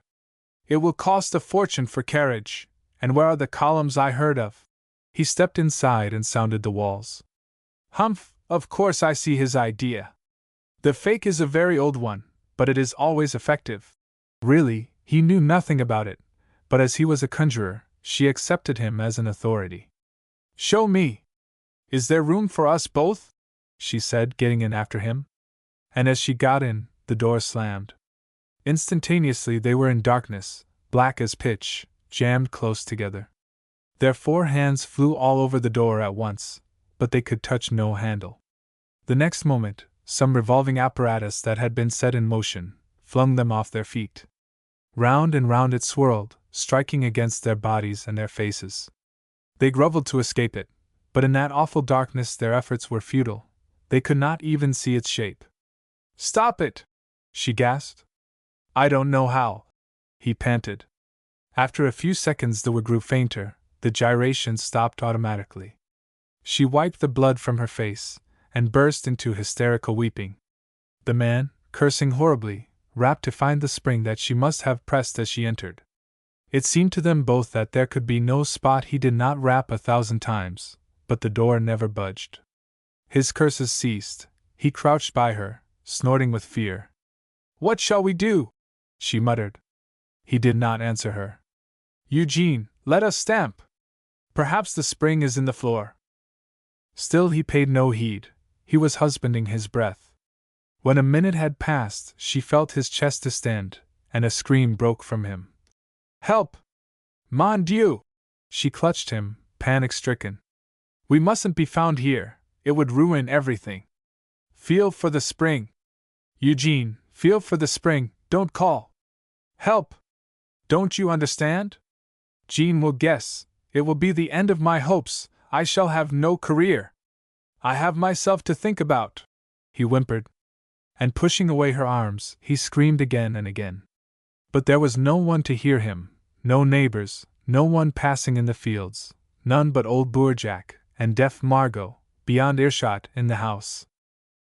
"It will cost a fortune for carriage, and where are the columns I heard of?" He stepped inside and sounded the walls. "Humph! Of course I see his idea. The fake is a very old one, but it is always effective." Really, he knew nothing about it, but as he was a conjurer, she accepted him as an authority. "Show me. Is there room for us both?" she said, getting in after him. And as she got in, the door slammed. Instantaneously they were in darkness, black as pitch, jammed close together. Their 4 hands flew all over the door at once, but they could touch no handle. The next moment, some revolving apparatus that had been set in motion flung them off their feet. Round and round it swirled, striking against their bodies and their faces. They grovelled to escape it, but in that awful darkness their efforts were futile. They could not even see its shape. "Stop it!" she gasped. "I don't know how," he panted. After a few seconds the whir grew fainter, the gyration stopped automatically. She wiped the blood from her face, and burst into hysterical weeping. The man, cursing horribly, rapped to find the spring that she must have pressed as she entered. It seemed to them both that there could be no spot he did not rap 1,000 times, but the door never budged. His curses ceased. He crouched by her, snorting with fear. "What shall we do?" she muttered. He did not answer her. Eugene, let us stamp! Perhaps the spring is in the floor. Still he paid no heed, he was husbanding his breath. When a minute had passed, she felt his chest distend, and a scream broke from him. Help! Mon Dieu! She clutched him, panic-stricken. We mustn't be found here, it would ruin everything. Feel for the spring. Eugene, feel for the spring, don't call. Help! Don't you understand? Jean will guess, it will be the end of my hopes, I shall have no career. I have myself to think about, he whimpered. And pushing away her arms, he screamed again and again. But there was no one to hear him, no neighbors, no one passing in the fields, none but old Bourjac and deaf Margot, beyond earshot in the house.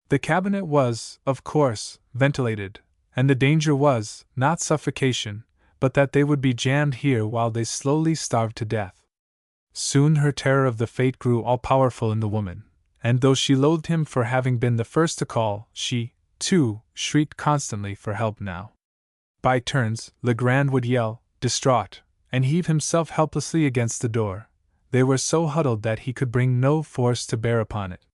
The cabinet was, of course, ventilated, and the danger was, not suffocation, but that they would be jammed here while they slowly starved to death. Soon her terror of the fate grew all-powerful in the woman, and though she loathed him for having been the first to call, she, too, shrieked constantly for help now. By turns, Legrand would yell, distraught, and heave himself helplessly against the door. They were so huddled that he could bring no force to bear upon it.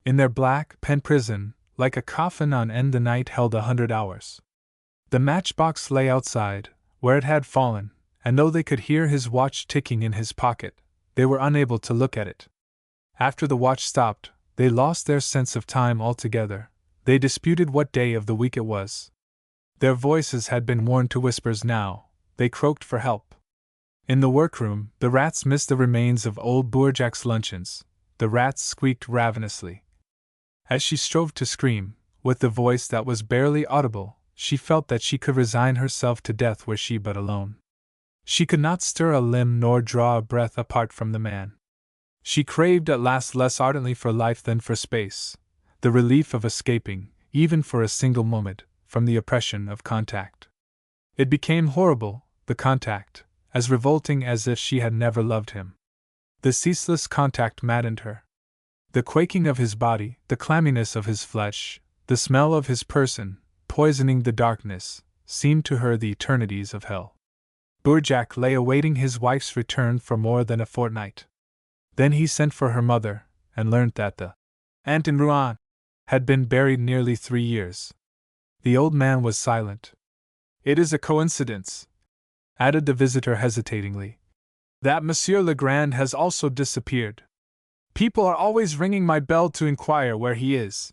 In their black pen prison, like a coffin on end, the night held 100 hours. The matchbox lay outside, where it had fallen, and though they could hear his watch ticking in his pocket, they were unable to look at it. After the watch stopped, they lost their sense of time altogether. They disputed what day of the week it was. Their voices had been worn to whispers now, they croaked for help. In the workroom, the rats missed the remains of old Bourjac's luncheons. The rats squeaked ravenously. As she strove to scream, with the voice that was barely audible, she felt that she could resign herself to death were she but alone. She could not stir a limb nor draw a breath apart from the man. She craved at last less ardently for life than for space, the relief of escaping, even for a single moment, from the oppression of contact. It became horrible, the contact, as revolting as if she had never loved him. The ceaseless contact maddened her. The quaking of his body, the clamminess of his flesh, the smell of his person, poisoning the darkness, seemed to her the eternities of hell. Bourjac lay awaiting his wife's return for more than a fortnight. Then he sent for her mother, and learnt that the aunt in Rouen had been buried nearly 3 years. The old man was silent. It is a coincidence, added the visitor hesitatingly, that Monsieur Legrand has also disappeared. People are always ringing my bell to inquire where he is.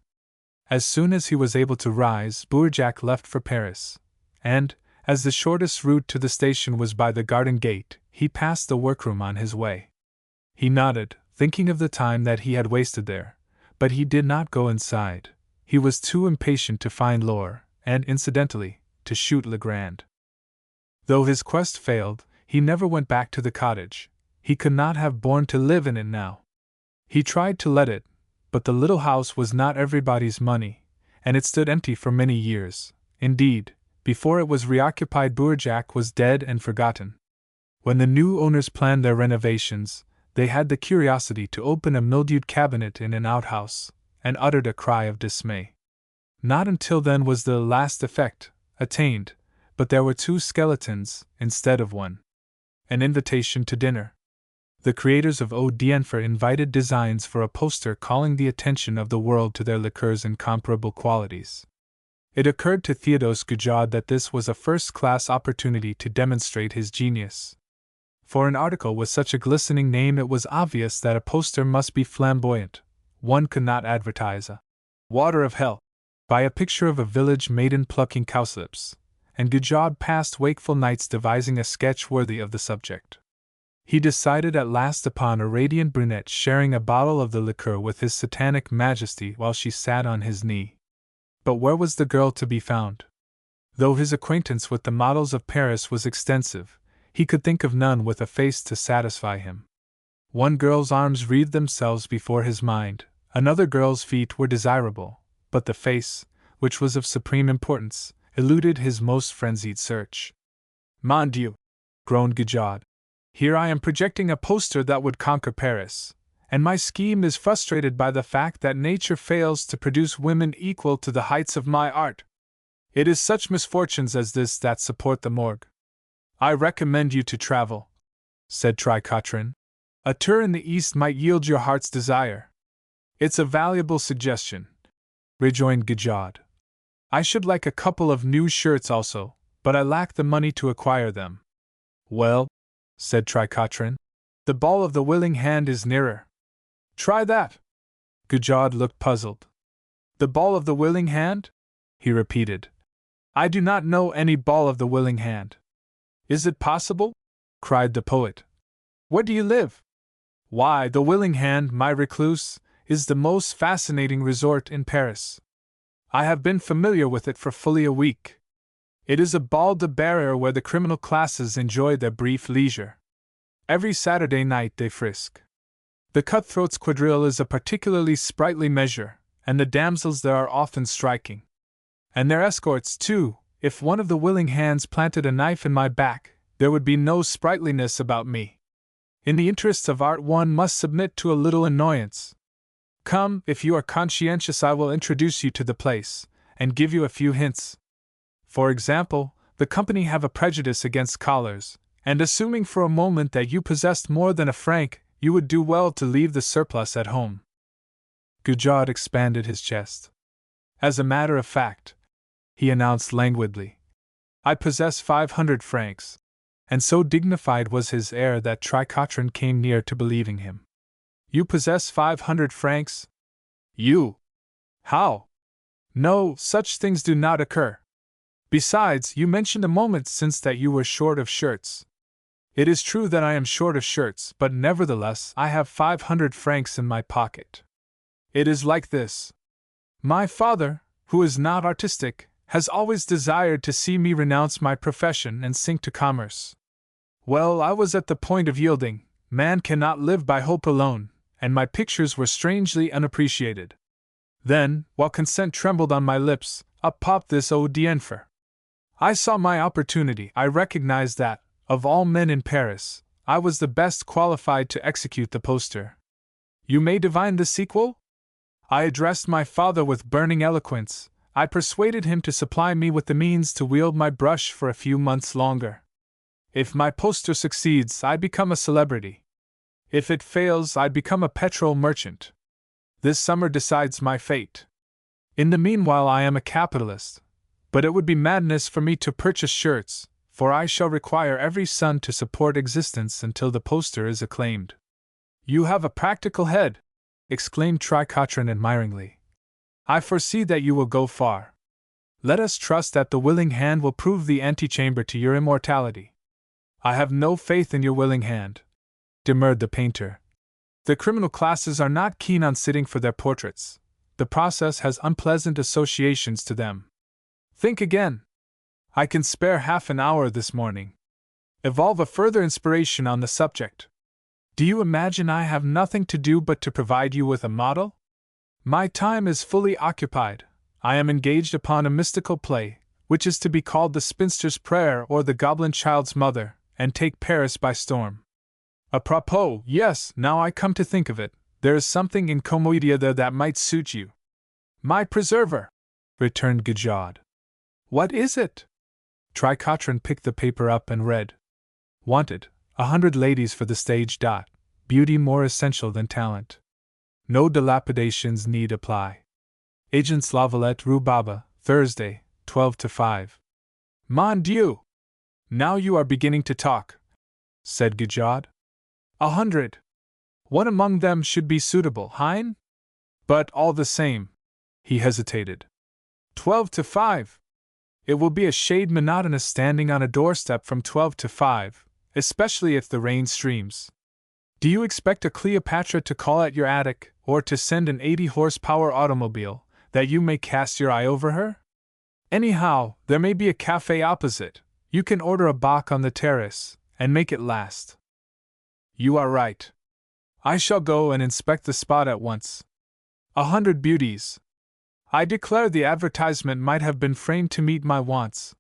As soon as he was able to rise, Bourjac left for Paris, and, as the shortest route to the station was by the garden gate, he passed the workroom on his way. He nodded, thinking of the time that he had wasted there, but he did not go inside. He was too impatient to find Laure, and, incidentally, to shoot Legrand. Though his quest failed, he never went back to the cottage. He could not have borne to live in it now. He tried to let it, but the little house was not everybody's money, and it stood empty for many years. Indeed, before it was reoccupied, Bourjac was dead and forgotten. When the new owners planned their renovations, they had the curiosity to open a mildewed cabinet in an outhouse, and uttered a cry of dismay. Not until then was the last effect attained, but there were 2 skeletons instead of 1. An invitation to dinner. The creators of Eau d'Enfer invited designs for a poster calling the attention of the world to their liqueur's incomparable qualities. It occurred to Théodose Goujaud that this was a first-class opportunity to demonstrate his genius. For an article with such a glistening name, it was obvious that a poster must be flamboyant. One could not advertise a water of hell by a picture of a village maiden plucking cowslips, and Goujaud passed wakeful nights devising a sketch worthy of the subject. He decided at last upon a radiant brunette sharing a bottle of the liqueur with his satanic majesty while she sat on his knee. But where was the girl to be found? Though his acquaintance with the models of Paris was extensive, he could think of none with a face to satisfy him. One girl's arms wreathed themselves before his mind, another girl's feet were desirable, but the face, which was of supreme importance, eluded his most frenzied search. Mon Dieu! Groaned Goujaud. Here I am projecting a poster that would conquer Paris, and my scheme is frustrated by the fact that nature fails to produce women equal to the heights of my art. It is such misfortunes as this that support the morgue. I recommend you to travel, said Tricotrin. A tour in the East might yield your heart's desire. It's a valuable suggestion, rejoined Gajad. I should like a couple of new shirts also, but I lack the money to acquire them. Well, said Tricotrin, the ball of the willing hand is nearer. Try that. Gajad looked puzzled. The ball of the willing hand? He repeated. I do not know any ball of the willing hand. Is it possible? Cried the poet. Where do you live? Why, the Willing Hand, my recluse, is the most fascinating resort in Paris. I have been familiar with it for fully a week. It is a bal de barrere where the criminal classes enjoy their brief leisure. Every Saturday night they frisk. The cutthroats' quadrille is a particularly sprightly measure, and the damsels there are often striking. And their escorts, too. If one of the willing hands planted a knife in my back, there would be no sprightliness about me. In the interests of art one must submit to a little annoyance. Come, if you are conscientious, I will introduce you to the place, and give you a few hints. For example, the company have a prejudice against collars, and assuming for a moment that you possessed more than a franc, you would do well to leave the surplus at home. Gujard expanded his chest. As a matter of fact, he announced languidly, I possess 500 francs. And so dignified was his air that Tricotrin came near to believing him. You possess 500 francs? You? How? No, such things do not occur. Besides, you mentioned a moment since that you were short of shirts. It is true that I am short of shirts, but nevertheless I have 500 francs in my pocket. It is like this. My father, who is not artistic, has always desired to see me renounce my profession and sink to commerce. Well, I was at the point of yielding. Man cannot live by hope alone, and my pictures were strangely unappreciated. Then, while consent trembled on my lips, up popped this eau d'enfer. I saw my opportunity. I recognized that, of all men in Paris, I was the best qualified to execute the poster. You may divine the sequel? I addressed my father with burning eloquence. I persuaded him to supply me with the means to wield my brush for a few months longer. If my poster succeeds, I become a celebrity. If it fails, I become a petrol merchant. This summer decides my fate. In the meanwhile, I am a capitalist, but it would be madness for me to purchase shirts, for I shall require every son to support existence until the poster is acclaimed. You have a practical head, exclaimed Tricotrin admiringly. I foresee that you will go far. Let us trust that the willing hand will prove the antechamber to your immortality. I have no faith in your willing hand, demurred the painter. The criminal classes are not keen on sitting for their portraits. The process has unpleasant associations to them. Think again. I can spare half an hour this morning. Evolve a further inspiration on the subject. Do you imagine I have nothing to do but to provide you with a model? My time is fully occupied. I am engaged upon a mystical play, which is to be called The Spinster's Prayer or The Goblin Child's Mother, and take Paris by storm. Apropos, yes, now I come to think of it, there is something in Commedia there that might suit you. My preserver, returned Gajad. What is it? Tricotrin picked the paper up and read. Wanted, 100 ladies for the stage. Beauty more essential than talent. No dilapidations need apply. Agents Lavalette Rue Baba, Thursday, 12 to 5. Mon Dieu! Now you are beginning to talk, said Gajad. 100. What among them should be suitable, hein? But all the same, he hesitated. 12 to 5. It will be a shade monotonous standing on a doorstep from 12 to 5, especially if the rain streams. Do you expect a Cleopatra to call at your attic, or to send an 80-horsepower automobile, that you may cast your eye over her? Anyhow, there may be a café opposite. You can order a bock on the terrace, and make it last. You are right. I shall go and inspect the spot at once. 100 beauties. I declare the advertisement might have been framed to meet my wants.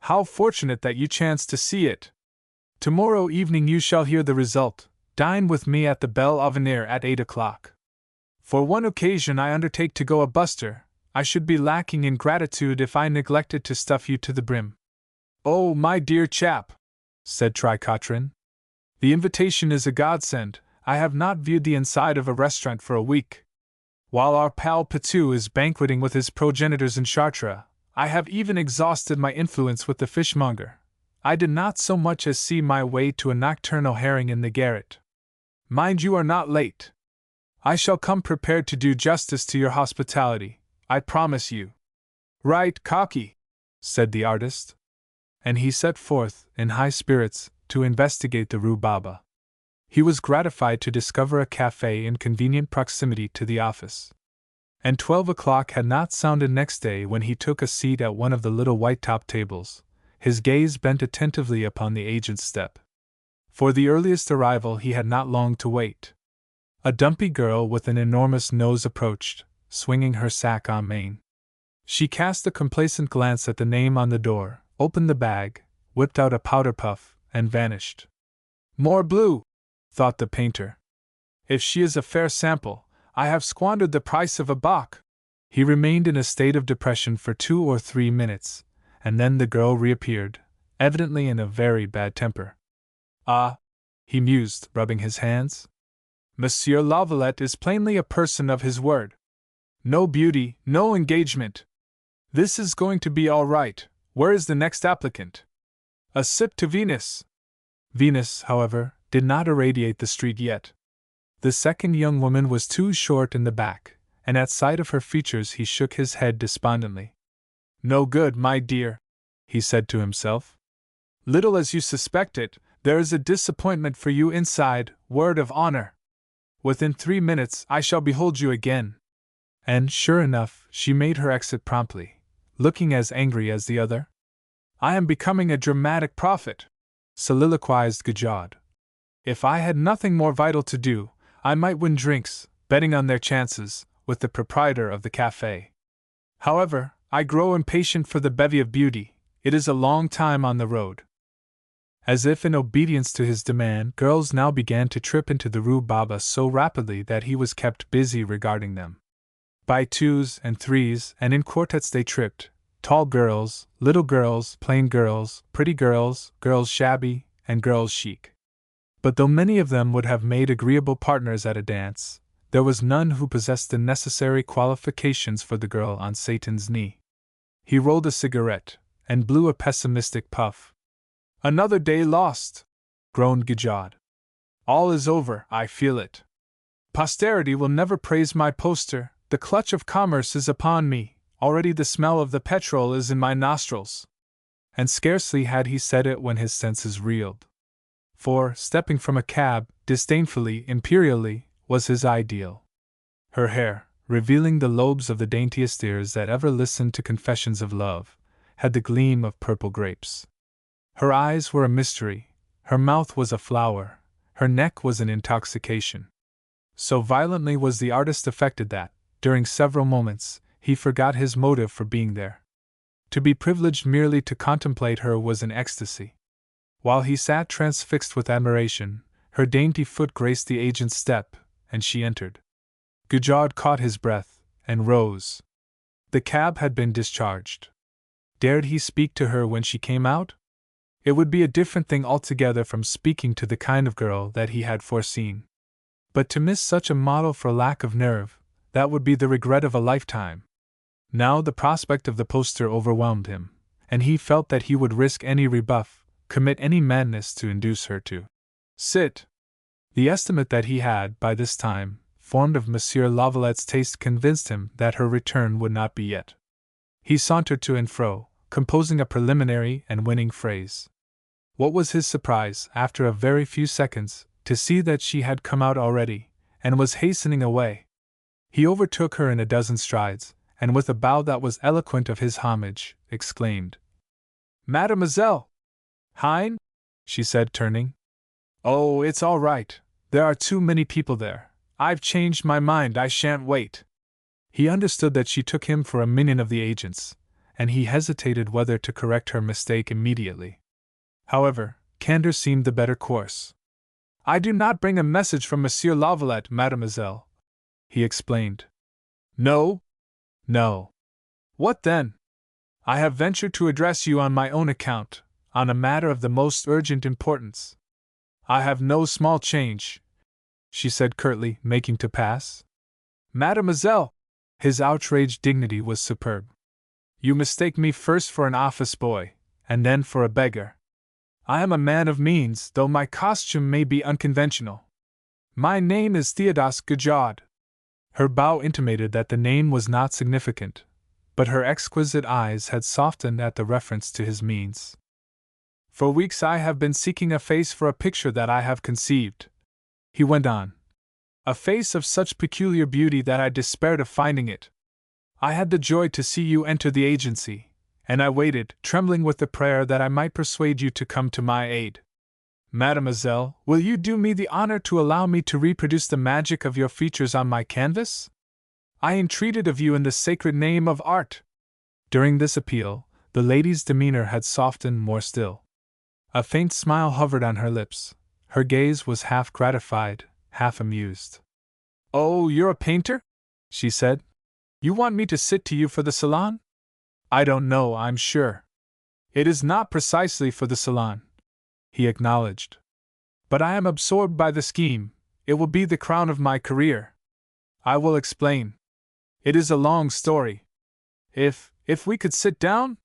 How fortunate that you chanced to see it. Tomorrow evening you shall hear the result. Dine with me at the Belle Avenir at 8 o'clock. For one occasion I undertake to go a buster. I should be lacking in gratitude if I neglected to stuff you to the brim. Oh, my dear chap! said Tricotrin. The invitation is a godsend. I have not viewed the inside of a restaurant for a week. While our pal Patou is banqueting with his progenitors in Chartres, I have even exhausted my influence with the fishmonger. I did not so much as see my way to a nocturnal herring in the garret. Mind you are not late. I shall come prepared to do justice to your hospitality, I promise you. Right, cocky, said the artist. And he set forth, in high spirits, to investigate the Rue Baba. He was gratified to discover a café in convenient proximity to the office. And 12 o'clock had not sounded next day when he took a seat at one of the little white-topped tables, his gaze bent attentively upon the agent's step. For the earliest arrival he had not long to wait. A dumpy girl with an enormous nose approached, swinging her sack en main. She cast a complacent glance at the name on the door, opened the bag, whipped out a powder puff, and vanished. Morbleu, thought the painter. If she is a fair sample, I have squandered the price of a bock. He remained in a state of depression for 2 or 3 minutes, and then the girl reappeared, evidently in a very bad temper. Ah, he mused, rubbing his hands. Monsieur Lavalette is plainly a person of his word. No beauty, no engagement. This is going to be all right. Where is the next applicant? A sip to Venus. Venus, however, did not irradiate the street yet. The second young woman was too short in the back, and at sight of her features he shook his head despondently. No good, my dear, he said to himself. Little as you suspect it, there is a disappointment for you inside, word of honor. Within 3 minutes I shall behold you again. And sure enough, she made her exit promptly, looking as angry as the other. I am becoming a dramatic prophet, soliloquized Gajod. If I had nothing more vital to do, I might win drinks, betting on their chances, with the proprietor of the café. However, I grow impatient for the bevy of beauty. It is a long time on the road. As if in obedience to his demand, girls now began to trip into the Rue Baba so rapidly that he was kept busy regarding them. By 2s and 3s and in quartets they tripped, tall girls, little girls, plain girls, pretty girls, girls shabby, and girls chic. But though many of them would have made agreeable partners at a dance, there was none who possessed the necessary qualifications for the girl on Satan's knee. He rolled a cigarette, and blew a pessimistic puff. Another day lost, groaned Gajod. All is over, I feel it. Posterity will never praise my poster, the clutch of commerce is upon me, already the smell of the petrol is in my nostrils. And scarcely had he said it when his senses reeled. For, stepping from a cab, disdainfully, imperially, was his ideal. Her hair, revealing the lobes of the daintiest ears that ever listened to confessions of love, had the gleam of purple grapes. Her eyes were a mystery, her mouth was a flower, her neck was an intoxication. So violently was the artist affected that, during several moments, he forgot his motive for being there. To be privileged merely to contemplate her was an ecstasy. While he sat transfixed with admiration, her dainty foot graced the agent's step, and she entered. Gajod caught his breath, and rose. The cab had been discharged. Dared he speak to her when she came out? It would be a different thing altogether from speaking to the kind of girl that he had foreseen. But to miss such a model for lack of nerve, that would be the regret of a lifetime. Now the prospect of the poster overwhelmed him, and he felt that he would risk any rebuff, commit any madness to induce her to sit. The estimate that he had, by this time, formed of Monsieur Lavalette's taste convinced him that her return would not be yet. He sauntered to and fro, composing a preliminary and winning phrase. What was his surprise, after a very few seconds, to see that she had come out already, and was hastening away. He overtook her in a dozen strides, and with a bow that was eloquent of his homage, exclaimed, Mademoiselle! Hein? She said, turning. Oh, it's all right. There are too many people there. I've changed my mind, I shan't wait. He understood that she took him for a minion of the agent's, and he hesitated whether to correct her mistake immediately. However, candor seemed the better course. I do not bring a message from Monsieur Lavalette, mademoiselle, he explained. No? No. What then? I have ventured to address you on my own account, on a matter of the most urgent importance. I have no small change, she said curtly, making to pass. Mademoiselle! His outraged dignity was superb. You mistake me first for an office boy, and then for a beggar. I am a man of means, though my costume may be unconventional. My name is Theodos Gajod. Her bow intimated that the name was not significant, but her exquisite eyes had softened at the reference to his means. For weeks I have been seeking a face for a picture that I have conceived, he went on. A face of such peculiar beauty that I despaired of finding it. I had the joy to see you enter the agency, and I waited, trembling with the prayer that I might persuade you to come to my aid. Mademoiselle, will you do me the honor to allow me to reproduce the magic of your features on my canvas? I entreated of you in the sacred name of art. During this appeal, the lady's demeanor had softened more still. A faint smile hovered on her lips. Her gaze was half gratified, half amused. Oh, you're a painter? She said. You want me to sit to you for the salon? I don't know, I'm sure. It is not precisely for the salon, he acknowledged. But I am absorbed by the scheme. It will be the crown of my career. I will explain. It is a long story. If we could sit down?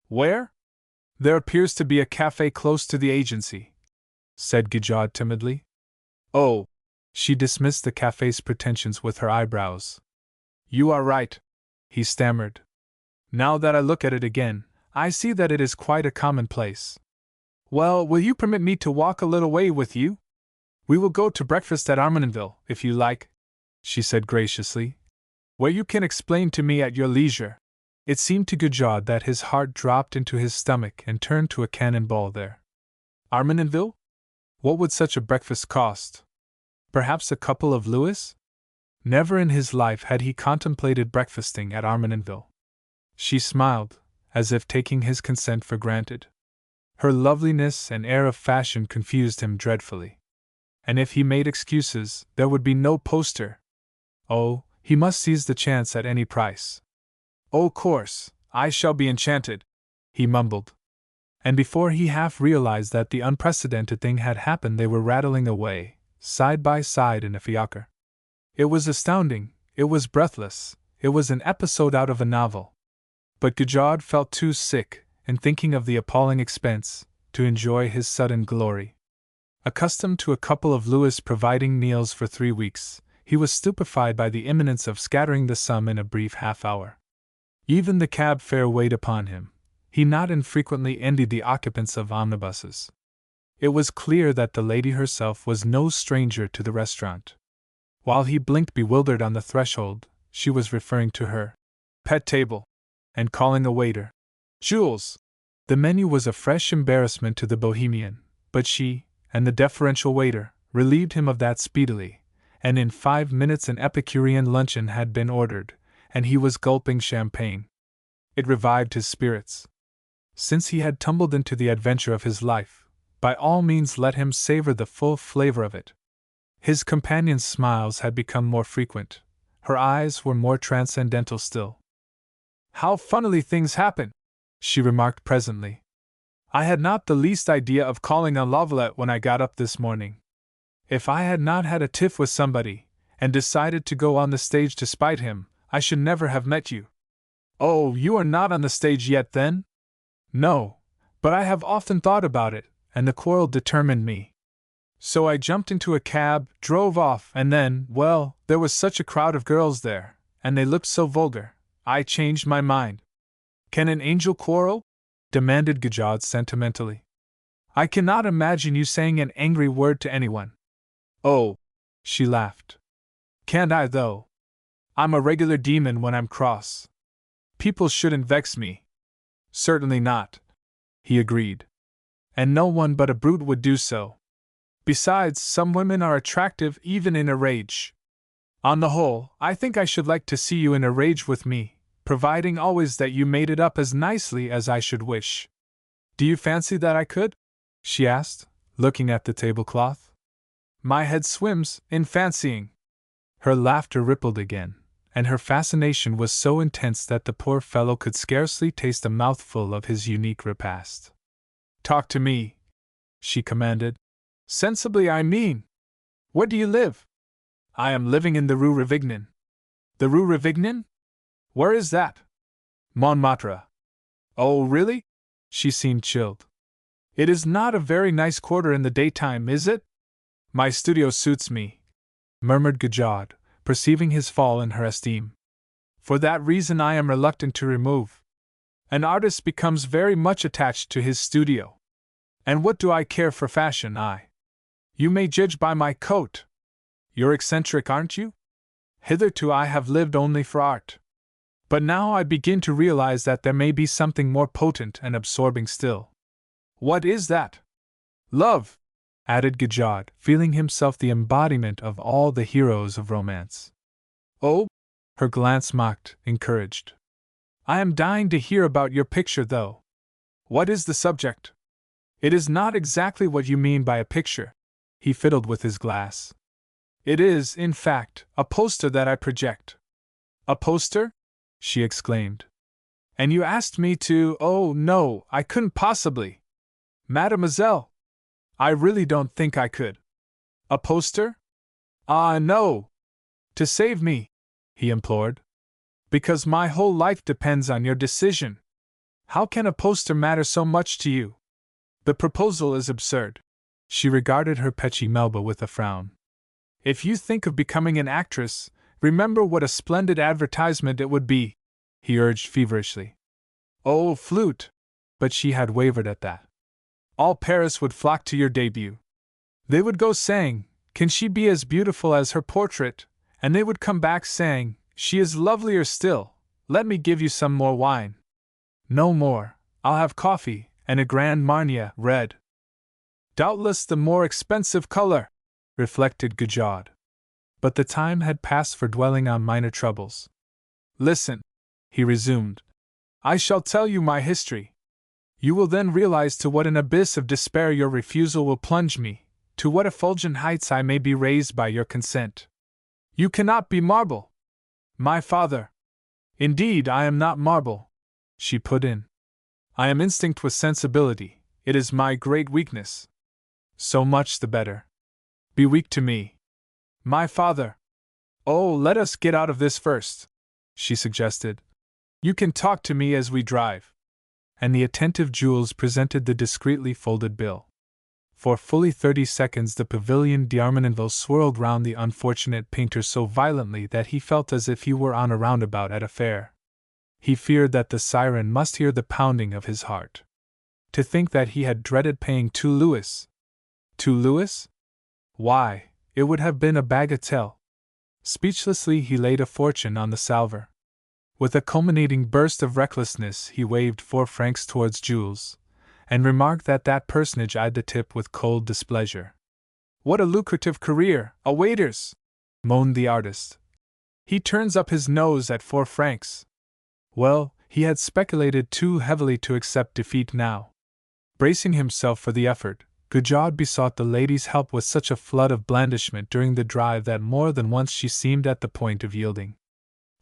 Where? There appears to be a cafe close to the agency, said Gajod timidly. Oh, she dismissed the cafe's pretensions with her eyebrows. You are right, he stammered. Now that I look at it again, I see that it is quite a common place. Well, will you permit me to walk a little way with you? We will go to breakfast at Armenonville, if you like, she said graciously, where you can explain to me at your leisure. It seemed to Gajod that his heart dropped into his stomach and turned to a cannonball there. Armenonville? What would such a breakfast cost? Perhaps a couple of louis? Never in his life had he contemplated breakfasting at Armenonville. She smiled, as if taking his consent for granted. Her loveliness and air of fashion confused him dreadfully. And if he made excuses, there would be no poster. Oh, he must seize the chance at any price. Oh, course, I shall be enchanted, he mumbled. And before he half realized that the unprecedented thing had happened, they were rattling away, side by side in a fiacre. It was astounding, it was breathless, it was an episode out of a novel. But Gajod felt too sick, in thinking of the appalling expense, to enjoy his sudden glory. Accustomed to a couple of louis providing meals for 3 weeks, he was stupefied by the imminence of scattering the sum in a brief half-hour. Even the cab fare weighed upon him. He not infrequently envied the occupants of omnibuses. It was clear that the lady herself was no stranger to the restaurant. While he blinked bewildered on the threshold, she was referring to her pet table, and calling a waiter. Jules! The menu was a fresh embarrassment to the bohemian, but she, and the deferential waiter, relieved him of that speedily, and in 5 minutes an Epicurean luncheon had been ordered, and he was gulping champagne. It revived his spirits. Since he had tumbled into the adventure of his life, by all means let him savor the full flavor of it. His companion's smiles had become more frequent. Her eyes were more transcendental still. How funnily things happen, she remarked presently. I had not the least idea of calling on Lavalette when I got up this morning. If I had not had a tiff with somebody, and decided to go on the stage to spite him, I should never have met you. Oh, you are not on the stage yet, then? No, but I have often thought about it, and the quarrel determined me. So I jumped into a cab, drove off, and then, well, there was such a crowd of girls there, and they looked so vulgar, I changed my mind. Can an angel quarrel? Demanded Gajod sentimentally. I cannot imagine you saying an angry word to anyone. Oh, she laughed. Can't I, though? I'm a regular demon when I'm cross. People shouldn't vex me. Certainly not, he agreed. And no one but a brute would do so. Besides, some women are attractive even in a rage. On the whole, I think I should like to see you in a rage with me, providing always that you made it up as nicely as I should wish. Do you fancy that I could? She asked, looking at the tablecloth. My head swims in fancying. Her laughter rippled again, and her fascination was so intense that the poor fellow could scarcely taste a mouthful of his unique repast. Talk to me, she commanded. Sensibly, I mean. Where do you live? I am living in the Rue Rivignan. The Rue Rivignan? Where is that? Montmartre. Oh, really? She seemed chilled. It is not a very nice quarter in the daytime, is it? My studio suits me, murmured Gajad, perceiving his fall in her esteem. For that reason I am reluctant to remove. An artist becomes very much attached to his studio. And what do I care for fashion, I? You may judge by my coat. You're eccentric, aren't you? Hitherto I have lived only for art. But now I begin to realize that there may be something more potent and absorbing still. What is that? Love, added Gajad, feeling himself the embodiment of all the heroes of romance. Oh? Her glance mocked, encouraged. I am dying to hear about your picture, though. What is the subject? It is not exactly what you mean by a picture. He fiddled with his glass. It is, in fact, a poster that I project. A poster? She exclaimed. And you asked me to— Oh, no, I couldn't possibly. Mademoiselle, I really don't think I could. A poster? Ah, no. To save me, he implored. Because my whole life depends on your decision. How can a poster matter so much to you? The proposal is absurd. She regarded her Petchy Melba with a frown. If you think of becoming an actress, remember what a splendid advertisement it would be, he urged feverishly. Oh, flute! But she had wavered at that. All Paris would flock to your debut. They would go saying, can she be as beautiful as her portrait? And they would come back saying, she is lovelier still. Let me give you some more wine. No more. I'll have coffee, and a Grand Marnier, red. Doubtless the more expensive color, reflected Gajad. But the time had passed for dwelling on minor troubles. Listen, he resumed. I shall tell you my history. You will then realize to what an abyss of despair your refusal will plunge me, to what effulgent heights I may be raised by your consent. You cannot be marble. My father. Indeed, I am not marble, she put in. I am instinct with sensibility. It is my great weakness. So much the better. Be weak to me. My father. Oh, let us get out of this first, she suggested. You can talk to me as we drive. And the attentive Jules presented the discreetly folded bill. For fully 30 seconds the pavilion d'Armenonville swirled round the unfortunate painter so violently that he felt as if he were on a roundabout at a fair. He feared that the siren must hear the pounding of his heart. To think that he had dreaded paying 2 louis. 2 louis? Why, it would have been a bagatelle. Speechlessly he laid a fortune on the salver. With a culminating burst of recklessness he waved 4 francs towards Jules, and remarked that that personage eyed the tip with cold displeasure. What a lucrative career, a waiter's! Moaned the artist. He turns up his nose at 4 francs. Well, he had speculated too heavily to accept defeat now. Bracing himself for the effort, Gajad besought the lady's help with such a flood of blandishment during the drive that more than once she seemed at the point of yielding.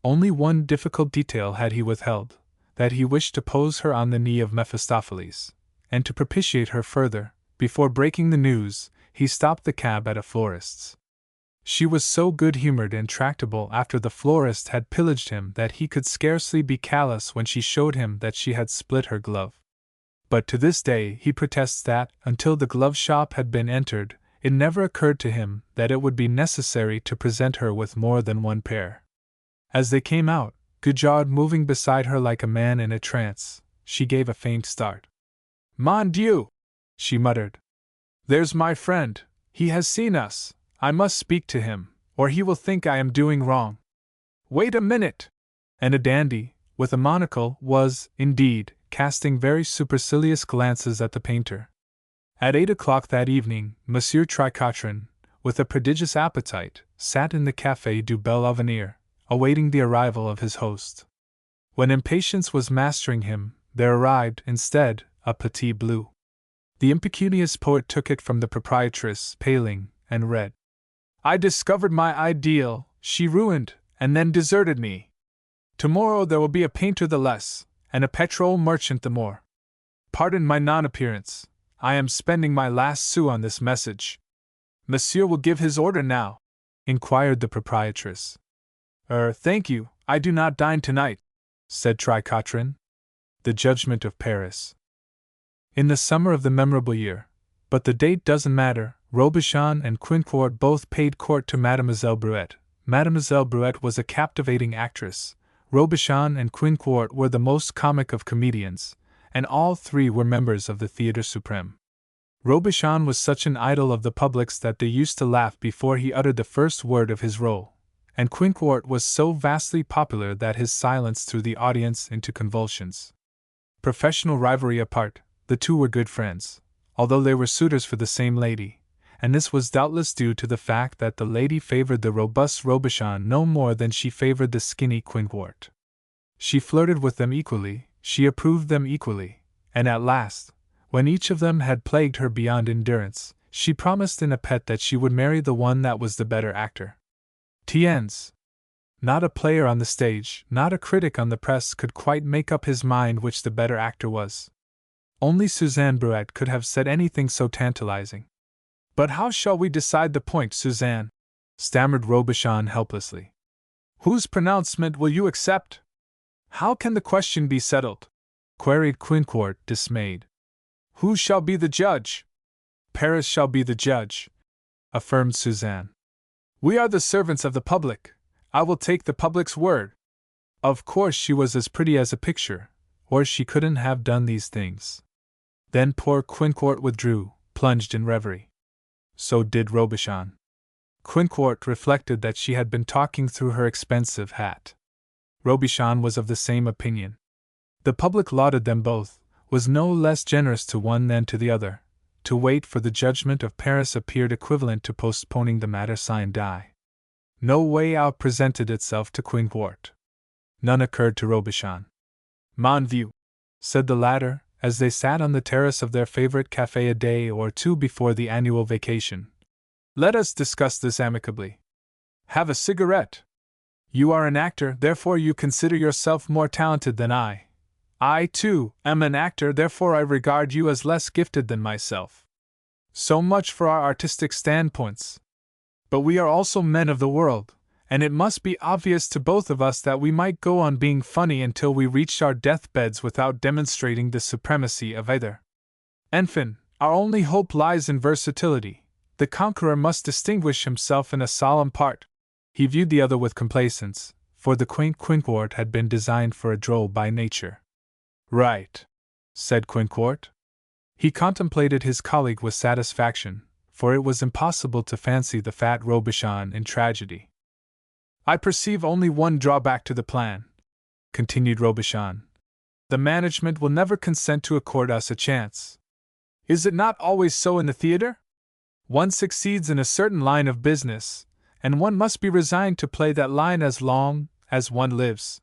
Only one difficult detail had he withheld, that he wished to pose her on the knee of Mephistopheles, and to propitiate her further, before breaking the news, he stopped the cab at a florist's. She was so good-humored and tractable after the florist had pillaged him that he could scarcely be callous when she showed him that she had split her glove. But to this day he protests that, until the glove shop had been entered, it never occurred to him that it would be necessary to present her with more than 1 pair. As they came out, Gajad moving beside her like a man in a trance, she gave a faint start. Mon Dieu! She muttered. There's my friend, he has seen us, I must speak to him, or he will think I am doing wrong. Wait a minute! And a dandy, with a monocle, was, indeed, casting very supercilious glances at the painter. At 8 o'clock that evening, Monsieur Tricotrin, with a prodigious appetite, sat in the Café du Bel Avenir, awaiting the arrival of his host. When impatience was mastering him, there arrived, instead, a petit bleu. The impecunious poet took it from the proprietress, paling, and read. I discovered my ideal, she ruined, and then deserted me. Tomorrow there will be a painter the less, and a petrol merchant the more. Pardon my non-appearance. I am spending my last sou on this message. Monsieur will give his order now? Inquired the proprietress. Thank you, I do not dine tonight, said Tricotrin. The Judgment of Paris. In the summer of the memorable year, but the date doesn't matter, Robichon and Quinquart both paid court to Mademoiselle Brouet. Mademoiselle Brouet was a captivating actress. Robichon and Quinquart were the most comic of comedians, and all three were members of the Theatre Supreme. Robichon was such an idol of the public's that they used to laugh before he uttered the first word of his role, and Quinquart was so vastly popular that his silence threw the audience into convulsions. Professional rivalry apart, the two were good friends, although they were suitors for the same lady, and this was doubtless due to the fact that the lady favored the robust Robichon no more than she favored the skinny Quinquart. She flirted with them equally, she approved them equally, and at last, when each of them had plagued her beyond endurance, she promised in a pet that she would marry the one that was the better actor. Tiens! Not a player on the stage, not a critic on the press could quite make up his mind which the better actor was. Only Suzanne Brouet could have said anything so tantalizing. But how shall we decide the point, Suzanne? Stammered Robichon helplessly. Whose pronouncement will you accept? How can the question be settled? Queried Quinquart, dismayed. Who shall be the judge? Paris shall be the judge, affirmed Suzanne. We are the servants of the public. I will take the public's word. Of course she was as pretty as a picture, or she couldn't have done these things. Then poor Quinquart withdrew, plunged in reverie. So did Robichon. Quinquart reflected that she had been talking through her expensive hat. Robichon was of the same opinion. The public lauded them both, was no less generous to one than to the other. To wait for the judgment of Paris appeared equivalent to postponing the matter sine die. No way out presented itself to Quinquart. None occurred to Robichon. Mon vieux, said the latter, as they sat on the terrace of their favorite café a day or two before the annual vacation. Let us discuss this amicably. Have a cigarette. You are an actor, therefore you consider yourself more talented than I. I, too, am an actor, therefore I regard you as less gifted than myself. So much for our artistic standpoints. But we are also men of the world, and it must be obvious to both of us that we might go on being funny until we reached our deathbeds without demonstrating the supremacy of either. Enfin, our only hope lies in versatility. The conqueror must distinguish himself in a solemn part. He viewed the other with complacence, for the quaint Quinquart had been designed for a droll by nature. Right, said Quinquart. He contemplated his colleague with satisfaction, for it was impossible to fancy the fat Robichon in tragedy. I perceive only one drawback to the plan, continued Robichon. The management will never consent to accord us a chance. Is it not always so in the theatre? One succeeds in a certain line of business, and one must be resigned to play that line as long as one lives.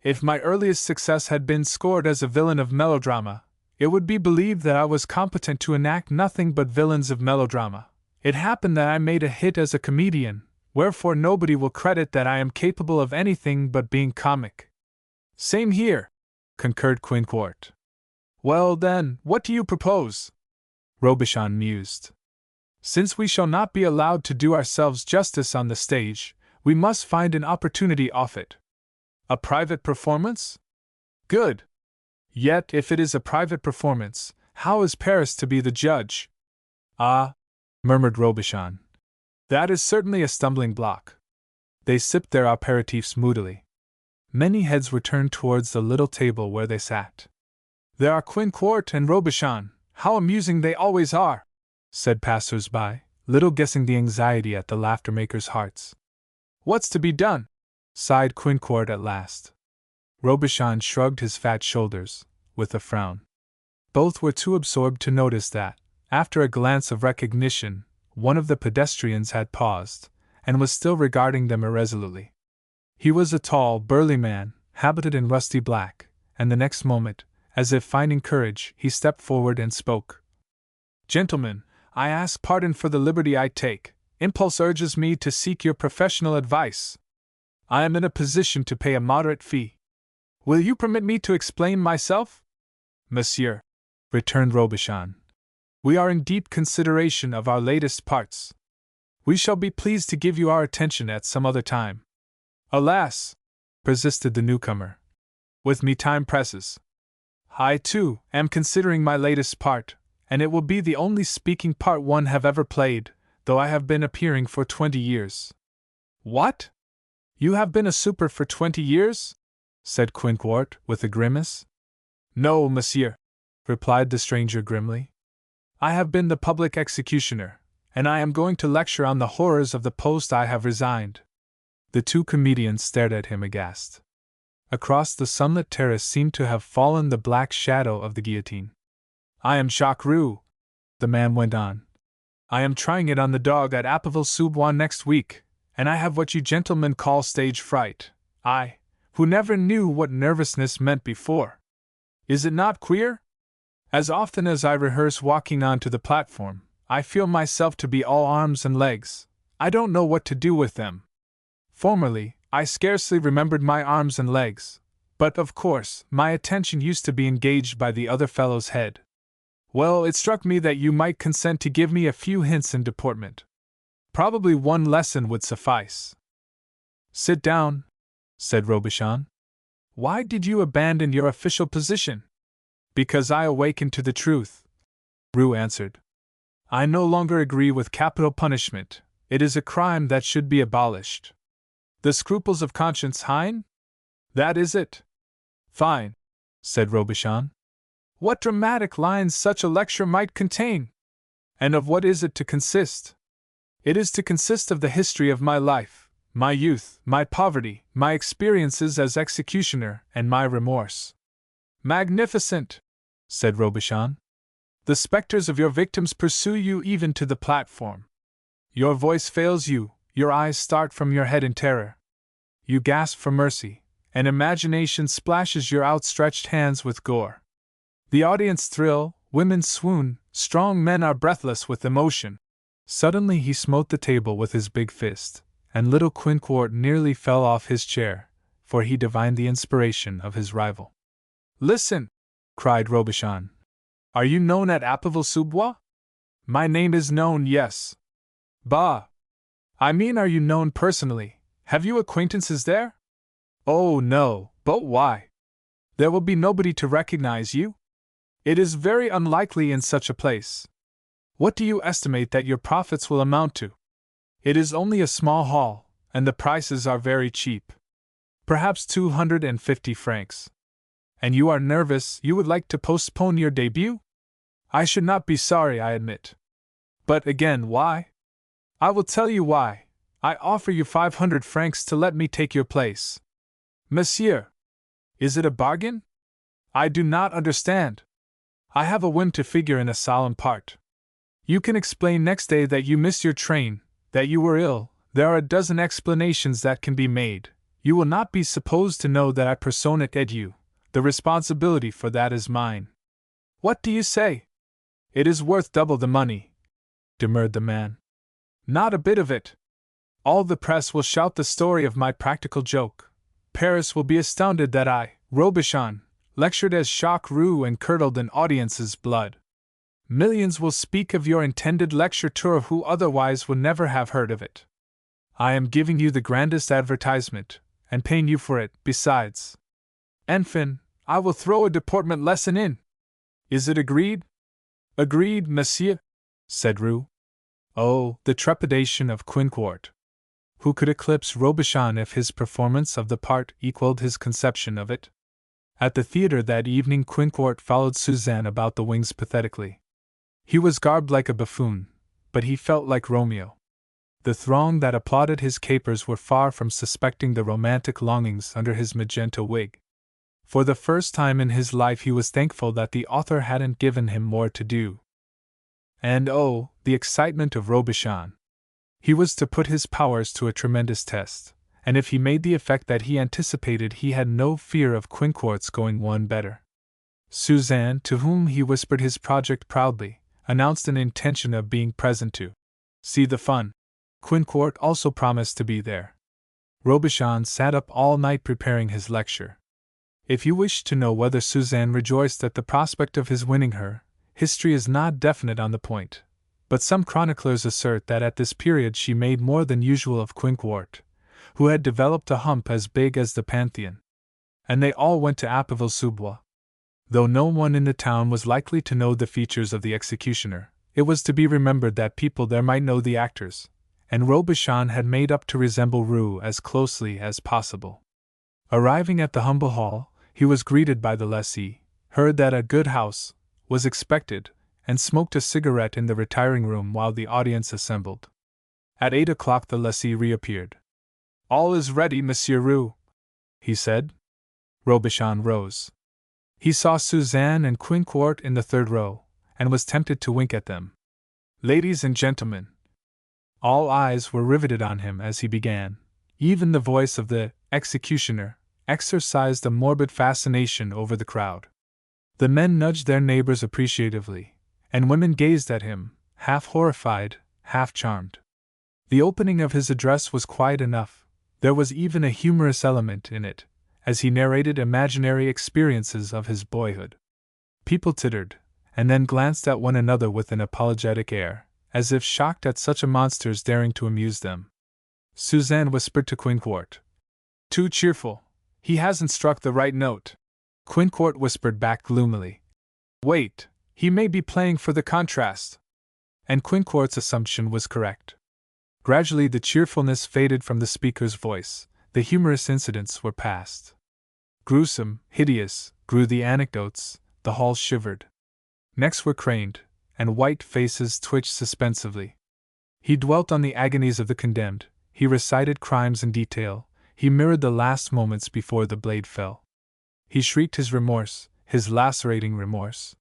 If my earliest success had been scored as a villain of melodrama, it would be believed that I was competent to enact nothing but villains of melodrama. It happened that I made a hit as a comedian, wherefore nobody will credit that I am capable of anything but being comic. Same here, concurred Quinquart. Well then, what do you propose? Robichon mused. Since we shall not be allowed to do ourselves justice on the stage, we must find an opportunity off it. A private performance? Good. Yet, if it is a private performance, how is Paris to be the judge? Ah, murmured Robichon. That is certainly a stumbling block. They sipped their apéritifs moodily. Many heads were turned towards the little table where they sat. There are Quinquart and Robichon, how amusing they always are, said passers-by, little guessing the anxiety at the laughter-makers' hearts. What's to be done? Sighed Quinquart at last. Robichon shrugged his fat shoulders, with a frown. Both were too absorbed to notice that, after a glance of recognition, one of the pedestrians had paused, and was still regarding them irresolutely. He was a tall, burly man, habited in rusty black, and the next moment, as if finding courage, he stepped forward and spoke. Gentlemen, I ask pardon for the liberty I take. Impulse urges me to seek your professional advice. I am in a position to pay a moderate fee. Will you permit me to explain myself? Monsieur, returned Robichon. We are in deep consideration of our latest parts. We shall be pleased to give you our attention at some other time. Alas, persisted the newcomer. With me time presses. I, too, am considering my latest part, and it will be the only speaking part one have ever played, though I have been appearing for 20 years. What? You have been a super for 20 years? Said Quinquart, with a grimace. No, monsieur, replied the stranger grimly. I have been the public executioner, and I am going to lecture on the horrors of the post I have resigned. The two comedians stared at him aghast. Across the sunlit terrace seemed to have fallen the black shadow of the guillotine. I am Jacques Roux, the man went on. I am trying it on the dog at Appeville-sous-Bois next week, and I have what you gentlemen call stage fright. I, who never knew what nervousness meant before. Is it not queer? As often as I rehearse walking onto the platform, I feel myself to be all arms and legs. I don't know what to do with them. Formerly, I scarcely remembered my arms and legs, but of course, my attention used to be engaged by the other fellow's head. Well, it struck me that you might consent to give me a few hints in deportment. Probably one lesson would suffice. Sit down, said Robichon. Why did you abandon your official position? Because I awakened to the truth, Roux answered. I no longer agree with capital punishment. It is a crime that should be abolished. The scruples of conscience, hein? That is it. Fine, said Robichon. What dramatic lines such a lecture might contain! And of what is it to consist? It is to consist of the history of my life, my youth, my poverty, my experiences as executioner, and my remorse. Magnificent, said Robichon. The specters of your victims pursue you even to the platform. Your voice fails you, your eyes start from your head in terror. You gasp for mercy, and imagination splashes your outstretched hands with gore. The audience thrill, women swoon, strong men are breathless with emotion. Suddenly he smote the table with his big fist, and little Quinquart nearly fell off his chair, for he divined the inspiration of his rival. Listen, cried Robichon. Are you known at Appeville-sous-Bois? My name is known, yes. Bah! I mean, are you known personally? Have you acquaintances there? Oh, no, but why? There will be nobody to recognize you? It is very unlikely in such a place. What do you estimate that your profits will amount to? It is only a small hall, and the prices are very cheap. Perhaps 250 francs. And you are nervous, you would like to postpone your debut? I should not be sorry, I admit. But again, why? I will tell you why. I offer you 500 francs to let me take your place. Monsieur, is it a bargain? I do not understand. I have a whim to figure in a solemn part. You can explain next day that you missed your train, that you were ill. There are a dozen explanations that can be made. You will not be supposed to know that I personate et you. The responsibility for that is mine. What do you say? It is worth double the money, demurred the man. Not a bit of it. All the press will shout the story of my practical joke. Paris will be astounded that I, Robichon, lectured as Jacques Roux and curdled an audience's blood. Millions will speak of your intended lecture tour who otherwise would never have heard of it. I am giving you the grandest advertisement, and paying you for it, besides. Enfin, I will throw a deportment lesson in. Is it agreed? Agreed, monsieur, said Roux. Oh, the trepidation of Quinquart. Who could eclipse Robichon if his performance of the part equaled his conception of it? At the theatre that evening Quinquart followed Suzanne about the wings pathetically. He was garbed like a buffoon, but he felt like Romeo. The throng that applauded his capers were far from suspecting the romantic longings under his magenta wig. For the first time in his life he was thankful that the author hadn't given him more to do. And oh, the excitement of Robichon! He was to put his powers to a tremendous test, and if he made the effect that he anticipated he had no fear of Quinquart's going one better. Suzanne, to whom he whispered his project proudly, announced an intention of being present to see the fun. Quinquart also promised to be there. Robichon sat up all night preparing his lecture. If you wish to know whether Suzanne rejoiced at the prospect of his winning her, history is not definite on the point, but some chroniclers assert that at this period she made more than usual of Quinquart, who had developed a hump as big as the Pantheon. And they all went to Appeville-sous-Bois. Though no one in the town was likely to know the features of the executioner, it was to be remembered that people there might know the actors, and Robichon had made up to resemble Roux as closely as possible. Arriving at the humble hall, he was greeted by the lessee, heard that a good house was expected, and smoked a cigarette in the retiring room while the audience assembled. At 8 o'clock the lessee reappeared. "All is ready, Monsieur Roux," he said. Robichon rose. He saw Suzanne and Quinquart in the third row, and was tempted to wink at them. "Ladies and gentlemen." All eyes were riveted on him as he began. Even the voice of the executioner exercised a morbid fascination over the crowd. The men nudged their neighbors appreciatively, and women gazed at him, half horrified, half charmed. The opening of his address was quiet enough. There was even a humorous element in it, as he narrated imaginary experiences of his boyhood. People tittered, and then glanced at one another with an apologetic air, as if shocked at such a monster's daring to amuse them. Suzanne whispered to Quinquart, "Too cheerful. He hasn't struck the right note." Quinquart whispered back gloomily, "Wait, he may be playing for the contrast." And Quinquart's assumption was correct. Gradually the cheerfulness faded from the speaker's voice, the humorous incidents were past. Gruesome, hideous, grew the anecdotes, the hall shivered. Necks were craned, and white faces twitched suspensively. He dwelt on the agonies of the condemned, he recited crimes in detail, he mirrored the last moments before the blade fell. He shrieked his remorse, his lacerating remorse.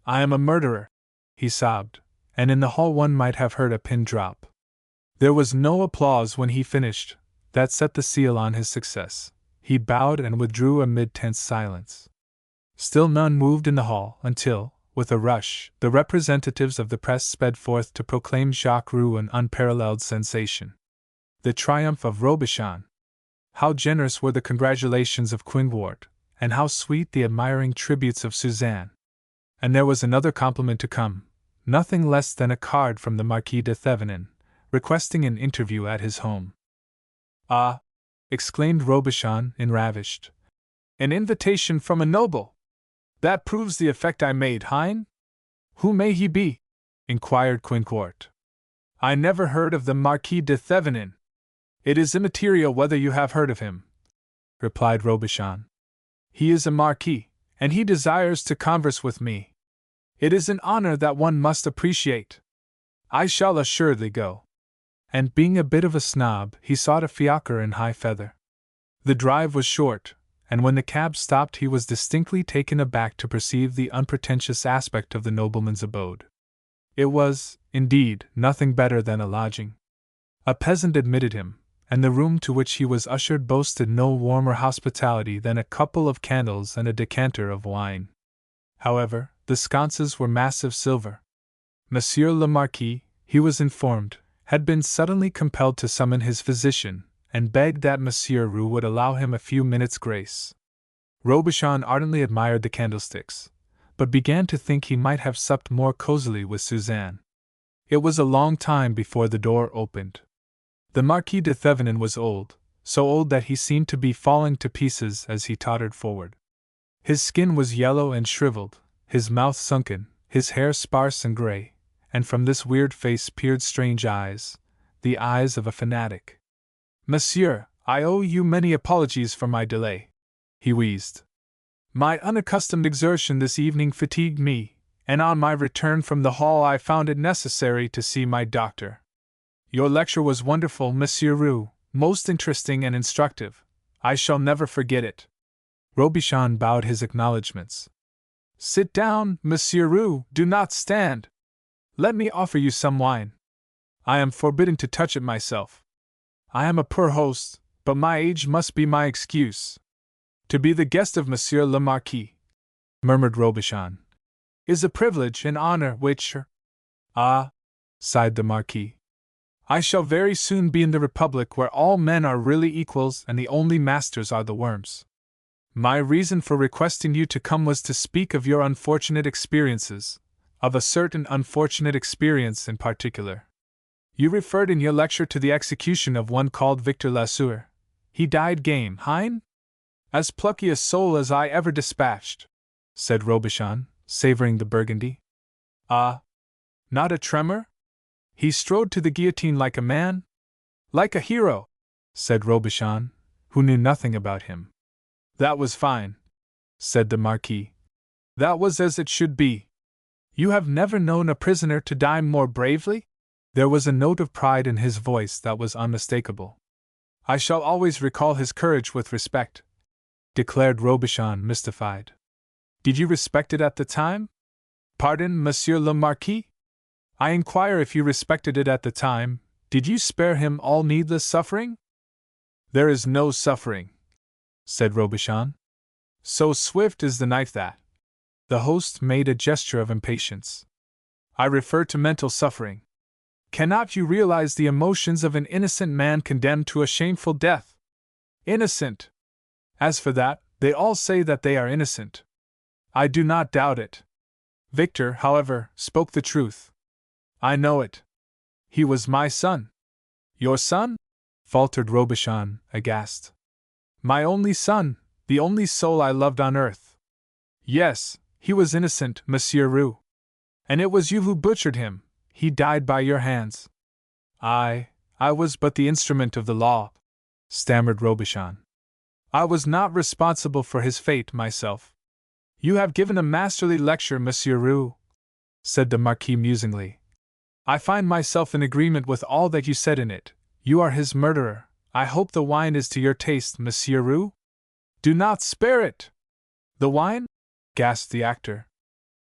"I am a murderer," he sobbed, and in the hall one might have heard a pin drop. There was no applause when he finished. That set the seal on his success. He bowed and withdrew amid tense silence. Still none moved in the hall until, with a rush, the representatives of the press sped forth to proclaim Jacques Roux an unparalleled sensation. The triumph of Robichon. How generous were the congratulations of Quinquart, and how sweet the admiring tributes of Suzanne. And there was another compliment to come, nothing less than a card from the Marquis de Thevenin, requesting an interview at his home. "Ah!" exclaimed Robichon, enravished. "An invitation from a noble! That proves the effect I made, hein?" "Who may he be?" inquired Quinquart. "I never heard of the Marquis de Thevenin." "It is immaterial whether you have heard of him," replied Robichon. "He is a marquis, and he desires to converse with me. It is an honor that one must appreciate. I shall assuredly go." And being a bit of a snob, he sought a fiacre in high feather. The drive was short, and when the cab stopped he was distinctly taken aback to perceive the unpretentious aspect of the nobleman's abode. It was, indeed, nothing better than a lodging. A peasant admitted him, and the room to which he was ushered boasted no warmer hospitality than a couple of candles and a decanter of wine. However, the sconces were massive silver. Monsieur le Marquis, he was informed, had been suddenly compelled to summon his physician, and begged that Monsieur Roux would allow him a few minutes' grace. Robichon ardently admired the candlesticks, but began to think he might have supped more cosily with Suzanne. It was a long time before the door opened. The Marquis de Thevenin was old, so old that he seemed to be falling to pieces as he tottered forward. His skin was yellow and shriveled, his mouth sunken, his hair sparse and gray, and from this weird face peered strange eyes, the eyes of a fanatic. "Monsieur, I owe you many apologies for my delay," he wheezed. "My unaccustomed exertion this evening fatigued me, and on my return from the hall I found it necessary to see my doctor. Your lecture was wonderful, Monsieur Roux, most interesting and instructive. I shall never forget it." Robichon bowed his acknowledgments. "Sit down, Monsieur Roux, do not stand. Let me offer you some wine. I am forbidden to touch it myself. I am a poor host, but my age must be my excuse. To be the guest of Monsieur le Marquis," murmured Robichon, "is a privilege and honor which—" "Ah," sighed the Marquis, "I shall very soon be in the Republic where all men are really equals and the only masters are the worms." My reason for requesting you to come was to speak of your unfortunate experiences, of a certain unfortunate experience in particular. You referred in your lecture to the execution of one called Victor Lesueur. He died game, hein? As plucky a soul as I ever dispatched, said Robichon, savoring the burgundy. Ah! Not a tremor? He strode to the guillotine like a man? Like a hero, said Robichon, who knew nothing about him. That was fine, said the Marquis. That was as it should be. You have never known a prisoner to die more bravely? There was a note of pride in his voice that was unmistakable. I shall always recall his courage with respect, declared Robichon, mystified. Did you respect it at the time? Pardon, Monsieur le Marquis? I inquire if you respected it at the time. Did you spare him all needless suffering? There is no suffering, said Robichon. So swift is the knife that. The host made a gesture of impatience. I refer to mental suffering. Cannot you realize the emotions of an innocent man condemned to a shameful death? Innocent! As for that, they all say that they are innocent. I do not doubt it. Victor, however, spoke the truth. I know it. He was my son. Your son? Faltered Robichon, aghast. My only son, the only soul I loved on earth. Yes, he was innocent, Monsieur Roux. And it was you who butchered him. He died by your hands. I was but the instrument of the law, stammered Robichon. I was not responsible for his fate myself. You have given a masterly lecture, Monsieur Roux, said the Marquis musingly. I find myself in agreement with all that you said in it. You are his murderer. I hope the wine is to your taste, Monsieur Roux? Do not spare it! The wine? Gasped the actor.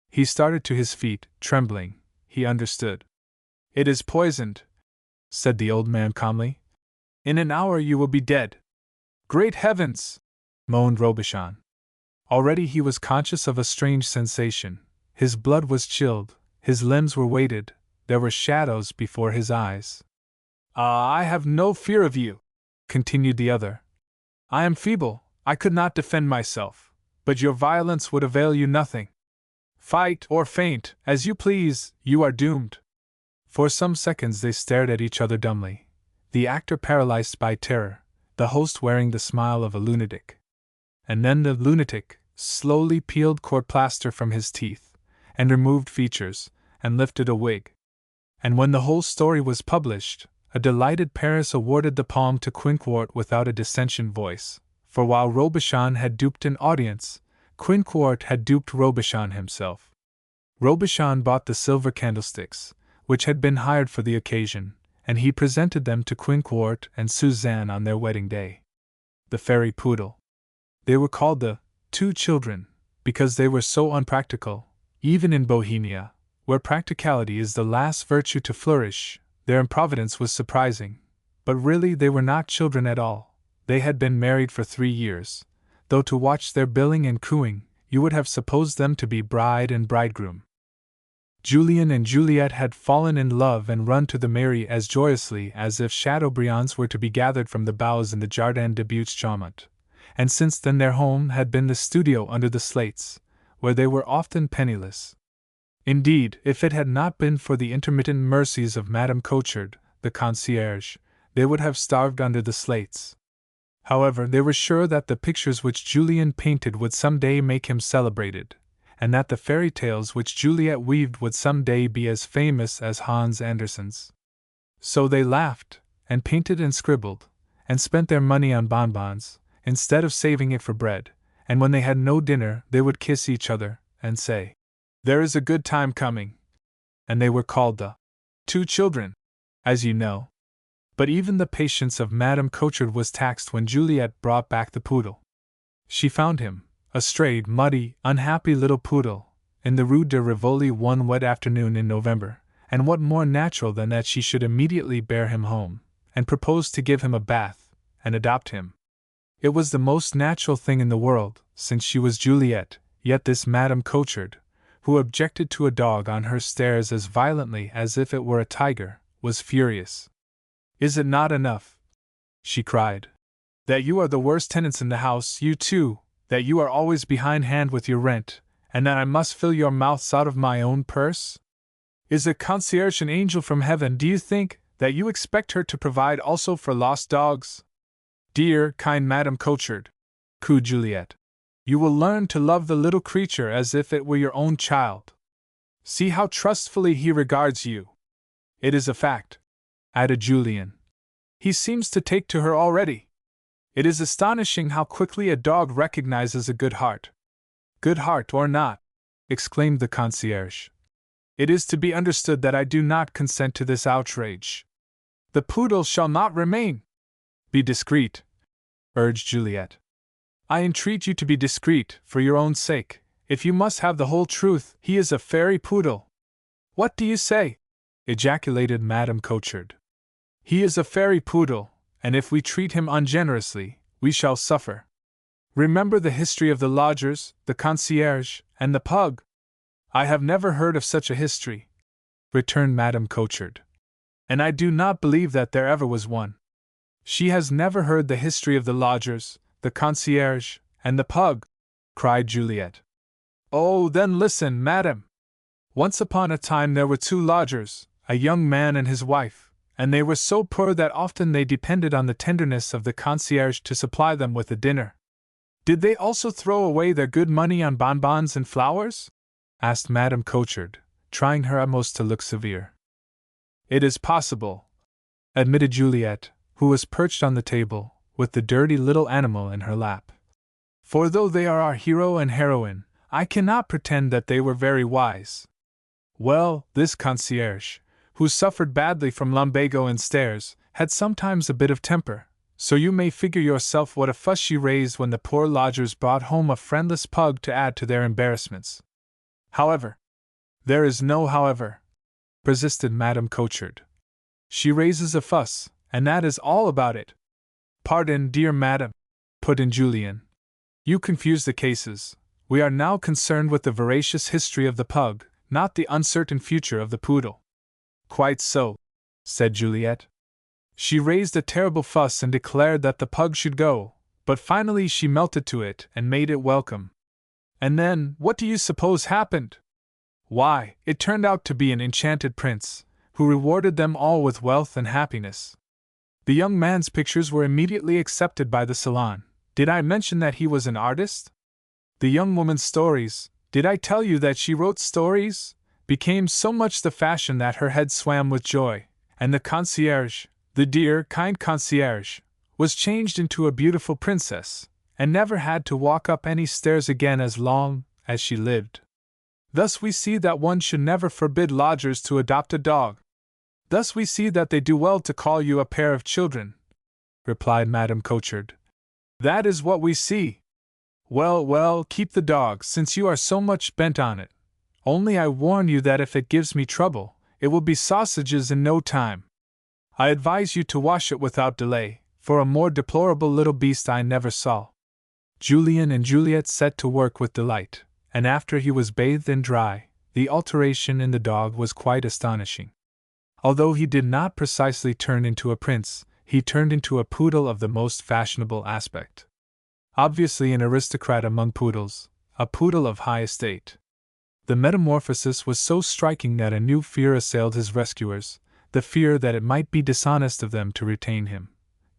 He started to his feet, trembling. He understood. It is poisoned, said the old man calmly. In an hour you will be dead. Great heavens! Moaned Robichon. Already he was conscious of a strange sensation. His blood was chilled, his limbs were weighted, there were shadows before his eyes. Ah, I have no fear of you, continued the other. I am feeble, I could not defend myself, but your violence would avail you nothing. Fight or faint, as you please, you are doomed. For some seconds they stared at each other dumbly, the actor paralyzed by terror, the host wearing the smile of a lunatic. And then the lunatic slowly peeled court plaster from his teeth, and removed features, and lifted a wig. And when the whole story was published, a delighted Paris awarded the palm to Quinquart without a dissentient voice, for while Robichon had duped an audience, Quinquart had duped Robichon himself. Robichon bought the silver candlesticks, which had been hired for the occasion, and he presented them to Quinquart and Suzanne on their wedding day. The fairy poodle. They were called the 2 children, because they were so unpractical, even in Bohemia, where practicality is the last virtue to flourish. Their improvidence was surprising, but really they were not children at all. They had been married for 3 years, though to watch their billing and cooing, you would have supposed them to be bride and bridegroom. Julien and Juliet had fallen in love and run to the mairie as joyously as if Chateaubriands were to be gathered from the boughs in the Jardin des Buttes-Chaumont, and since then their home had been the studio under the slates, where they were often penniless. Indeed, if it had not been for the intermittent mercies of Madame Cochard, the concierge, they would have starved under the slates. However, they were sure that the pictures which Julien painted would some day make him celebrated, and that the fairy tales which Juliet weaved would some day be as famous as Hans Andersen's. So they laughed, and painted and scribbled, and spent their money on bonbons, instead of saving it for bread, and when they had no dinner they would kiss each other, and say, "There is a good time coming." And they were called the 2 children, as you know. But even the patience of Madame Cochard was taxed when Juliet brought back the poodle. She found him, a strayed, muddy, unhappy little poodle, in the Rue de Rivoli one wet afternoon in November, and what more natural than that she should immediately bear him home, and propose to give him a bath, and adopt him. It was the most natural thing in the world, since she was Juliet, yet this Madame Cochard, who objected to a dog on her stairs as violently as if it were a tiger, was furious. "Is it not enough," she cried, "that you are the worst tenants in the house, you too, that you are always behindhand with your rent, and that I must fill your mouths out of my own purse? Is a concierge an angel from heaven, do you think, that you expect her to provide also for lost dogs? Dear, kind Madame Cochard, cooed Juliet, you will learn to love the little creature as if it were your own child. See how trustfully he regards you. It is a fact, added Julian. He seems to take to her already. It is astonishing how quickly a dog recognizes a good heart. Good heart or not, exclaimed the concierge. It is to be understood that I do not consent to this outrage. The poodle shall not remain. Be discreet, urged Juliet. I entreat you to be discreet, for your own sake. If you must have the whole truth, he is a fairy poodle. What do you say? Ejaculated Madame Cochard. He is a fairy poodle, and if we treat him ungenerously, we shall suffer. Remember the history of the lodgers, the concierge, and the pug. I have never heard of such a history, returned Madame Cochard. And I do not believe that there ever was one. She has never heard the history of the lodgers, the concierge, and the pug, cried Juliet. Oh, then listen, madam. Once upon a time there were two lodgers, a young man and his wife, and they were so poor that often they depended on the tenderness of the concierge to supply them with a dinner. Did they also throw away their good money on bonbons and flowers? Asked Madame Cochard, trying her utmost to look severe. It is possible, admitted Juliet, who was perched on the table, with the dirty little animal in her lap. For though they are our hero and heroine, I cannot pretend that they were very wise. Well, this concierge, who suffered badly from lumbago and stairs, had sometimes a bit of temper, so you may figure yourself what a fuss she raised when the poor lodgers brought home a friendless pug to add to their embarrassments. However, there is no however, persisted Madame Cochard. She raises a fuss, and that is all about it. Pardon, dear madam, put in Julian. You confuse the cases. We are now concerned with the veracious history of the pug, not the uncertain future of the poodle. Quite so, said Juliet. She raised a terrible fuss and declared that the pug should go, but finally she melted to it and made it welcome. And then, what do you suppose happened? Why, it turned out to be an enchanted prince, who rewarded them all with wealth and happiness. The young man's pictures were immediately accepted by the salon. Did I mention that he was an artist? The young woman's stories, did I tell you that she wrote stories, became so much the fashion that her head swam with joy, and the concierge, the dear, kind concierge, was changed into a beautiful princess, and never had to walk up any stairs again as long as she lived. Thus we see that one should never forbid lodgers to adopt a dog. Thus we see that they do well to call you a pair of children, replied Madame Cochard. That is what we see. Well, well, keep the dog, since you are so much bent on it. Only I warn you that if it gives me trouble, it will be sausages in no time. I advise you to wash it without delay, for a more deplorable little beast I never saw. Julian and Juliet set to work with delight, and after he was bathed and dry, the alteration in the dog was quite astonishing. Although he did not precisely turn into a prince, he turned into a poodle of the most fashionable aspect. Obviously an aristocrat among poodles, a poodle of high estate. The metamorphosis was so striking that a new fear assailed his rescuers, the fear that it might be dishonest of them to retain him.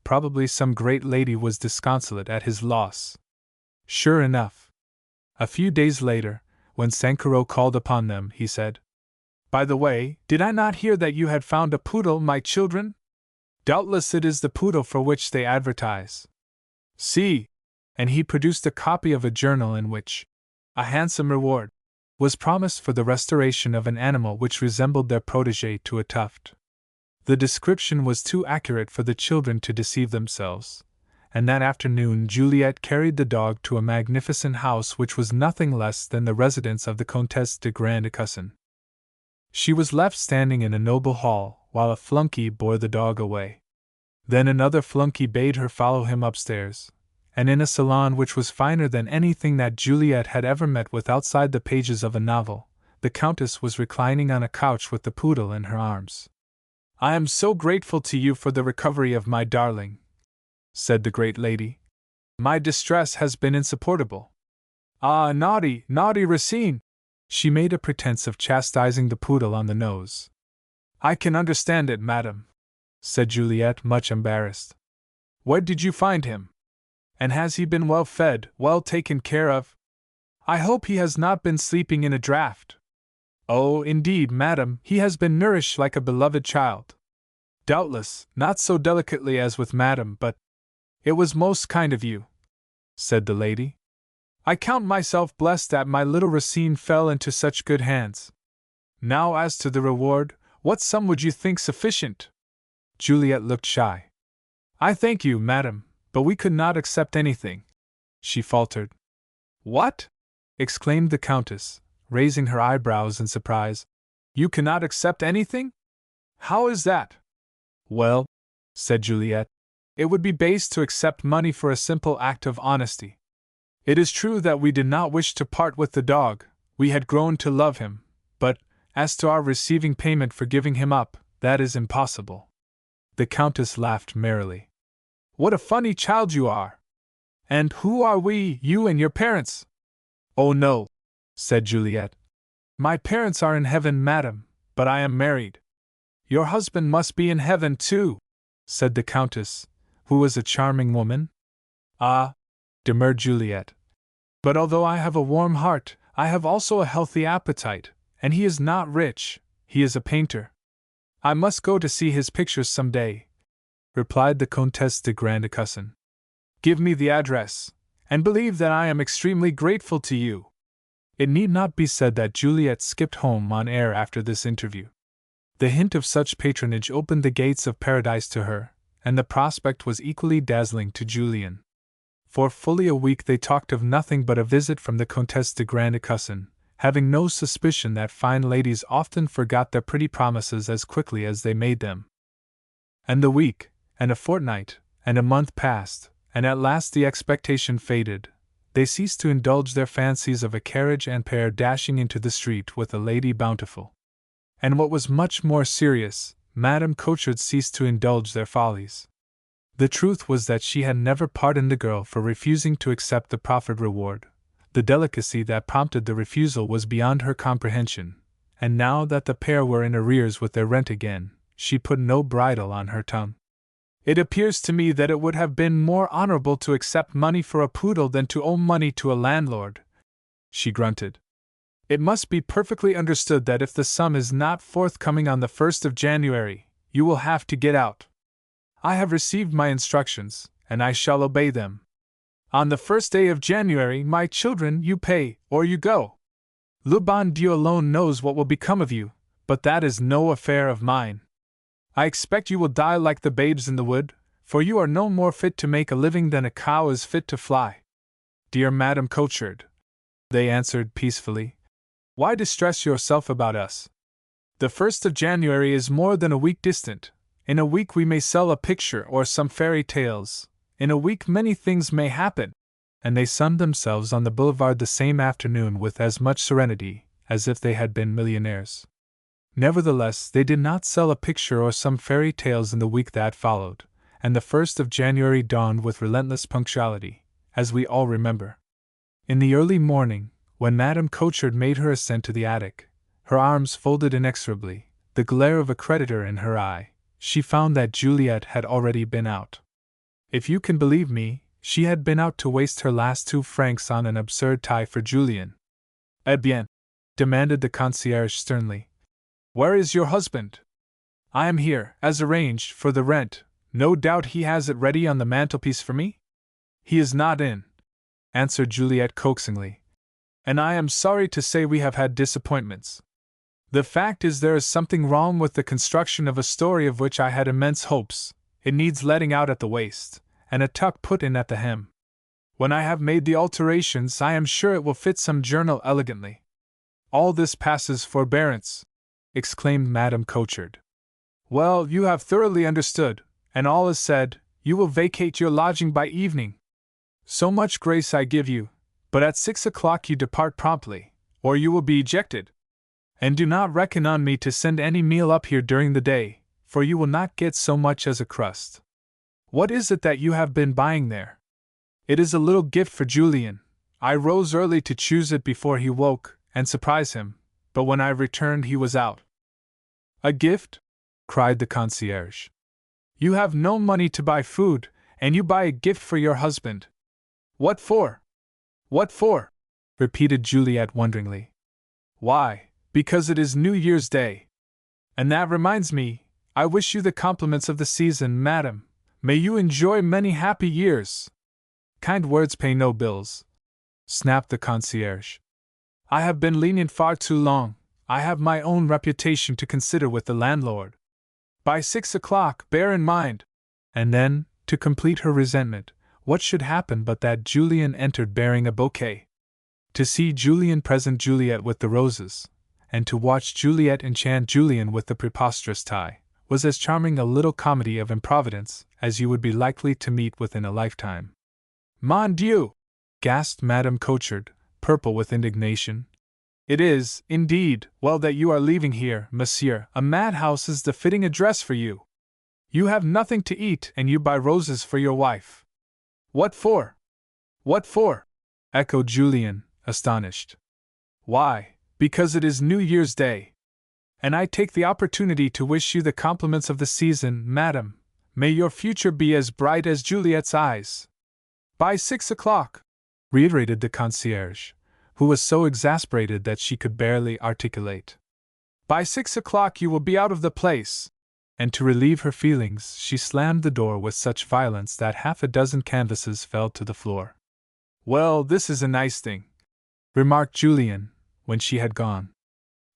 Probably some great lady was disconsolate at his loss. Sure enough. A few days later, when Sankarot called upon them, he said, By the way, did I not hear that you had found a poodle, my children? Doubtless it is the poodle for which they advertise. See! And he produced a copy of a journal in which a handsome reward was promised for the restoration of an animal which resembled their protégé to a tuft. The description was too accurate for the children to deceive themselves, and that afternoon Juliet carried the dog to a magnificent house which was nothing less than the residence of the Comtesse de Grandecussin. She was left standing in a noble hall, while a flunky bore the dog away. Then another flunky bade her follow him upstairs, and in a salon which was finer than anything that Juliet had ever met with outside the pages of a novel, the Countess was reclining on a couch with the poodle in her arms. I am so grateful to you for the recovery of my darling, said the great lady. My distress has been insupportable. Ah, naughty, naughty Racine! She made a pretense of chastising the poodle on the nose. I can understand it, madam, said Juliet, much embarrassed. Where did you find him? And has he been well fed, well taken care of? I hope he has not been sleeping in a draught. Oh, indeed, madam, he has been nourished like a beloved child. Doubtless, not so delicately as with madam, but it was most kind of you, said the lady. I count myself blessed that my little Racine fell into such good hands. Now as to the reward, what sum would you think sufficient? Juliet looked shy. I thank you, madam, but we could not accept anything, she faltered. What? Exclaimed the Countess, raising her eyebrows in surprise. You cannot accept anything? How is that? Well, said Juliet, it would be base to accept money for a simple act of honesty. It is true that we did not wish to part with the dog, we had grown to love him, but, as to our receiving payment for giving him up, that is impossible. The Countess laughed merrily. What a funny child you are! And who are we, you and your parents? Oh no, said Juliet. My parents are in heaven, madam, but I am married. Your husband must be in heaven too, said the Countess, who was a charming woman. Ah, demurred Juliet. But although I have a warm heart, I have also a healthy appetite, and he is not rich, he is a painter. I must go to see his pictures some day, replied the Comtesse de Grandecussin. Give me the address, and believe that I am extremely grateful to you. It need not be said that Juliet skipped home on air after this interview. The hint of such patronage opened the gates of paradise to her, and the prospect was equally dazzling to Julien. For fully a week they talked of nothing but a visit from the Comtesse de Grandecussin, having no suspicion that fine ladies often forgot their pretty promises as quickly as they made them. And the week, and a fortnight, and a month passed, and at last the expectation faded. They ceased to indulge their fancies of a carriage and pair dashing into the street with a Lady Bountiful. And what was much more serious, Madame Cochard ceased to indulge their follies. The truth was that she had never pardoned the girl for refusing to accept the proffered reward. The delicacy that prompted the refusal was beyond her comprehension, and now that the pair were in arrears with their rent again, she put no bridle on her tongue. It appears to me that it would have been more honorable to accept money for a poodle than to owe money to a landlord, she grunted. It must be perfectly understood that if the sum is not forthcoming on the 1st of January, you will have to get out. I have received my instructions, and I shall obey them. On the 1st day of January, my children, you pay, or you go. Le bon Dieu alone knows what will become of you, but that is no affair of mine. I expect you will die like the babes in the wood, for you are no more fit to make a living than a cow is fit to fly. Dear Madame Cochard, they answered peacefully, why distress yourself about us? The 1st of January is more than a week distant. In a week we may sell a picture or some fairy tales. In a week many things may happen. And they sunned themselves on the boulevard the same afternoon with as much serenity as if they had been millionaires. Nevertheless, they did not sell a picture or some fairy tales in the week that followed, and the 1st of January dawned with relentless punctuality, as we all remember. In the early morning, when Madame Cochard made her ascent to the attic, her arms folded inexorably, the glare of a creditor in her eye, she found that Juliet had already been out. If you can believe me, she had been out to waste her last 2 francs on an absurd tie for Julien. Eh bien? Demanded the concierge sternly. Where is your husband? I am here, as arranged, for the rent. No doubt he has it ready on the mantelpiece for me? He is not in, answered Juliet coaxingly. And I am sorry to say we have had disappointments. The fact is there is something wrong with the construction of a story of which I had immense hopes. It needs letting out at the waist, and a tuck put in at the hem. When I have made the alterations, I am sure it will fit some journal elegantly. All this passes forbearance, exclaimed Madame Cochard. Well, you have thoroughly understood, and all is said. You will vacate your lodging by evening. So much grace I give you, but at 6 o'clock you depart promptly, or you will be ejected. And do not reckon on me to send any meal up here during the day, for you will not get so much as a crust. What is it that you have been buying there? It is a little gift for Julian. I rose early to choose it before he woke and surprise him, but when I returned he was out." "A gift?" cried the concierge. "You have no money to buy food, and you buy a gift for your husband. What for?" "What for?" repeated Juliet wonderingly. "Why, because it is New Year's Day. And that reminds me, I wish you the compliments of the season, madam. May you enjoy many happy years." "Kind words pay no bills," snapped the concierge. "I have been lenient far too long. I have my own reputation to consider with the landlord. By 6 o'clock, bear in mind." And then, to complete her resentment, what should happen but that Julian entered bearing a bouquet? To see Julian present Juliet with the roses, and to watch Juliet enchant Julian with the preposterous tie, was as charming a little comedy of improvidence as you would be likely to meet with in a lifetime. "Mon Dieu!" gasped Madame Cochard, purple with indignation. "It is, indeed, well that you are leaving here, monsieur. A madhouse is the fitting address for you. You have nothing to eat and you buy roses for your wife." "What for? What for?" echoed Julian, astonished. "Why, because it is New Year's Day. And I take the opportunity to wish you the compliments of the season, madam. May your future be as bright as Juliet's eyes." "By 6 o'clock," reiterated the concierge, who was so exasperated that she could barely articulate. "By 6 o'clock you will be out of the place." And to relieve her feelings, she slammed the door with such violence that half a dozen canvases fell to the floor. "Well, this is a nice thing," remarked Julian, when she had gone.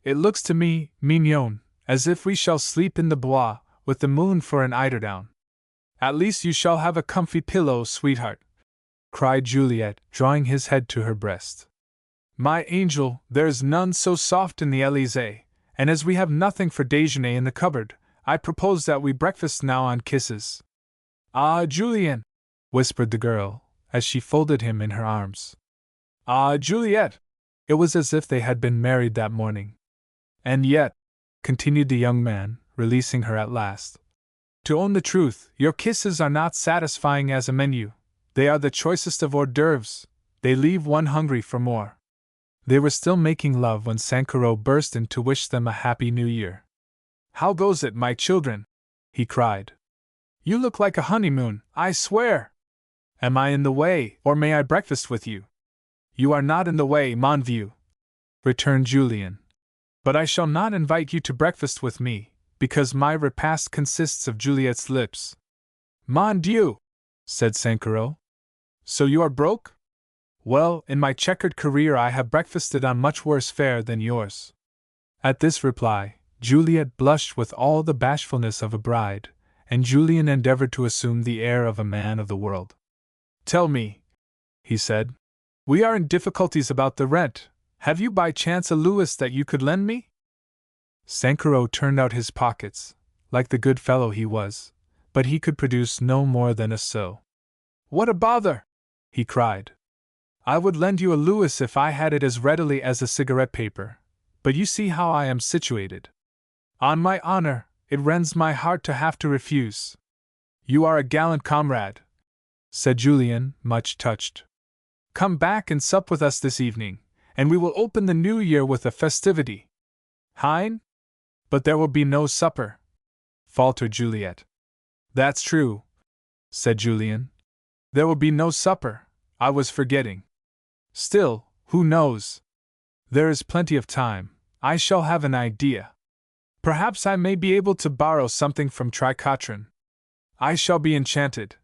"It looks to me, mignon, as if we shall sleep in the Bois, with the moon for an eiderdown." "At least you shall have a comfy pillow, sweetheart," cried Juliet, drawing his head to her breast. "My angel, there's none so soft in the Elysee, and as we have nothing for déjeuner in the cupboard, I propose that we breakfast now on kisses." "Ah, Julian!" whispered the girl, as she folded him in her arms. "Ah, Juliet!" It was as if they had been married that morning. "And yet," continued the young man, releasing her at last, "to own the truth, your kisses are not satisfying as a menu. They are the choicest of hors d'oeuvres. They leave one hungry for more." They were still making love when Sankarot burst in to wish them a happy new year. "How goes it, my children?" he cried. "You look like a honeymoon, I swear! Am I in the way, or may I breakfast with you?" "You are not in the way, mon vieux," returned Julian. "But I shall not invite you to breakfast with me, because my repast consists of Juliet's lips." "Mon Dieu!" said Sankarot. "So you are broke? Well, in my checkered career I have breakfasted on much worse fare than yours." At this reply, Juliet blushed with all the bashfulness of a bride, and Julian endeavored to assume the air of a man of the world. "Tell me," he said, "we are in difficulties about the rent. Have you by chance a louis that you could lend me?" Sankarot turned out his pockets, like the good fellow he was, but he could produce no more than a sou. "What a bother!" he cried. "I would lend you a louis if I had it as readily as a cigarette paper, but you see how I am situated. On my honor, it rends my heart to have to refuse." "You are a gallant comrade," said Julian, much touched. "Come back and sup with us this evening, and we will open the new year with a festivity." "Hein? But there will be no supper," faltered Juliet. "That's true," said Julian. "There will be no supper, I was forgetting. Still, who knows? There is plenty of time. I shall have an idea. Perhaps I may be able to borrow something from Tricotrin." "I shall be enchanted,"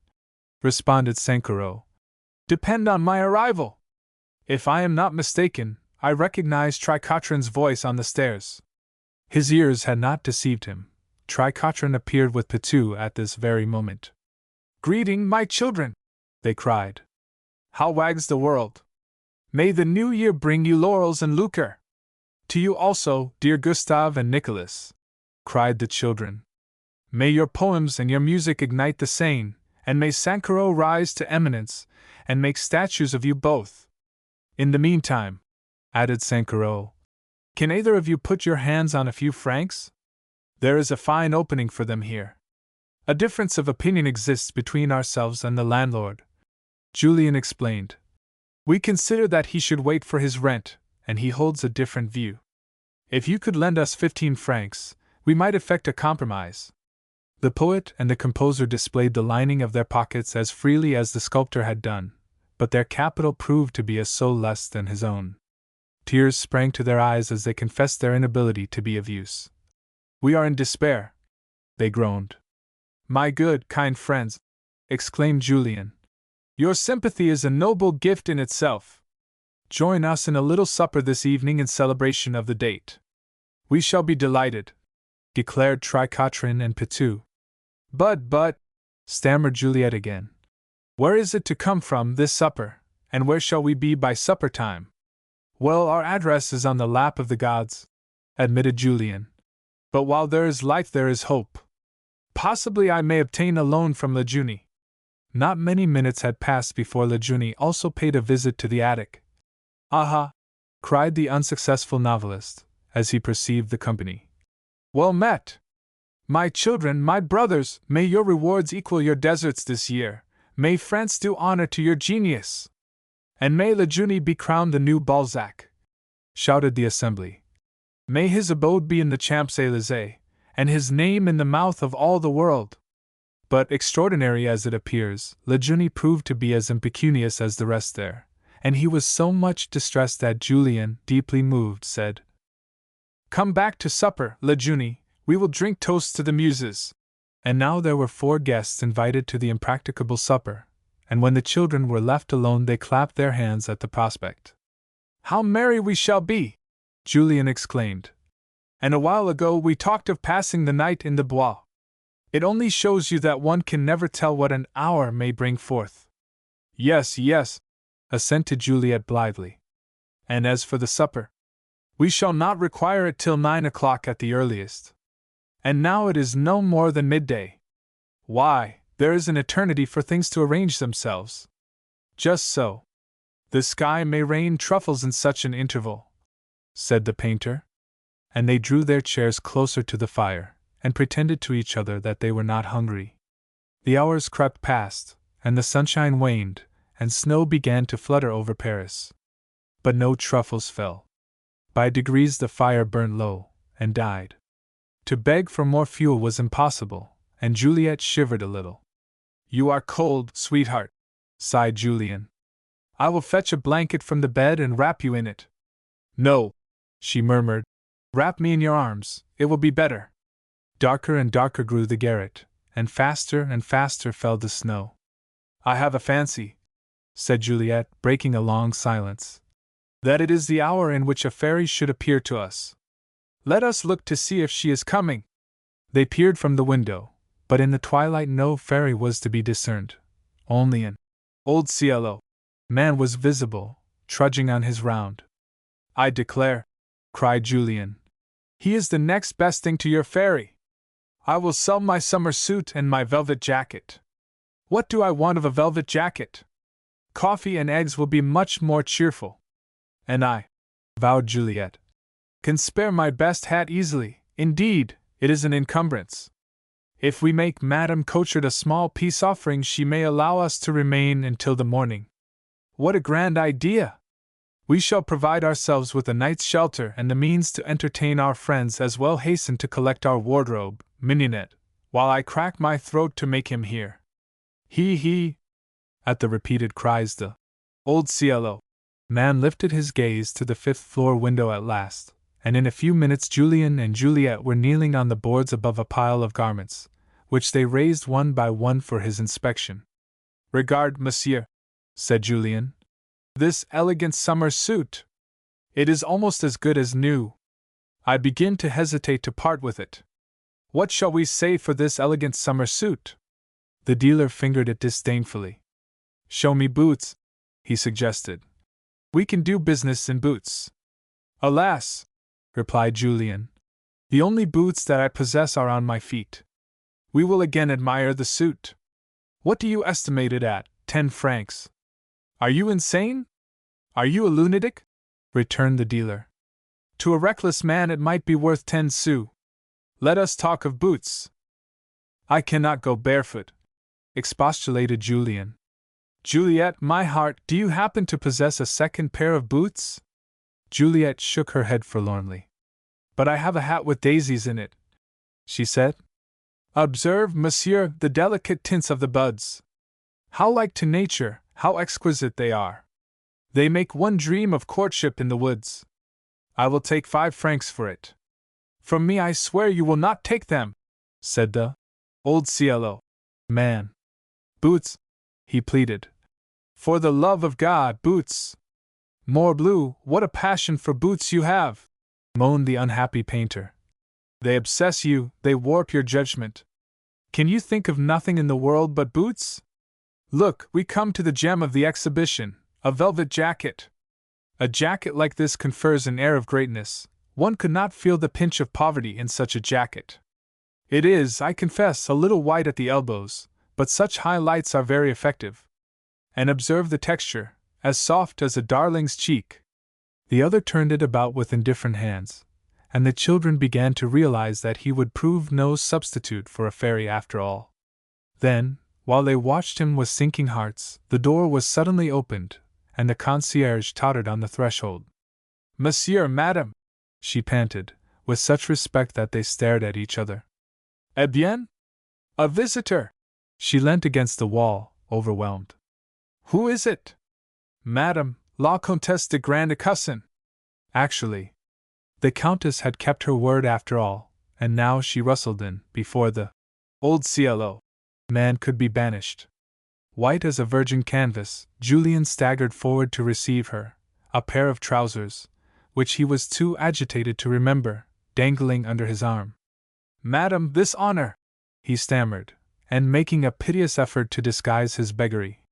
responded Sankarot. "Depend on my arrival. If I am not mistaken, I recognize Tricotrin's voice on the stairs." His ears had not deceived him. Tricotrin appeared with Pitou at this very moment. "Greeting, my children!" they cried. "How wags the world? May the new year bring you laurels and lucre!" "To you also, dear Gustave and Nicholas!" cried the children. "May your poems and your music ignite the Seine, and may Sankarot rise to eminence, and make statues of you both. In the meantime," added Sankarot, "can either of you put your hands on a few francs? There is a fine opening for them here. A difference of opinion exists between ourselves and the landlord. Julien explained. We consider that he should wait for his rent, and he holds a different view. If you could lend us 15 francs, we might effect a compromise. The poet and the composer displayed the lining of their pockets as freely as the sculptor had done, but their capital proved to be a sou less than his own. Tears sprang to their eyes as they confessed their inability to be of use. We are in despair, they groaned. My good, kind friends, exclaimed Julien. Your sympathy is a noble gift in itself. Join us in a little supper this evening in celebration of the date. We shall be delighted, declared Tricotrin and Pitou. But, stammered Juliet again. Where is it to come from, this supper, and where shall we be by supper time? Well, our address is on the lap of the gods, admitted Julien. But while there is life there is hope. Possibly I may obtain a loan from Lejuny. Not many minutes had passed before Lejuny also paid a visit to the attic. Aha! Cried the unsuccessful novelist, as he perceived the company. Well met! My children, my brothers, may your rewards equal your deserts this year, may France do honor to your genius! And may Lejuny be crowned the new Balzac! Shouted the assembly. May his abode be in the Champs-Élysées, and his name in the mouth of all the world! But, extraordinary as it appears, Lejuny proved to be as impecunious as the rest there, and he was so much distressed that Julien, deeply moved, said, Come back to supper, Lejuny, we will drink toasts to the Muses. And now there were 4 guests invited to the impracticable supper, and when the children were left alone they clapped their hands at the prospect. How merry we shall be! Julien exclaimed. And a while ago we talked of passing the night in the Bois. It only shows you that one can never tell what an hour may bring forth. Yes, assented Juliet blithely. And as for the supper, we shall not require it till 9 o'clock at the earliest. And now it is no more than midday. Why, there is an eternity for things to arrange themselves. Just so. The sky may rain truffles in such an interval, said the painter. And they drew their chairs closer to the fire, and pretended to each other that they were not hungry. The hours crept past, and the sunshine waned, and snow began to flutter over Paris. But no truffles fell. By degrees the fire burned low, and died. To beg for more fuel was impossible, and Juliet shivered a little. You are cold, sweetheart, sighed Julien. I will fetch a blanket from the bed and wrap you in it. No, she murmured. Wrap me in your arms, it will be better. Darker and darker grew the garret, and faster fell the snow. I have a fancy, said Juliet, breaking a long silence, that it is the hour in which a fairy should appear to us. Let us look to see if she is coming. They peered from the window, but in the twilight no fairy was to be discerned. Only an old cielo man was visible, trudging on his round. I declare, cried Julien, he is the next best thing to your fairy. I will sell my summer suit and my velvet jacket. What do I want of a velvet jacket? Coffee and eggs will be much more cheerful. And I, vowed Juliet, can spare my best hat easily. Indeed, it is an encumbrance. If we make Madame Cochard a small peace offering, she may allow us to remain until the morning. What a grand idea! We shall provide ourselves with a night's shelter and the means to entertain our friends, as well hasten to collect our wardrobe, Mignonette, while I crack my throat to make him hear. He. At the repeated cries, the old cielo man lifted his gaze to the 5th-floor window at last, and in a few minutes Julien and Juliet were kneeling on the boards above a pile of garments, which they raised one by one for his inspection. Regard, monsieur, said Julien. This elegant summer suit. It is almost as good as new. I begin to hesitate to part with it. What shall we say for this elegant summer suit? The dealer fingered it disdainfully. Show me boots, he suggested. We can do business in boots. Alas, replied Julien, the only boots that I possess are on my feet. We will again admire the suit. What do you estimate it at? 10 francs. Are you insane? Are you a lunatic? Returned the dealer. To a reckless man it might be worth 10 sous. Let us talk of boots. I cannot go barefoot, expostulated Julien. Juliet, my heart, do you happen to possess a second pair of boots? Juliet shook her head forlornly. But I have a hat with daisies in it, she said. Observe, monsieur, the delicate tints of the buds. How like to nature, how exquisite they are. They make one dream of courtship in the woods. I will take 5 francs for it. From me I swear you will not take them, said the old cielo man. Boots, he pleaded. For the love of God, boots! Morbleu, what a passion for boots you have, moaned the unhappy painter. They obsess you, they warp your judgment. Can you think of nothing in the world but boots? Look, we come to the gem of the exhibition, a velvet jacket. A jacket like this confers an air of greatness. One could not feel the pinch of poverty in such a jacket. It is, I confess, a little white at the elbows, but such high lights are very effective. And observe the texture, as soft as a darling's cheek. The other turned it about with indifferent hands, and the children began to realize that he would prove no substitute for a fairy after all. Then, while they watched him with sinking hearts, the door was suddenly opened, and the concierge tottered on the threshold. Monsieur, madame, she panted, with such respect that they stared at each other. Eh bien? A visitor! She leant against the wall, overwhelmed. Who is it? Madame, la Comtesse de Grande-Cussin. Actually, the Countess had kept her word after all, and now she rustled in, before the old cielo man could be banished. White as a virgin canvas, Julian staggered forward to receive her, a pair of trousers, which he was too agitated to remember, dangling under his arm. Madam, this honor, he stammered, and making a piteous effort to disguise his beggary.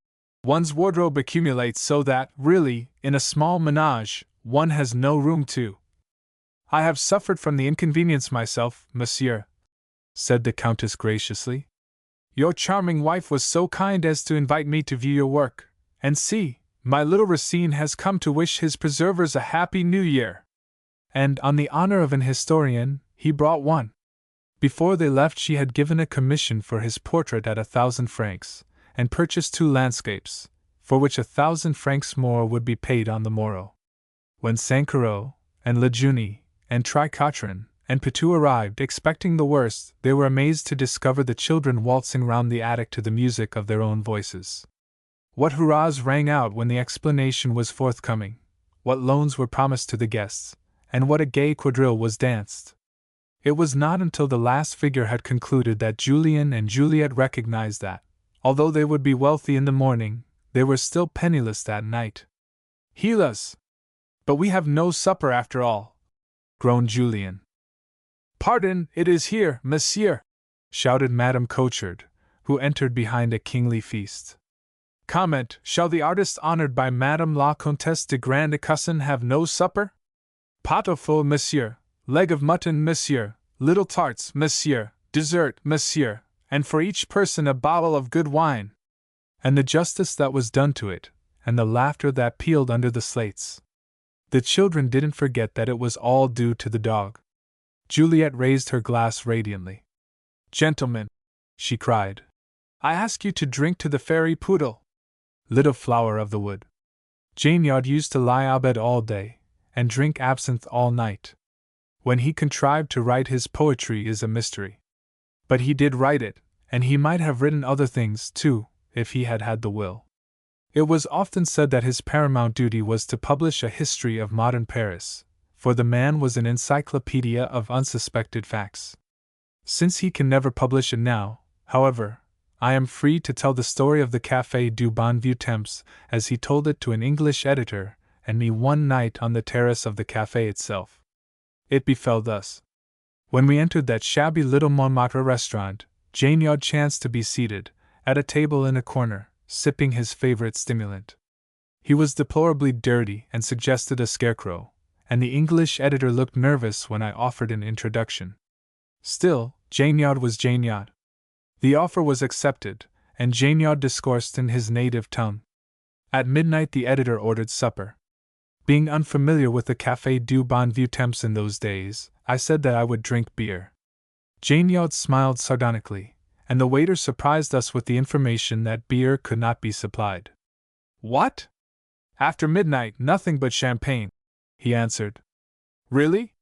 One's wardrobe accumulates so that, really, in a small menage, one has no room to. I have suffered from the inconvenience myself, monsieur, said the Countess graciously. Your charming wife was so kind as to invite me to view your work, and see, my little Racine has come to wish his preservers a happy new year. And, on the honor of an historian, he brought one. Before they left, she had given a commission for his portrait at 1,000 francs, and purchased 2 landscapes, for which 1,000 francs more would be paid on the morrow. When Saint-Caro, and Le Jeuny, and Tricotrin, and Pitou arrived, expecting the worst, they were amazed to discover the children waltzing round the attic to the music of their own voices. What hurrahs rang out when the explanation was forthcoming, what loans were promised to the guests, and what a gay quadrille was danced. It was not until the last figure had concluded that Julian and Juliet recognized that, although they would be wealthy in the morning, they were still penniless that night. Hélas! But we have no supper after all, groaned Julian. Pardon, it is here, monsieur, shouted Madame Cochard, who entered behind a kingly feast. Comment, shall the artist honored by Madame la Comtesse de Grande-Cussin have no supper? Pot au feu, monsieur, leg of mutton, monsieur, little tarts, monsieur, dessert, monsieur, and for each person a bottle of good wine. And the justice that was done to it, and the laughter that pealed under the slates. The children didn't forget that it was all due to the dog. Juliet raised her glass radiantly. Gentlemen, she cried, I ask you to drink to the fairy poodle. Little flower of the wood. Jaignard used to lie abed all day, and drink absinthe all night. When he contrived to write his poetry is a mystery. But he did write it, and he might have written other things, too, if he had had the will. It was often said that his paramount duty was to publish a history of modern Paris, for the man was an encyclopedia of unsuspected facts. Since he can never publish it now, however, I am free to tell the story of the Café du Bon Vieux Temps as he told it to an English editor and me one night on the terrace of the café itself. It befell thus. When we entered that shabby little Montmartre restaurant, Jaignard chanced to be seated, at a table in a corner, sipping his favorite stimulant. He was deplorably dirty and suggested a scarecrow, and the English editor looked nervous when I offered an introduction. Still, Jaignard was Jaignard. The offer was accepted, and Jaignard discoursed in his native tongue. At midnight the editor ordered supper. Being unfamiliar with the Café du Bon Vieux Temps in those days, I said that I would drink beer. Jaignard smiled sardonically, and the waiter surprised us with the information that beer could not be supplied. What? After midnight, nothing but champagne, he answered. Really?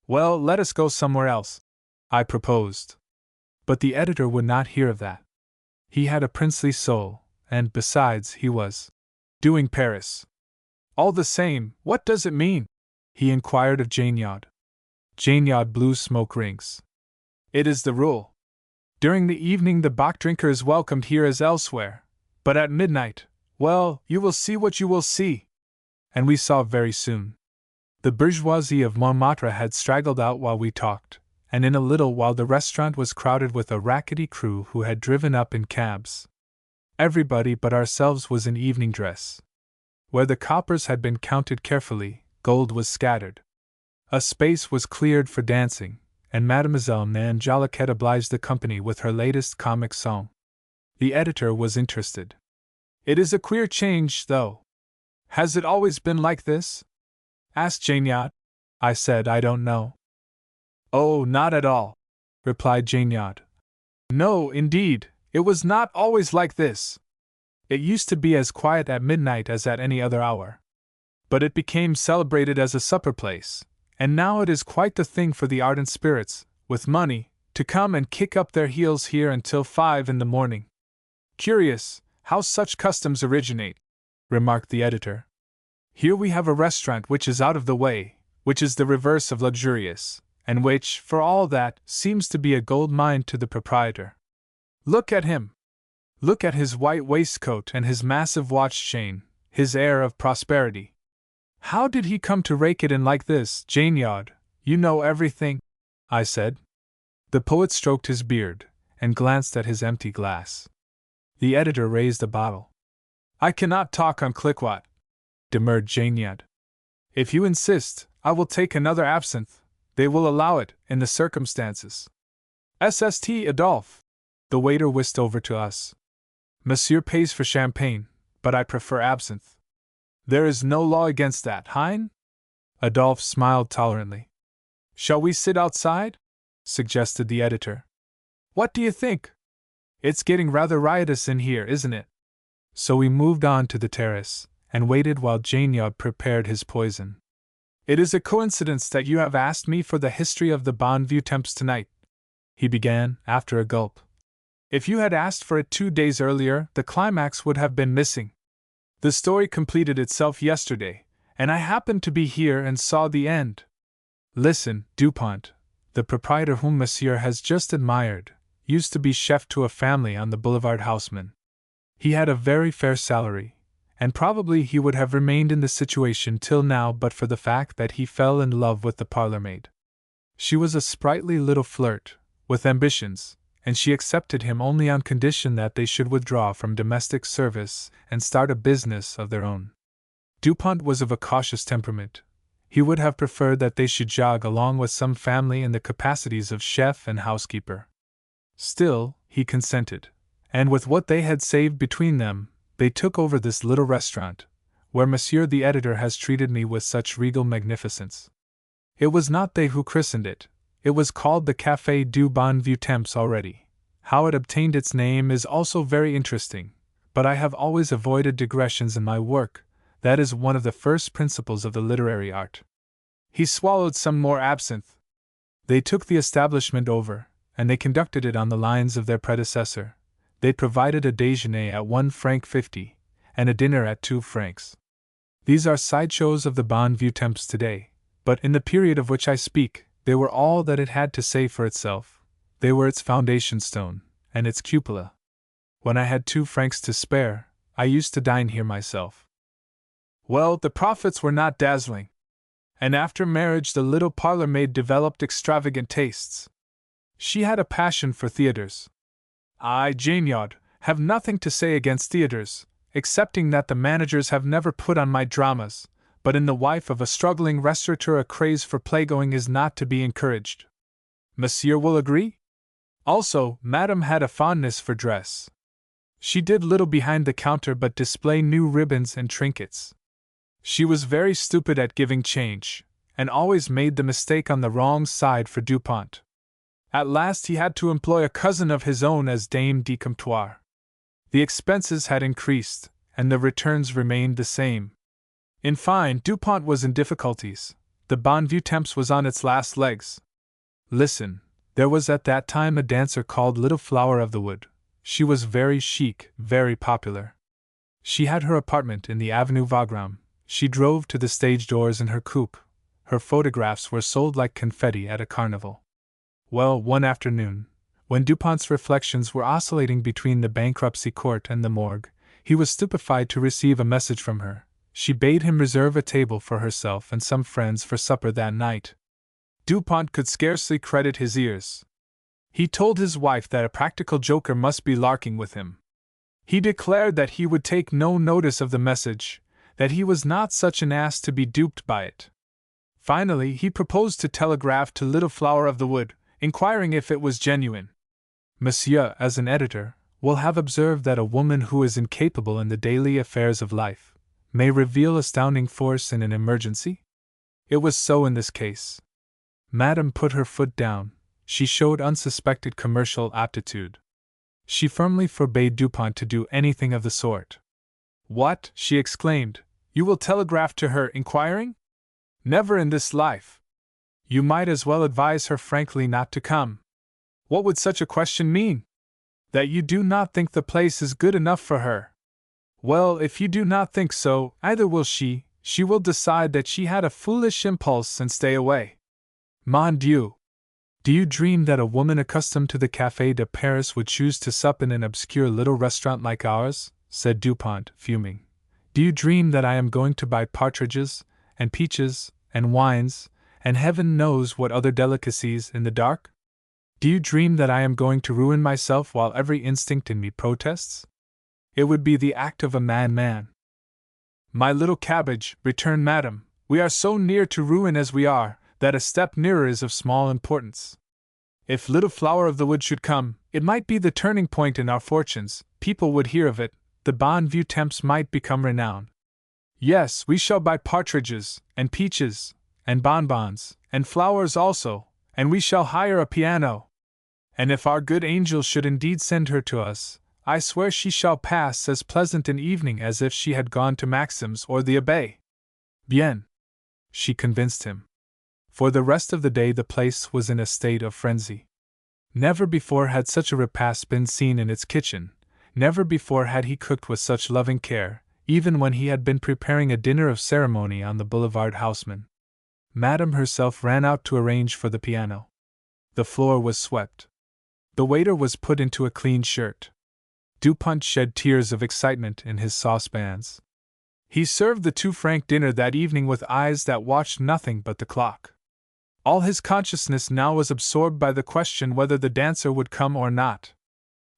Well, let us go somewhere else, I proposed. But the editor would not hear of that. He had a princely soul, and, besides, he was doing Paris. All the same, what does it mean? He inquired of Jainyod. Jainyod blew smoke rings. It is the rule. During the evening the Bach drinker is welcomed here as elsewhere, but at midnight, well, you will see what you will see. And we saw very soon. The bourgeoisie of Montmartre had straggled out while we talked, and in a little while the restaurant was crowded with a rackety crew who had driven up in cabs. Everybody but ourselves was in evening dress. Where the coppers had been counted carefully, gold was scattered. A space was cleared for dancing, and Mademoiselle Nan Joliquet obliged the company with her latest comic song. The editor was interested. It is a queer change, though. Has it always been like this? Asked Jainyod. I said I don't know. Oh, not at all, replied Jainyod. No, indeed, it was not always like this. It used to be as quiet at midnight as at any other hour. But it became celebrated as a supper place, and now it is quite the thing for the ardent spirits, with money, to come and kick up their heels here until 5 in the morning. Curious, how such customs originate, remarked the editor. Here we have a restaurant which is out of the way, which is the reverse of luxurious, and which, for all that, seems to be a gold mine to the proprietor. Look at him! Look at his white waistcoat and his massive watch chain, his air of prosperity. How did he come to rake it in like this, Jainyod? You know everything, I said. The poet stroked his beard, and glanced at his empty glass. The editor raised a bottle. I cannot talk on Cliquot, demurred Jainyod. If you insist, I will take another absinthe. They will allow it, in the circumstances. SST Adolphe. The waiter whisked over to us. Monsieur pays for champagne, but I prefer absinthe. There is no law against that, hein? Adolphe smiled tolerantly. Shall we sit outside? Suggested the editor. What do you think? It's getting rather riotous in here, isn't it? So we moved on to the terrace, and waited while Jainyod prepared his poison. It is a coincidence that you have asked me for the history of the Bon Vieux Temps tonight, he began, after a gulp. If you had asked for it 2 days earlier, the climax would have been missing. The story completed itself yesterday, and I happened to be here and saw the end. Listen, Dupont, the proprietor whom Monsieur has just admired, used to be chef to a family on the Boulevard Haussmann. He had a very fair salary, and probably he would have remained in the situation till now but for the fact that he fell in love with the parlour-maid. She was a sprightly little flirt, with ambitions, and she accepted him only on condition that they should withdraw from domestic service and start a business of their own. Dupont was of a cautious temperament. He would have preferred that they should jog along with some family in the capacities of chef and housekeeper. Still, he consented, and with what they had saved between them, they took over this little restaurant, where Monsieur the editor has treated me with such regal magnificence. It was not they who christened it. It was called the Café du Bon Vieux Temps already. How it obtained its name is also very interesting, but I have always avoided digressions in my work. That is one of the first principles of the literary art. He swallowed some more absinthe. They took the establishment over, and they conducted it on the lines of their predecessor. They provided a déjeuner at 1 franc 50, and a dinner at 2 francs. These are sideshows of the Bon Vieux Temps today, but in the period of which I speak, they were all that it had to say for itself. They were its foundation stone, and its cupola. When I had 2 francs to spare, I used to dine here myself. Well, the profits were not dazzling. And after marriage the little parlour-maid developed extravagant tastes. She had a passion for theatres. I, Jainyod, have nothing to say against theatres, excepting that the managers have never put on my dramas, but in the wife of a struggling restaurateur a craze for playgoing is not to be encouraged. Monsieur will agree? Also, Madame had a fondness for dress. She did little behind the counter but display new ribbons and trinkets. She was very stupid at giving change, and always made the mistake on the wrong side for Dupont. At last he had to employ a cousin of his own as dame de comptoir. The expenses had increased, and the returns remained the same. In fine, DuPont was in difficulties. The Bonne Temps was on its last legs. Listen, there was at that time a dancer called Little Flower of the Wood. She was very chic, very popular. She had her apartment in the Avenue Wagram. She drove to the stage doors in her coupe. Her photographs were sold like confetti at a carnival. Well, one afternoon, when DuPont's reflections were oscillating between the bankruptcy court and the morgue, he was stupefied to receive a message from her. She bade him reserve a table for herself and some friends for supper that night. DuPont could scarcely credit his ears. He told his wife that a practical joker must be larking with him. He declared that he would take no notice of the message, that he was not such an ass to be duped by it. Finally, he proposed to telegraph to Little Flower of the Wood, inquiring if it was genuine. Monsieur, as an editor, will have observed that a woman who is incapable in the daily affairs of life may reveal astounding force in an emergency? It was so in this case. Madame put her foot down. She showed unsuspected commercial aptitude. She firmly forbade DuPont to do anything of the sort. What? She exclaimed. You will telegraph to her inquiring? Never in this life. You might as well advise her frankly not to come. What would such a question mean? That you do not think the place is good enough for her. Well, if you do not think so, either will she. She will decide that she had a foolish impulse and stay away. Mon Dieu! Do you dream that a woman accustomed to the Café de Paris would choose to sup in an obscure little restaurant like ours? Said DuPont, fuming. Do you dream that I am going to buy partridges, and peaches, and wines, and heaven knows what other delicacies in the dark? Do you dream that I am going to ruin myself while every instinct in me protests? It would be the act of a madman. My little cabbage, returned Madame, we are so near to ruin as we are, that a step nearer is of small importance. If Little Flower of the Wood should come, it might be the turning point in our fortunes, people would hear of it, the Bonne Temps might become renowned. Yes, we shall buy partridges, and peaches, and bonbons, and flowers also, and we shall hire a piano. And if our good angel should indeed send her to us, I swear she shall pass as pleasant an evening as if she had gone to Maxim's or the Abbaye. Bien. She convinced him. For the rest of the day the place was in a state of frenzy. Never before had such a repast been seen in its kitchen, never before had he cooked with such loving care, even when he had been preparing a dinner of ceremony on the Boulevard Haussmann. Madame herself ran out to arrange for the piano. The floor was swept. The waiter was put into a clean shirt. DuPont shed tears of excitement in his saucepans. He served the 2-franc dinner that evening with eyes that watched nothing but the clock. All his consciousness now was absorbed by the question whether the dancer would come or not.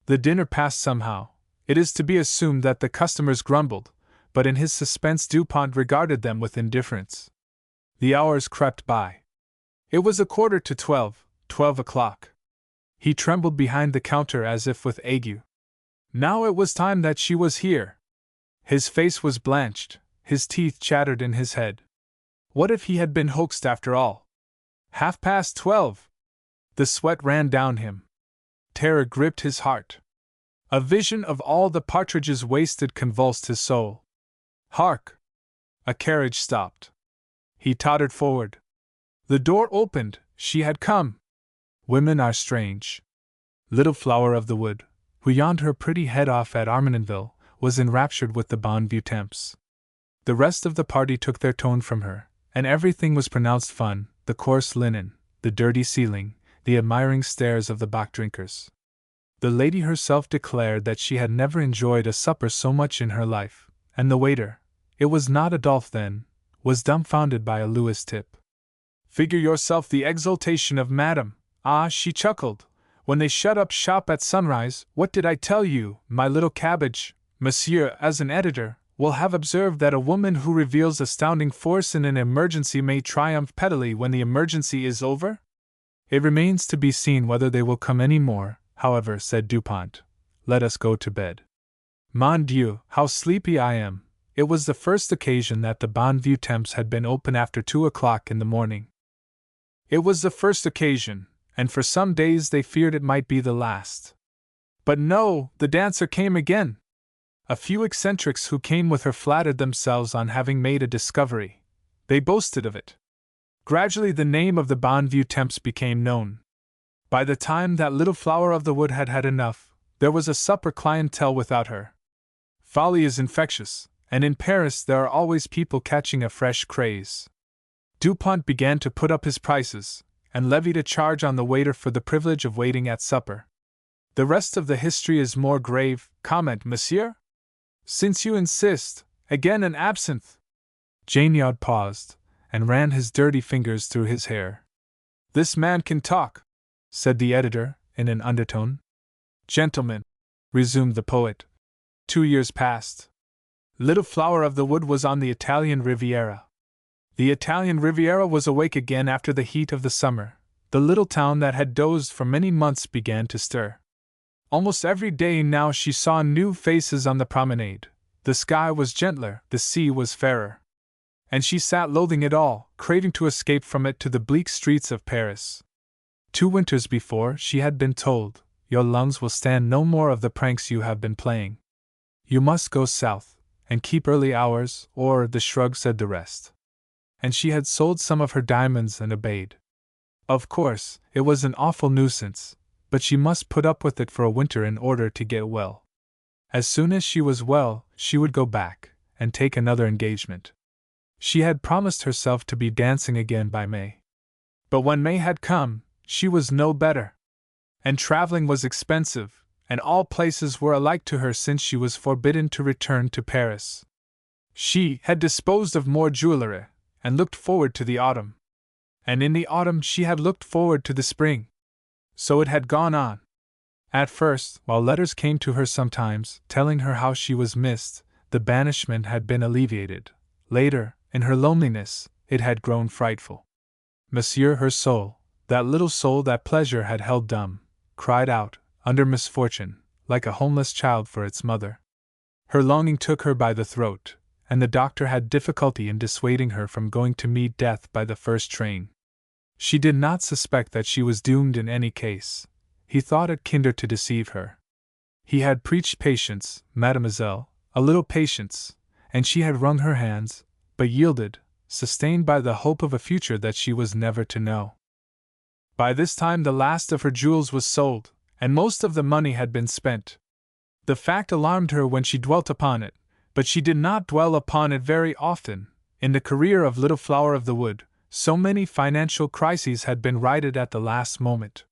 The dinner passed somehow. It is to be assumed that the customers grumbled, but in his suspense DuPont regarded them with indifference. The hours crept by. It was 11:45, 12 o'clock. He trembled behind the counter as if with ague. Now it was time that she was here. His face was blanched, his teeth chattered in his head. What if he had been hoaxed after all? 12:30. The sweat ran down him. Terror gripped his heart. A vision of all the partridges wasted convulsed his soul. Hark! A carriage stopped. He tottered forward. The door opened, she had come. Women are strange. Little Flower of the Wood, who yawned her pretty head off at Armenonville, was enraptured with the Bonne Temps. The rest of the party took their tone from her, and everything was pronounced fun, the coarse linen, the dirty ceiling, the admiring stares of the bock drinkers. The lady herself declared that she had never enjoyed a supper so much in her life, and the waiter, it was not Adolphe then, was dumbfounded by a Louis tip. Figure yourself the exultation of Madame. Ah, she chuckled. When they shut up shop at sunrise, what did I tell you, my little cabbage? Monsieur, as an editor, will have observed that a woman who reveals astounding force in an emergency may triumph pettily when the emergency is over? It remains to be seen whether they will come any more, however, said DuPont. Let us go to bed. Mon Dieu, how sleepy I am. It was the first occasion that the Bonne Temps had been open after 2 o'clock in the morning. It was the first occasion, and for some days they feared it might be the last. But no, the dancer came again. A few eccentrics who came with her flattered themselves on having made a discovery. They boasted of it. Gradually the name of the Bonview Temps became known. By the time that little flower of the wood had had enough, there was a supper clientele without her. Folly is infectious, and in Paris there are always people catching a fresh craze. Dupont began to put up his prices, and levied a charge on the waiter for the privilege of waiting at supper. The rest of the history is more grave. Comment, monsieur? Since you insist, again an absinthe. Janiod paused, and ran his dirty fingers through his hair. This man can talk, said the editor, in an undertone. Gentlemen, resumed the poet, 2 years passed. Little Flower of the Wood was on the Italian Riviera. The Italian Riviera was awake again after the heat of the summer. The little town that had dozed for many months began to stir. Almost every day now she saw new faces on the promenade. The sky was gentler, the sea was fairer. And she sat loathing it all, craving to escape from it to the bleak streets of Paris. 2 winters before, she had been told, "Your lungs will stand no more of the pranks you have been playing. You must go south, and keep early hours, or," the shrug said the rest. And she had sold some of her diamonds and obeyed. Of course, it was an awful nuisance, but she must put up with it for a winter in order to get well. As soon as she was well, she would go back, and take another engagement. She had promised herself to be dancing again by May. But when May had come, she was no better. And traveling was expensive, and all places were alike to her since she was forbidden to return to Paris. She had disposed of more jewelry, and looked forward to the autumn. And in the autumn she had looked forward to the spring. So it had gone on. At first, while letters came to her sometimes, telling her how she was missed, the banishment had been alleviated. Later, in her loneliness, it had grown frightful. Monsieur, her soul, that little soul that pleasure had held dumb, cried out, under misfortune, like a homeless child for its mother. Her longing took her by the throat, and the doctor had difficulty in dissuading her from going to meet death by the first train. She did not suspect that she was doomed in any case. He thought it kinder to deceive her. He had preached patience, mademoiselle, a little patience, and she had wrung her hands, but yielded, sustained by the hope of a future that she was never to know. By this time the last of her jewels was sold, and most of the money had been spent. The fact alarmed her when she dwelt upon it, but she did not dwell upon it very often. In the career of Little Flower of the Wood, so many financial crises had been righted at the last moment.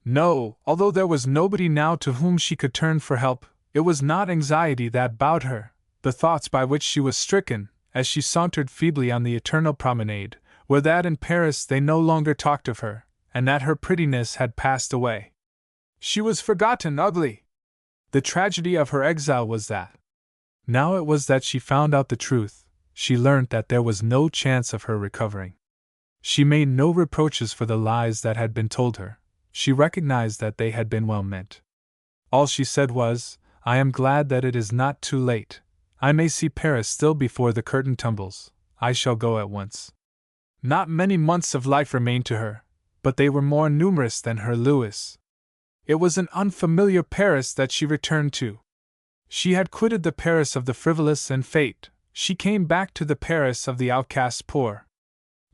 No, although there was nobody now to whom she could turn for help, it was not anxiety that bowed her. The thoughts by which she was stricken, as she sauntered feebly on the eternal promenade, were that in Paris they no longer talked of her, and that her prettiness had passed away. She was forgotten, ugly. The tragedy of her exile was that. Now it was that she found out the truth. She learnt that there was no chance of her recovering. She made no reproaches for the lies that had been told her. She recognized that they had been well meant. All she said was, "I am glad that it is not too late. I may see Paris still before the curtain tumbles. I shall go at once." Not many months of life remained to her, but they were more numerous than her Louis. It was an unfamiliar Paris that she returned to. She had quitted the Paris of the frivolous and fate. She came back to the Paris of the outcast poor.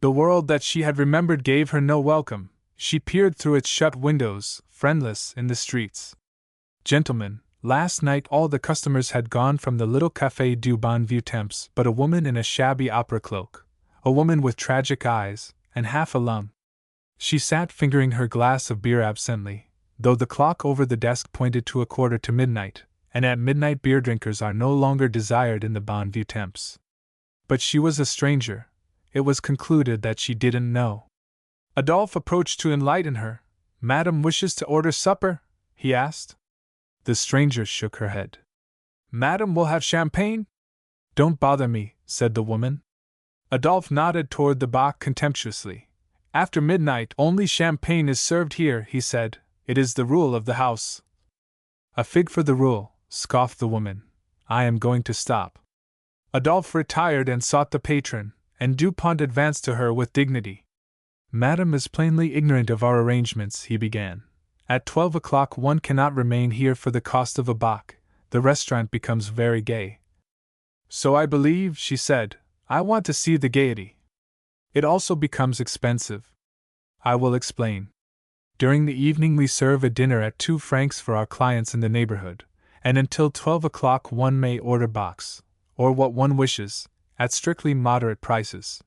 The world that she had remembered gave her no welcome. She peered through its shut windows, friendless, in the streets. Gentlemen, last night all the customers had gone from the little Café du Bonview Temps, but a woman in a shabby opera cloak, a woman with tragic eyes, and half a lum. She sat fingering her glass of beer absently, though the clock over the desk pointed to 1/4 to midnight, and at midnight beer drinkers are no longer desired in the Bonview Temps. But she was a stranger. It was concluded that she didn't know. Adolphe approached to enlighten her. "Madame wishes to order supper?" he asked. The stranger shook her head. "Madame will have champagne?" "Don't bother me," said the woman. Adolphe nodded toward the bock contemptuously. "After midnight only champagne is served here," he said. "It is the rule of the house." "A fig for the rule," scoffed the woman. "I am going to stop." Adolphe retired and sought the patron, and Dupont advanced to her with dignity. "Madame is plainly ignorant of our arrangements," he began. "At 12 o'clock one cannot remain here for the cost of a bock. the restaurant becomes very gay. So I believe, she said, I want to see the gaiety. It also becomes expensive. I will explain. During the evening we serve a dinner at 2 francs for our clients in the neighborhood, and until 12 o'clock one may order box, or what one wishes, at strictly moderate prices.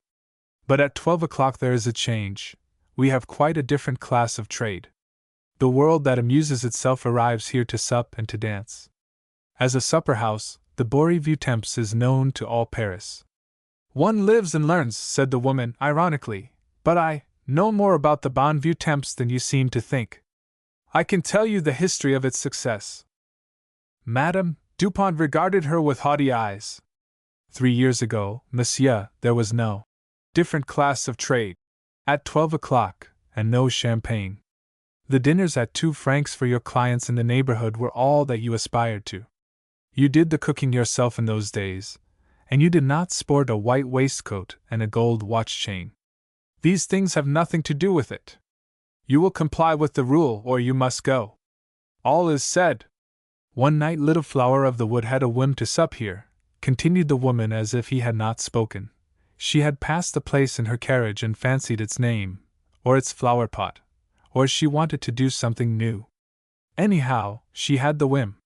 But at 12 o'clock there is a change. We have quite a different class of trade. The world that amuses itself arrives here to sup and to dance. As a supper house, the Bois Vieux Temps is known to all Paris. One lives and learns, said the woman, ironically, but I know more about the Bon Vieux Temps than you seem to think. I can tell you the history of its success. Madame Dupont regarded her with haughty eyes. 3 years ago, monsieur, there was no different class of trade. At 12 o'clock, and no champagne. The dinners at 2 francs for your clients in the neighborhood were all that you aspired to. You did the cooking yourself in those days, and you did not sport a white waistcoat and a gold watch chain. These things have nothing to do with it. You will comply with the rule or you must go. All is said. One night Little Flower of the Wood had a whim to sup here, continued the woman as if he had not spoken. She had passed the place in her carriage and fancied its name, or its flower pot, or she wanted to do something new. Anyhow, she had the whim.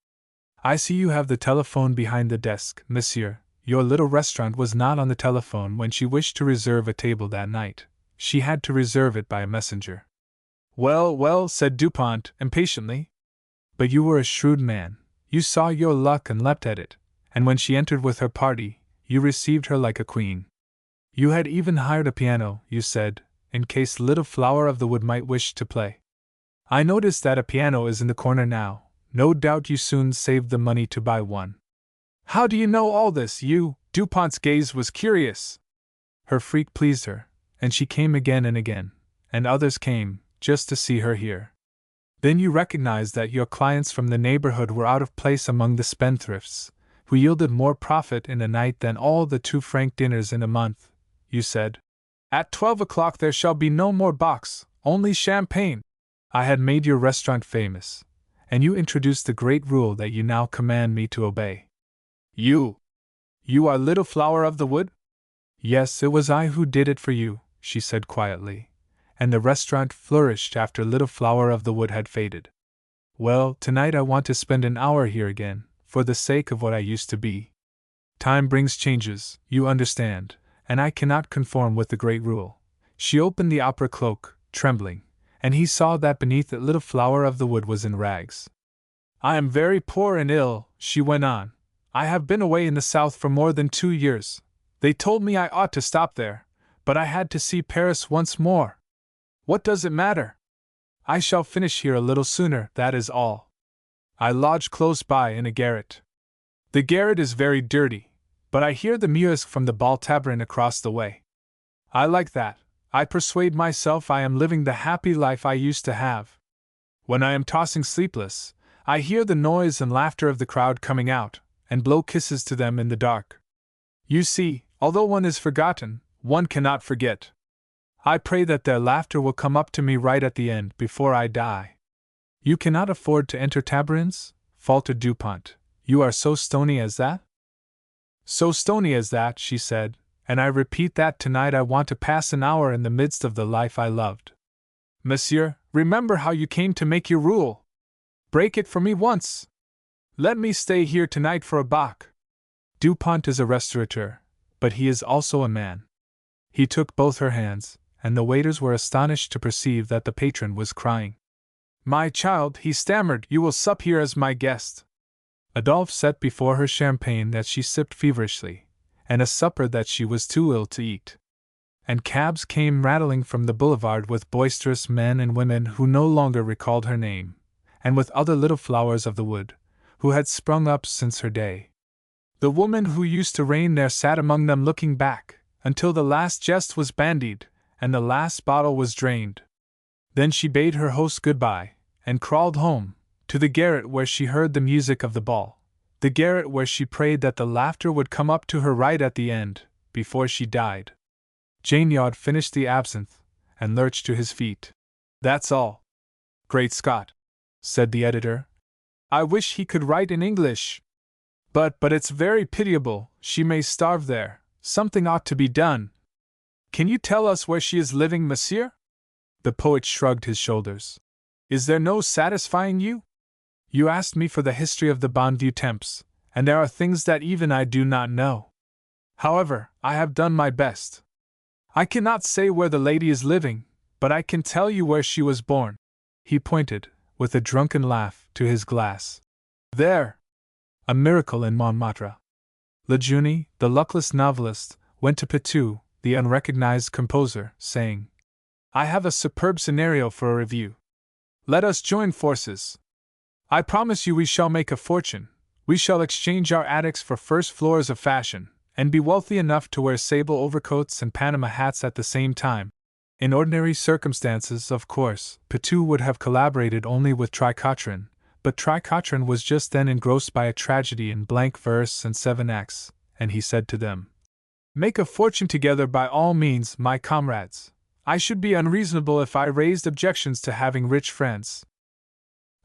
I see you have the telephone behind the desk, monsieur. Your little restaurant was not on the telephone when she wished to reserve a table that night. She had to reserve it by a messenger. Well, well, said Dupont, impatiently. But you were a shrewd man. You saw your luck and leapt at it, and when she entered with her party, you received her like a queen. You had even hired a piano, you said, in case Little Flower of the Wood might wish to play. I notice that a piano is in the corner now. No doubt you soon saved the money to buy one. How do you know all this, you? Dupont's gaze was curious. Her freak pleased her, and she came again and again, and others came, just to see her here. Then you recognized that your clients from the neighborhood were out of place among the spendthrifts, who yielded more profit in a night than all the 2-franc dinners in a month. You said, at 12 o'clock there shall be no more box, only champagne. I had made your restaurant famous, and you introduced the great rule that you now command me to obey. You are Little Flower of the Wood? Yes, it was I who did it for you, she said quietly, and the restaurant flourished after Little Flower of the Wood had faded. Well, tonight I want to spend an hour here again, for the sake of what I used to be. Time brings changes, you understand, and I cannot conform with the great rule. She opened the opera cloak, trembling, and he saw that beneath it Little Flower of the Wood was in rags. I am very poor and ill, she went on. I have been away in the south for more than 2 years. They told me I ought to stop there, but I had to see Paris once more. What does it matter? I shall finish here a little sooner, that is all. I lodge close by in a garret. The garret is very dirty, but I hear the music from the ball tavern across the way. I like that. I persuade myself I am living the happy life I used to have. When I am tossing sleepless, I hear the noise and laughter of the crowd coming out, and blow kisses to them in the dark. You see, although one is forgotten, one cannot forget. I pray that their laughter will come up to me right at the end, before I die. You cannot afford to enter tabarins? Faltered Dupont. You are so stony as that? So stony as that, she said, and I repeat that tonight I want to pass an hour in the midst of the life I loved. Monsieur, remember how you came to make your rule. Break it for me once. Let me stay here tonight for a bock. Dupont is a restaurateur, but he is also a man. He took both her hands, and the waiters were astonished to perceive that the patron was crying. My child, he stammered, you will sup here as my guest. Adolphe set before her champagne that she sipped feverishly, and a supper that she was too ill to eat. And cabs came rattling from the boulevard with boisterous men and women who no longer recalled her name, and with other little flowers of the wood, who had sprung up since her day. The woman who used to reign there sat among them looking back, until the last jest was bandied, and the last bottle was drained. Then she bade her host goodbye, and crawled home, to the garret where she heard the music of the ball, the garret where she prayed that the laughter would come up to her right at the end, before she died. Janiod finished the absinthe, and lurched to his feet. That's all. Great Scott! Said the editor. I wish he could write in English. But it's very pitiable, she may starve there, something ought to be done. Can you tell us where she is living, monsieur? The poet shrugged his shoulders. Is there no satisfying you? You asked me for the history of the Bon Vieux Temps, and there are things that even I do not know. However, I have done my best. I cannot say where the lady is living, but I can tell you where she was born. He pointed, with a drunken laugh, to his glass. There! A miracle in Montmartre. Lejeune, the luckless novelist, went to Petou, the unrecognized composer, saying, I have a superb scenario for a review. Let us join forces. I promise you we shall make a fortune. We shall exchange our attics for first floors of fashion, and be wealthy enough to wear sable overcoats and Panama hats at the same time. In ordinary circumstances, of course, Petou would have collaborated only with Tricotrin, but Tricotrin was just then engrossed by a tragedy in blank verse and 7 acts, and he said to them, Make a fortune together by all means, my comrades. I should be unreasonable if I raised objections to having rich friends.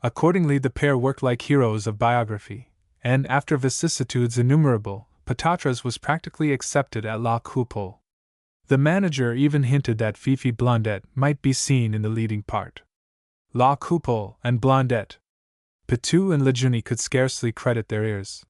Accordingly, the pair worked like heroes of biography, and after vicissitudes innumerable, Patatres was practically accepted at La Coupole. The manager even hinted that Fifi Blondet might be seen in the leading part. La Coupole and Blondet. Petou and Lejeune could scarcely credit their ears.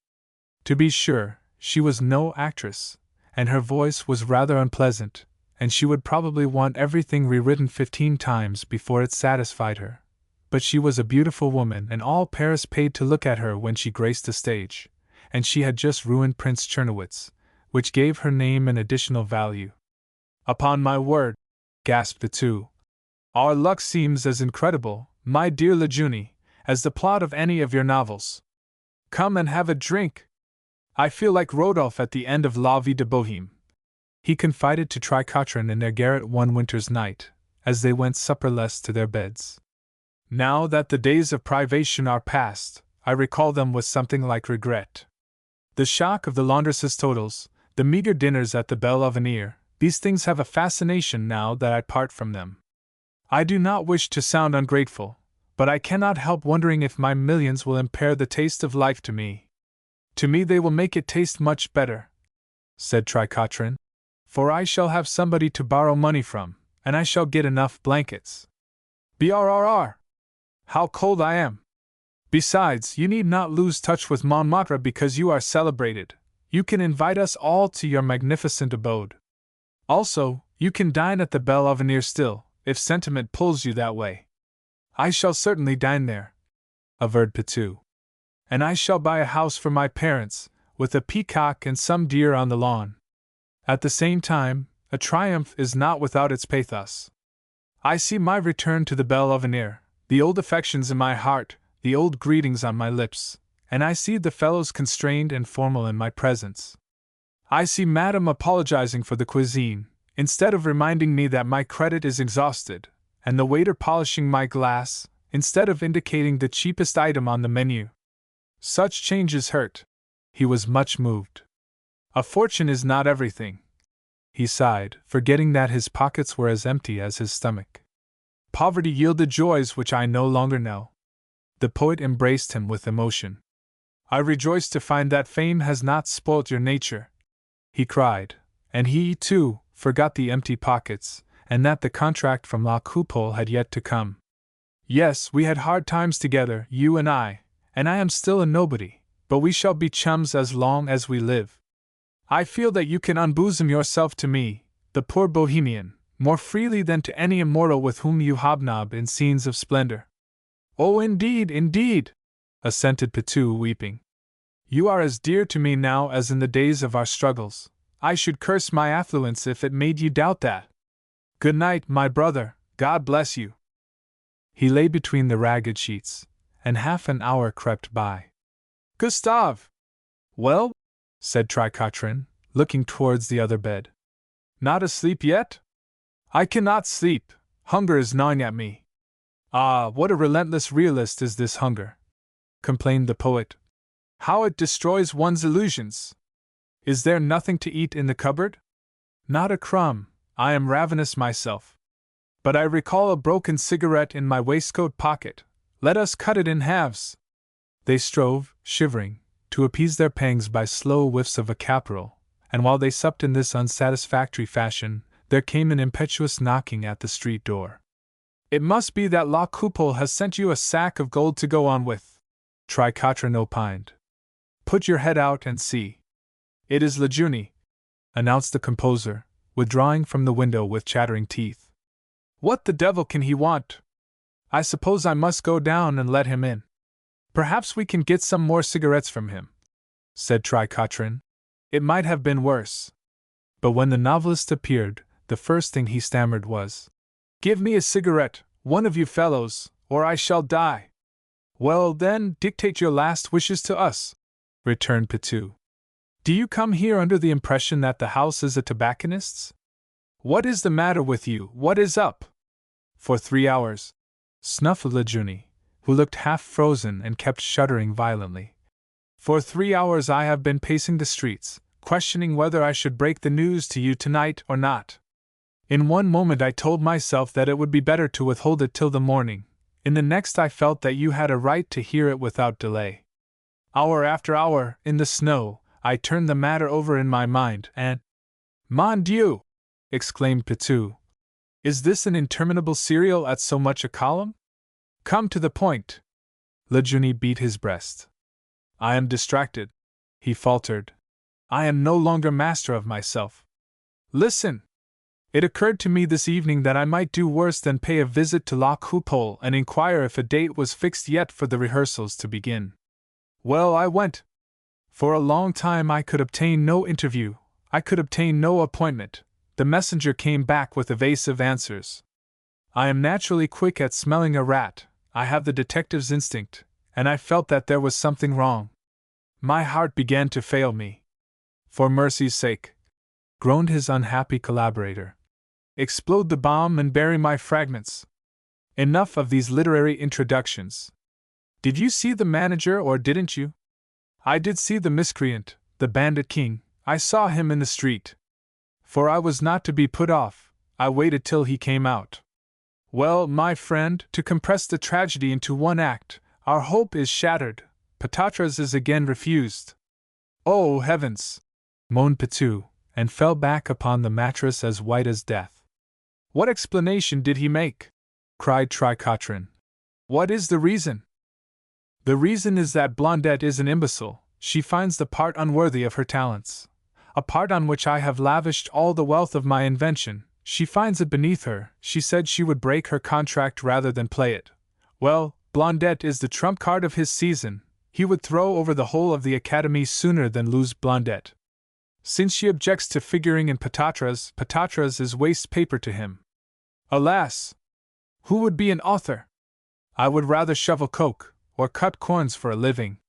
To be sure, she was no actress, and her voice was rather unpleasant, and she would probably want everything rewritten 15 times before it satisfied her. But she was a beautiful woman, and all Paris paid to look at her when she graced the stage, and she had just ruined Prince Czernowitz, which gave her name an additional value. Upon my word, gasped Petou, our luck seems as incredible, my dear Lejeune, as the plot of any of your novels. Come and have a drink. I feel like Rodolphe at the end of La Vie de Bohème. He confided to Tricotrin in their garret one winter's night, as they went supperless to their beds. Now that the days of privation are past, I recall them with something like regret. The shock of the laundress's totals, the meager dinners at the Belle Avenir, these things have a fascination now that I part from them. I do not wish to sound ungrateful, but I cannot help wondering if my millions will impair the taste of life to me. To me they will make it taste much better, said Tricotrin, for I shall have somebody to borrow money from, and I shall get enough blankets. Brrr! How cold I am! Besides, you need not lose touch with Montmartre because you are celebrated. You can invite us all to your magnificent abode. Also, you can dine at the Belle Avenir still, if sentiment pulls you that way. I shall certainly dine there, averred Petou. And I shall buy a house for my parents, with a peacock and some deer on the lawn. At the same time, a triumph is not without its pathos. I see my return to the Belle Avenir, the old affections in my heart, the old greetings on my lips, and I see the fellows constrained and formal in my presence. I see Madame apologizing for the cuisine, instead of reminding me that my credit is exhausted, and the waiter polishing my glass, instead of indicating the cheapest item on the menu. Such changes hurt. He was much moved. A fortune is not everything. He sighed, forgetting that his pockets were as empty as his stomach. Poverty yielded joys which I no longer know. The poet embraced him with emotion. I rejoice to find that fame has not spoilt your nature, he cried, and he, too, forgot the empty pockets, and that the contract from La Coupole had yet to come. Yes, we had hard times together, you and I am still a nobody, but we shall be chums as long as we live. I feel that you can unbosom yourself to me, the poor bohemian, more freely than to any immortal with whom you hobnob in scenes of splendor. Oh, indeed, indeed, assented Petou, weeping. You are as dear to me now as in the days of our struggles. I should curse my affluence if it made you doubt that. Good night, my brother, God bless you. He lay between the ragged sheets, and half an hour crept by. Gustave! Well? Said Tricotrin, looking towards the other bed. Not asleep yet? I cannot sleep. Hunger is gnawing at me. Ah, what a relentless realist is this hunger, complained the poet. How it destroys one's illusions. Is there nothing to eat in the cupboard? Not a crumb. I am ravenous myself. But I recall a broken cigarette in my waistcoat pocket. Let us cut it in halves. They strove, shivering, to appease their pangs by slow whiffs of a caporal, and while they supped in this unsatisfactory fashion, there came an impetuous knocking at the street door. "It must be that La Coupole has sent you a sack of gold to go on with," Tricotrin opined. "Put your head out and see." "It is Lejuny," announced the composer, withdrawing from the window with chattering teeth. "What the devil can he want? I suppose I must go down and let him in. Perhaps we can get some more cigarettes from him," said Tricotrin. "It might have been worse." But when the novelist appeared, the first thing he stammered was, "Give me a cigarette, one of you fellows, or I shall die." "Well, then, dictate your last wishes to us," returned Pitou. "Do you come here under the impression that the house is a tobacconist's? What is the matter with you? What is up?" "For 3 hours," snuffled Lejuny, who looked half frozen and kept shuddering violently. "For 3 hours I have been pacing the streets, questioning whether I should break the news to you tonight or not. In one moment I told myself that it would be better to withhold it till the morning, in the next I felt that you had a right to hear it without delay. Hour after hour, in the snow, I turned the matter over in my mind, and— Mon Dieu! Exclaimed Pitou. Is this an interminable serial at so much a column? Come to the point. Lejuny beat his breast. I am distracted, he faltered. I am no longer master of myself. Listen! It occurred to me this evening that I might do worse than pay a visit to La Coupole and inquire if a date was fixed yet for the rehearsals to begin. Well, I went. For a long time I could obtain no interview, I could obtain no appointment. The messenger came back with evasive answers. I am naturally quick at smelling a rat, I have the detective's instinct, and I felt that there was something wrong. My heart began to fail me. For mercy's sake, groaned his unhappy collaborator, explode the bomb and bury my fragments. Enough of these literary introductions. Did you see the manager or didn't you? I did see the miscreant, the bandit king, I saw him in the street. For I was not to be put off, I waited till he came out. Well, my friend, to compress the tragedy into one act, our hope is shattered, Patatras is again refused. Oh, heavens! Moaned Pitou, and fell back upon the mattress as white as death. What explanation did he make? Cried Tricotrin. What is the reason? The reason is that Blondette is an imbecile, she finds the part unworthy of her talents. A part on which I have lavished all the wealth of my invention, she finds it beneath her, she said she would break her contract rather than play it. Well, Blondette is the trump card of his season, he would throw over the whole of the Academy sooner than lose Blondette. Since she objects to figuring in Patatras, Patatras is waste paper to him. Alas! Who would be an author? I would rather shovel coke, or cut corns for a living.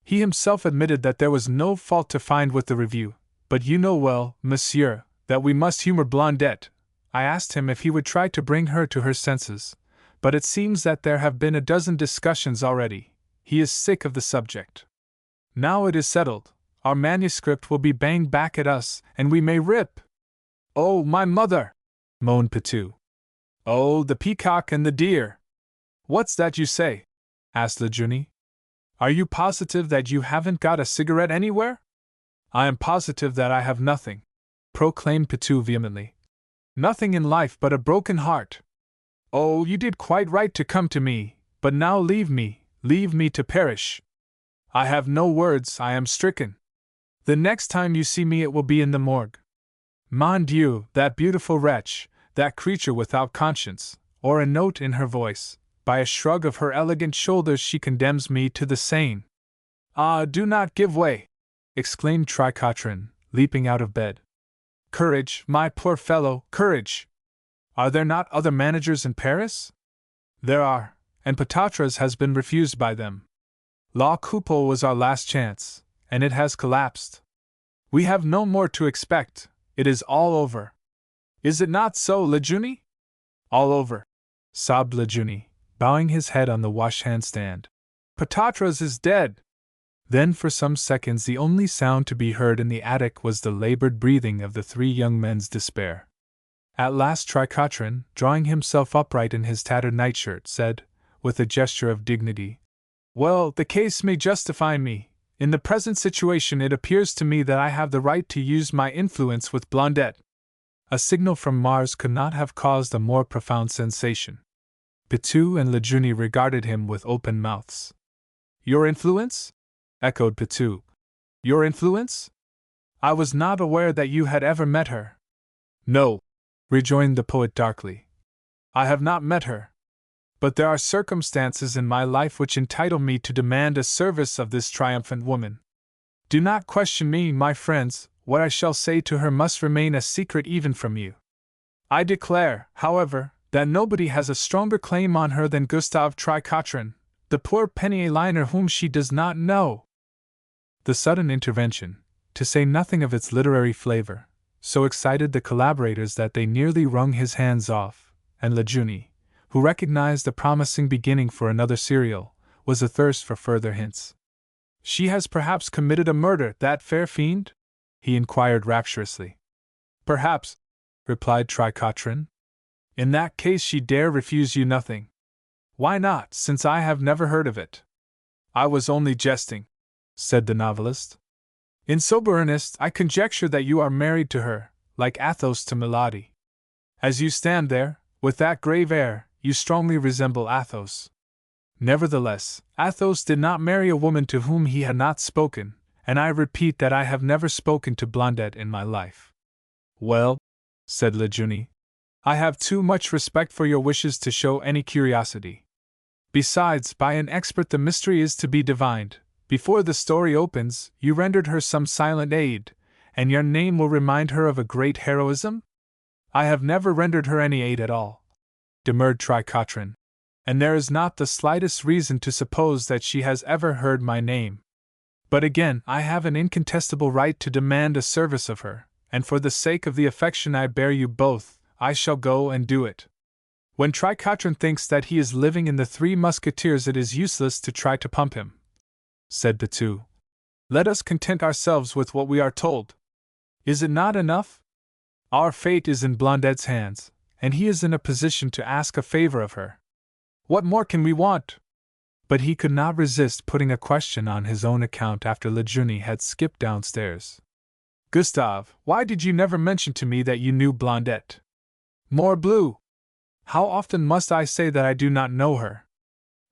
He himself admitted that there was no fault to find with the review, but you know well, monsieur, that we must humor Blondette. I asked him if he would try to bring her to her senses, but it seems that there have been a dozen discussions already. He is sick of the subject. Now it is settled, our manuscript will be banged back at us, and we may rip. Oh, my mother! Moaned Pitou. Oh, the peacock and the deer! What's that you say? Asked Lejuny. Are you positive that you haven't got a cigarette anywhere? I am positive that I have nothing, proclaimed Pitou vehemently. Nothing in life but a broken heart. Oh, you did quite right to come to me, but now leave me to perish. I have no words, I am stricken. The next time you see me it will be in the morgue. Mon Dieu, that beautiful wretch, that creature without conscience, or a note in her voice, by a shrug of her elegant shoulders she condemns me to the Seine. Ah, do not give way! Exclaimed Tricotrin, leaping out of bed. Courage, my poor fellow, courage! Are there not other managers in Paris? There are, and Patatras has been refused by them. La Coupole was our last chance, and it has collapsed. We have no more to expect, it is all over. Is it not so, Lejuny? All over, sobbed Lejuny, bowing his head on the washhand stand. Patatras is dead! Then for some seconds the only sound to be heard in the attic was the labored breathing of the three young men's despair. At last Tricotrin, drawing himself upright in his tattered nightshirt, said, with a gesture of dignity, Well, the case may justify me, In the present situation, it appears to me that I have the right to use my influence with Blondette. A signal from Mars could not have caused a more profound sensation. Pitou and Lejeune regarded him with open mouths. Your influence? Echoed Pitou. Your influence? I was not aware that you had ever met her. No, rejoined the poet darkly. I have not met her. But there are circumstances in my life which entitle me to demand a service of this triumphant woman. Do not question me, my friends. What I shall say to her must remain a secret even from you. I declare, however, that nobody has a stronger claim on her than Gustave Tricotrin, the poor penny-a-liner whom she does not know. The sudden intervention, to say nothing of its literary flavor, so excited the collaborators that they nearly wrung his hands off, and Lejeune, who recognized a promising beginning for another serial, was athirst for further hints. She has perhaps committed a murder, that fair fiend? He inquired rapturously. Perhaps, replied Tricotrin. In that case she dare refuse you nothing. Why not, since I have never heard of it? I was only jesting, said the novelist. In sober earnest, I conjecture that you are married to her, like Athos to Milady. As you stand there, with that grave air, you strongly resemble Athos. Nevertheless, Athos did not marry a woman to whom he had not spoken, and I repeat that I have never spoken to Blondette in my life. Well, said Lejeune, I have too much respect for your wishes to show any curiosity. Besides, by an expert the mystery is to be divined. Before the story opens, you rendered her some silent aid, and your name will remind her of a great heroism? I have never rendered her any aid at all, demurred Tricotrin, and there is not the slightest reason to suppose that she has ever heard my name. But again, I have an incontestable right to demand a service of her, and for the sake of the affection I bear you both, I shall go and do it. When Tricotrin thinks that he is living in the Three Musketeers, it is useless to try to pump him, said Pitou. Let us content ourselves with what we are told. Is it not enough? Our fate is in Blondette's hands, and he is in a position to ask a favor of her. What more can we want? But he could not resist putting a question on his own account after Lejeune had skipped downstairs. Gustave, why did you never mention to me that you knew Blondette? Morbleu! How often must I say that I do not know her?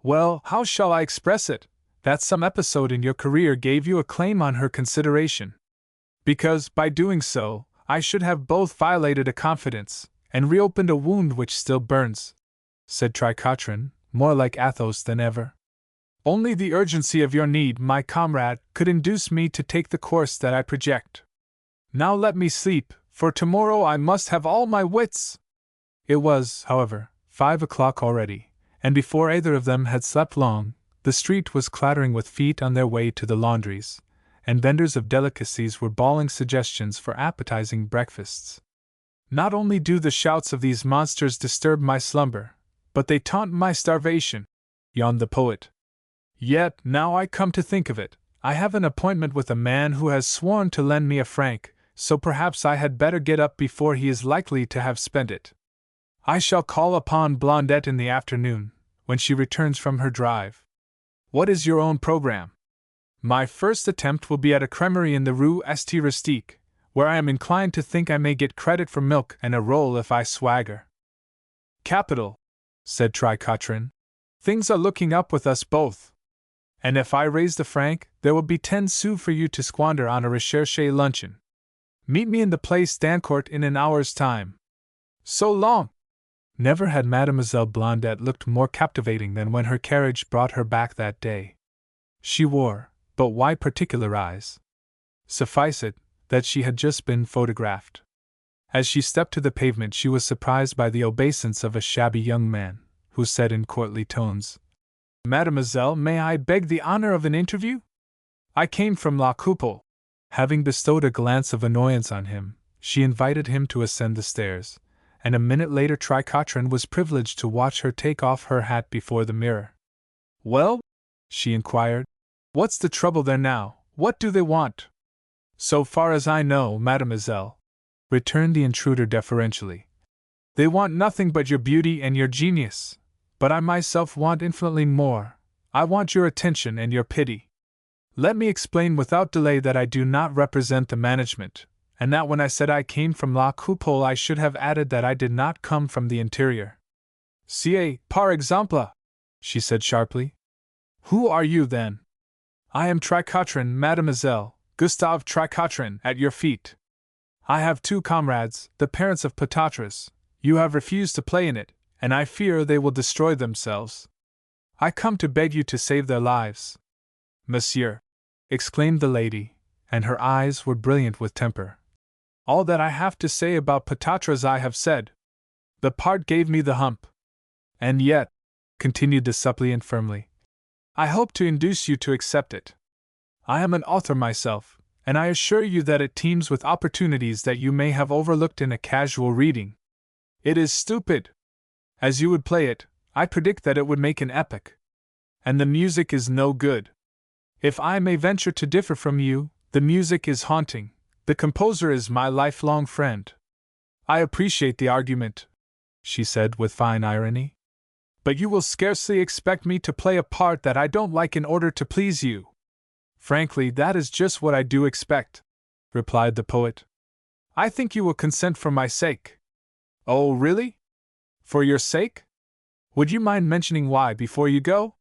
Well, how shall I express it? That some episode in your career gave you a claim on her consideration. Because, by doing so, I should have both violated a confidence, and reopened a wound which still burns, said Tricotrin, more like Athos than ever. Only the urgency of your need, my comrade, could induce me to take the course that I project. Now let me sleep, for tomorrow I must have all my wits. It was, however, 5 o'clock already, and before either of them had slept long, the street was clattering with feet on their way to the laundries, and vendors of delicacies were bawling suggestions for appetizing breakfasts. Not only do the shouts of these monsters disturb my slumber, but they taunt my starvation, yawned the poet. Yet, now I come to think of it, I have an appointment with a man who has sworn to lend me a franc, so perhaps I had better get up before he is likely to have spent it. I shall call upon Blondette in the afternoon, when she returns from her drive. What is your own program? My first attempt will be at a cremerie in the Rue St. Rustique, where I am inclined to think I may get credit for milk and a roll if I swagger. Capital, said Tricotrin. Things are looking up with us both. And if I raise the franc, there will be 10 sous for you to squander on a recherché luncheon. Meet me in the Place d'Ancourt in an hour's time. So long! Never had Mademoiselle Blondette looked more captivating than when her carriage brought her back that day. She wore, but why particularize? Suffice it, that she had just been photographed. As she stepped to the pavement, she was surprised by the obeisance of a shabby young man, who said in courtly tones, Mademoiselle, may I beg the honor of an interview? I came from La Coupe. Having bestowed a glance of annoyance on him, she invited him to ascend the stairs, and a minute later Tricotrin was privileged to watch her take off her hat before the mirror. Well? She inquired. What's the trouble there now? What do they want? So far as I know, mademoiselle, returned the intruder deferentially, they want nothing but your beauty and your genius. But I myself want infinitely more. I want your attention and your pity. Let me explain without delay that I do not represent the management, and that when I said I came from La Coupole I should have added that I did not come from the interior. "C'est, par exemple," she said sharply. "Who are you, then?" "I am Tricotrin, Mademoiselle, Gustave Tricotrin, at your feet. I have 2 comrades, the parents of Patatras. You have refused to play in it, and I fear they will destroy themselves. I come to beg you to save their lives." "Monsieur," exclaimed the lady, and her eyes were brilliant with temper. "All that I have to say about Patatras I have said. The part gave me the hump. And yet," continued the suppliant firmly, "I hope to induce you to accept it. I am an author myself, and I assure you that it teems with opportunities that you may have overlooked in a casual reading. It is stupid. As you would play it, I predict that it would make an epic. And the music is no good. If I may venture to differ from you, the music is haunting. The composer is my lifelong friend." "I appreciate the argument," she said with fine irony. "But you will scarcely expect me to play a part that I don't like in order to please you." "Frankly, that is just what I do expect," replied the poet. "I think you will consent for my sake." "Oh, really? For your sake? Would you mind mentioning why before you go?"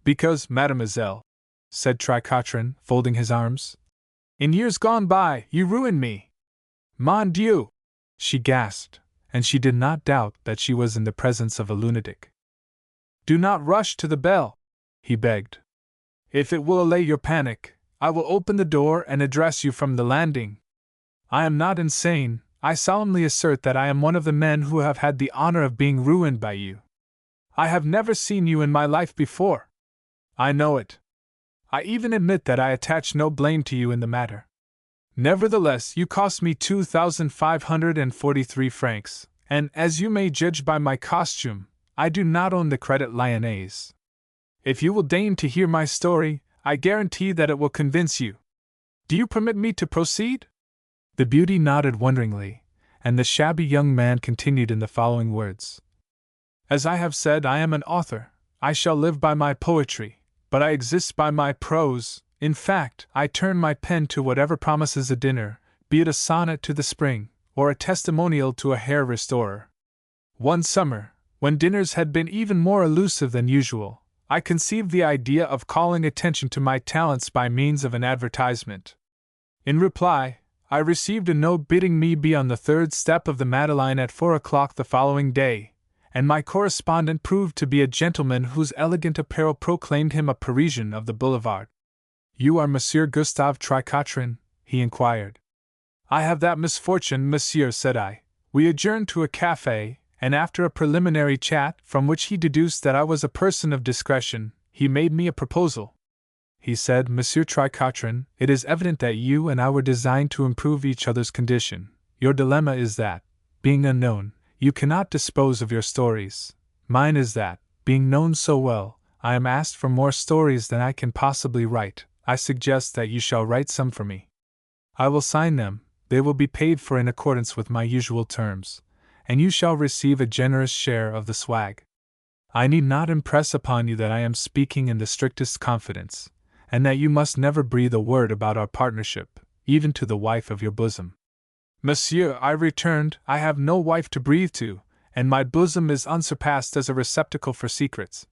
"Because, mademoiselle," said Tricotrin, folding his arms, "in years gone by, you ruined me." "Mon Dieu!" she gasped, and she did not doubt that she was in the presence of a lunatic. "Do not rush to the bell," he begged. "If it will allay your panic, I will open the door and address you from the landing. I am not insane. I solemnly assert that I am one of the men who have had the honor of being ruined by you. I have never seen you in my life before. I know it. I even admit that I attach no blame to you in the matter. Nevertheless, you cost me 2,543 francs, and, as you may judge by my costume, I do not own the Credit Lyonnais. If you will deign to hear my story, I guarantee that it will convince you. Do you permit me to proceed?" The beauty nodded wonderingly, and the shabby young man continued in the following words. "As I have said, I am an author. I shall live by my poetry, but I exist by my prose. In fact, I turn my pen to whatever promises a dinner, be it a sonnet to the spring, or a testimonial to a hair restorer. One summer, when dinners had been even more elusive than usual, I conceived the idea of calling attention to my talents by means of an advertisement. In reply, I received a note bidding me be on the 3rd step of the Madeleine at 4 o'clock the following day, and my correspondent proved to be a gentleman whose elegant apparel proclaimed him a Parisian of the Boulevard. "You are Monsieur Gustave Tricotrin?" he inquired. "I have that misfortune, monsieur," said I. We adjourned to a café, and after a preliminary chat, from which he deduced that I was a person of discretion, he made me a proposal. He said, "Monsieur Tricotrin, it is evident that you and I were designed to improve each other's condition. Your dilemma is that, being unknown, you cannot dispose of your stories. Mine is that, being known so well, I am asked for more stories than I can possibly write. I suggest that you shall write some for me. I will sign them, they will be paid for in accordance with my usual terms, and you shall receive a generous share of the swag. I need not impress upon you that I am speaking in the strictest confidence, and that you must never breathe a word about our partnership, even to the wife of your bosom." "Monsieur," I returned, "I have no wife to breathe to, and my bosom is unsurpassed as a receptacle for secrets."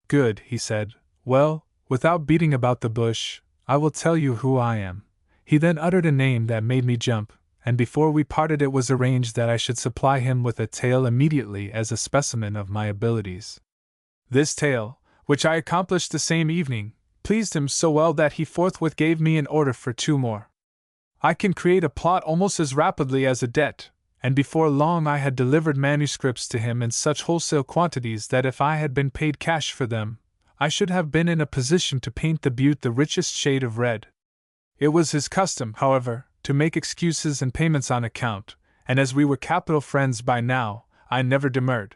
"Good," he said. "Well, without beating about the bush, I will tell you who I am." He then uttered a name that made me jump, and before we parted it was arranged that I should supply him with a tale immediately as a specimen of my abilities. This tale, which I accomplished the same evening, pleased him so well that he forthwith gave me an order for 2 more. I can create a plot almost as rapidly as a debt, and before long I had delivered manuscripts to him in such wholesale quantities that if I had been paid cash for them, I should have been in a position to paint the butte the richest shade of red. It was his custom, however, to make excuses and payments on account, and as we were capital friends by now, I never demurred.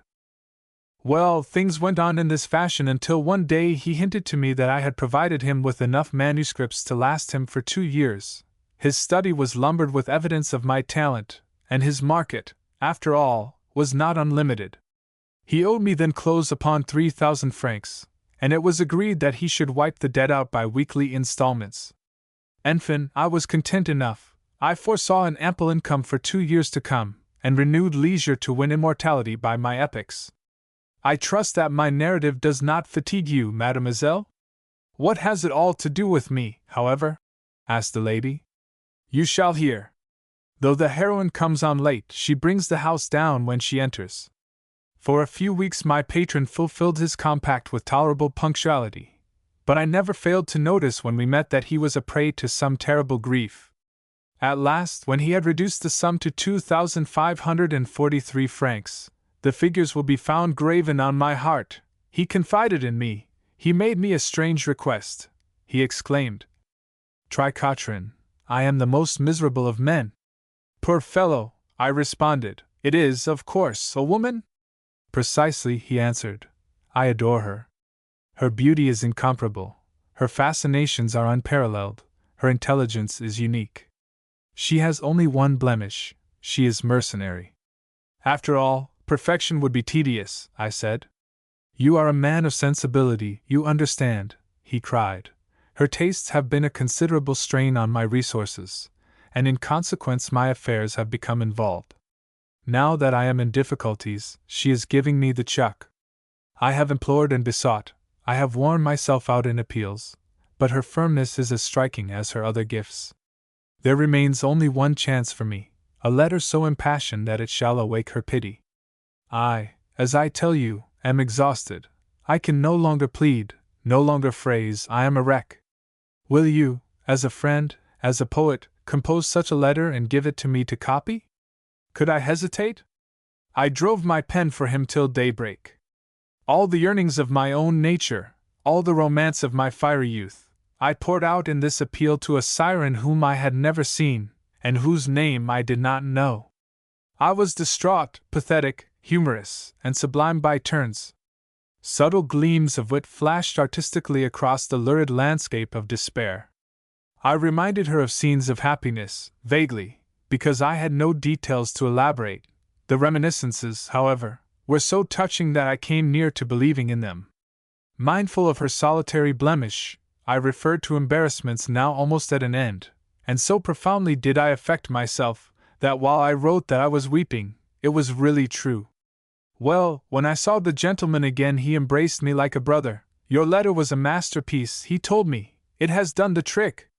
Well, things went on in this fashion until one day he hinted to me that I had provided him with enough manuscripts to last him for 2 years. His study was lumbered with evidence of my talent, and his market, after all, was not unlimited. He owed me then close upon 3,000 francs, and it was agreed that he should wipe the debt out by weekly installments. Enfin, I was content enough. I foresaw an ample income for 2 years to come, and renewed leisure to win immortality by my epics. I trust that my narrative does not fatigue you, mademoiselle? What has it all to do with me, however? Asked the lady. You shall hear. Though the heroine comes on late, she brings the house down when she enters. For a few weeks my patron fulfilled his compact with tolerable punctuality, but I never failed to notice when we met that he was a prey to some terrible grief. At last, when he had reduced the sum to 2,543 francs, the figures will be found graven on my heart, he confided in me, he made me a strange request. He exclaimed, Tricotrin, I am the most miserable of men. Poor fellow, I responded, it is, of course, a woman? Precisely, he answered. I adore her. Her beauty is incomparable, her fascinations are unparalleled, her intelligence is unique. She has only one blemish, she is mercenary. After all, perfection would be tedious, I said. You are a man of sensibility, you understand, he cried. Her tastes have been a considerable strain on my resources, and in consequence my affairs have become involved. Now that I am in difficulties, she is giving me the chuck. I have implored and besought, I have worn myself out in appeals, but her firmness is as striking as her other gifts. There remains only one chance for me, a letter so impassioned that it shall awake her pity. I, as I tell you, am exhausted. I can no longer plead, no longer phrase, I am a wreck. Will you, as a friend, as a poet, compose such a letter and give it to me to copy? Could I hesitate? I drove my pen for him till daybreak. All the yearnings of my own nature, all the romance of my fiery youth, I poured out in this appeal to a siren whom I had never seen, and whose name I did not know. I was distraught, pathetic, humorous, and sublime by turns. Subtle gleams of wit flashed artistically across the lurid landscape of despair. I reminded her of scenes of happiness, vaguely, because I had no details to elaborate. The reminiscences, however, were so touching that I came near to believing in them. Mindful of her solitary blemish, I referred to embarrassments now almost at an end, and so profoundly did I affect myself, that while I wrote that I was weeping, it was really true. Well, when I saw the gentleman again he embraced me like a brother. Your letter was a masterpiece, he told me. It has done the trick.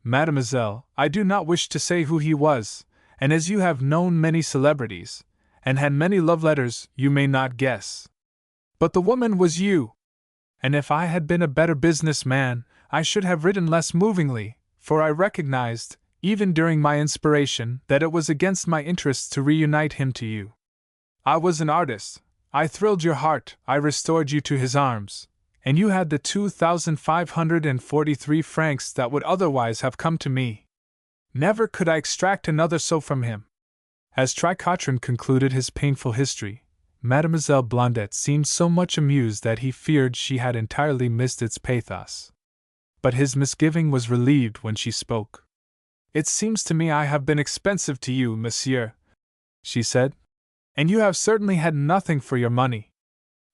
Mademoiselle, I do not wish to say who he was, and as you have known many celebrities, and had many love letters, you may not guess. But the woman was you. And if I had been a better business man, I should have written less movingly, for I recognized, even during my inspiration, that it was against my interests to reunite him to you. I was an artist, I thrilled your heart, I restored you to his arms, and you had the 2,543 francs that would otherwise have come to me. Never could I extract another sou from him. As Tricotrin concluded his painful history, Mademoiselle Blondet seemed so much amused that he feared she had entirely missed its pathos. But his misgiving was relieved when she spoke. It seems to me I have been expensive to you, monsieur, she said. And you have certainly had nothing for your money.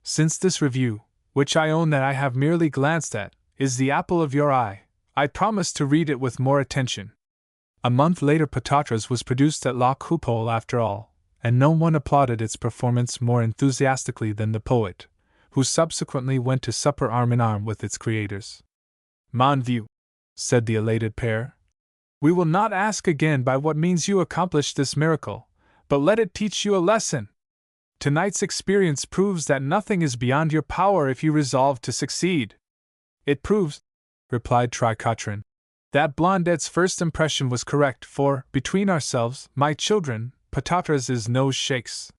Since this review, which I own that I have merely glanced at, is the apple of your eye, I promise to read it with more attention. A month later Patatras was produced at La Coupole after all, and no one applauded its performance more enthusiastically than the poet, who subsequently went to supper arm in arm with its creators. Mon vieux, said the elated pair, we will not ask again by what means you accomplished this miracle, but let it teach you a lesson. Tonight's experience proves that nothing is beyond your power if you resolve to succeed. It proves, replied Tricotrin, that Blondet's first impression was correct, for, between ourselves, my children, Patatras is no shakes.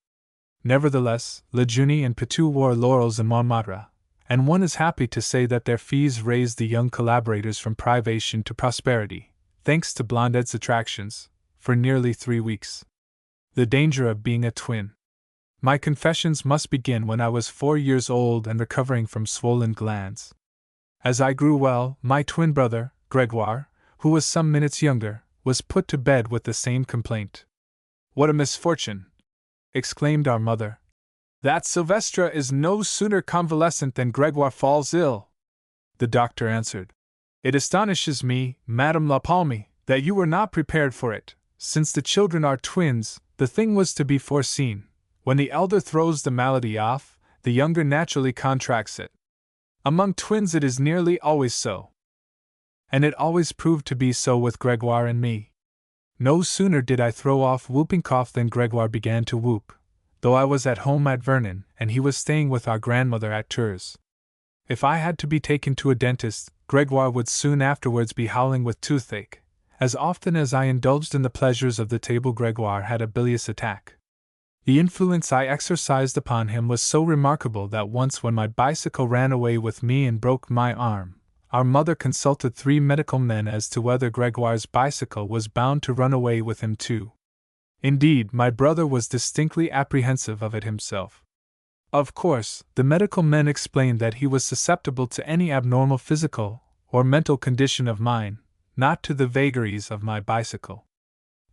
Nevertheless, Lejeune and Petou wore laurels in Montmartre, and one is happy to say that their fees raised the young collaborators from privation to prosperity, thanks to Blondet's attractions, for nearly 3 weeks. The danger of being a twin. My confessions must begin when I was 4 years old and recovering from swollen glands. As I grew well, my twin brother, Gregoire, who was some minutes younger, was put to bed with the same complaint. What a misfortune! Exclaimed our mother. That Sylvestre is no sooner convalescent than Gregoire falls ill, the doctor answered. It astonishes me, Madame La Palme, that you were not prepared for it. Since the children are twins, the thing was to be foreseen. When the elder throws the malady off, the younger naturally contracts it. Among twins it is nearly always so. And it always proved to be so with Gregoire and me. No sooner did I throw off whooping cough than Gregoire began to whoop, though I was at home at Vernon and he was staying with our grandmother at Tours. If I had to be taken to a dentist, Gregoire would soon afterwards be howling with toothache. As often as I indulged in the pleasures of the table, Gregoire had a bilious attack. The influence I exercised upon him was so remarkable that once when my bicycle ran away with me and broke my arm, our mother consulted 3 medical men as to whether Gregoire's bicycle was bound to run away with him too. Indeed, my brother was distinctly apprehensive of it himself. Of course, the medical men explained that he was susceptible to any abnormal physical or mental condition of mine, not to the vagaries of my bicycle.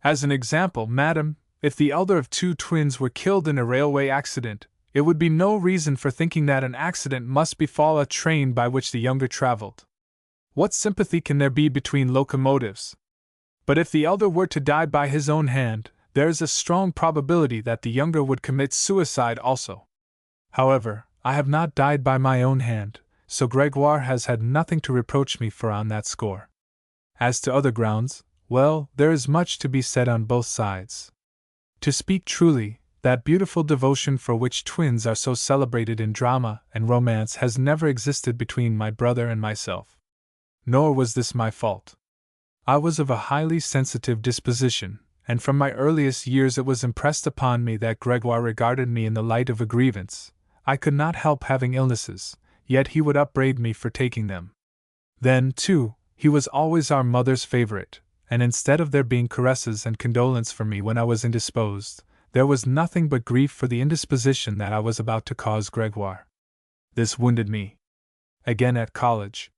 As an example, madam, if the elder of 2 twins were killed in a railway accident, it would be no reason for thinking that an accident must befall a train by which the younger traveled. What sympathy can there be between locomotives? But if the elder were to die by his own hand, there is a strong probability that the younger would commit suicide also. However, I have not died by my own hand, so Gregoire has had nothing to reproach me for on that score. As to other grounds, well, there is much to be said on both sides. To speak truly, that beautiful devotion for which twins are so celebrated in drama and romance has never existed between my brother and myself. Nor was this my fault. I was of a highly sensitive disposition, and from my earliest years it was impressed upon me that Gregoire regarded me in the light of a grievance. I could not help having illnesses, yet he would upbraid me for taking them. Then, too, he was always our mother's favorite, and instead of there being caresses and condolence for me when I was indisposed, there was nothing but grief for the indisposition that I was about to cause Gregoire. This wounded me. Again at college.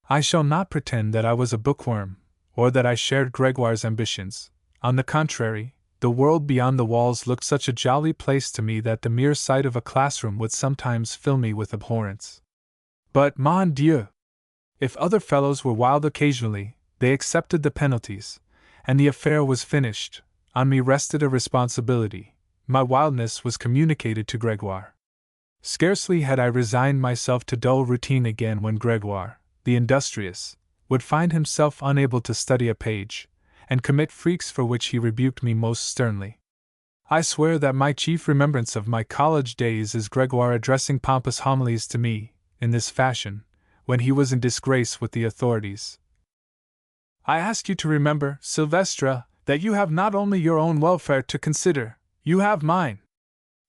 I shall not pretend that I was a bookworm, or that I shared Gregoire's ambitions. On the contrary, the world beyond the walls looked such a jolly place to me that the mere sight of a classroom would sometimes fill me with abhorrence. But, mon Dieu! If other fellows were wild occasionally, they accepted the penalties, and the affair was finished. On me rested a responsibility. My wildness was communicated to Gregoire. Scarcely had I resigned myself to dull routine again when Gregoire, the industrious, would find himself unable to study a page, and commit freaks for which he rebuked me most sternly. I swear that my chief remembrance of my college days is Gregoire addressing pompous homilies to me, in this fashion, when he was in disgrace with the authorities. I ask you to remember, Sylvestre, that you have not only your own welfare to consider, you have mine.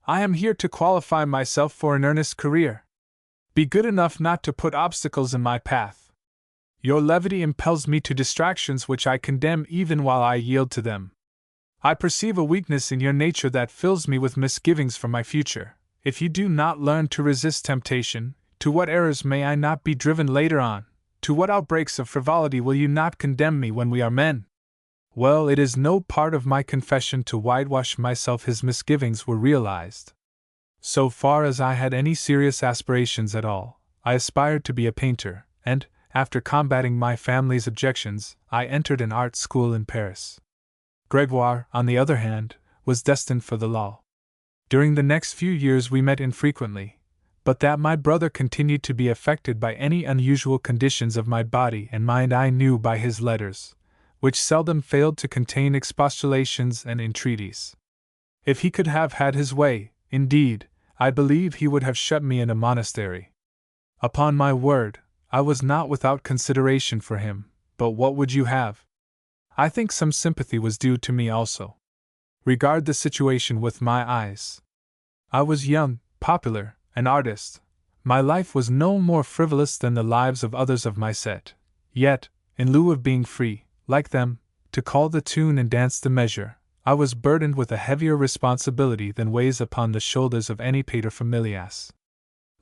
I am here to qualify myself for an earnest career. Be good enough not to put obstacles in my path. Your levity impels me to distractions which I condemn even while I yield to them. I perceive a weakness in your nature that fills me with misgivings for my future. If you do not learn to resist temptation, to what errors may I not be driven later on? To what outbreaks of frivolity will you not condemn me when we are men? Well, it is no part of my confession to whitewash myself. His misgivings were realized. So far as I had any serious aspirations at all, I aspired to be a painter, and, after combating my family's objections, I entered an art school in Paris. Gregoire, on the other hand, was destined for the law. During the next few years we met infrequently, but that my brother continued to be affected by any unusual conditions of my body and mind I knew by his letters, which seldom failed to contain expostulations and entreaties. If he could have had his way, indeed, I believe he would have shut me in a monastery. Upon my word, I was not without consideration for him, but what would you have? I think some sympathy was due to me also. Regard the situation with my eyes. I was young, popular, an artist. My life was no more frivolous than the lives of others of my set. Yet, in lieu of being free, like them, to call the tune and dance the measure, I was burdened with a heavier responsibility than weighs upon the shoulders of any paterfamilias.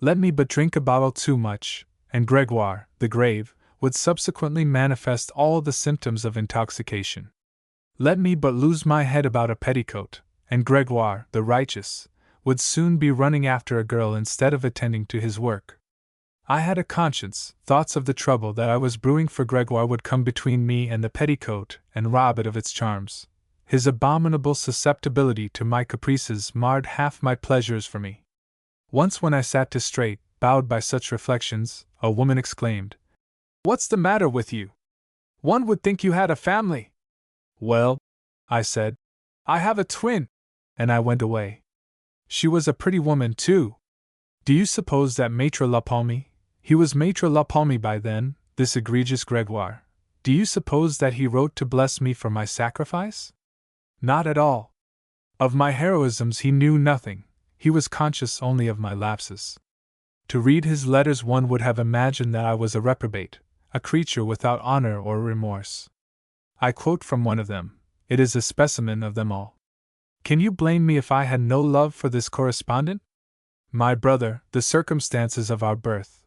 Let me but drink a bottle too much, and Gregoire, the grave, would subsequently manifest all the symptoms of intoxication. Let me but lose my head about a petticoat, and Gregoire, the righteous, would soon be running after a girl instead of attending to his work. I had a conscience. Thoughts of the trouble that I was brewing for Gregoire would come between me and the petticoat and rob it of its charms. His abominable susceptibility to my caprices marred half my pleasures for me. Once when I sat too straight, bowed by such reflections, a woman exclaimed, "What's the matter with you? One would think you had a family." "Well," I said, "I have a twin," and I went away. She was a pretty woman, too. Do you suppose that Maître Lapalme, he was Maître Lapalme by then, this egregious Gregoire, do you suppose that he wrote to bless me for my sacrifice? Not at all. Of my heroisms he knew nothing, he was conscious only of my lapses. To read his letters one would have imagined that I was a reprobate, a creature without honor or remorse. I quote from one of them. It is a specimen of them all. Can you blame me if I had no love for this correspondent? My brother, the circumstances of our birth.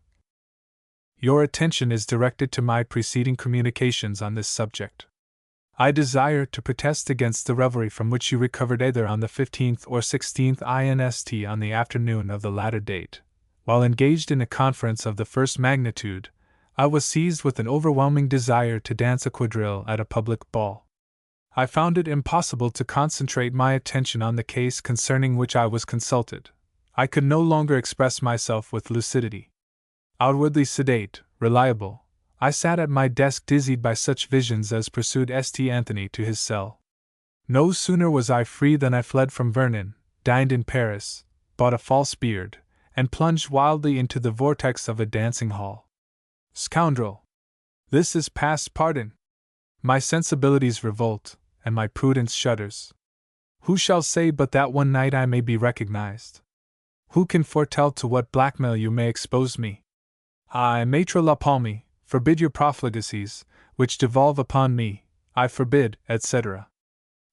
Your attention is directed to my preceding communications on this subject. I desire to protest against the reverie from which you recovered either on the 15th or 16th inst. On the afternoon of the latter date. While engaged in a conference of the first magnitude, I was seized with an overwhelming desire to dance a quadrille at a public ball. I found it impossible to concentrate my attention on the case concerning which I was consulted. I could no longer express myself with lucidity. Outwardly sedate, reliable, I sat at my desk dizzied by such visions as pursued St. Anthony to his cell. No sooner was I free than I fled from Vernon, dined in Paris, bought a false beard, and plunged wildly into the vortex of a dancing hall. Scoundrel! This is past pardon. My sensibilities revolt, and my prudence shudders. Who shall say but that one night I may be recognized? Who can foretell to what blackmail you may expose me? I, Maître Lapalme, forbid your profligacies, which devolve upon me, I forbid, etc.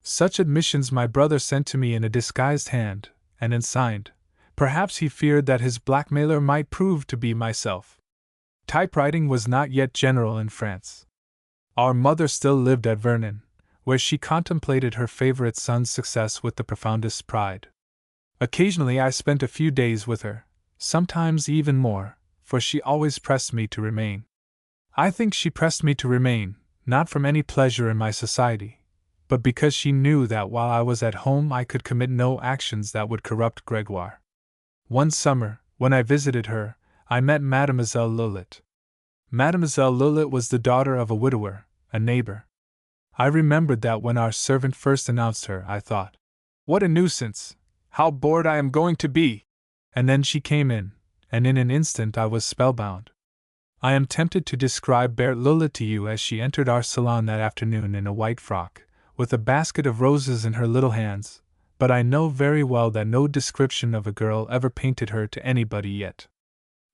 Such admissions my brother sent to me in a disguised hand, and unsigned. Perhaps he feared that his blackmailer might prove to be myself. Typewriting was not yet general in France. Our mother still lived at Vernon, where she contemplated her favorite son's success with the profoundest pride. Occasionally I spent a few days with her, sometimes even more, for she always pressed me to remain. I think she pressed me to remain, not from any pleasure in my society, but because she knew that while I was at home I could commit no actions that would corrupt Gregoire. One summer, when I visited her, I met Mademoiselle Lillet. Mademoiselle Lillet was the daughter of a widower, a neighbor. I remembered that when our servant first announced her, I thought, "What a nuisance! How bored I am going to be!" And then she came in, and in an instant I was spellbound. I am tempted to describe Berthe Lillet to you as she entered our salon that afternoon in a white frock, with a basket of roses in her little hands, but I know very well that no description of a girl ever painted her to anybody yet.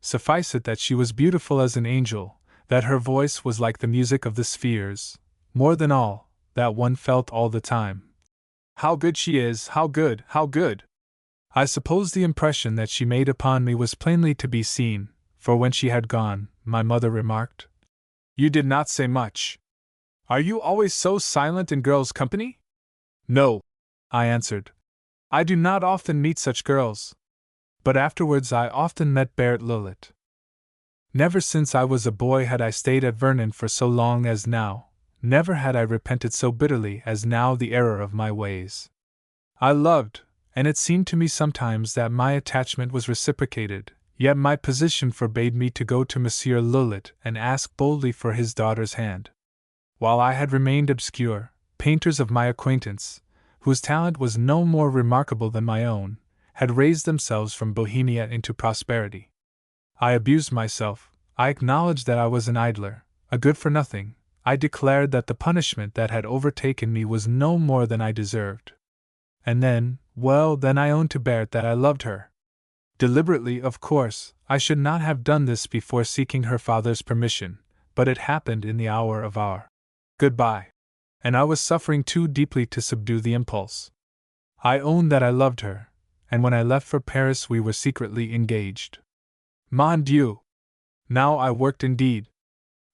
Suffice it that she was beautiful as an angel, that her voice was like the music of the spheres, more than all, that one felt all the time, "How good she is, how good, how good!" I suppose the impression that she made upon me was plainly to be seen, for when she had gone, my mother remarked, "You did not say much. Are you always so silent in girls' company?" "No," I answered. "I do not often meet such girls." But afterwards I often met Berthe Lillet. Never since I was a boy had I stayed at Vernon for so long as now, never had I repented so bitterly as now the error of my ways. I loved, and it seemed to me sometimes that my attachment was reciprocated, yet my position forbade me to go to Monsieur Lillet and ask boldly for his daughter's hand. While I had remained obscure, painters of my acquaintance, whose talent was no more remarkable than my own, had raised themselves from Bohemia into prosperity. I abused myself, I acknowledged that I was an idler, a good-for-nothing, I declared that the punishment that had overtaken me was no more than I deserved. And then, well, then I owned to Berthe that I loved her. Deliberately, of course, I should not have done this before seeking her father's permission, but it happened in the hour of our goodbye, and I was suffering too deeply to subdue the impulse. I owned that I loved her, and when I left for Paris we were secretly engaged. Mon Dieu! Now I worked indeed.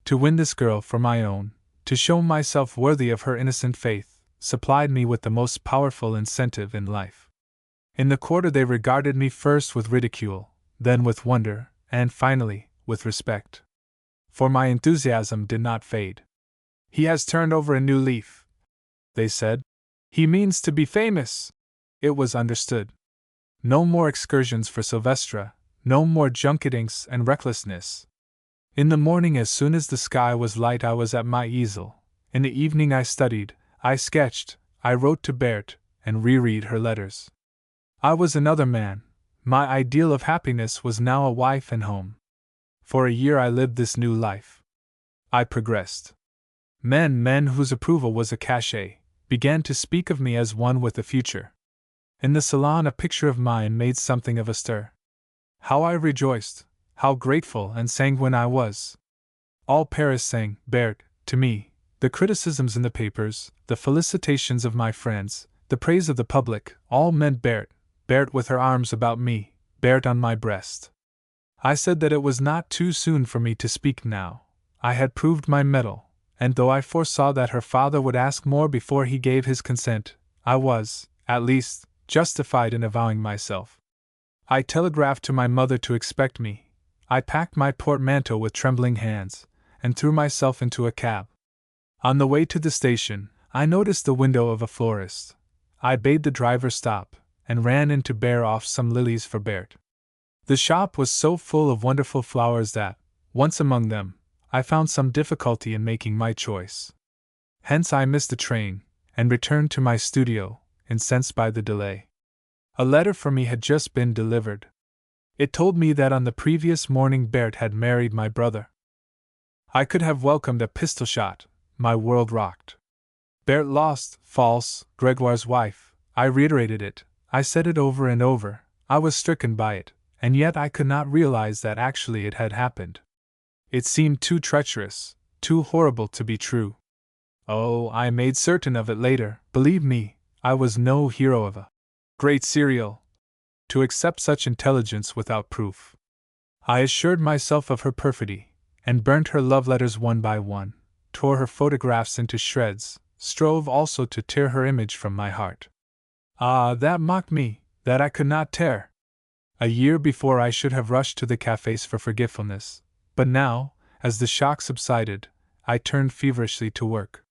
To win this girl for my own, to show myself worthy of her innocent faith, supplied me with the most powerful incentive in life. In the quarter they regarded me first with ridicule, then with wonder, and finally, with respect. For my enthusiasm did not fade. "He has turned over a new leaf," they said. "He means to be famous." It was understood. No more excursions for Sylvestra, no more junketings and recklessness. In the morning, as soon as the sky was light, I was at my easel. In the evening I studied, I sketched, I wrote to Berthe, and reread her letters. I was another man. My ideal of happiness was now a wife and home. For a year I lived this new life. I progressed. Men whose approval was a cachet, began to speak of me as one with a future. In the salon a picture of mine made something of a stir. How I rejoiced, how grateful and sanguine I was. All Paris sang Berthe to me. The criticisms in the papers, the felicitations of my friends, the praise of the public, all meant Berthe, Berthe with her arms about me, Berthe on my breast. I said that it was not too soon for me to speak now. I had proved my mettle, and though I foresaw that her father would ask more before he gave his consent, I was, at least, justified in avowing myself. I telegraphed to my mother to expect me. I packed my portmanteau with trembling hands, and threw myself into a cab. On the way to the station, I noticed the window of a florist. I bade the driver stop, and ran in to bear off some lilies for Berthe. The shop was so full of wonderful flowers that, once among them, I found some difficulty in making my choice. Hence I missed the train, and returned to my studio, incensed by the delay. A letter for me had just been delivered. It told me that on the previous morning Berthe had married my brother. I could have welcomed a pistol shot. My world rocked. Berthe lost, false, Gregoire's wife. I reiterated it, I said it over and over, I was stricken by it, and yet I could not realize that actually it had happened. It seemed too treacherous, too horrible to be true. Oh, I made certain of it later, believe me, I was no hero of a great serial to accept such intelligence without proof. I assured myself of her perfidy, and burnt her love letters one by one, tore her photographs into shreds, strove also to tear her image from my heart. Ah, that mocked me, that I could not tear. A year before I should have rushed to the cafes for forgetfulness, but now, as the shock subsided, I turned feverishly to work.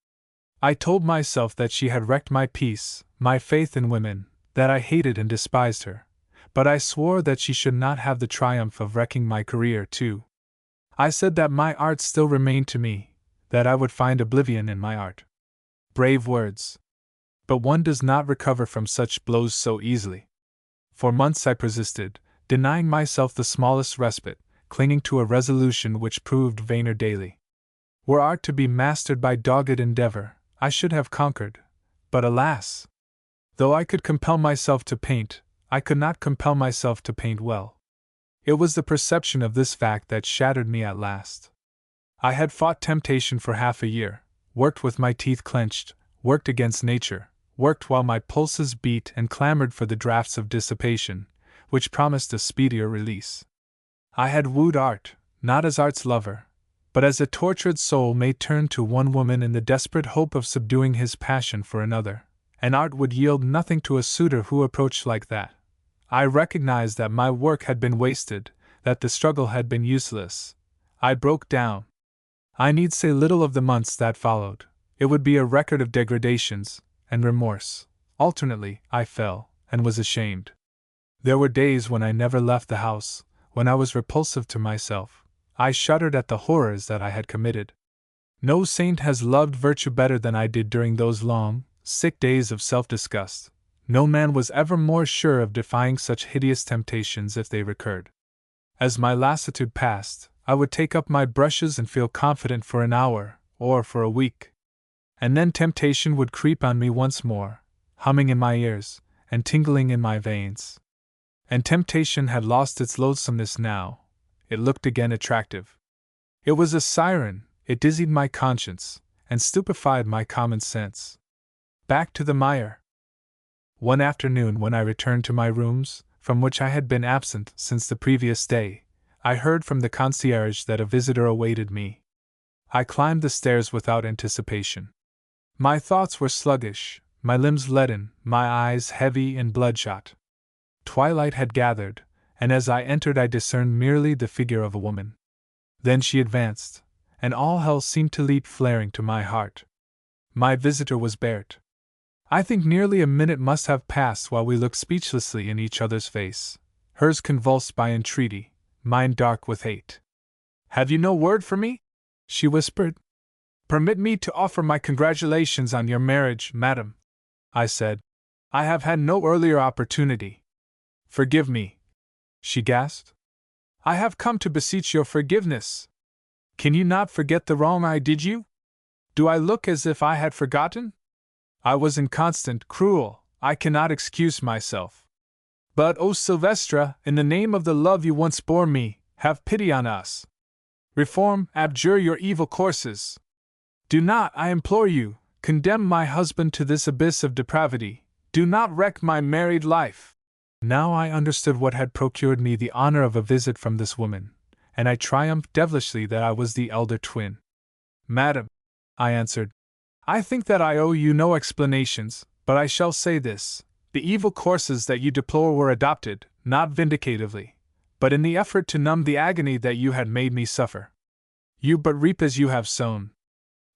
I told myself that she had wrecked my peace, my faith in women, that I hated and despised her, but I swore that she should not have the triumph of wrecking my career too. I said that my art still remained to me, that I would find oblivion in my art. Brave words. But one does not recover from such blows so easily. For months I persisted, denying myself the smallest respite, clinging to a resolution which proved vainer daily. Were art to be mastered by dogged endeavor, I should have conquered, but alas! Though I could compel myself to paint, I could not compel myself to paint well. It was the perception of this fact that shattered me at last. I had fought temptation for half a year, worked with my teeth clenched, worked against nature, worked while my pulses beat and clamored for the draughts of dissipation, which promised a speedier release. I had wooed art, not as art's lover, but as a tortured soul may turn to one woman in the desperate hope of subduing his passion for another, and art would yield nothing to a suitor who approached like that. I recognized that my work had been wasted, that the struggle had been useless. I broke down. I need say little of the months that followed. It would be a record of degradations and remorse. Alternately, I fell, and was ashamed. There were days when I never left the house, when I was repulsive to myself. I shuddered at the horrors that I had committed. No saint has loved virtue better than I did during those long, sick days of self-disgust. No man was ever more sure of defying such hideous temptations if they recurred. As my lassitude passed, I would take up my brushes and feel confident for an hour, or for a week. And then temptation would creep on me once more, humming in my ears, and tingling in my veins. And temptation had lost its loathsomeness now. It looked again attractive. It was a siren, it dizzied my conscience, and stupefied my common sense. Back to the mire. One afternoon when I returned to my rooms, from which I had been absent since the previous day, I heard from the concierge that a visitor awaited me. I climbed the stairs without anticipation. My thoughts were sluggish, my limbs leaden, my eyes heavy and bloodshot. Twilight had gathered, and as I entered I discerned merely the figure of a woman. Then she advanced, and all hell seemed to leap flaring to my heart. My visitor was Bert. I think nearly a minute must have passed while we looked speechlessly in each other's face, hers convulsed by entreaty, mine dark with hate. "Have you no word for me?" she whispered. "Permit me to offer my congratulations on your marriage, madam," I said. "I have had no earlier opportunity." "Forgive me," she gasped. "I have come to beseech your forgiveness. Can you not forget the wrong I did you? Do I look as if I had forgotten? I was inconstant, cruel, I cannot excuse myself. But, O Sylvestra, in the name of the love you once bore me, have pity on us. Reform, abjure your evil courses. Do not, I implore you, condemn my husband to this abyss of depravity. Do not wreck my married life." Now I understood what had procured me the honor of a visit from this woman, and I triumphed devilishly that I was the elder twin. "Madam," I answered, "I think that I owe you no explanations, but I shall say this. The evil courses that you deplore were adopted, not vindicatively, but in the effort to numb the agony that you had made me suffer. You but reap as you have sown.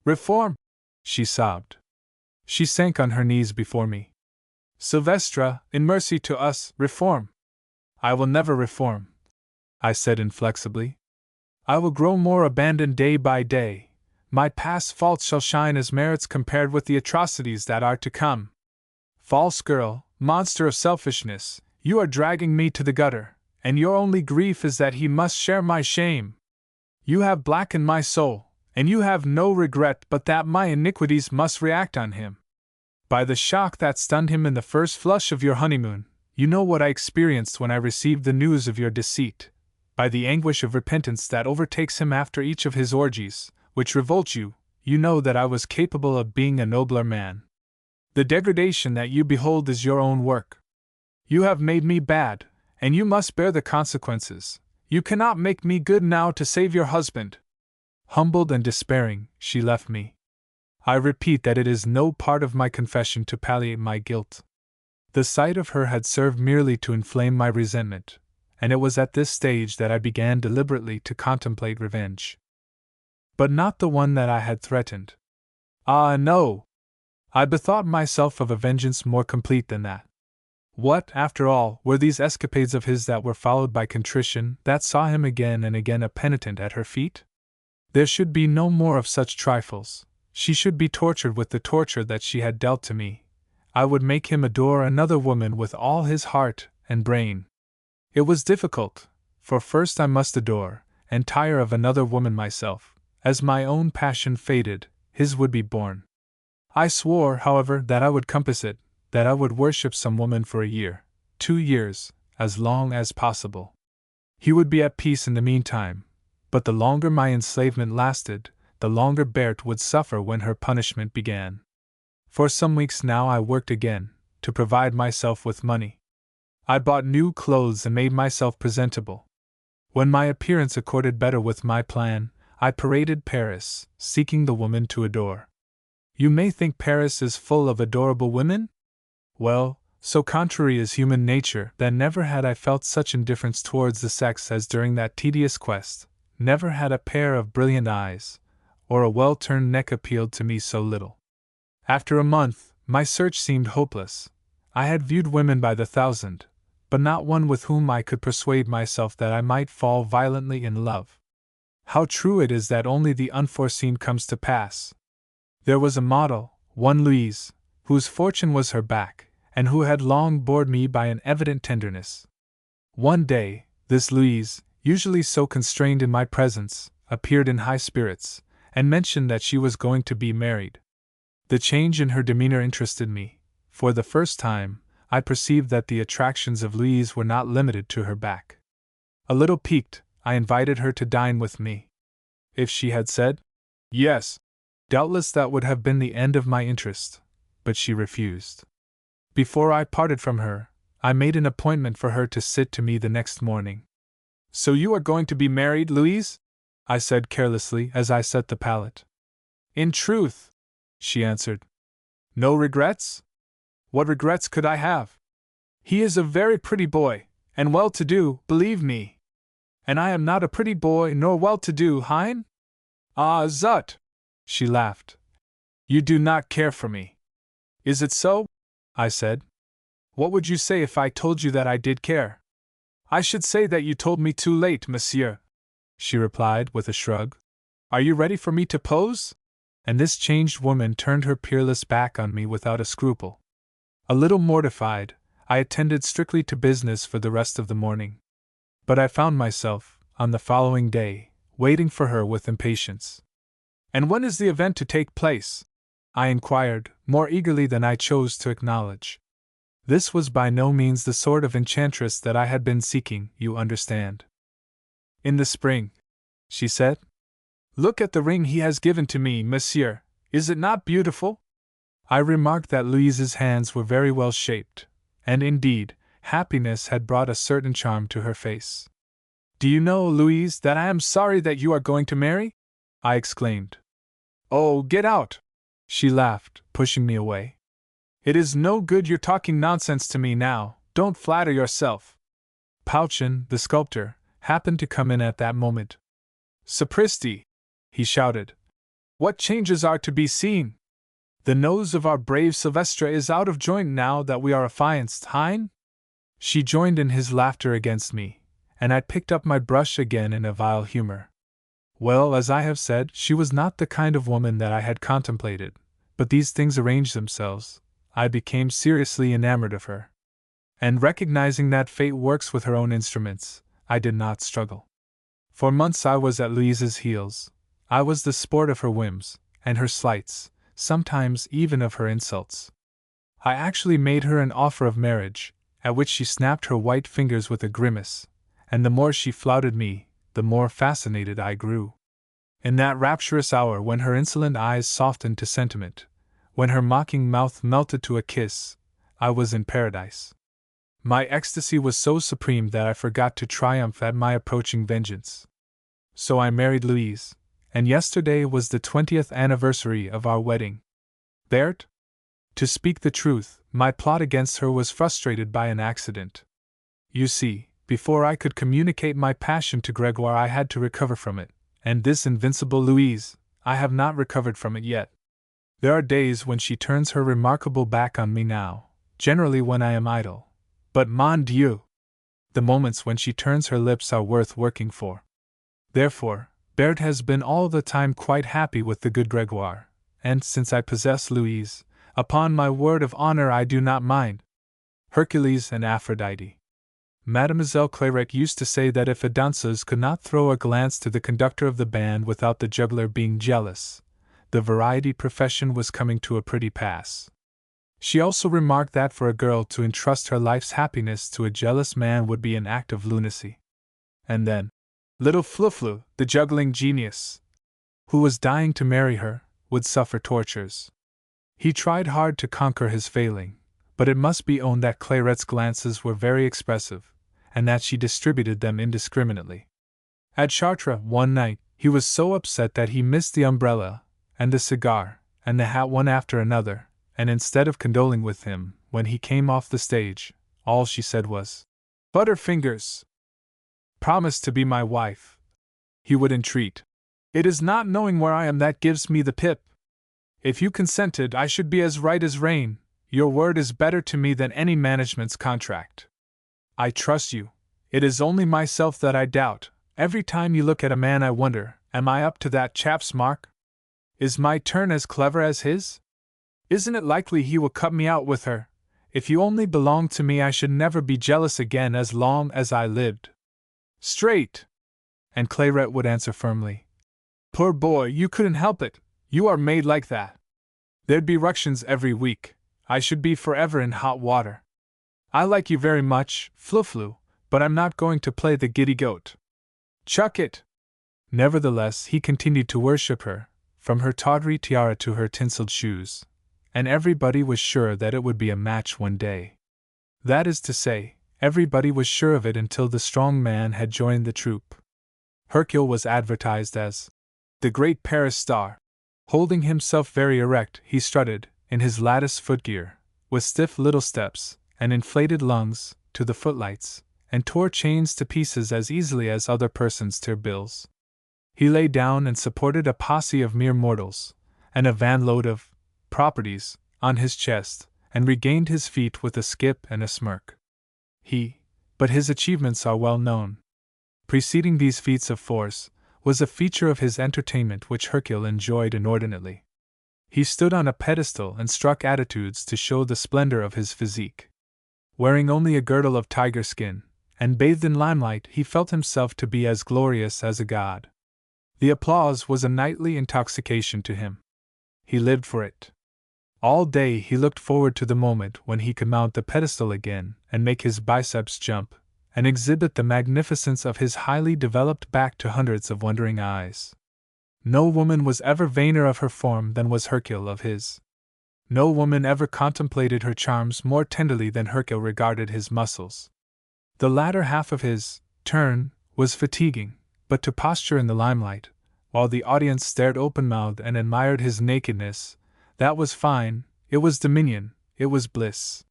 Reform!" she sobbed. She sank on her knees before me. "Sylvestra, in mercy to us, reform." "I will never reform," I said inflexibly. "I will grow more abandoned day by day. My past faults shall shine as merits compared with the atrocities that are to come. False girl, monster of selfishness, you are dragging me to the gutter, and your only grief is that he must share my shame. You have blackened my soul, and you have no regret but that my iniquities must react on him. By the shock that stunned him in the first flush of your honeymoon, you know what I experienced when I received the news of your deceit. By the anguish of repentance that overtakes him after each of his orgies, which revolt you, you know that I was capable of being a nobler man. The degradation that you behold is your own work. You have made me bad, and you must bear the consequences. You cannot make me good now to save your husband." Humbled and despairing, she left me. I repeat that it is no part of my confession to palliate my guilt. The sight of her had served merely to inflame my resentment, and it was at this stage that I began deliberately to contemplate revenge. But not the one that I had threatened. Ah, no! I bethought myself of a vengeance more complete than that. What, after all, were these escapades of his that were followed by contrition, that saw him again and again a penitent at her feet? There should be no more of such trifles. She should be tortured with the torture that she had dealt to me. I would make him adore another woman with all his heart and brain. It was difficult, for first I must adore, and tire of another woman myself. As my own passion faded, his would be born. I swore, however, that I would compass it, that I would worship some woman for a year, 2 years, as long as possible. He would be at peace in the meantime, but the longer my enslavement lasted, the longer Bert would suffer when her punishment began. For some weeks now I worked again, to provide myself with money. I bought new clothes and made myself presentable. When my appearance accorded better with my plan, I paraded Paris, seeking the woman to adore. You may think Paris is full of adorable women? Well, so contrary is human nature that never had I felt such indifference towards the sex as during that tedious quest. Never had a pair of brilliant eyes, or a well-turned neck appealed to me so little. After a month, my search seemed hopeless. I had viewed women by the thousand, but not one with whom I could persuade myself that I might fall violently in love. How true it is that only the unforeseen comes to pass. There was a model, one Louise, whose fortune was her back, and who had long bored me by an evident tenderness. One day, this Louise, usually so constrained in my presence, appeared in high spirits, and mentioned that she was going to be married. The change in her demeanor interested me. For the first time, I perceived that the attractions of Louise were not limited to her back. A little piqued, I invited her to dine with me. If she had said yes, doubtless that would have been the end of my interest, but she refused. Before I parted from her, I made an appointment for her to sit to me the next morning. "So you are going to be married, Louise?" I said carelessly as I set the palette. "In truth," she answered. "No regrets?" "What regrets could I have?" He is a very pretty boy, and well-to-do, believe me. And I am not a pretty boy nor well-to-do, hein? Ah, zut! She laughed. You do not care for me. Is it so? I said. What would you say if I told you that I did care? I should say that you told me too late, monsieur, she replied with a shrug. Are you ready for me to pose? And this changed woman turned her peerless back on me without a scruple. A little mortified, I attended strictly to business for the rest of the morning. But I found myself, on the following day, waiting for her with impatience. And when is the event to take place? I inquired, more eagerly than I chose to acknowledge. This was by no means the sort of enchantress that I had been seeking, you understand. In the spring, she said. Look at the ring he has given to me, monsieur. Is it not beautiful? I remarked that Louise's hands were very well shaped, and indeed, happiness had brought a certain charm to her face. Do you know, Louise, that I am sorry that you are going to marry? I exclaimed. Oh, get out! She laughed, pushing me away. It is no good your talking nonsense to me now, don't flatter yourself. Pauchin, the sculptor, happened to come in at that moment. Sapristi! He shouted. What changes are to be seen? The nose of our brave Silvestre is out of joint now that we are affianced, hein? She joined in his laughter against me, and I picked up my brush again in a vile humor. Well, as I have said, she was not the kind of woman that I had contemplated, but these things arranged themselves. I became seriously enamored of her. And recognizing that fate works with her own instruments, I did not struggle. For months I was at Louise's heels. I was the sport of her whims, and her slights, sometimes even of her insults. I actually made her an offer of marriage, at which she snapped her white fingers with a grimace, and the more she flouted me, the more fascinated I grew. In that rapturous hour when her insolent eyes softened to sentiment, when her mocking mouth melted to a kiss, I was in paradise. My ecstasy was so supreme that I forgot to triumph at my approaching vengeance. So I married Louise, and yesterday was the 20th anniversary of our wedding. Berthe? To speak the truth, my plot against her was frustrated by an accident. You see, before I could communicate my passion to Gregoire I had to recover from it, and this invincible Louise, I have not recovered from it yet. There are days when she turns her remarkable back on me now, generally when I am idle. But mon Dieu! The moments when she turns her lips are worth working for. Therefore, Berthe has been all the time quite happy with the good Gregoire, and since I possess Louise, upon my word of honor I do not mind. Hercules and Aphrodite. Mademoiselle Clairette used to say that if a danseuse could not throw a glance to the conductor of the band without the juggler being jealous, the variety profession was coming to a pretty pass. She also remarked that for a girl to entrust her life's happiness to a jealous man would be an act of lunacy. And then, little Fluflu, the juggling genius, who was dying to marry her, would suffer tortures. He tried hard to conquer his failing, but it must be owned that Clairette's glances were very expressive, and that she distributed them indiscriminately. At Chartres, one night, he was so upset that he missed the umbrella, and the cigar, and the hat one after another, and instead of condoling with him, when he came off the stage, all she said was, "Butterfingers! Promise to be my wife," he would entreat. "It is not knowing where I am that gives me the pip. If you consented, I should be as right as rain. Your word is better to me than any management's contract. I trust you. It is only myself that I doubt. Every time you look at a man I wonder, am I up to that chap's mark? Is my turn as clever as his? Isn't it likely he will cut me out with her? If you only belonged to me I should never be jealous again as long as I lived." "Straight!" And Clairette would answer firmly. "Poor boy, you couldn't help it. You are made like that. There'd be ructions every week. I should be forever in hot water. I like you very much, Fluflu, but I'm not going to play the giddy goat. Chuck it!" Nevertheless, he continued to worship her, from her tawdry tiara to her tinselled shoes, and everybody was sure that it would be a match one day. That is to say, everybody was sure of it until the strong man had joined the troupe. Hercule was advertised as the great Paris star. Holding himself very erect, he strutted, in his lattice footgear, with stiff little steps, and inflated lungs, to the footlights, and tore chains to pieces as easily as other persons tear bills. He lay down and supported a posse of mere mortals, and a van-load of properties, on his chest, and regained his feet with a skip and a smirk. But his achievements are well known. Preceding these feats of force, was a feature of his entertainment which Hercule enjoyed inordinately. He stood on a pedestal and struck attitudes to show the splendor of his physique. Wearing only a girdle of tiger skin, and bathed in limelight, he felt himself to be as glorious as a god. The applause was a nightly intoxication to him. He lived for it. All day he looked forward to the moment when he could mount the pedestal again and make his biceps jump, and exhibit the magnificence of his highly developed back to hundreds of wondering eyes. No woman was ever vainer of her form than was Hercule of his. No woman ever contemplated her charms more tenderly than Hercule regarded his muscles. The latter half of his turn was fatiguing, but to posture in the limelight, while the audience stared open-mouthed and admired his nakedness, that was fine, it was dominion, it was bliss.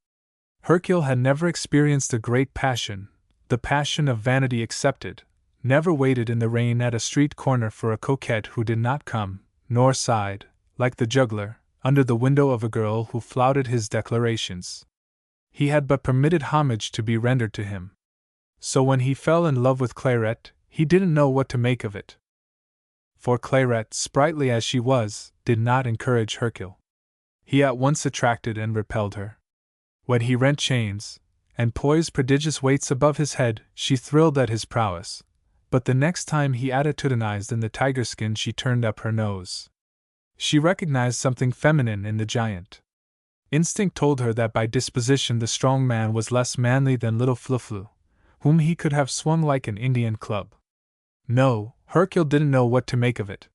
Hercule had never experienced a great passion, the passion of vanity excepted, never waited in the rain at a street corner for a coquette who did not come, nor sighed, like the juggler, under the window of a girl who flouted his declarations. He had but permitted homage to be rendered to him. So when he fell in love with Clairette, he didn't know what to make of it. For Clairette, sprightly as she was, did not encourage Hercule. He at once attracted and repelled her. When he rent chains, and poised prodigious weights above his head, she thrilled at his prowess, but the next time he attitudinized in the tiger skin she turned up her nose. She recognized something feminine in the giant. Instinct told her that by disposition the strong man was less manly than little Flu-Flu, whom he could have swung like an Indian club. No, Hercule didn't know what to make of it.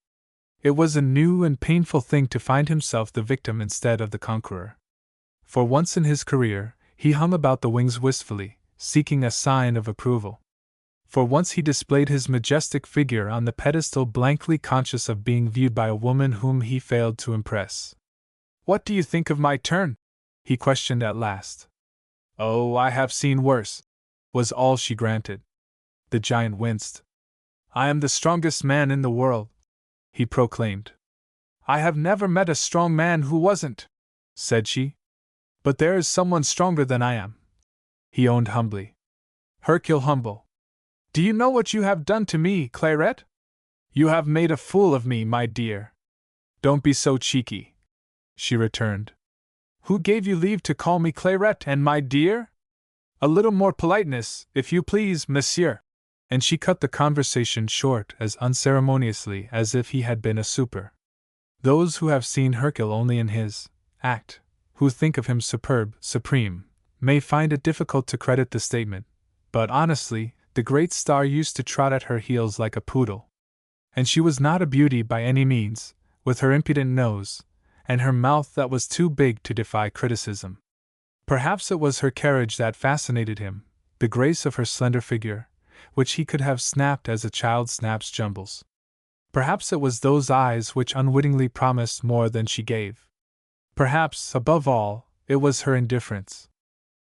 It was a new and painful thing to find himself the victim instead of the conqueror. For once in his career, he hung about the wings wistfully, seeking a sign of approval. For once he displayed his majestic figure on the pedestal blankly conscious of being viewed by a woman whom he failed to impress. "What do you think of my turn?" he questioned at last. "Oh, I have seen worse," was all she granted. The giant winced. "I am the strongest man in the world," he proclaimed. "I have never met a strong man who wasn't," said she. "But there is someone stronger than I am," he owned humbly. Hercule humble. "Do you know what you have done to me, Clairette? You have made a fool of me, my dear." "Don't be so cheeky," she returned. "Who gave you leave to call me Clairette and my dear? A little more politeness, if you please, monsieur." And she cut the conversation short as unceremoniously as if he had been a super. Those who have seen Hercule only in his act, who think of him superb, supreme, may find it difficult to credit the statement, but honestly, the great star used to trot at her heels like a poodle. And she was not a beauty by any means, with her impudent nose, and her mouth that was too big to defy criticism. Perhaps it was her carriage that fascinated him, the grace of her slender figure, which he could have snapped as a child snaps jumbles. Perhaps it was those eyes which unwittingly promised more than she gave. Perhaps, above all, it was her indifference.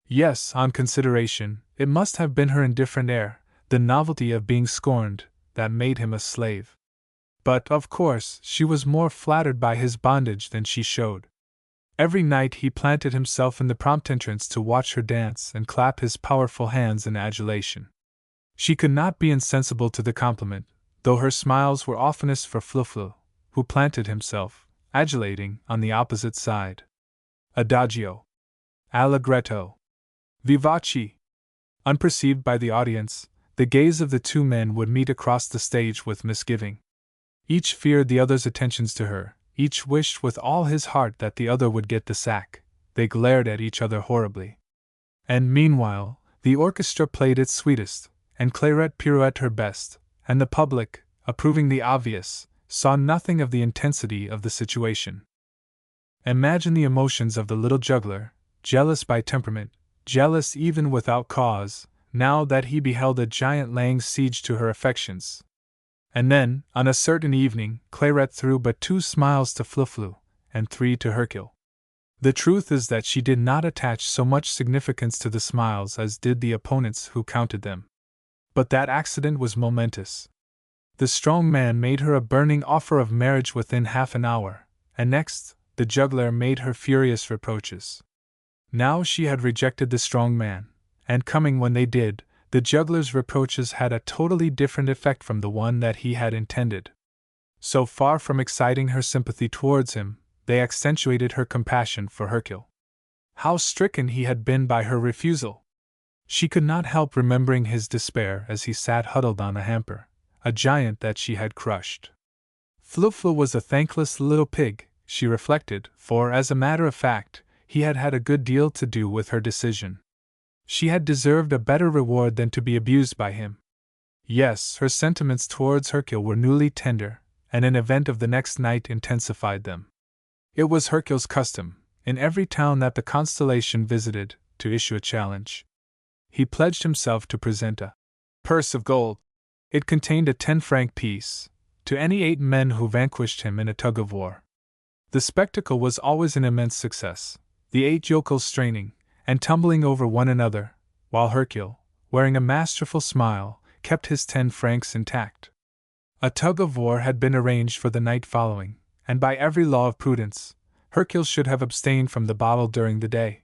Yes, on consideration, it must have been her indifferent air, the novelty of being scorned, that made him a slave. But, of course, she was more flattered by his bondage than she showed. Every night he planted himself in the prompt entrance to watch her dance and clap his powerful hands in adulation. She could not be insensible to the compliment, though her smiles were oftenest for Flu-Flu, who planted himself, adulating, on the opposite side. Adagio. Allegretto. Vivace. Unperceived by the audience, the gaze of the two men would meet across the stage with misgiving. Each feared the other's attentions to her, each wished with all his heart that the other would get the sack. They glared at each other horribly. And meanwhile, the orchestra played its sweetest, and Clairette pirouetted her best, and the public, approving the obvious, saw nothing of the intensity of the situation. Imagine the emotions of the little juggler, jealous by temperament, jealous even without cause, now that he beheld a giant laying siege to her affections. And then, on a certain evening, Clairette threw but 2 smiles to Flu-Flu, and 3 to Hercule. The truth is that she did not attach so much significance to the smiles as did the opponents who counted them. But that accident was momentous. The strong man made her a burning offer of marriage within half an hour, and next, the juggler made her furious reproaches. Now she had rejected the strong man, and coming when they did, the juggler's reproaches had a totally different effect from the one that he had intended. So far from exciting her sympathy towards him, they accentuated her compassion for Hercule. How stricken he had been by her refusal! She could not help remembering his despair as he sat huddled on a hamper, a giant that she had crushed. Fluflu was a thankless little pig, she reflected, for as a matter of fact, he had had a good deal to do with her decision. She had deserved a better reward than to be abused by him. Yes, her sentiments towards Hercule were newly tender, and an event of the next night intensified them. It was Hercule's custom, in every town that the constellation visited, to issue a challenge. He pledged himself to present a purse of gold. It contained a 10-franc piece, to any 8 men who vanquished him in a tug-of-war. The spectacle was always an immense success, the 8 yokels straining and tumbling over one another, while Hercule, wearing a masterful smile, kept his 10 francs intact. A tug-of-war had been arranged for the night following, and by every law of prudence, Hercule should have abstained from the bottle during the day.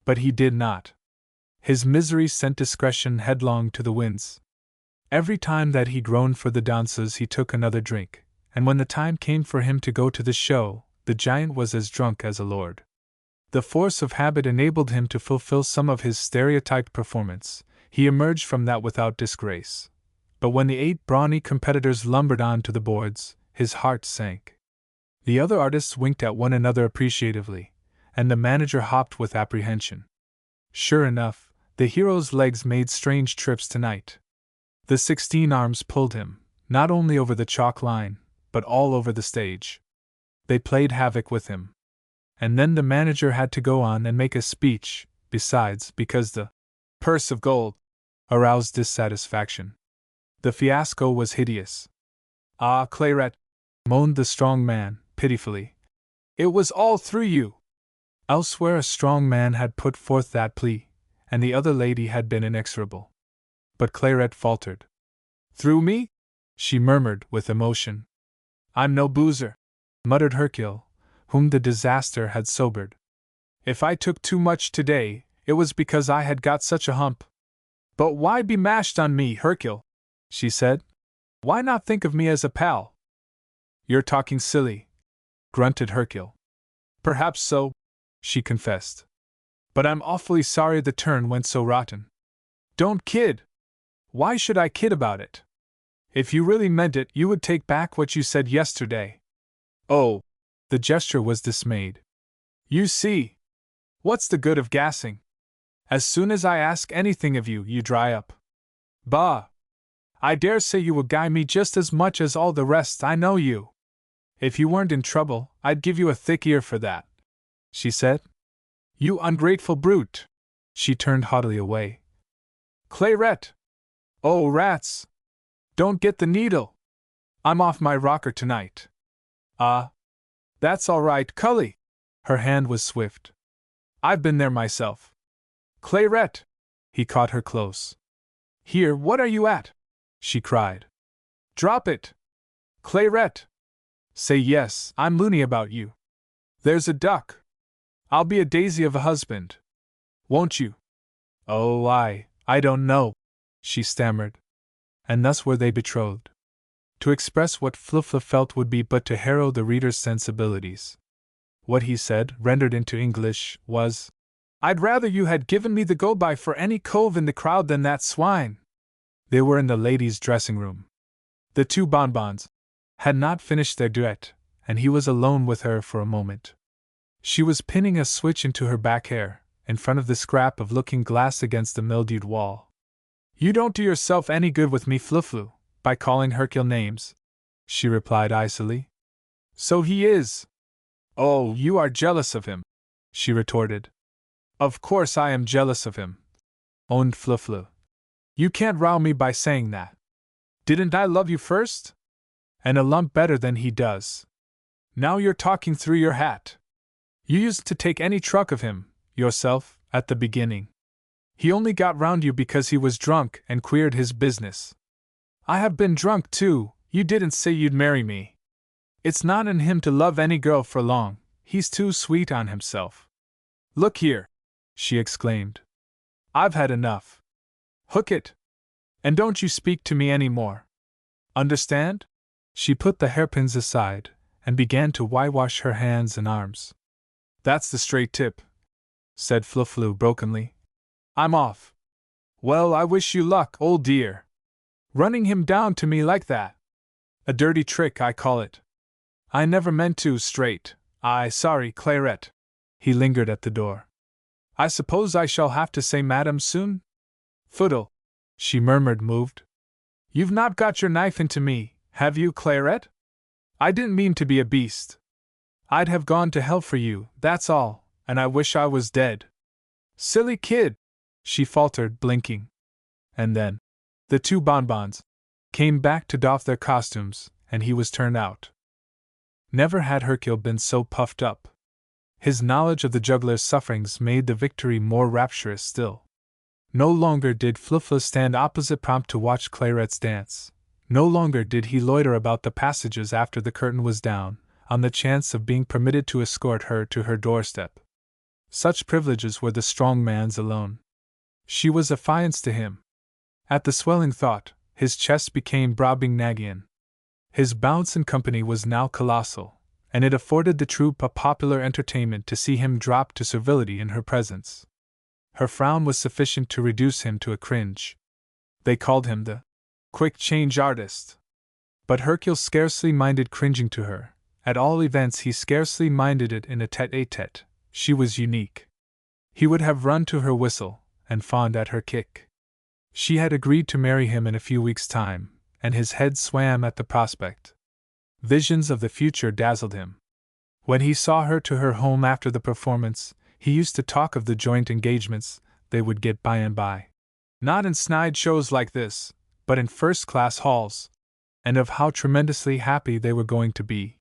But he did not. His misery sent discretion headlong to the winds. Every time that he groaned for the dances he took another drink, and when the time came for him to go to the show, the giant was as drunk as a lord. The force of habit enabled him to fulfill some of his stereotyped performance. He emerged from that without disgrace. But when the 8 brawny competitors lumbered on to the boards, his heart sank. The other artists winked at one another appreciatively, and the manager hopped with apprehension. Sure enough, the hero's legs made strange trips tonight. The 16 arms pulled him, not only over the chalk line, but all over the stage. They played havoc with him. And then the manager had to go on and make a speech, besides, because the purse of gold aroused dissatisfaction. The fiasco was hideous. Ah, Clairette, moaned the strong man, pitifully. It was all through you. Elsewhere a strong man had put forth that plea, and the other lady had been inexorable. But Clairette faltered. Through me? She murmured with emotion. I'm no boozer, muttered Hercule, whom the disaster had sobered. If I took too much today, it was because I had got such a hump. But why be mashed on me, Hercule? She said. Why not think of me as a pal? You're talking silly, grunted Hercule. Perhaps so, she confessed. But I'm awfully sorry the turn went so rotten. Don't kid. Why should I kid about it? If you really meant it, you would take back what you said yesterday. Oh, the gesture was dismayed. You see. What's the good of gassing? As soon as I ask anything of you, you dry up. Bah! I dare say you will guy me just as much as all the rest. I know you. If you weren't in trouble, I'd give you a thick ear for that, she said. You ungrateful brute! She turned haughtily away. Clairette! Oh, rats! Don't get the needle! I'm off my rocker tonight. Ah! That's all right, Cully! Her hand was swift. I've been there myself. Clairette! He caught her close. Here, what are you at? She cried. Drop it! Clairette! Say yes, I'm loony about you. There's a duck. I'll be a daisy of a husband. Won't you? Oh, I don't know, she stammered. And thus were they betrothed. To express what Flufla felt would be but to harrow the reader's sensibilities. What he said, rendered into English, was, I'd rather you had given me the go-by for any cove in the crowd than that swine. They were in the ladies' dressing-room. The 2 bonbons had not finished their duet, and he was alone with her for a moment. She was pinning a switch into her back hair, in front of the scrap of looking-glass against the mildewed wall. You don't do yourself any good with me, Fluflu, by calling Hercule names, she replied icily. So he is. Oh, you are jealous of him, she retorted. Of course I am jealous of him, owned Fluflu. You can't row me by saying that. Didn't I love you first? And a lump better than he does. Now you're talking through your hat. You used to take any truck of him, yourself, at the beginning. He only got round you because he was drunk and queered his business. I have been drunk too, you didn't say you'd marry me. It's not in him to love any girl for long, he's too sweet on himself. Look here, she exclaimed. I've had enough. Hook it. And don't you speak to me any more. Understand? She put the hairpins aside and began to whitewash her hands and arms. That's the straight tip, said Flu-Flu brokenly. I'm off. Well, I wish you luck, old dear. Running him down to me like that. A dirty trick, I call it. I never meant to, straight. Sorry, Clairette. He lingered at the door. I suppose I shall have to say madam soon? Fiddle, she murmured, moved. You've not got your knife into me, have you, Clairette? I didn't mean to be a beast. I'd have gone to hell for you, that's all, and I wish I was dead. Silly kid, she faltered, blinking. And then the two bonbons came back to doff their costumes, and he was turned out. Never had Hercule been so puffed up. His knowledge of the juggler's sufferings made the victory more rapturous still. No longer did Fluffla stand opposite prompt to watch Clairette's dance. No longer did he loiter about the passages after the curtain was down, on the chance of being permitted to escort her to her doorstep. Such privileges were the strong man's alone. She was affianced to him. At the swelling thought, his chest became Brobdingnagian. His bounce in company was now colossal, and it afforded the troupe a popular entertainment to see him drop to servility in her presence. Her frown was sufficient to reduce him to a cringe. They called him the quick change artist. But Hercule scarcely minded cringing to her. At all events, he scarcely minded it in a tete-a-tete. She was unique. He would have run to her whistle and fawned at her kick. She had agreed to marry him in a few weeks' time, and his head swam at the prospect. Visions of the future dazzled him. When he saw her to her home after the performance, he used to talk of the joint engagements they would get by and by. Not in snide shows like this, but in first-class halls, and of how tremendously happy they were going to be.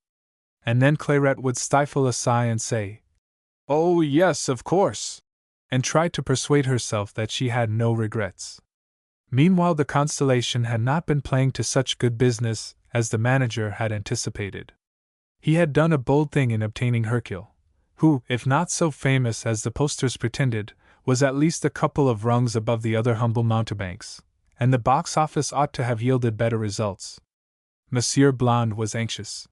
And then Clairette would stifle a sigh and say, "Oh, yes, of course," and try to persuade herself that she had no regrets. Meanwhile, the constellation had not been playing to such good business as the manager had anticipated. He had done a bold thing in obtaining Hercule, who, if not so famous as the posters pretended, was at least a couple of rungs above the other humble mountebanks, and the box office ought to have yielded better results. Monsieur Blonde was anxious.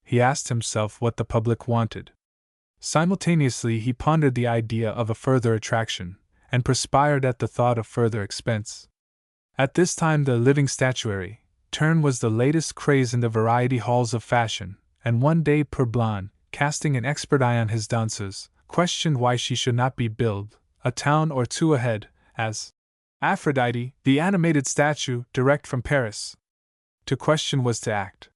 He asked himself what the public wanted. Simultaneously, he pondered the idea of a further attraction, and perspired at the thought of further expense. At this time, the living statuary turn was the latest craze in the variety halls of fashion, and one day Poor Blonde, casting an expert eye on his danseuse, questioned why she should not be billed a town or two ahead, as Aphrodite, the animated statue, direct from Paris. To question was to act.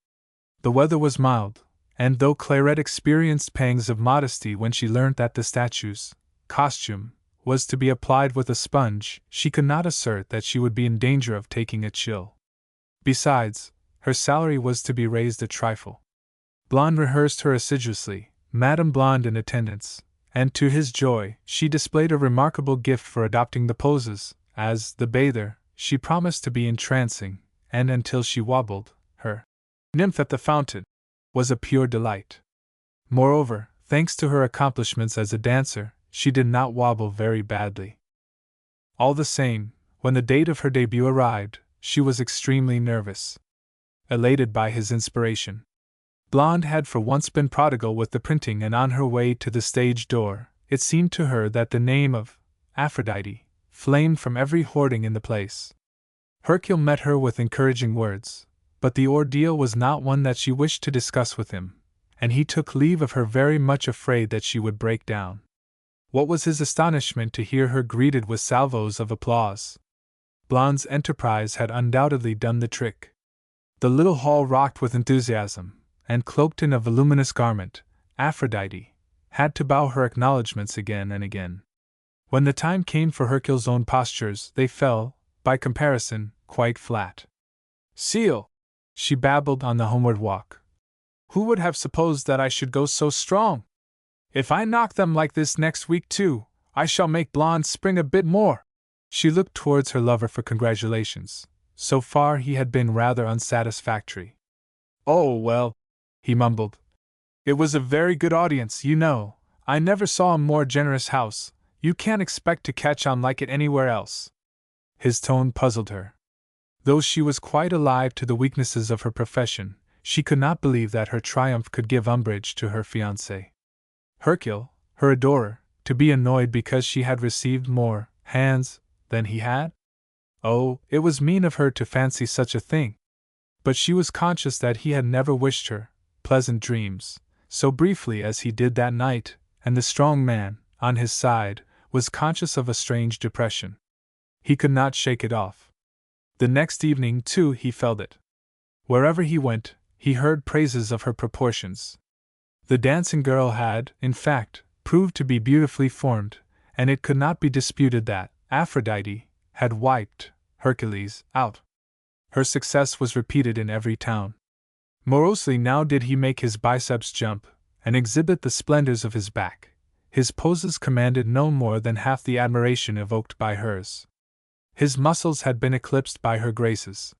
The weather was mild, and though Clairette experienced pangs of modesty when she learnt that the statue's costume was to be applied with a sponge, she could not assert that she would be in danger of taking a chill. Besides, her salary was to be raised a trifle. Blonde rehearsed her assiduously, Madame Blonde in attendance, and to his joy, she displayed a remarkable gift for adopting the poses. As the bather, she promised to be entrancing, and until she wobbled, her nymph at the fountain was a pure delight. Moreover, thanks to her accomplishments as a dancer, she did not wobble very badly. All the same, when the date of her debut arrived, she was extremely nervous. Elated by his inspiration, Blonde had for once been prodigal with the printing, and on her way to the stage door, it seemed to her that the name of Aphrodite flamed from every hoarding in the place. Hercule met her with encouraging words, but the ordeal was not one that she wished to discuss with him, and he took leave of her very much afraid that she would break down. What was his astonishment to hear her greeted with salvos of applause. Blonde's enterprise had undoubtedly done the trick. The little hall rocked with enthusiasm, and cloaked in a voluminous garment, Aphrodite had to bow her acknowledgments again and again. When the time came for Hercule's own postures, they fell, by comparison, quite flat. "Seal," she babbled on the homeward walk. "Who would have supposed that I should go so strong? If I knock them like this next week too, I shall make blonde spring a bit more. She looked towards her lover for congratulations. So far he had been rather unsatisfactory. Oh, well, he mumbled. It was a very good audience, you know. I never saw a more generous house. You can't expect to catch on like it anywhere else. His tone puzzled her. Though she was quite alive to the weaknesses of her profession, she could not believe that her triumph could give umbrage to her fiancé. Hercule, her adorer, to be annoyed because she had received more hands than he had? Oh, it was mean of her to fancy such a thing. But she was conscious that he had never wished her pleasant dreams so briefly as he did that night, and the strong man, on his side, was conscious of a strange depression. He could not shake it off. The next evening, too, he felt it. Wherever he went, he heard praises of her proportions. The dancing girl had, in fact, proved to be beautifully formed, and it could not be disputed that Aphrodite had wiped Hercules out. Her success was repeated in every town. Morosely now did he make his biceps jump, and exhibit the splendors of his back. His poses commanded no more than half the admiration evoked by hers. His muscles had been eclipsed by her graces.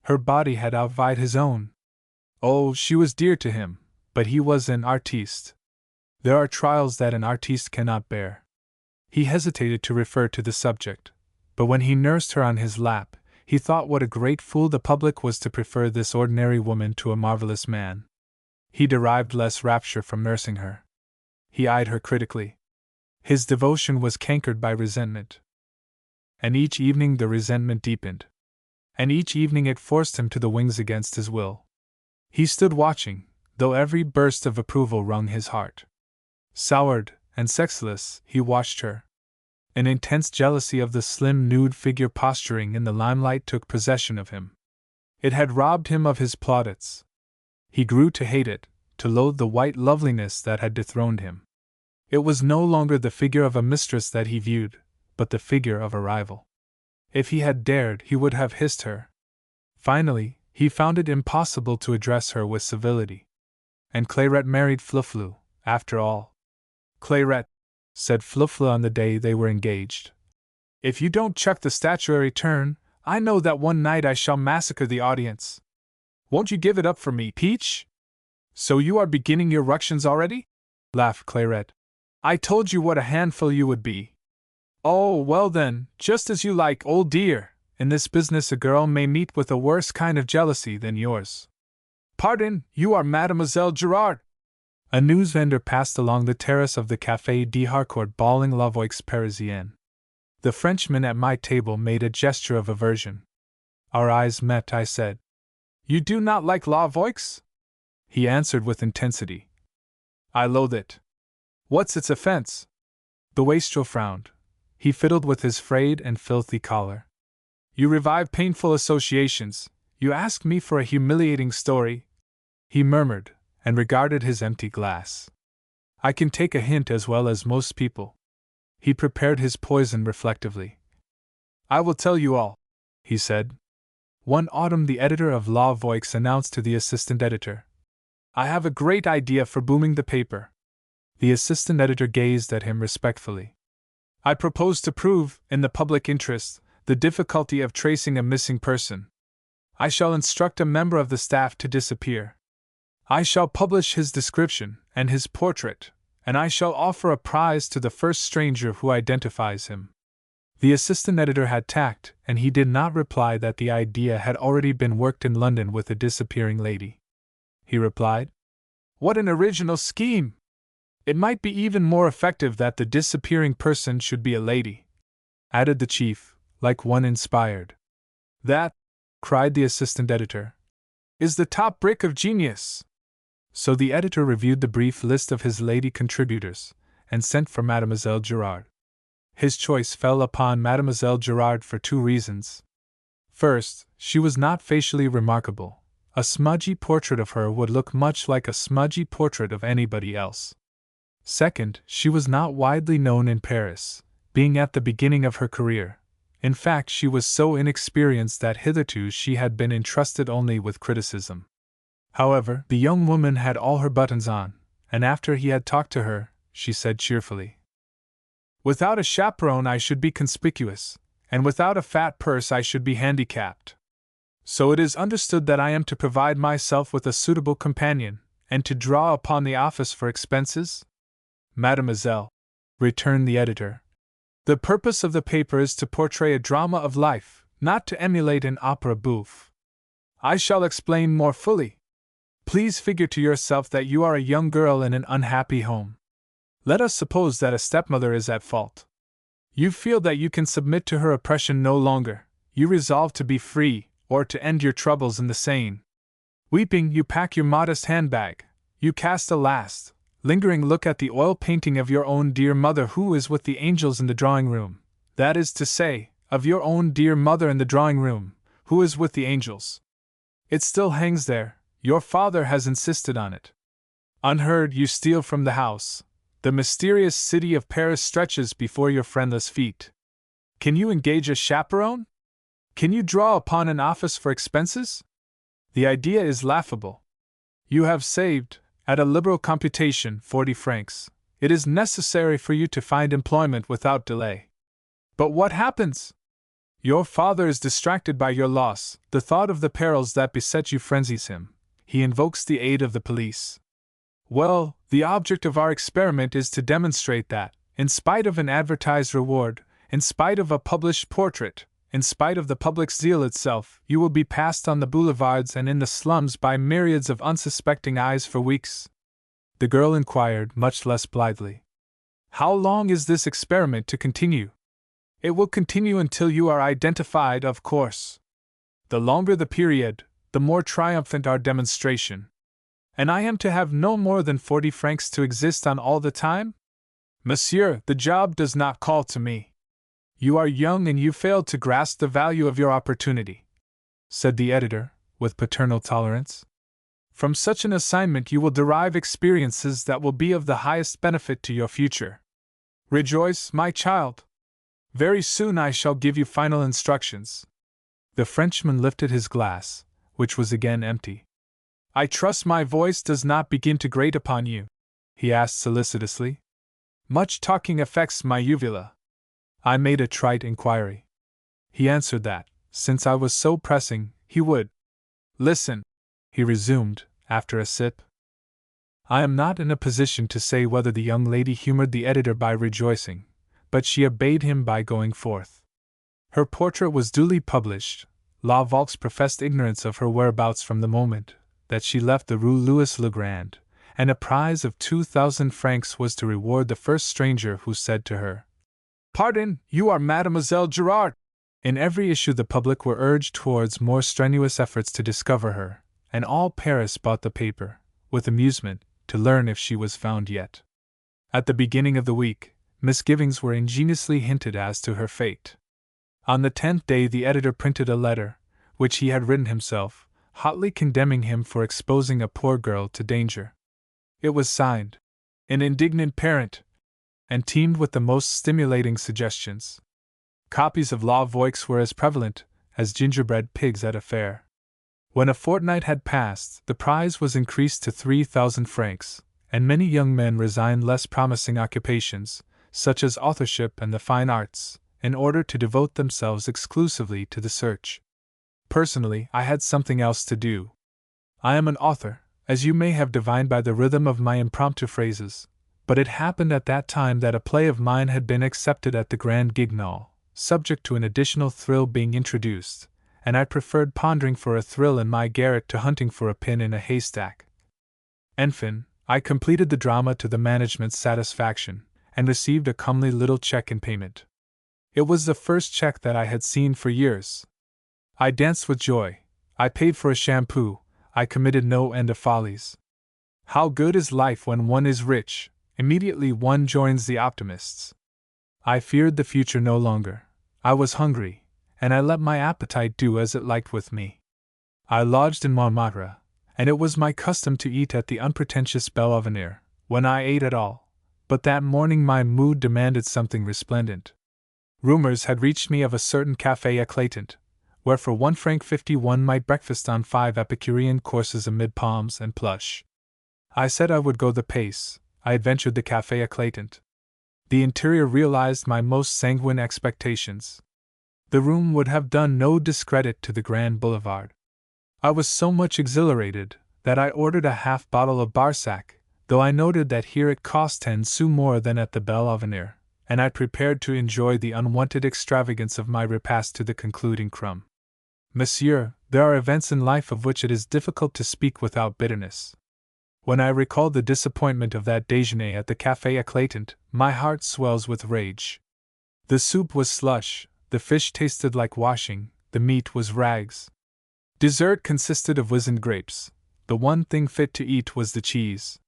Her body had outvied his own. Oh, she was dear to him, but he was an artiste. There are trials that an artiste cannot bear. He hesitated to refer to the subject, but when he nursed her on his lap, he thought what a great fool the public was to prefer this ordinary woman to a marvelous man. He derived less rapture from nursing her. He eyed her critically. His devotion was cankered by resentment. And each evening the resentment deepened. And each evening it forced him to the wings against his will. He stood watching, though every burst of approval wrung his heart. Soured and sexless, he watched her. An intense jealousy of the slim nude figure posturing in the limelight took possession of him. It had robbed him of his plaudits. He grew to hate it, to loathe the white loveliness that had dethroned him. It was no longer the figure of a mistress that he viewed, but the figure of a rival. If he had dared, he would have hissed her. Finally, he found it impossible to address her with civility. And Clairette married Fluflu, after all. Clairette, said Fluflu on the day they were engaged, if you don't chuck the statuary turn, I know that one night I shall massacre the audience. Won't you give it up for me, Peach? So you are beginning your ructions already? Laughed Clairette. I told you what a handful you would be. Oh, well then, just as you like, old dear. In this business a girl may meet with a worse kind of jealousy than yours. Pardon, you are Mademoiselle Girard. A news vendor passed along the terrace of the Café de Harcourt bawling La Voix Parisienne. The Frenchman at my table made a gesture of aversion. Our eyes met. I said, You do not like La Voix? He answered with intensity, I loathe it. What's its offense? The wastrel frowned. He fiddled with his frayed and filthy collar. You revive painful associations. You ask me for a humiliating story, he murmured, and regarded his empty glass. I can take a hint as well as most people. He prepared his poison reflectively. I will tell you all, he said. One autumn the editor of La Voix announced to the assistant editor, I have a great idea for booming the paper. The assistant editor gazed at him respectfully. I propose to prove, in the public interest, the difficulty of tracing a missing person. I shall instruct a member of the staff to disappear. I shall publish his description and his portrait, and I shall offer a prize to the first stranger who identifies him. The assistant editor had tact, and he did not reply that the idea had already been worked in London with a disappearing lady. He replied, What an original scheme! It might be even more effective that the disappearing person should be a lady, added the chief, like one inspired. That, cried the assistant editor, is the top brick of genius. So the editor reviewed the brief list of his lady contributors, and sent for Mademoiselle Girard. His choice fell upon Mademoiselle Girard for two reasons. First, she was not facially remarkable. A smudgy portrait of her would look much like a smudgy portrait of anybody else. Second, she was not widely known in Paris, being at the beginning of her career. In fact, she was so inexperienced that hitherto she had been entrusted only with criticism. However, the young woman had all her buttons on, and after he had talked to her, she said cheerfully. Without a chaperone I should be conspicuous, and without a fat purse I should be handicapped. So it is understood that I am to provide myself with a suitable companion, and to draw upon the office for expenses? Mademoiselle, returned the editor, the purpose of the paper is to portray a drama of life, not to emulate an opera bouffe. I shall explain more fully. Please figure to yourself that you are a young girl in an unhappy home. Let us suppose that a stepmother is at fault. You feel that you can submit to her oppression no longer, you resolve to be free, or to end your troubles in the Seine. Weeping, you pack your modest handbag, you cast a last, lingering look at the oil painting of your own dear mother who is with the angels in the drawing room, that is to say, of your own dear mother in the drawing room, who is with the angels. It still hangs there, your father has insisted on it. Unheard, you steal from the house. The mysterious city of Paris stretches before your friendless feet. Can you engage a chaperone? Can you draw upon an office for expenses? The idea is laughable. You have saved, at a liberal computation, 40 francs. It is necessary for you to find employment without delay. But what happens? Your father is distracted by your loss, the thought of the perils that beset you frenzies him. He invokes the aid of the police. Well, the object of our experiment is to demonstrate that, in spite of an advertised reward, in spite of a published portrait, in spite of the public zeal itself, you will be passed on the boulevards and in the slums by myriads of unsuspecting eyes for weeks. The girl inquired, much less blithely. How long is this experiment to continue? It will continue until you are identified, of course. The longer the period, the more triumphant our demonstration. And I am to have no more than 40 francs to exist on all the time? Monsieur, the job does not call to me. You are young and you failed to grasp the value of your opportunity, said the editor, with paternal tolerance. From such an assignment you will derive experiences that will be of the highest benefit to your future. Rejoice, my child. Very soon I shall give you final instructions. The Frenchman lifted his glass, which was again empty. I trust my voice does not begin to grate upon you? He asked solicitously. Much talking affects my uvula. I made a trite inquiry. He answered that, since I was so pressing, he would. Listen, he resumed, after a sip. I am not in a position to say whether the young lady humored the editor by rejoicing, but she obeyed him by going forth. Her portrait was duly published. La Volx professed ignorance of her whereabouts from the moment that she left the Rue Louis-le-Grand, and a prize of 2,000 francs was to reward the first stranger who said to her, Pardon, you are Mademoiselle Girard. In every issue the public were urged towards more strenuous efforts to discover her, and all Paris bought the paper, with amusement, to learn if she was found yet. At the beginning of the week, misgivings were ingeniously hinted as to her fate. On the 10th day the editor printed a letter, which he had written himself, hotly condemning him for exposing a poor girl to danger. It was signed, An Indignant Parent, and teemed with the most stimulating suggestions. Copies of La Voix were as prevalent as gingerbread pigs at a fair. When a fortnight had passed, the prize was increased to 3,000 francs, and many young men resigned less promising occupations, such as authorship and the fine arts, in order to devote themselves exclusively to the search. Personally, I had something else to do. I am an author, as you may have divined by the rhythm of my impromptu phrases, but it happened at that time that a play of mine had been accepted at the Grand Guignol, subject to an additional thrill being introduced, and I preferred pondering for a thrill in my garret to hunting for a pin in a haystack. Enfin, I completed the drama to the management's satisfaction, and received a comely little check in payment. It was the first check that I had seen for years. I danced with joy, I paid for a shampoo, I committed no end of follies. How good is life when one is rich! Immediately one joins the optimists. I feared the future no longer. I was hungry, and I let my appetite do as it liked with me. I lodged in Montmartre, and it was my custom to eat at the unpretentious Belle Avenir, when I ate at all, but that morning my mood demanded something resplendent. Rumors had reached me of a certain café éclatant, where for 1 franc 50 one might breakfast on 5 Epicurean courses amid palms and plush. I said I would go the pace, I adventured the Café Éclatant. The interior realized my most sanguine expectations. The room would have done no discredit to the Grand Boulevard. I was so much exhilarated that I ordered a half bottle of Barsac, though I noted that here it cost 10 sous more than at the Belle Avenir, and I prepared to enjoy the unwonted extravagance of my repast to the concluding crumb. Monsieur, there are events in life of which it is difficult to speak without bitterness. When I recall the disappointment of that déjeuner at the Café Éclatant, my heart swells with rage. The soup was slush, the fish tasted like washing, the meat was rags. Dessert consisted of wizened grapes. The one thing fit to eat was the cheese.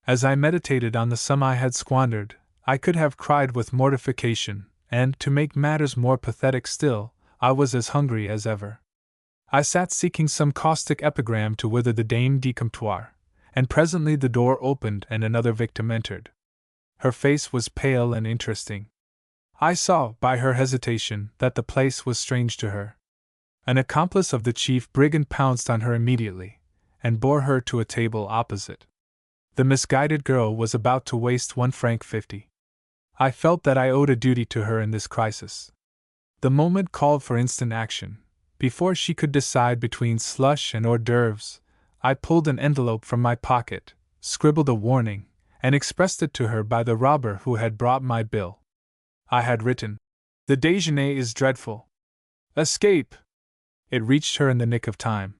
As I meditated on the sum I had squandered, I could have cried with mortification, and, to make matters more pathetic still, I was as hungry as ever. I sat seeking some caustic epigram to wither the Dame de Comptoir, and presently the door opened and another victim entered. Her face was pale and interesting. I saw, by her hesitation, that the place was strange to her. An accomplice of the chief brigand pounced on her immediately, and bore her to a table opposite. The misguided girl was about to waste 1 franc 50. I felt that I owed a duty to her in this crisis. The moment called for instant action. Before she could decide between slush and hors d'oeuvres, I pulled an envelope from my pocket, scribbled a warning, and expressed it to her by the robber who had brought my bill. I had written, "The déjeuner is dreadful. Escape!" It reached her in the nick of time.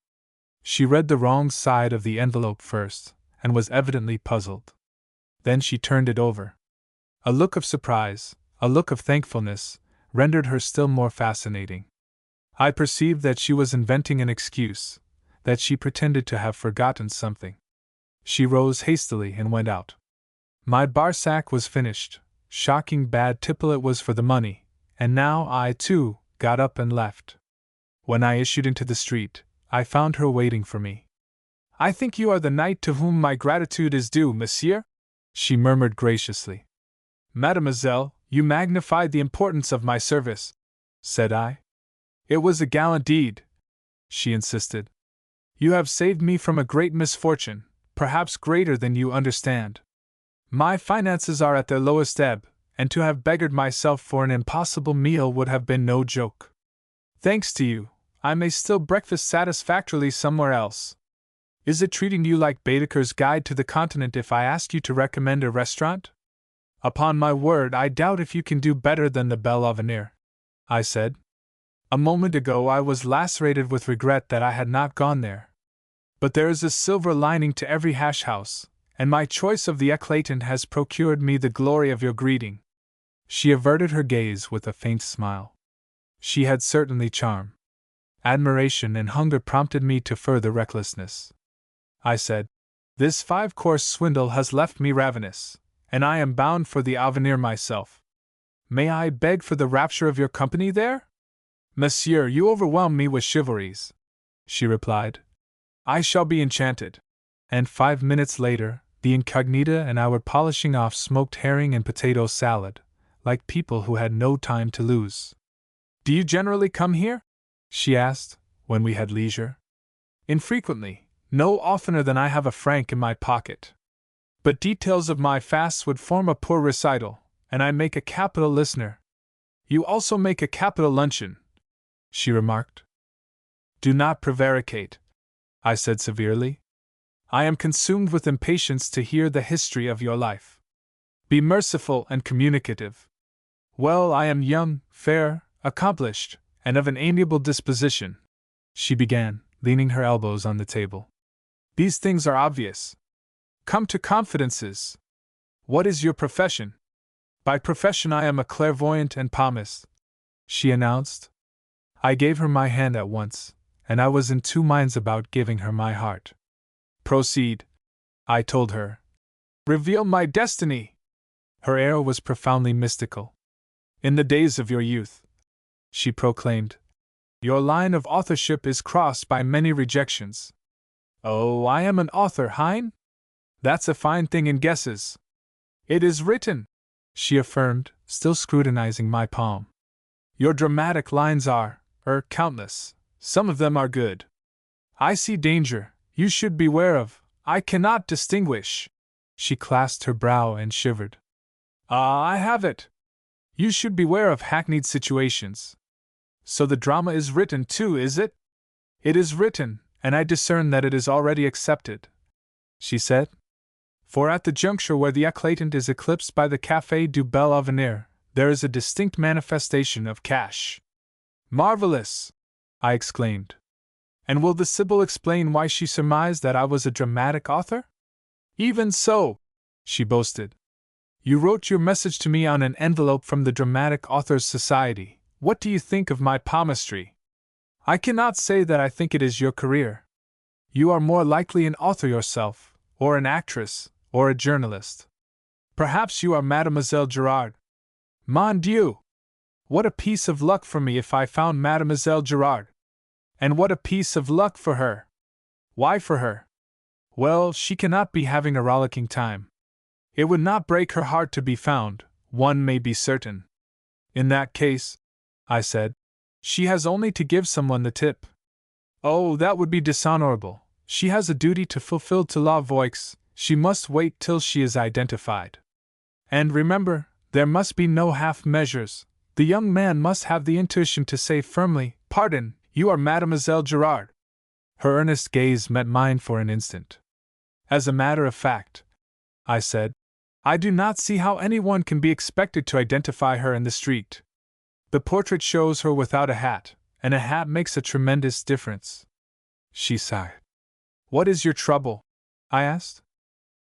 She read the wrong side of the envelope first, and was evidently puzzled. Then she turned it over. A look of surprise, a look of thankfulness, rendered her still more fascinating. I perceived that she was inventing an excuse, that she pretended to have forgotten something. She rose hastily and went out. My Barsac was finished. Shocking bad tipple it was for the money, and now I, too, got up and left. When I issued into the street, I found her waiting for me. "I think you are the knight to whom my gratitude is due, monsieur," she murmured graciously. "Mademoiselle, you magnified the importance of my service," said I. "It was a gallant deed," she insisted. "You have saved me from a great misfortune, perhaps greater than you understand. My finances are at their lowest ebb, and to have beggared myself for an impossible meal would have been no joke. Thanks to you, I may still breakfast satisfactorily somewhere else. Is it treating you like Baedeker's Guide to the Continent if I ask you to recommend a restaurant? Upon my word, I doubt if you can do better than the Belle Avenir," I said. A moment ago I was lacerated with regret that I had not gone there. But there is a silver lining to every hash house, and my choice of the Éclatant has procured me the glory of your greeting. She averted her gaze with a faint smile. She had certainly charm. Admiration and hunger prompted me to further recklessness. I said, "This 5-course swindle has left me ravenous, and I am bound for the Avenir myself. May I beg for the rapture of your company there?" "Monsieur, you overwhelm me with chivalries," she replied. "I shall be enchanted." And 5 minutes later, the incognita and I were polishing off smoked herring and potato salad, like people who had no time to lose. "Do you generally come here?" she asked, when we had leisure. "Infrequently, no oftener than I have a franc in my pocket. But details of my fasts would form a poor recital, and I make a capital listener." "You also make a capital luncheon," she remarked. "Do not prevaricate," I said severely. "I am consumed with impatience to hear the history of your life. Be merciful and communicative. Well, I am young, fair, accomplished, and of an amiable disposition," she began, leaning her elbows on the table. "These things are obvious. Come to confidences. What is your profession?" "By profession I am a clairvoyant and palmist," she announced. I gave her my hand at once, and I was in 2 minds about giving her my heart. "Proceed," I told her. "Reveal my destiny." Her air was profoundly mystical. "In the days of your youth," she proclaimed, "your line of authorship is crossed by many rejections." "Oh, I am an author, Hein? That's a fine thing in guesses." "It is written," she affirmed, still scrutinizing my palm. "Your dramatic lines are, countless. Some of them are good. I see danger, you should beware of, I cannot distinguish." She clasped her brow and shivered. Ah, I have it! You should beware of hackneyed situations. So the drama is written too, is it? It is written, and I discern that it is already accepted, she said. For at the juncture where the éclatant is eclipsed by the Café du Bel Avenir, there is a distinct manifestation of cash. Marvelous! I exclaimed. And will the Sibyl explain why she surmised that I was a dramatic author? Even so, she boasted. You wrote your message to me on an envelope from the Dramatic Authors Society. What do you think of my palmistry? I cannot say that I think it is your career. You are more likely an author yourself, or an actress, or a journalist. Perhaps you are Mademoiselle Gerard. Mon Dieu! What a piece of luck for me if I found Mademoiselle Gerard! And what a piece of luck for her! Why for her? Well, she cannot be having a rollicking time. It would not break her heart to be found, one may be certain. In that case, I said, she has only to give someone the tip. Oh, that would be dishonorable. She has a duty to fulfill to la voix. She must wait till she is identified. And remember, there must be no half measures. The young man must have the intuition to say firmly, "Pardon, you are Mademoiselle Gerard." Her earnest gaze met mine for an instant. As a matter of fact, I said, I do not see how anyone can be expected to identify her in the street. The portrait shows her without a hat, and a hat makes a tremendous difference. She sighed. What is your trouble? I asked.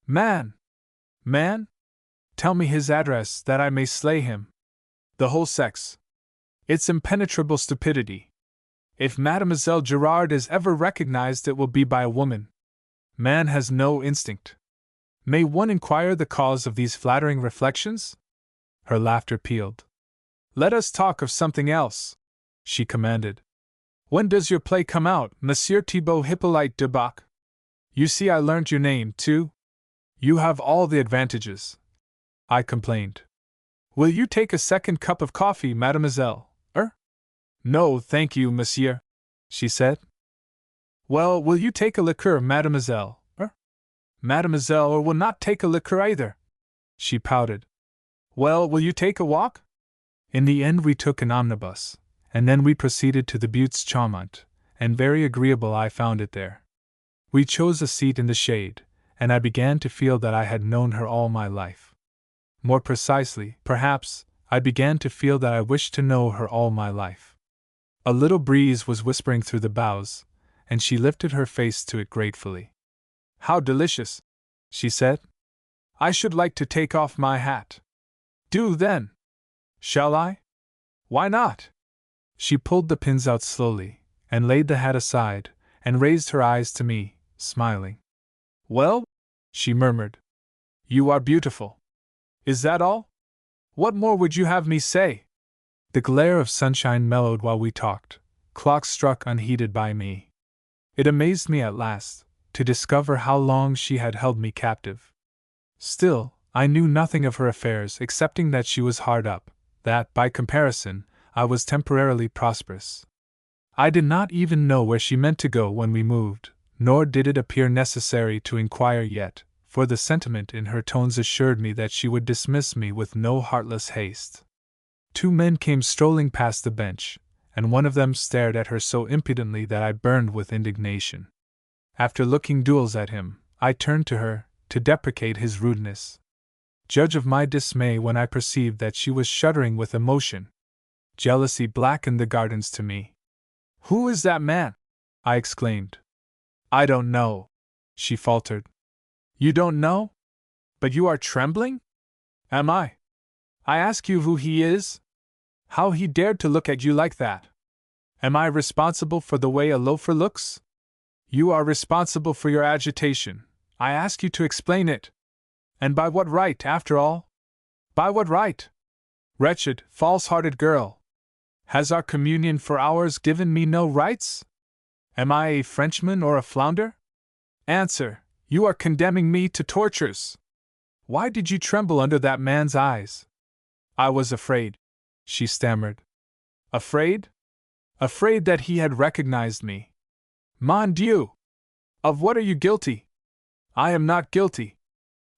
Man! Man? Tell me his address that I may slay him. The whole sex. It's impenetrable stupidity. If Mademoiselle Gerard is ever recognized, it will be by a woman. Man has no instinct. May one inquire the cause of these flattering reflections? Her laughter pealed. Let us talk of something else, she commanded. When does your play come out, Monsieur Thibaut Hippolyte de Bach? You see, I learned your name, too. You have all the advantages, I complained. Will you take a second cup of coffee, mademoiselle? No, thank you, monsieur, she said. Well, will you take a liqueur, mademoiselle? Mademoiselle will not take a liqueur either. She pouted. Well, will you take a walk? In the end we took an omnibus, and then we proceeded to the Buttes Chaumont, and very agreeable I found it there. We chose a seat in the shade, and I began to feel that I had known her all my life. More precisely, perhaps, I began to feel that I wished to know her all my life. A little breeze was whispering through the boughs, and she lifted her face to it gratefully. How delicious, she said. I should like to take off my hat. Do then. Shall I? Why not? She pulled the pins out slowly, and laid the hat aside, and raised her eyes to me, smiling. Well? She murmured. You are beautiful. Is that all? What more would you have me say? The glare of sunshine mellowed while we talked. Clocks struck unheeded by me. It amazed me at last to discover how long she had held me captive. Still, I knew nothing of her affairs excepting that she was hard up, that, by comparison, I was temporarily prosperous. I did not even know where she meant to go when we moved, nor did it appear necessary to inquire yet, for the sentiment in her tones assured me that she would dismiss me with no heartless haste. Two men came strolling past the bench, and one of them stared at her so impudently that I burned with indignation. After looking duels at him, I turned to her, to deprecate his rudeness. Judge of my dismay when I perceived that she was shuddering with emotion. Jealousy blackened the gardens to me. Who is that man? I exclaimed. I don't know, she faltered. You don't know? But you are trembling? Am I? I ask you who he is? How he dared to look at you like that? Am I responsible for the way a loafer looks? You are responsible for your agitation. I ask you to explain it. And by what right, after all? By what right? Wretched, false-hearted girl! Has our communion for hours given me no rights? Am I a Frenchman or a flounder? Answer, you are condemning me to tortures. Why did you tremble under that man's eyes? I was afraid, she stammered. Afraid? Afraid that he had recognized me. Mon Dieu! Of what are you guilty? I am not guilty.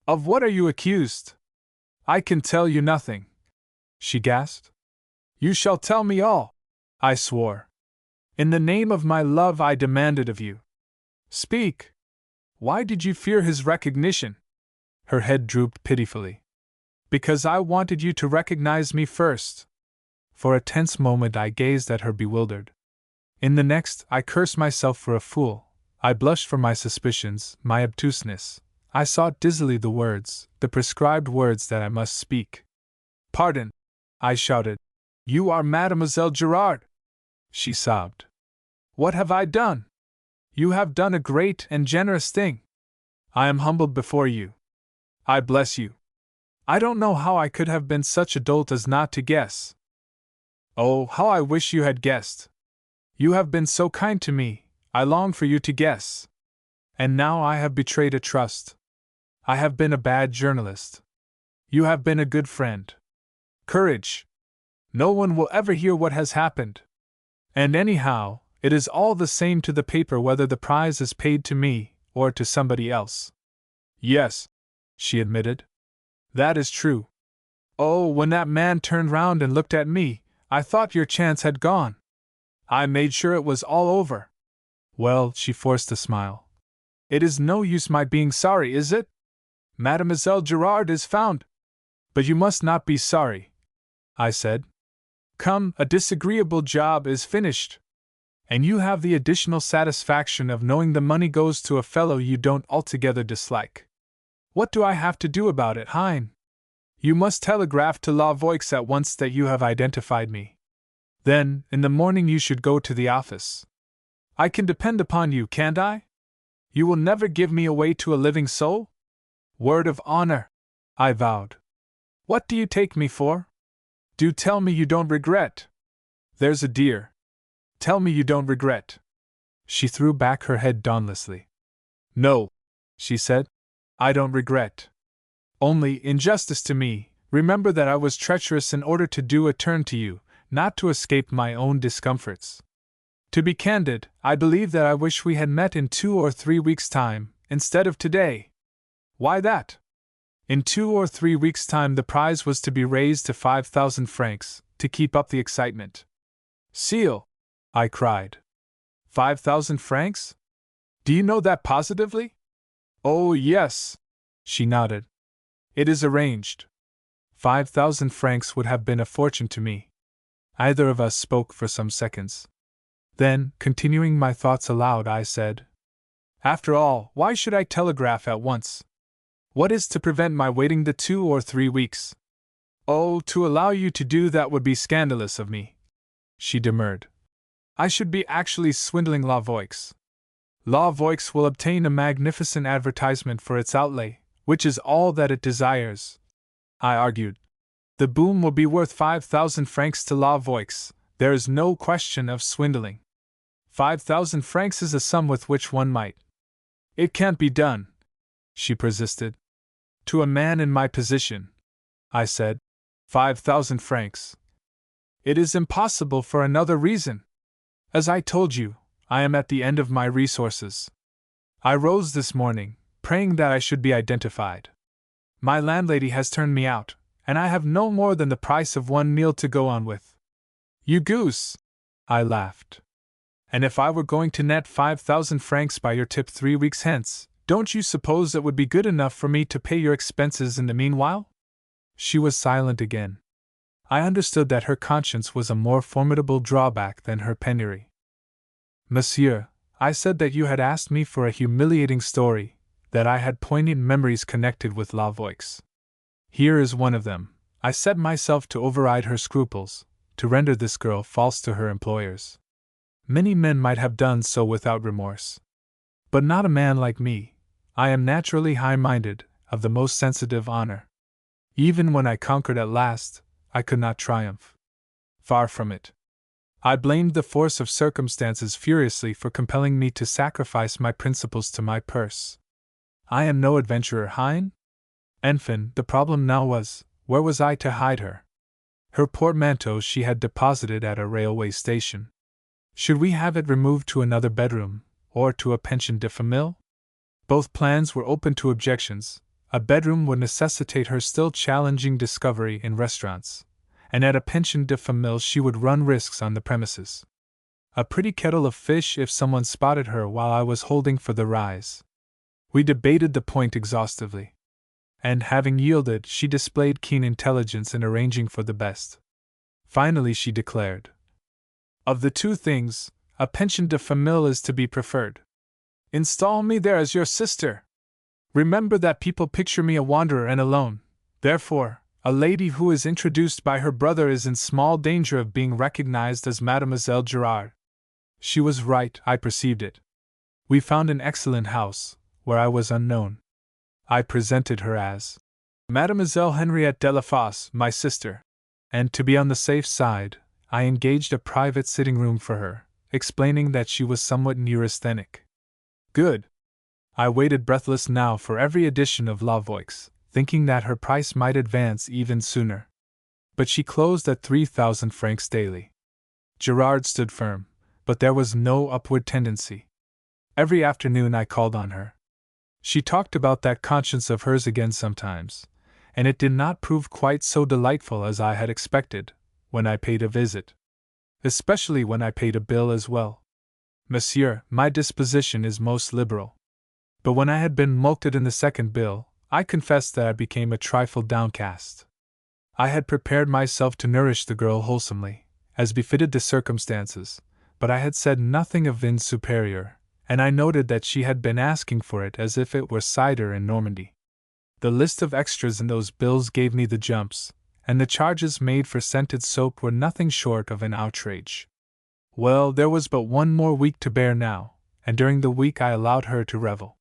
Of what are you accused? I can tell you nothing, she gasped. You shall tell me all, I swore. In the name of my love, I demanded of you. Speak. Why did you fear his recognition? Her head drooped pitifully. Because I wanted you to recognize me first. For a tense moment I gazed at her bewildered. In the next, I cursed myself for a fool. I blushed for my suspicions, my obtuseness. I sought dizzily the words, the prescribed words that I must speak. Pardon, I shouted. You are Mademoiselle Girard. She sobbed. What have I done? You have done a great and generous thing. I am humbled before you. I bless you. I don't know how I could have been such a dolt as not to guess. Oh, how I wish you had guessed. You have been so kind to me, I long for you to guess. And now I have betrayed a trust. I have been a bad journalist. You have been a good friend. Courage! No one will ever hear what has happened. And anyhow, it is all the same to the paper whether the prize is paid to me or to somebody else. Yes, she admitted. That is true. Oh, when that man turned round and looked at me, I thought your chance had gone. I made sure it was all over. Well, she forced a smile. It is no use my being sorry, is it? Mademoiselle Girard is found. But you must not be sorry, I said. Come, a disagreeable job is finished. And you have the additional satisfaction of knowing the money goes to a fellow you don't altogether dislike. What do I have to do about it, Hein? You must telegraph to La Voix at once that you have identified me. Then, in the morning you should go to the office. I can depend upon you, can't I? You will never give me away to a living soul? Word of honor, I vowed. What do you take me for? Do tell me you don't regret. There's a dear. Tell me you don't regret. She threw back her head dauntlessly. No, she said, I don't regret. Only, in justice to me, remember that I was treacherous in order to do a turn to you, not to escape my own discomforts. To be candid, I believe that I wish we had met in 2 or 3 weeks' time, instead of today. Why that? In 2 or 3 weeks' time the prize was to be raised to 5,000 francs, to keep up the excitement. Seal! I cried. 5,000 francs? Do you know that positively? Oh, yes, she nodded. It is arranged. 5,000 francs would have been a fortune to me. Either of us spoke for some seconds. Then, continuing my thoughts aloud, I said, After all, why should I telegraph at once? What is to prevent my waiting the 2 or 3 weeks? Oh, to allow you to do that would be scandalous of me, she demurred. I should be actually swindling La Voix. La Voix will obtain a magnificent advertisement for its outlay, which is all that it desires, I argued. The boom will be worth 5,000 francs to La Voix, there is no question of swindling. 5,000 francs is a sum with which one might. It can't be done, she persisted. To a man in my position, I said, 5,000 francs. It is impossible for another reason. As I told you, I am at the end of my resources. I rose this morning, praying that I should be identified. My landlady has turned me out, and I have no more than the price of 1 meal to go on with. You goose! I laughed. And if I were going to net 5,000 francs by your tip 3 weeks hence, don't you suppose it would be good enough for me to pay your expenses in the meanwhile? She was silent again. I understood that her conscience was a more formidable drawback than her penury. Monsieur, I said that you had asked me for a humiliating story, that I had poignant memories connected with La Voix. Here is one of them. I set myself to override her scruples, to render this girl false to her employers. Many men might have done so without remorse. But not a man like me. I am naturally high-minded, of the most sensitive honor. Even when I conquered at last, I could not triumph. Far from it. I blamed the force of circumstances furiously for compelling me to sacrifice my principles to my purse. I am no adventurer, Hein? Enfin, the problem now was, where was I to hide her? Her portmanteau she had deposited at a railway station. Should we have it removed to another bedroom, or to a pension de famille? Both plans were open to objections, A bedroom would necessitate her still challenging discovery in restaurants, and at a pension de famille she would run risks on the premises. A pretty kettle of fish if someone spotted her while I was holding for the rise. We debated the point exhaustively. And having yielded, she displayed keen intelligence in arranging for the best. Finally she declared, "Of the two things, a pension de famille is to be preferred. Install me there as your sister. Remember that people picture me a wanderer and alone. Therefore, a lady who is introduced by her brother is in small danger of being recognized as Mademoiselle Gerard." She was right, I perceived it. We found an excellent house, where I was unknown. I presented her as Mademoiselle Henriette Delafosse, my sister, and to be on the safe side, I engaged a private sitting room for her, explaining that she was somewhat neurasthenic. Good. I waited breathless now for every edition of La Voix, thinking that her price might advance even sooner. But she closed at 3,000 francs daily. Gerard stood firm, but there was no upward tendency. Every afternoon I called on her. She talked about that conscience of hers again sometimes, and it did not prove quite so delightful as I had expected, when I paid a visit. Especially when I paid a bill as well. Monsieur, my disposition is most liberal. But when I had been mulcted in the second bill, I confess that I became a trifle downcast. I had prepared myself to nourish the girl wholesomely, as befitted the circumstances, but I had said nothing of vin superior, and I noted that she had been asking for it as if it were cider in Normandy. The list of extras in those bills gave me the jumps, and the charges made for scented soap were nothing short of an outrage. Well, there was but one more week to bear now, and during the week I allowed her to revel.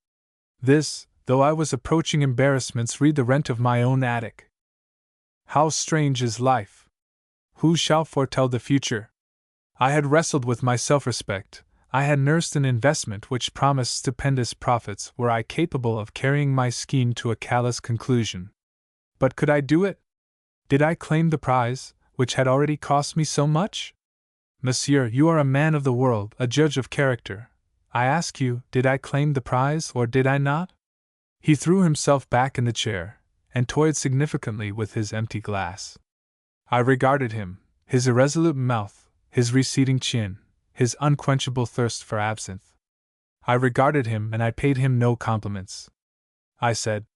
This, though I was approaching embarrassments re the rent of my own attic. How strange is life! Who shall foretell the future? I had wrestled with my self-respect, I had nursed an investment which promised stupendous profits were I capable of carrying my scheme to a callous conclusion. But could I do it? Did I claim the prize, which had already cost me so much? Monsieur, you are a man of the world, a judge of character. I ask you, did I claim the prize, or did I not? He threw himself back in the chair, and toyed significantly with his empty glass. I regarded him, his irresolute mouth, his receding chin, his unquenchable thirst for absinthe. I regarded him, and I paid him no compliments. I said,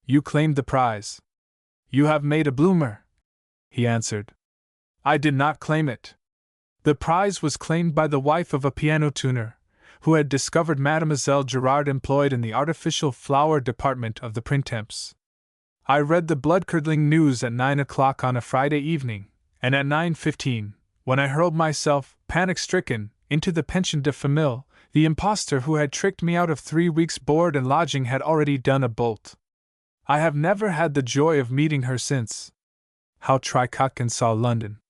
"You claimed the prize. You have made a bloomer." He answered, "I did not claim it. The prize was claimed by the wife of a piano tuner, who had discovered Mademoiselle Gerard employed in the artificial flower department of the Printemps. I read the blood-curdling news at 9 o'clock on a Friday evening, and at 9:15, when I hurled myself, panic-stricken, into the pension de famille, the impostor who had tricked me out of 3 weeks' board and lodging had already done a bolt. I have never had the joy of meeting her since. How Tricotrin saw London.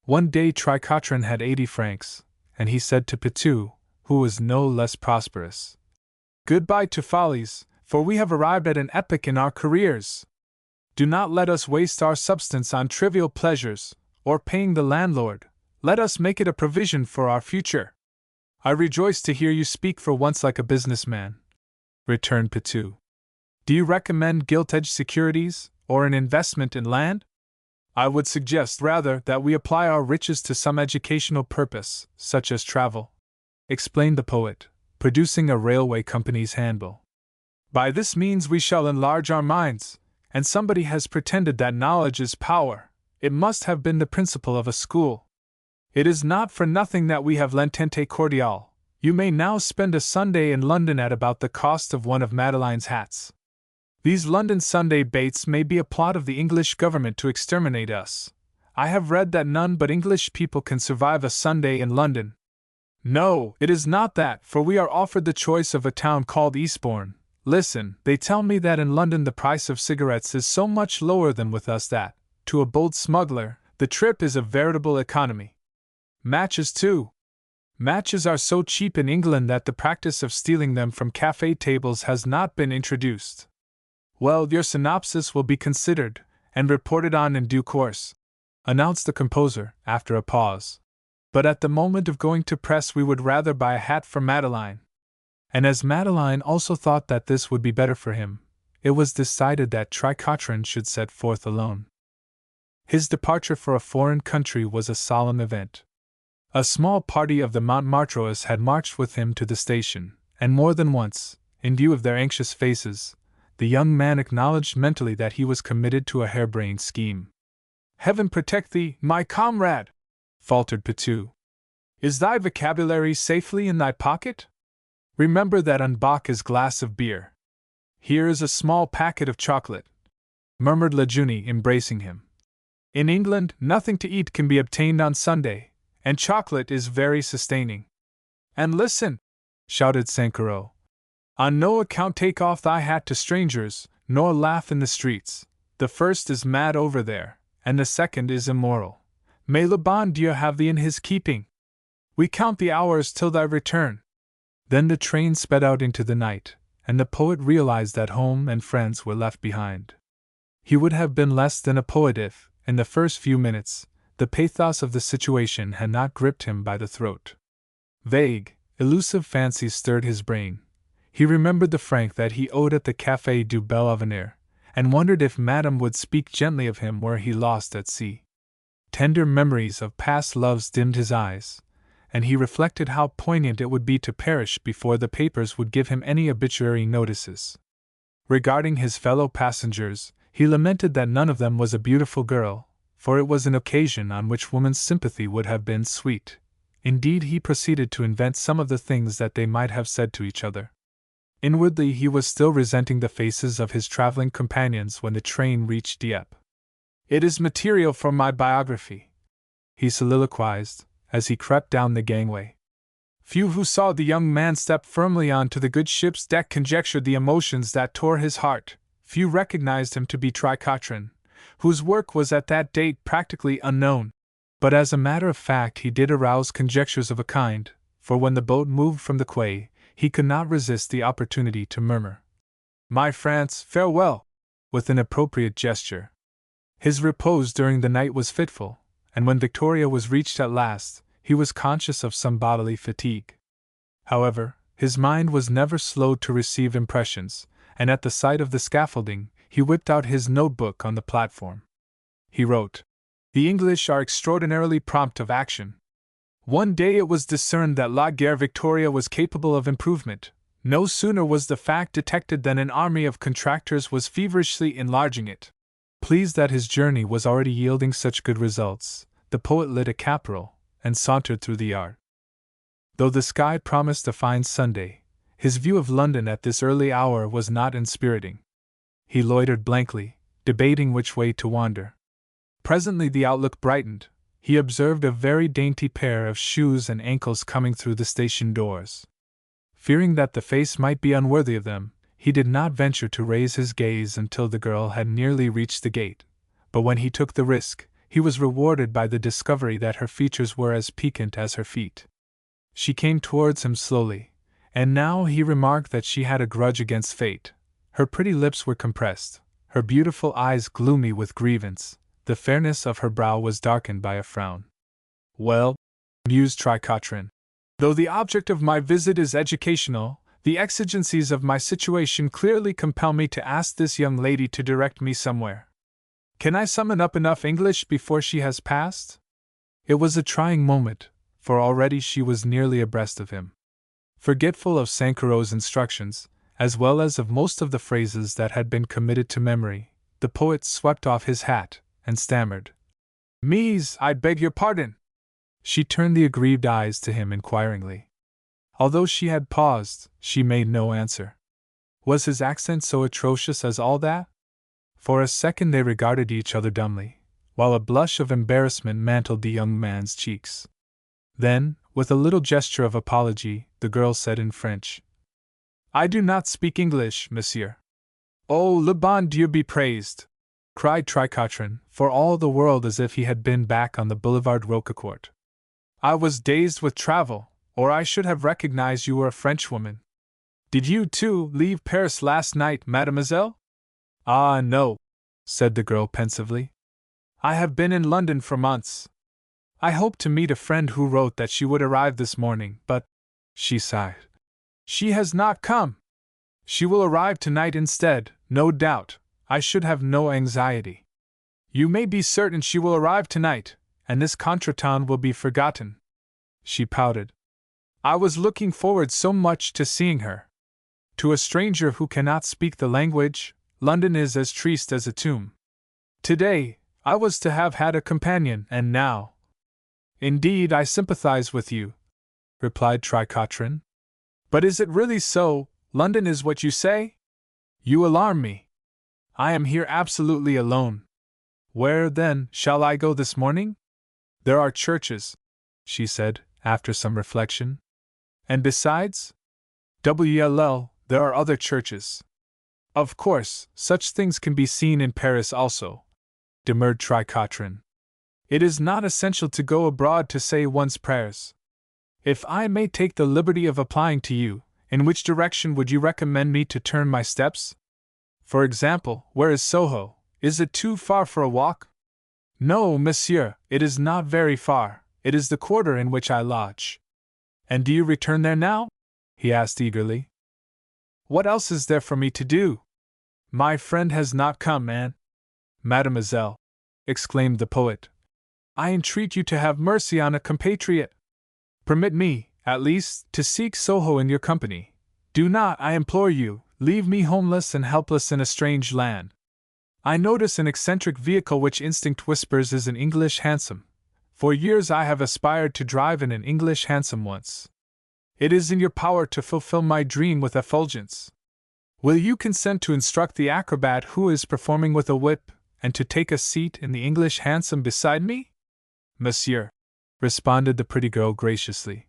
One day Tricotrin had 80 francs, and he said to Pitou, who was no less prosperous, "Goodbye to follies, for we have arrived at an epoch in our careers. Do not let us waste our substance on trivial pleasures, or paying the landlord. Let us make it a provision for our future." "I rejoice to hear you speak for once like a businessman," returned Pitou. "Do you recommend gilt-edged securities, or an investment in land?" "I would suggest rather that we apply our riches to some educational purpose, such as travel," explained the poet, producing a railway company's handbill. "By this means we shall enlarge our minds, and somebody has pretended that knowledge is power. It must have been the principle of a school. It is not for nothing that we have l'entente cordiale. You may now spend a Sunday in London at about the cost of one of Madeline's hats. These London Sunday baits may be a plot of the English government to exterminate us. I have read that none but English people can survive a Sunday in London. No, it is not that, for we are offered the choice of a town called Eastbourne. Listen, they tell me that in London the price of cigarettes is so much lower than with us that, to a bold smuggler, the trip is a veritable economy. Matches too. Matches are so cheap in England that the practice of stealing them from café tables has not been introduced. Well, your synopsis will be considered, and reported on in due course," announced the composer, after a pause. "But at the moment of going to press we would rather buy a hat for Madeline." And as Madeline also thought that this would be better for him, it was decided that Tricotrin should set forth alone. His departure for a foreign country was a solemn event. A small party of the Montmartres had marched with him to the station, and more than once, in view of their anxious faces, the young man acknowledged mentally that he was committed to a harebrained scheme. "Heaven protect thee, my comrade!" faltered Pitou. "Is thy vocabulary safely in thy pocket? Remember that unbock is glass of beer. Here is a small packet of chocolate," murmured La Junie, embracing him. "In England, nothing to eat can be obtained on Sunday, and chocolate is very sustaining. And listen!" shouted Sankarot. "On no account take off thy hat to strangers, nor laugh in the streets. The first is mad over there, and the second is immoral. May le bon Dieu have thee in his keeping! We count the hours till thy return." Then the train sped out into the night, and the poet realized that home and friends were left behind. He would have been less than a poet if, in the first few minutes, the pathos of the situation had not gripped him by the throat. Vague, elusive fancies stirred his brain. He remembered the franc that he owed at the Café du Bel Avenir, and wondered if Madame would speak gently of him were he lost at sea. Tender memories of past loves dimmed his eyes, and he reflected how poignant it would be to perish before the papers would give him any obituary notices. Regarding his fellow passengers, he lamented that none of them was a beautiful girl, for it was an occasion on which woman's sympathy would have been sweet. Indeed, he proceeded to invent some of the things that they might have said to each other. Inwardly, he was still resenting the faces of his traveling companions when the train reached Dieppe. "It is material for my biography," he soliloquized, as he crept down the gangway. Few who saw the young man step firmly onto the good ship's deck conjectured the emotions that tore his heart. Few recognized him to be Tricotrin, whose work was at that date practically unknown. But as a matter of fact, he did arouse conjectures of a kind, for when the boat moved from the quay, he could not resist the opportunity to murmur, "My France, farewell!" with an appropriate gesture. His repose during the night was fitful, and when Victoria was reached at last, he was conscious of some bodily fatigue. However, his mind was never slow to receive impressions, and at the sight of the scaffolding, he whipped out his notebook on the platform. He wrote, "The English are extraordinarily prompt of action. One day it was discerned that La Guerre Victoria was capable of improvement. No sooner was the fact detected than an army of contractors was feverishly enlarging it." Pleased that his journey was already yielding such good results, the poet lit a caporal and sauntered through the yard. Though the sky promised a fine Sunday, his view of London at this early hour was not inspiriting. He loitered blankly, debating which way to wander. Presently the outlook brightened. He observed a very dainty pair of shoes and ankles coming through the station doors. Fearing that the face might be unworthy of them, he did not venture to raise his gaze until the girl had nearly reached the gate, but when he took the risk, he was rewarded by the discovery that her features were as piquant as her feet. She came towards him slowly, and now he remarked that she had a grudge against fate. Her pretty lips were compressed, her beautiful eyes gloomy with grievance. The fairness of her brow was darkened by a frown. "Well," mused Tricotrin, "though the object of my visit is educational, the exigencies of my situation clearly compel me to ask this young lady to direct me somewhere. Can I summon up enough English before she has passed?" It was a trying moment, for already she was nearly abreast of him. Forgetful of Sankarot's instructions, as well as of most of the phrases that had been committed to memory, the poet swept off his hat and stammered, "Mise, I beg your pardon." She turned the aggrieved eyes to him inquiringly. Although she had paused, she made no answer. Was his accent so atrocious as all that? For a second they regarded each other dumbly, while a blush of embarrassment mantled the young man's cheeks. Then, with a little gesture of apology, the girl said in French, "I do not speak English, monsieur." "Oh, le bon Dieu be praised!" cried Tricotrin, for all the world as if he had been back on the Boulevard Roquecourt. "I was dazed with travel, or I should have recognized you were a Frenchwoman. Did you, too, leave Paris last night, mademoiselle?" "Ah, no," said the girl pensively. "I have been in London for months. I hoped to meet a friend who wrote that she would arrive this morning, but," she sighed, "she has not come. She will arrive tonight instead, no doubt, I should have no anxiety. You may be certain she will arrive tonight, and this contretemps will be forgotten. She pouted. I was looking forward so much to seeing her. To a stranger who cannot speak the language, London is as triste as a tomb. Today, I was to have had a companion, and now. Indeed, I sympathize with you, replied Tricotrin. But is it really so? London is what you say? You alarm me. I am here absolutely alone. Where, then, shall I go this morning? There are churches, she said, after some reflection. And besides? WLL, there are other churches. Of course, such things can be seen in Paris also, demurred Tricotrin. It is not essential to go abroad to say one's prayers. If I may take the liberty of applying to you, in which direction would you recommend me to turn my steps? For example, where is Soho? Is it too far for a walk? No, monsieur, it is not very far. It is the quarter in which I lodge. And do you return there now? He asked eagerly. What else is there for me to do? My friend has not come, and... Mademoiselle, exclaimed the poet, I entreat you to have mercy on a compatriot. Permit me, at least, to seek Soho in your company. Do not, I implore you, leave me homeless and helpless in a strange land. I notice an eccentric vehicle which instinct whispers is an English hansom. For years I have aspired to drive in an English hansom once. It is in your power to fulfill my dream with effulgence. Will you consent to instruct the acrobat who is performing with a whip, and to take a seat in the English hansom beside me? Monsieur, responded the pretty girl graciously,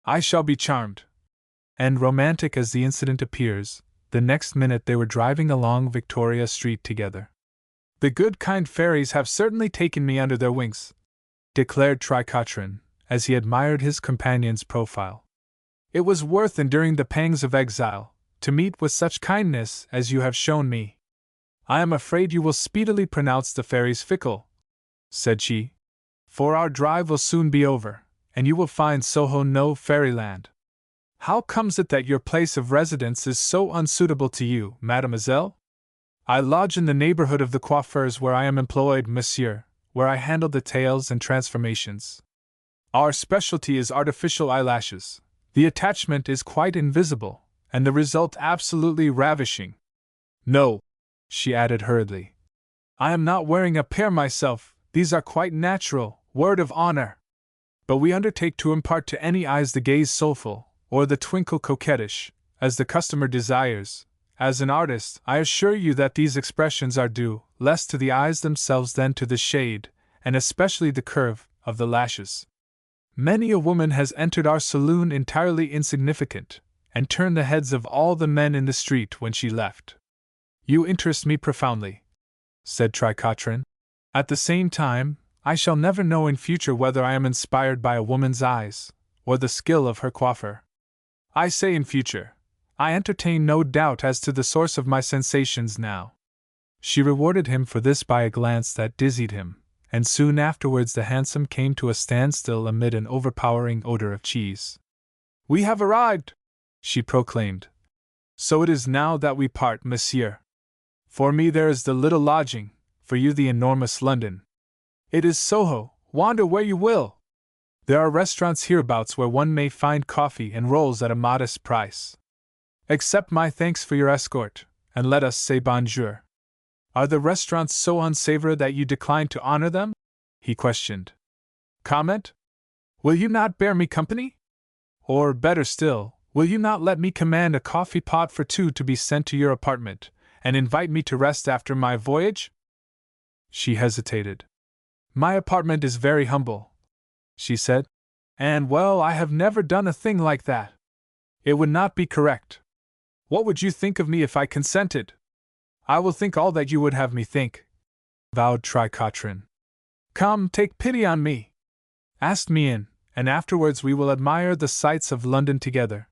I shall be charmed. And romantic as the incident appears, the next minute they were driving along Victoria Street together. The good kind fairies have certainly taken me under their wings, declared Tricotrin, as he admired his companion's profile. It was worth enduring the pangs of exile, to meet with such kindness as you have shown me. I am afraid you will speedily pronounce the fairies fickle, said she, for our drive will soon be over, and you will find Soho no fairyland. How comes it that your place of residence is so unsuitable to you, mademoiselle? I lodge in the neighborhood of the coiffeurs where I am employed, monsieur, where I handle the tails and transformations. Our specialty is artificial eyelashes. The attachment is quite invisible, and the result absolutely ravishing. No, she added hurriedly, I am not wearing a pair myself, these are quite natural, word of honor. But we undertake to impart to any eyes the gaze soulful, or the twinkle coquettish, as the customer desires. As an artist, I assure you that these expressions are due less to the eyes themselves than to the shade, and especially the curve, of the lashes. Many a woman has entered our saloon entirely insignificant, and turned the heads of all the men in the street when she left. You interest me profoundly, said Tricotrin. At the same time, I shall never know in future whether I am inspired by a woman's eyes, or the skill of her coiffure. I say in future. I entertain no doubt as to the source of my sensations now. She rewarded him for this by a glance that dizzied him, and soon afterwards the hansom came to a standstill amid an overpowering odor of cheese. We have arrived, she proclaimed. So it is now that we part, monsieur. For me there is the little lodging, for you the enormous London. It is Soho, wander where you will. There are restaurants hereabouts where one may find coffee and rolls at a modest price. Accept my thanks for your escort, and let us say bonjour. Are the restaurants so unsavory that you decline to honor them? He questioned. Comment? Will you not bear me company? Or, better still, will you not let me command a coffee pot for two to be sent to your apartment, and invite me to rest after my voyage? She hesitated. My apartment is very humble, she said, and well, I have never done a thing like that. It would not be correct. What would you think of me if I consented? I will think all that you would have me think, vowed Tricotrin. Come, take pity on me. Ask me in, and afterwards we will admire the sights of London together.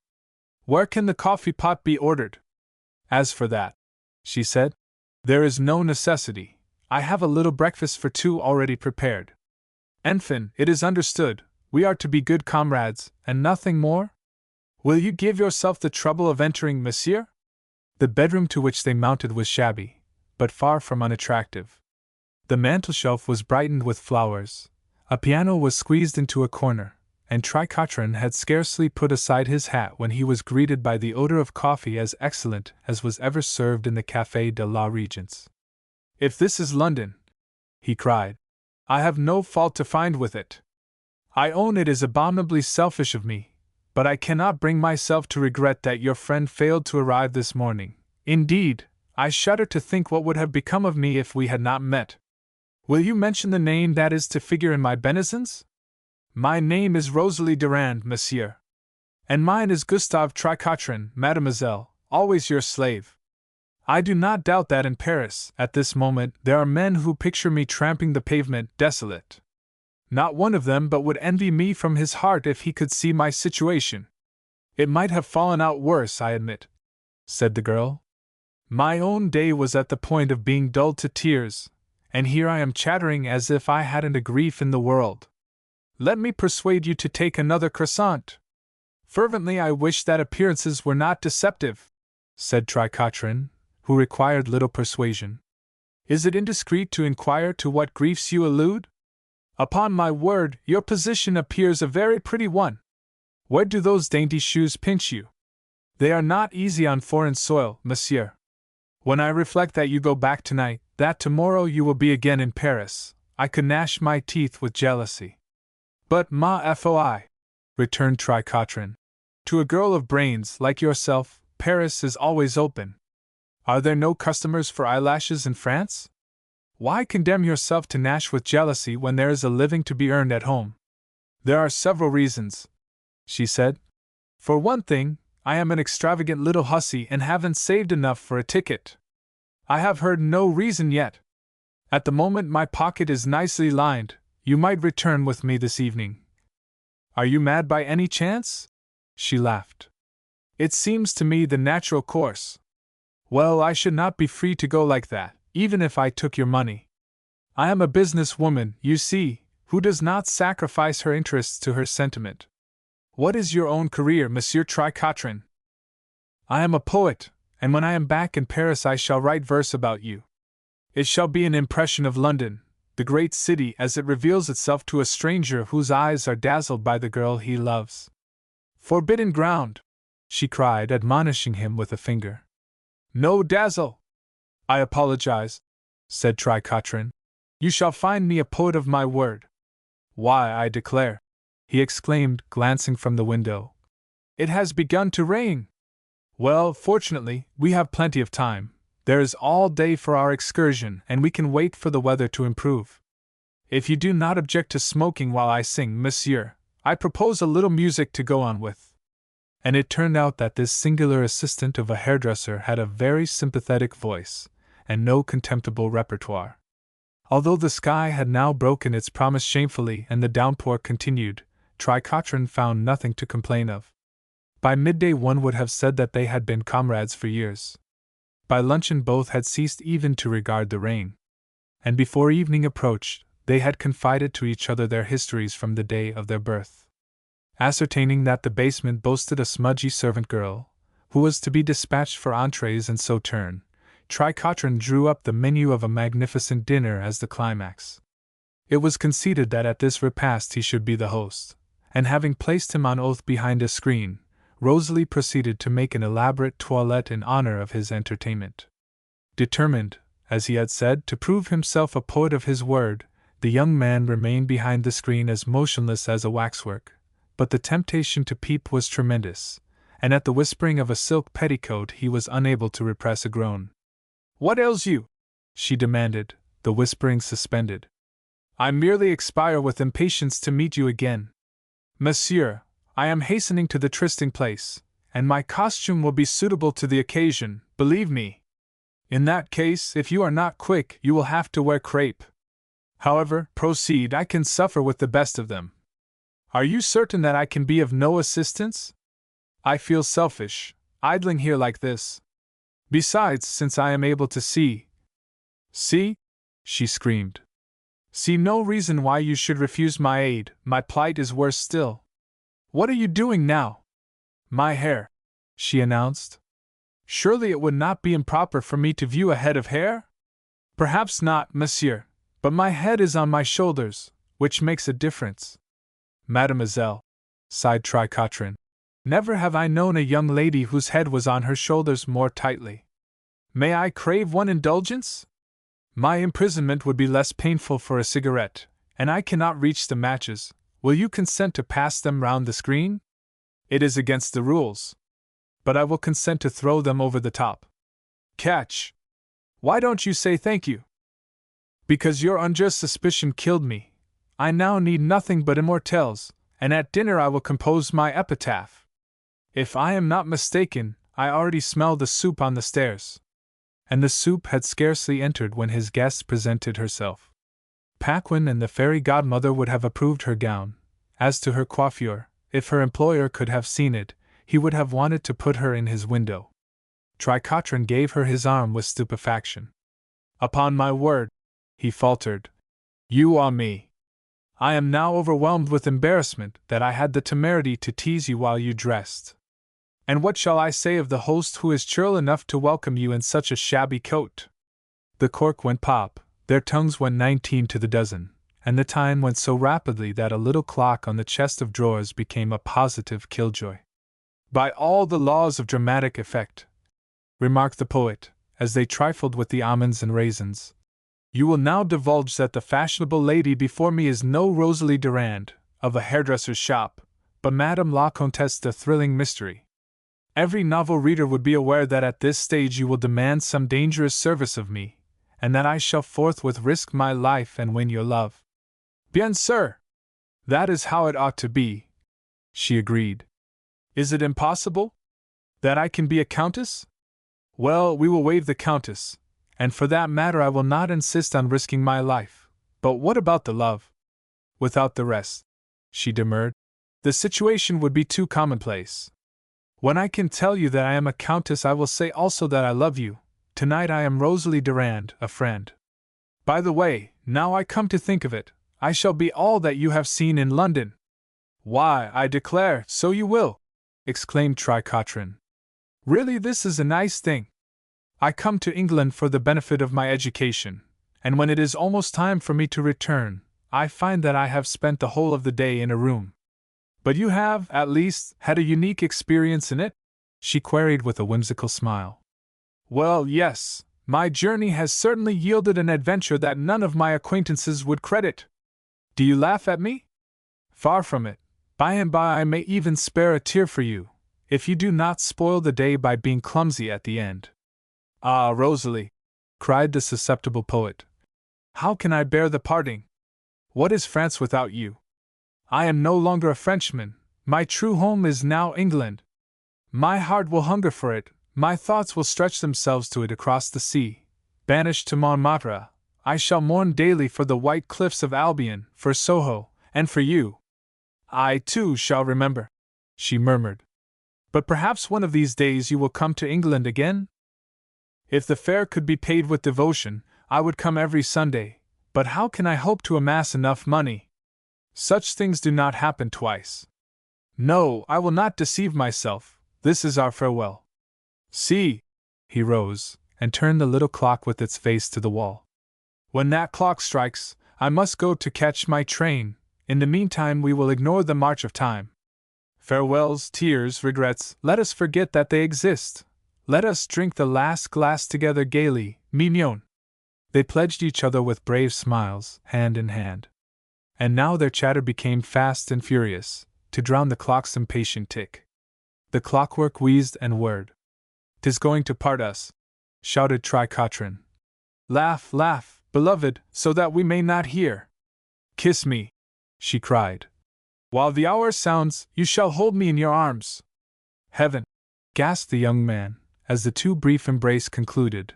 Where can the coffee pot be ordered? As for that, she said, there is no necessity. I have a little breakfast for two already prepared. Enfin, it is understood, we are to be good comrades, and nothing more? Will you give yourself the trouble of entering, monsieur? The bedroom to which they mounted was shabby, but far from unattractive. The mantelshelf was brightened with flowers, a piano was squeezed into a corner, and Tricotrin had scarcely put aside his hat when he was greeted by the odor of coffee as excellent as was ever served in the Café de la Régence. "If this is London," he cried, "I have no fault to find with it. I own it is abominably selfish of me, but I cannot bring myself to regret that your friend failed to arrive this morning. Indeed, I shudder to think what would have become of me if we had not met. Will you mention the name that is to figure in my benizons? My name is Rosalie Durand, monsieur. And mine is Gustave Tricotrin, mademoiselle, always your slave. I do not doubt that in Paris, at this moment, there are men who picture me tramping the pavement, desolate. Not one of them but would envy me from his heart if he could see my situation. It might have fallen out worse, I admit," said the girl. "My own day was at the point of being dulled to tears, and here I am chattering as if I hadn't a grief in the world. Let me persuade you to take another croissant." "Fervently I wish that appearances were not deceptive," said Tricotrin, who required little persuasion. "Is it indiscreet to inquire to what griefs you allude? Upon my word, your position appears a very pretty one. Where do those dainty shoes pinch you? They are not easy on foreign soil, monsieur. When I reflect that you go back tonight, that tomorrow you will be again in Paris, I could gnash my teeth with jealousy." "But ma foi," returned Tricotrin, "to a girl of brains like yourself, Paris is always open. Are there no customers for eyelashes in France? Why condemn yourself to gnash with jealousy when there is a living to be earned at home?" "There are several reasons," she said. "For one thing, I am an extravagant little hussy and haven't saved enough for a ticket. I have heard no reason yet. At the moment my pocket is nicely lined. You might return with me this evening." "Are you mad by any chance?" She laughed. "It seems to me the natural course." "Well, I should not be free to go like that, even if I took your money. I am a business woman, you see, who does not sacrifice her interests to her sentiment. What is your own career, Monsieur Tricotrin?" "I am a poet, and when I am back in Paris I shall write verse about you. It shall be an impression of London, the great city as it reveals itself to a stranger whose eyes are dazzled by the girl he loves." "Forbidden ground!" she cried, admonishing him with a finger. "No dazzle!" "I apologize," said Tricotrin. "You shall find me a poet of my word. Why, I declare," he exclaimed, glancing from the window, "it has begun to rain! Well, fortunately, we have plenty of time. There is all day for our excursion, and we can wait for the weather to improve. If you do not object to smoking while I sing, monsieur, I propose a little music to go on with." And it turned out that this singular assistant of a hairdresser had a very sympathetic voice, and no contemptible repertoire. Although the sky had now broken its promise shamefully and the downpour continued, Tricotrin found nothing to complain of. By midday one would have said that they had been comrades for years. By luncheon both had ceased even to regard the rain. And before evening approached, they had confided to each other their histories from the day of their birth. Ascertaining that the basement boasted a smudgy servant girl, who was to be dispatched for entrees and sauterne, Tricotrin drew up the menu of a magnificent dinner as the climax. It was conceded that at this repast he should be the host, and having placed him on oath behind a screen, Rosalie proceeded to make an elaborate toilette in honor of his entertainment. Determined, as he had said, to prove himself a poet of his word, the young man remained behind the screen as motionless as a waxwork, but the temptation to peep was tremendous, and at the whispering of a silk petticoat he was unable to repress a groan. "What ails you?" she demanded, the whispering suspended. "I merely expire with impatience to meet you again. Monsieur, I am hastening to the trysting place, and my costume will be suitable to the occasion, believe me. In that case, if you are not quick, you will have to wear crepe. However, proceed, I can suffer with the best of them. Are you certain that I can be of no assistance? I feel selfish, idling here like this. Besides, since I am able to see," she screamed. "See no reason why you should refuse my aid. My plight is worse still. What are you doing now?" "My hair," she announced. Surely it would not be improper for me to view a head of hair? Perhaps not, monsieur, but my head is on my shoulders, which makes a difference. Mademoiselle, sighed Tricotrin, never have I known a young lady whose head was on her shoulders more tightly. May I crave one indulgence? My imprisonment would be less painful for a cigarette, and I cannot reach the matches. Will you consent to pass them round the screen? It is against the rules. But I will consent to throw them over the top. Catch! Why don't you say thank you? Because your unjust suspicion killed me. I now need nothing but immortelles, and at dinner I will compose my epitaph. If I am not mistaken, I already smell the soup on the stairs. And the soup had scarcely entered when his guest presented herself. Paquin and the fairy godmother would have approved her gown. As to her coiffure, if her employer could have seen it, he would have wanted to put her in his window. Tricotrin gave her his arm with stupefaction. Upon my word, he faltered. You are me. I am now overwhelmed with embarrassment that I had the temerity to tease you while you dressed. And what shall I say of the host who is churl enough to welcome you in such a shabby coat? The cork went pop, their tongues went 19 to the dozen, and the time went so rapidly that a little clock on the chest of drawers became a positive killjoy. By all the laws of dramatic effect, remarked the poet, as they trifled with the almonds and raisins, you will now divulge that the fashionable lady before me is no Rosalie Durand, of a hairdresser's shop, but Madame la Comtesse de Thrilling Mystery. Every novel reader would be aware that at this stage you will demand some dangerous service of me, and that I shall forthwith risk my life and win your love. Bien sûr! That is how it ought to be, she agreed. Is it impossible? That I can be a countess? Well, we will waive the countess, and for that matter I will not insist on risking my life. But what about the love? Without the rest, she demurred, the situation would be too commonplace. When I can tell you that I am a countess, I will say also that I love you. Tonight I am Rosalie Durand, a friend. By the way, now I come to think of it, I shall be all that you have seen in London. Why, I declare, so you will, exclaimed Tricotrin. Really, this is a nice thing. I come to England for the benefit of my education, and when it is almost time for me to return, I find that I have spent the whole of the day in a room. But you have, at least, had a unique experience in it? She queried with a whimsical smile. Well, yes, my journey has certainly yielded an adventure that none of my acquaintances would credit. Do you laugh at me? Far from it. By and by I may even spare a tear for you, if you do not spoil the day by being clumsy at the end. Ah, Rosalie, cried the susceptible poet, how can I bear the parting? What is France without you? I am no longer a Frenchman, my true home is now England. My heart will hunger for it, my thoughts will stretch themselves to it across the sea. Banished to Montmartre, I shall mourn daily for the white cliffs of Albion, for Soho, and for you. I, too, shall remember, she murmured. But perhaps one of these days you will come to England again? If the fare could be paid with devotion, I would come every Sunday, but how can I hope to amass enough money? Such things do not happen twice. No, I will not deceive myself, this is our farewell. See! He rose, and turned the little clock with its face to the wall. When that clock strikes, I must go to catch my train. In the meantime we will ignore the march of time. Farewells, tears, regrets, let us forget that they exist. Let us drink the last glass together gaily, mignon. They pledged each other with brave smiles, hand in hand. And now their chatter became fast and furious, to drown the clock's impatient tick. The clockwork wheezed and whirred. "'Tis going to part us," shouted Tricotrin. "Laugh, laugh, beloved, so that we may not hear. Kiss me," she cried. "While the hour sounds, you shall hold me in your arms." "Heaven!" gasped the young man, as the too brief embrace concluded.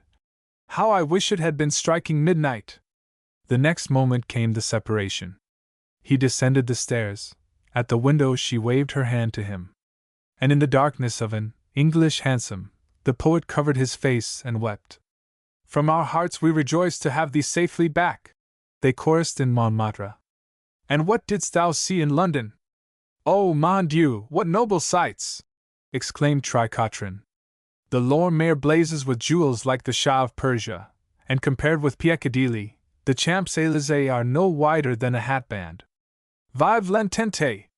"How I wish it had been striking midnight!" The next moment came the separation. He descended the stairs. At the window she waved her hand to him. And in the darkness of an English hansom, the poet covered his face and wept. "From our hearts we rejoice to have thee safely back," they chorused in Montmartre. "And what didst thou see in London?" "Oh, mon Dieu, what noble sights!" exclaimed Tricotrin. The Lord Mayor blazes with jewels like the Shah of Persia, and compared with Piccadilly, the Champs-Élysées are no wider than a hatband. Vive l'entente!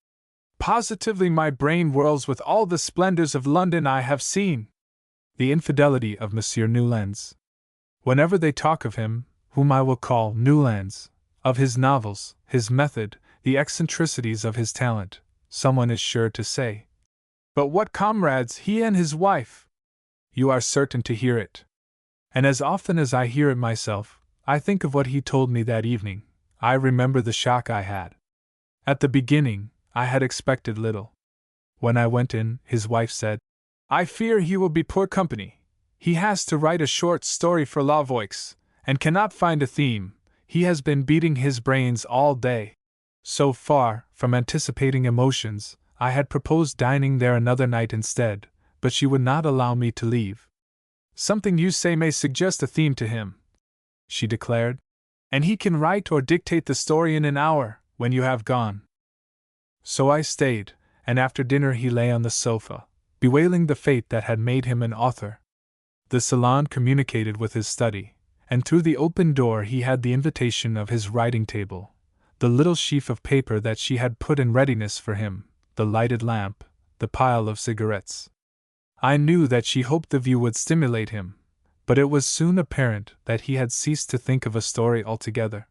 Positively my brain whirls with all the splendors of London I have seen. The infidelity of Monsieur Newlands. Whenever they talk of him, whom I will call Newlands, of his novels, his method, the eccentricities of his talent, someone is sure to say, "But what comrades, he and his wife!" You are certain to hear it. And as often as I hear it myself, I think of what he told me that evening. I remember the shock I had. At the beginning, I had expected little. When I went in, his wife said, "I fear he will be poor company. He has to write a short story for Lavoix, and cannot find a theme. He has been beating his brains all day." So far from anticipating emotions, I had proposed dining there another night instead, but she would not allow me to leave. "Something you say may suggest a theme to him," she declared, "and he can write or dictate the story in an hour, when you have gone." So I stayed, and after dinner he lay on the sofa, bewailing the fate that had made him an author. The salon communicated with his study, and through the open door he had the invitation of his writing table, the little sheaf of paper that she had put in readiness for him, the lighted lamp, the pile of cigarettes. I knew that she hoped the view would stimulate him, but it was soon apparent that he had ceased to think of a story altogether.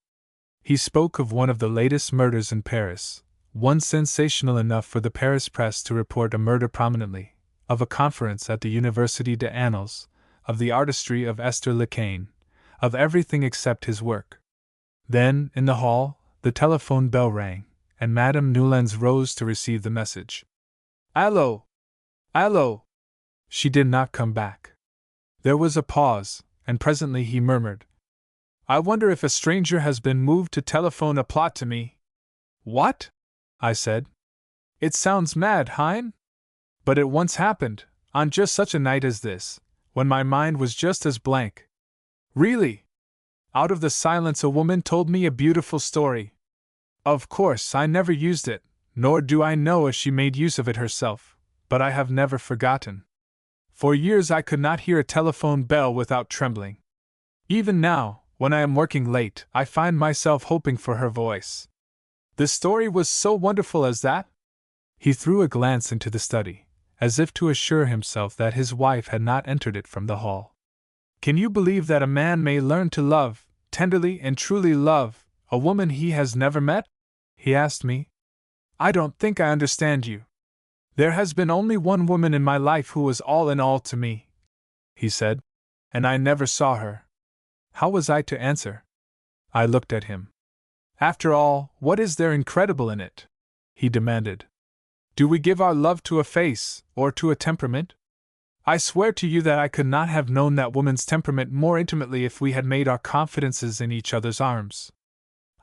He spoke of one of the latest murders in Paris, one sensational enough for the Paris press to report a murder prominently, of a conference at the Université des Annales, of the artistry of Esther Lecain, of everything except his work. Then, in the hall, the telephone bell rang, and Madame Newlands rose to receive the message. "Allo! Allo!" She did not come back. There was a pause, and presently he murmured, "I wonder if a stranger has been moved to telephone a plot to me." "What?" I said. "It sounds mad, Hein? But it once happened, on just such a night as this, when my mind was just as blank. Really? Out of the silence a woman told me a beautiful story. Of course I never used it, nor do I know if she made use of it herself, but I have never forgotten. For years I could not hear a telephone bell without trembling. Even now, when I am working late, I find myself hoping for her voice. The story was so wonderful as that?" He threw a glance into the study, as if to assure himself that his wife had not entered it from the hall. "Can you believe that a man may learn to love, tenderly and truly love, a woman he has never met?" he asked me. "I don't think I understand you. There has been only one woman in my life who was all in all to me," he said, "and I never saw her." How was I to answer? I looked at him. "After all, what is there incredible in it?" he demanded. "Do we give our love to a face, or to a temperament? I swear to you that I could not have known that woman's temperament more intimately if we had made our confidences in each other's arms.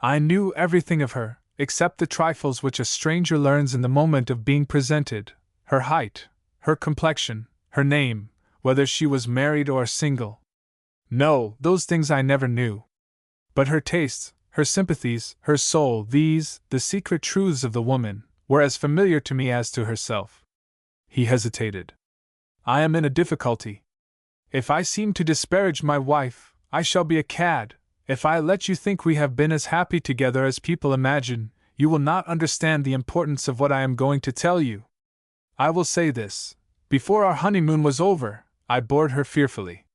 I knew everything of her, except the trifles which a stranger learns in the moment of being presented, her height, her complexion, her name, whether she was married or single. No, those things I never knew. But her tastes, her sympathies, her soul, these, the secret truths of the woman, were as familiar to me as to herself." He hesitated. "I am in a difficulty. If I seem to disparage my wife, I shall be a cad. If I let you think we have been as happy together as people imagine, you will not understand the importance of what I am going to tell you. I will say this. Before our honeymoon was over, I bored her fearfully.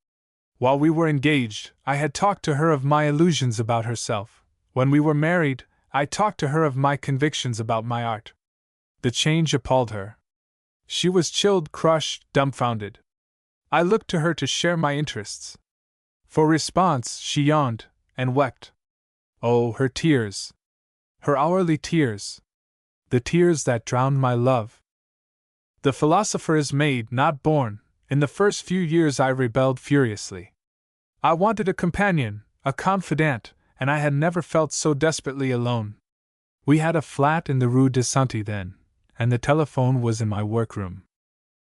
While we were engaged, I had talked to her of my illusions about herself. When we were married, I talked to her of my convictions about my art. The change appalled her. She was chilled, crushed, dumbfounded. I looked to her to share my interests. For response, she yawned and wept. Oh, her tears! Her hourly tears! The tears that drowned my love. The philosopher is made, not born. In the first few years I rebelled furiously. I wanted a companion, a confidant, and I had never felt so desperately alone. We had a flat in the Rue de Santé then, and the telephone was in my workroom.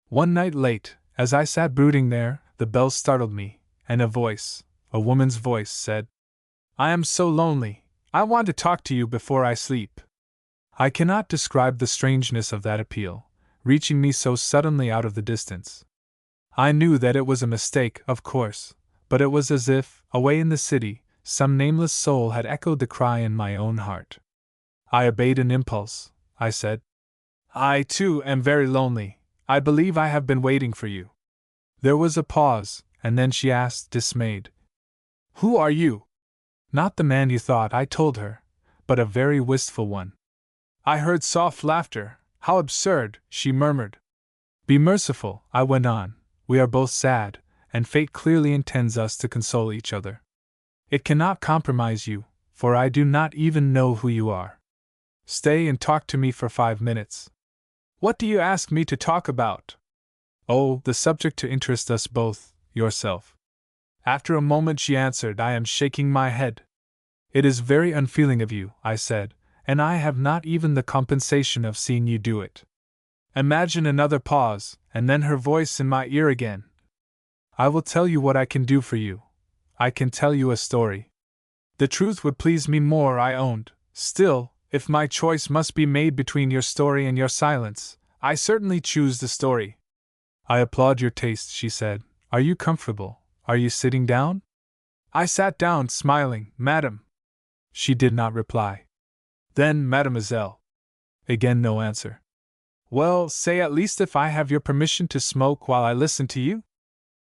One night late, as I sat brooding there, the bell startled me, and a voice, a woman's voice, said, "I am so lonely, I want to talk to you before I sleep." I cannot describe the strangeness of that appeal, reaching me so suddenly out of the distance. I knew that it was a mistake, of course, but it was as if, away in the city, some nameless soul had echoed the cry in my own heart. I obeyed an impulse. I said, "I, too, am very lonely. I believe I have been waiting for you." There was a pause, and then she asked, dismayed, "Who are you?" "Not the man you thought," I told her, "but a very wistful one." I heard soft laughter. "How absurd," she murmured. "Be merciful," I went on. "We are both sad, and fate clearly intends us to console each other. It cannot compromise you, for I do not even know who you are. Stay and talk to me for 5 minutes." "What do you ask me to talk about?" "Oh, the subject to interest us both, yourself." After a moment she answered, "I am shaking my head." "It is very unfeeling of you," I said, "and I have not even the compensation of seeing you do it." Imagine another pause, and then her voice in my ear again. "I will tell you what I can do for you. I can tell you a story." The truth would please me more, I owned. Still, if my choice must be made between your story and your silence, I certainly choose the story. "I applaud your taste," she said. "Are you comfortable? Are you sitting down?" I sat down, smiling. "Madam." She did not reply. "Then, mademoiselle." Again no answer. "Well, say at least if I have your permission to smoke while I listen to you?"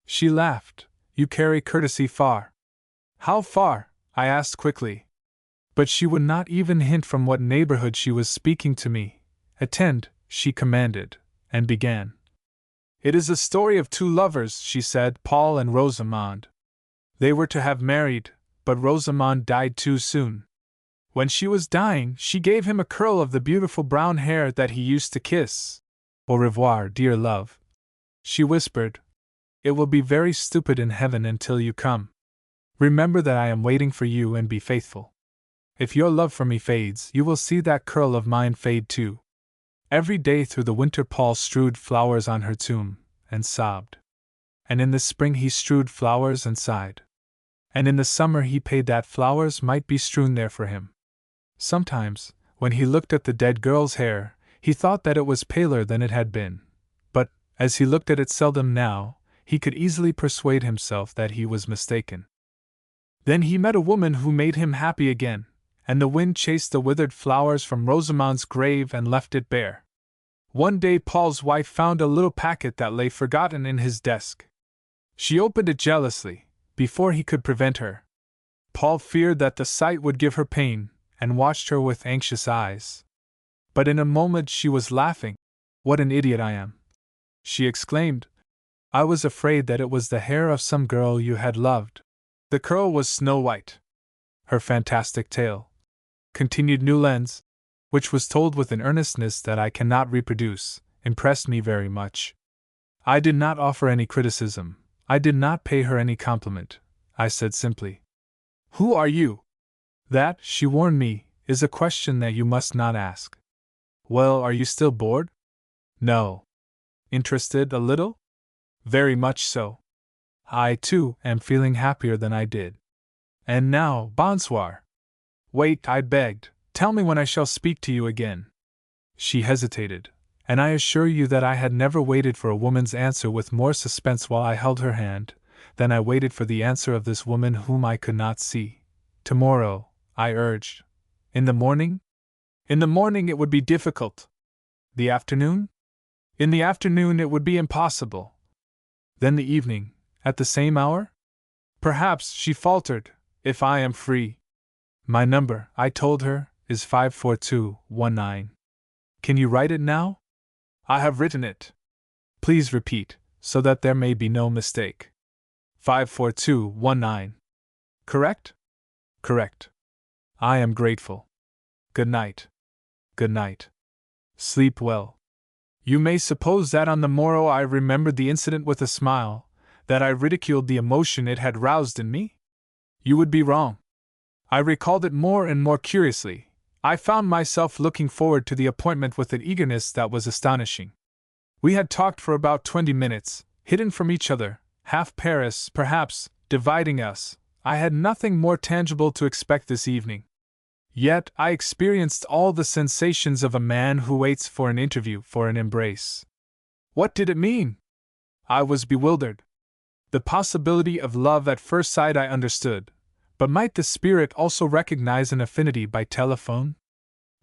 She laughed. "You carry courtesy far." "How far?" I asked quickly. But she would not even hint from what neighborhood she was speaking to me. "Attend," she commanded, and began. "It is a story of two lovers," she said, "Paul and Rosamond. They were to have married, but Rosamond died too soon. When she was dying, she gave him a curl of the beautiful brown hair that he used to kiss. 'Au revoir, dear love,' she whispered. 'It will be very stupid in heaven until you come. Remember that I am waiting for you and be faithful. If your love for me fades, you will see that curl of mine fade too.' Every day through the winter Paul strewed flowers on her tomb, and sobbed. And in the spring he strewed flowers and sighed. And in the summer he paid that flowers might be strewn there for him. Sometimes, when he looked at the dead girl's hair, he thought that it was paler than it had been. But, as he looked at it seldom now, he could easily persuade himself that he was mistaken. Then he met a woman who made him happy again, and the wind chased the withered flowers from Rosamond's grave and left it bare. One day Paul's wife found a little packet that lay forgotten in his desk. She opened it jealously, before he could prevent her. Paul feared that the sight would give her pain, and watched her with anxious eyes. But in a moment she was laughing. "What an idiot I am!" she exclaimed. "I was afraid that it was the hair of some girl you had loved." The curl was snow white. Her fantastic tale, continued Newlands, which was told with an earnestness that I cannot reproduce, impressed me very much. I did not offer any criticism. I did not pay her any compliment. I said simply, "Who are you?" "That," she warned me, "is a question that you must not ask." "Well, are you still bored?" "No." "Interested a little?" "Very much so." "I, too, am feeling happier than I did. And now, bonsoir." "Wait," I begged. "Tell me when I shall speak to you again." She hesitated, and I assure you that I had never waited for a woman's answer with more suspense while I held her hand than I waited for the answer of this woman whom I could not see. "Tomorrow," I urged. "In the morning?" "In the morning it would be difficult." "The afternoon?" "In the afternoon it would be impossible." "Then the evening, at the same hour?" "Perhaps," she faltered, "if I am free." "My number," I told her, "is 54219. Can you write it now?" "I have written it." "Please repeat, so that there may be no mistake." 54219. Correct? "Correct." "I am grateful. Good night." "Good night. Sleep well." You may suppose that on the morrow I remembered the incident with a smile, that I ridiculed the emotion it had roused in me? You would be wrong. I recalled it more and more curiously. I found myself looking forward to the appointment with an eagerness that was astonishing. We had talked for about 20 minutes, hidden from each other, half Paris, perhaps, dividing us. I had nothing more tangible to expect this evening. Yet I experienced all the sensations of a man who waits for an interview, for an embrace. What did it mean? I was bewildered. The possibility of love at first sight I understood, but might the spirit also recognize an affinity by telephone?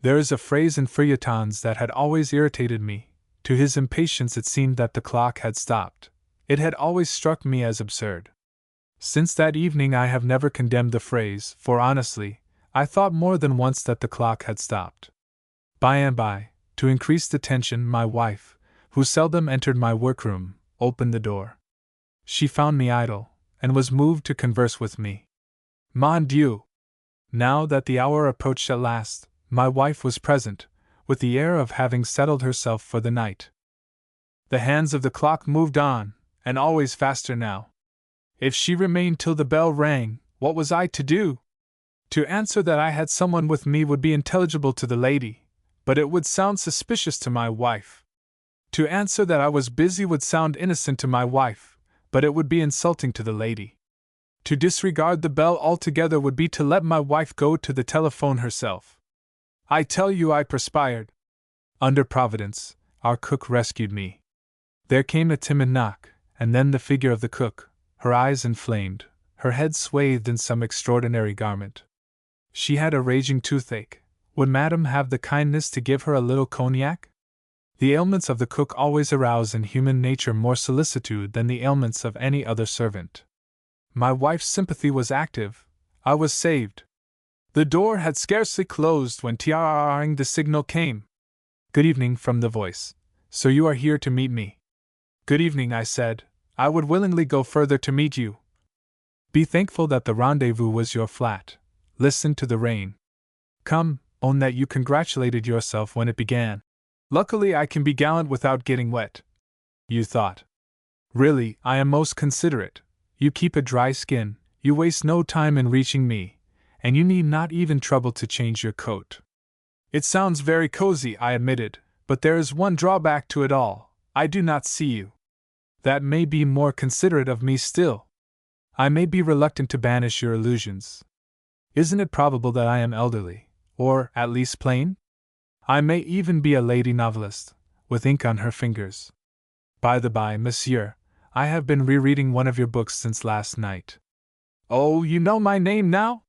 There is a phrase in feuilletons that had always irritated me. To his impatience it seemed that the clock had stopped. It had always struck me as absurd. Since that evening I have never condemned the phrase, for honestly, I thought more than once that the clock had stopped. By and by, to increase the tension, my wife, who seldom entered my workroom, opened the door. She found me idle, and was moved to converse with me. Mon Dieu! Now that the hour approached at last, my wife was present, with the air of having settled herself for the night. The hands of the clock moved on, and always faster now. If she remained till the bell rang, what was I to do? To answer that I had someone with me would be intelligible to the lady, but it would sound suspicious to my wife. To answer that I was busy would sound innocent to my wife, but it would be insulting to the lady. To disregard the bell altogether would be to let my wife go to the telephone herself. I tell you I perspired. Under Providence, our cook rescued me. There came a timid knock, and then the figure of the cook, her eyes inflamed, her head swathed in some extraordinary garment. She had a raging toothache. Would madame have the kindness to give her a little cognac? The ailments of the cook always arouse in human nature more solicitude than the ailments of any other servant. My wife's sympathy was active. I was saved. The door had scarcely closed when tiaring the signal came. Good evening from the voice. So you are here to meet me. Good evening, I said. I would willingly go further to meet you. Be thankful that the rendezvous was your flat. Listen to the rain. Come, own that you congratulated yourself when it began. Luckily I can be gallant without getting wet. You thought. Really, I am most considerate. You keep a dry skin, you waste no time in reaching me, and you need not even trouble to change your coat. It sounds very cozy, I admitted, but there is one drawback to it all. I do not see you. That may be more considerate of me still. I may be reluctant to banish your illusions. Isn't it probable that I am elderly, or, at least, plain? I may even be a lady novelist, with ink on her fingers. By the by, monsieur, I have been rereading one of your books since last night. Oh, you know my name now?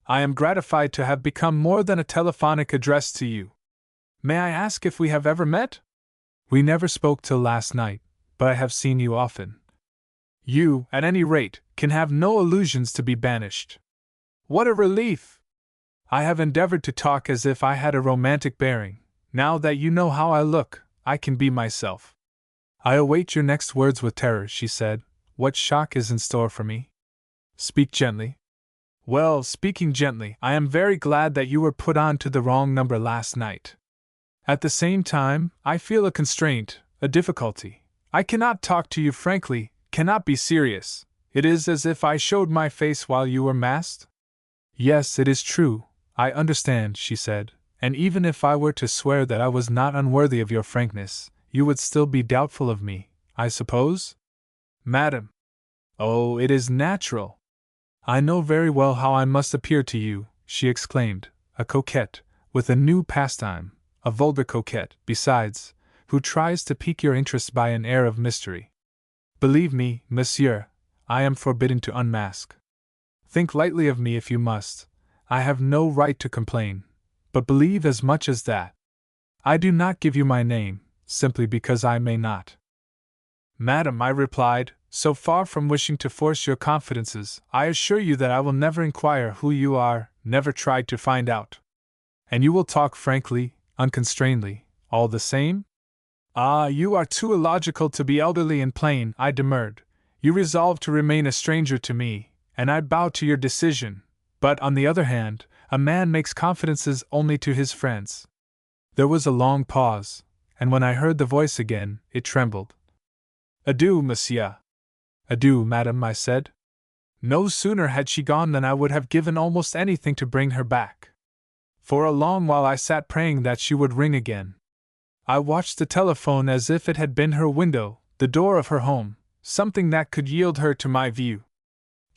I am gratified to have become more than a telephonic address to you. May I ask if we have ever met? We never spoke till last night, but I have seen you often. You, at any rate, can have no illusions to be banished. What a relief! I have endeavored to talk as if I had a romantic bearing. Now that you know how I look, I can be myself. I await your next words with terror, she said. What shock is in store for me? Speak gently. Well, speaking gently, I am very glad that you were put on to the wrong number last night. At the same time, I feel a constraint, a difficulty. I cannot talk to you frankly, cannot be serious. It is as if I showed my face while you were masked. Yes, it is true, I understand, she said, and even if I were to swear that I was not unworthy of your frankness, you would still be doubtful of me, I suppose? Madam. Oh, it is natural. I know very well how I must appear to you, she exclaimed, a coquette, with a new pastime, a vulgar coquette, besides, who tries to pique your interest by an air of mystery. Believe me, monsieur, I am forbidden to unmask. Think lightly of me if you must. I have no right to complain, but believe as much as that. I do not give you my name, simply because I may not. Madam, I replied, so far from wishing to force your confidences, I assure you that I will never inquire who you are, never try to find out. And you will talk frankly, unconstrainedly, all the same? Ah, you are too illogical to be elderly and plain, I demurred. You resolve to remain a stranger to me, and I bow to your decision, but, on the other hand, a man makes confidences only to his friends. There was a long pause, and when I heard the voice again, it trembled. Adieu, monsieur. Adieu, madam, I said. No sooner had she gone than I would have given almost anything to bring her back. For a long while I sat praying that she would ring again. I watched the telephone as if it had been her window, the door of her home, something that could yield her to my view.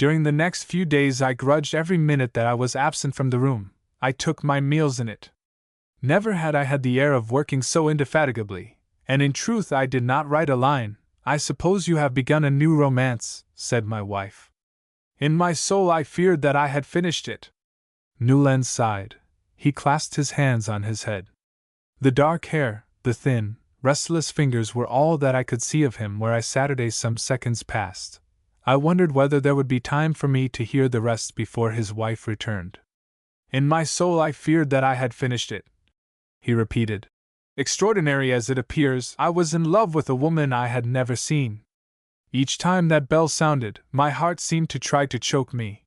During the next few days I grudged every minute that I was absent from the room. I took my meals in it. Never had I had the air of working so indefatigably, and in truth I did not write a line, I suppose you have begun a new romance, said my wife. In my soul I feared that I had finished it. Newland sighed. He clasped his hands on his head. The dark hair, the thin, restless fingers were all that I could see of him where I Saturday some seconds past. I wondered whether there would be time for me to hear the rest before his wife returned. In my soul I feared that I had finished it, he repeated. Extraordinary as it appears, I was in love with a woman I had never seen. Each time that bell sounded, my heart seemed to try to choke me.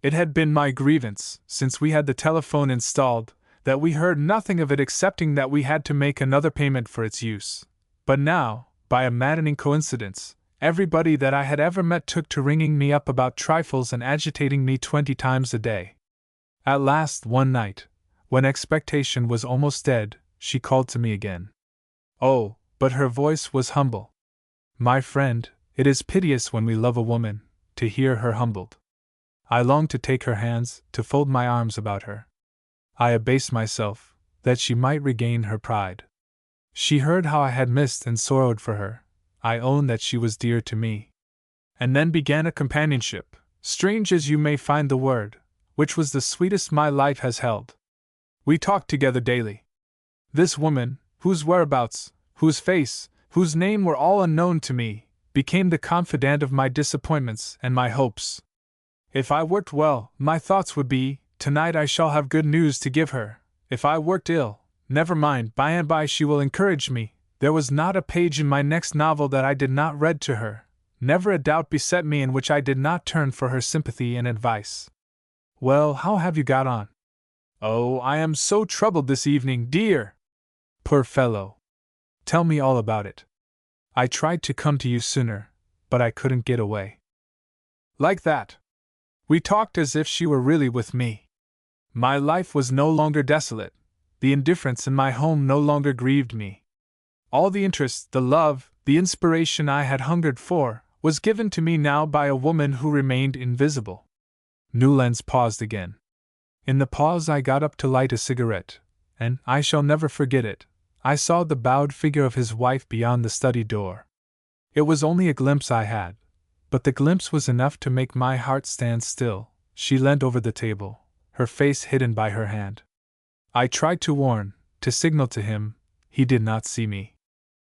It had been my grievance, since we had the telephone installed, that we heard nothing of it excepting that we had to make another payment for its use. But now, by a maddening coincidence, everybody that I had ever met took to ringing me up about trifles and agitating me 20 times a day. At last, one night, when expectation was almost dead, she called to me again. Oh, but her voice was humble. My friend, it is piteous when we love a woman, to hear her humbled. I longed to take her hands, to fold my arms about her. I abased myself, that she might regain her pride. She heard how I had missed and sorrowed for her. I own that she was dear to me. And then began a companionship, strange as you may find the word, which was the sweetest my life has held. We talked together daily. This woman, whose whereabouts, whose face, whose name were all unknown to me, became the confidant of my disappointments and my hopes. If I worked well, my thoughts would be, tonight I shall have good news to give her. If I worked ill, never mind, by and by she will encourage me. There was not a page in my next novel that I did not read to her, never a doubt beset me in which I did not turn for her sympathy and advice. Well, how have you got on? Oh, I am so troubled this evening, dear! Poor fellow! Tell me all about it. I tried to come to you sooner, but I couldn't get away. Like that. We talked as if she were really with me. My life was no longer desolate, the indifference in my home no longer grieved me. All the interest, the love, the inspiration I had hungered for, was given to me now by a woman who remained invisible. Newlands paused again. In the pause I got up to light a cigarette, and, I shall never forget it, I saw the bowed figure of his wife beyond the study door. It was only a glimpse I had, but the glimpse was enough to make my heart stand still. She leant over the table, her face hidden by her hand. I tried to warn, to signal to him. He did not see me.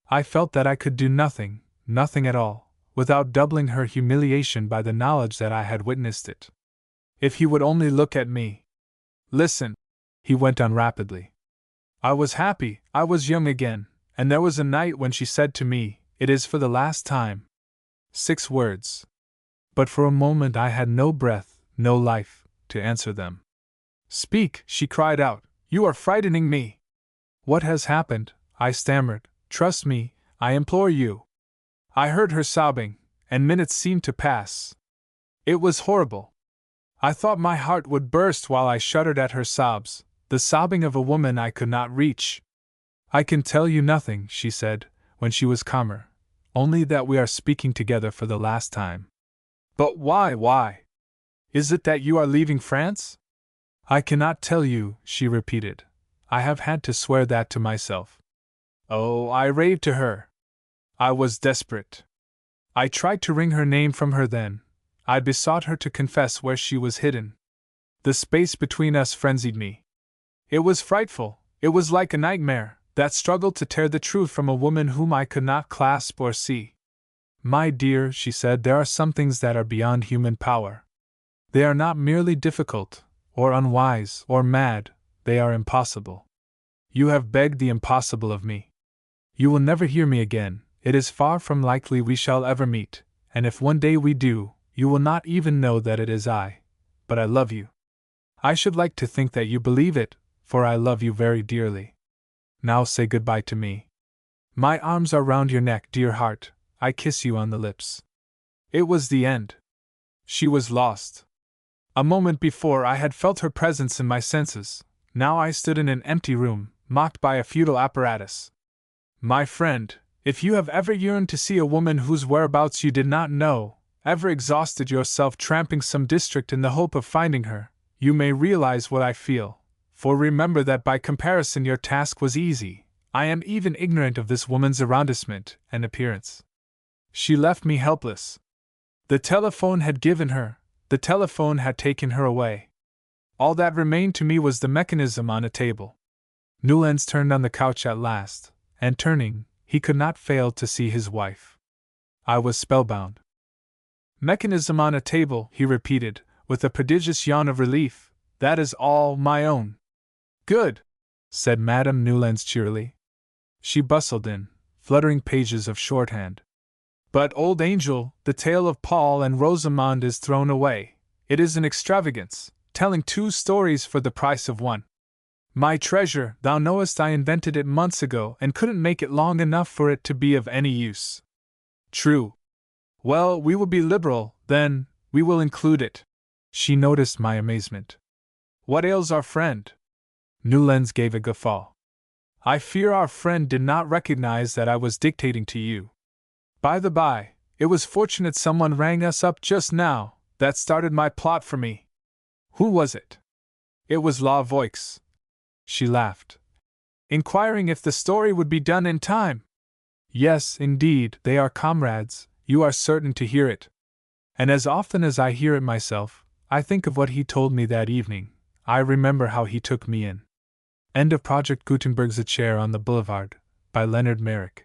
I felt that I could do nothing, nothing at all, without doubling her humiliation by the knowledge that I had witnessed it. If he would only look at me. Listen, he went on rapidly. I was happy, I was young again, and there was a night when she said to me, "It is for the last time." 6 words. But for a moment I had no breath, no life, to answer them. "Speak," she cried out, "you are frightening me." "What has happened?" I stammered. "Trust me, I implore you." I heard her sobbing, and minutes seemed to pass. It was horrible. I thought my heart would burst while I shuddered at her sobs, the sobbing of a woman I could not reach. "I can tell you nothing," she said, when she was calmer, "only that we are speaking together for the last time." "But why? Is it that you are leaving France?" "I cannot tell you," she repeated. "I have had to swear that to myself." Oh, I raved to her. I was desperate. I tried to wring her name from her then. I besought her to confess where she was hidden. The space between us frenzied me. It was frightful, it was like a nightmare, that struggle to tear the truth from a woman whom I could not clasp or see. "My dear," she said, "there are some things that are beyond human power. They are not merely difficult, or unwise, or mad, they are impossible. You have begged the impossible of me. You will never hear me again, it is far from likely we shall ever meet, and if one day we do, you will not even know that it is I. But I love you. I should like to think that you believe it, for I love you very dearly. Now say goodbye to me. My arms are round your neck, dear heart, I kiss you on the lips." It was the end. She was lost. A moment before I had felt her presence in my senses, now I stood in an empty room, mocked by a futile apparatus. My friend, if you have ever yearned to see a woman whose whereabouts you did not know, ever exhausted yourself tramping some district in the hope of finding her, you may realize what I feel, for remember that by comparison your task was easy. I am even ignorant of this woman's arrondissement and appearance. She left me helpless. The telephone had given her, the telephone had taken her away. All that remained to me was the mechanism on a table. Newlands turned on the couch at last, and turning, he could not fail to see his wife. I was spellbound. Mechanism on a table, he repeated, with a prodigious yawn of relief. That is all my own. Good, said Madame Newlands cheerily. She bustled in, fluttering pages of shorthand. But, old angel, the tale of Paul and Rosamond is thrown away. It is an extravagance, telling 2 stories for the price of 1. My treasure, thou knowest I invented it months ago and couldn't make it long enough for it to be of any use. True. Well, we will be liberal, then, we will include it. She noticed my amazement. What ails our friend? Newlands gave a guffaw. I fear our friend did not recognize that I was dictating to you. By the by, it was fortunate someone rang us up just now, that started my plot for me. Who was it? It was La Voix. She laughed. Inquiring if the story would be done in time. Yes, indeed, they are comrades, you are certain to hear it. And as often as I hear it myself, I think of what he told me that evening. I remember how he took me in. End of Project Gutenberg's A Chair on the Boulevard, by Leonard Merrick.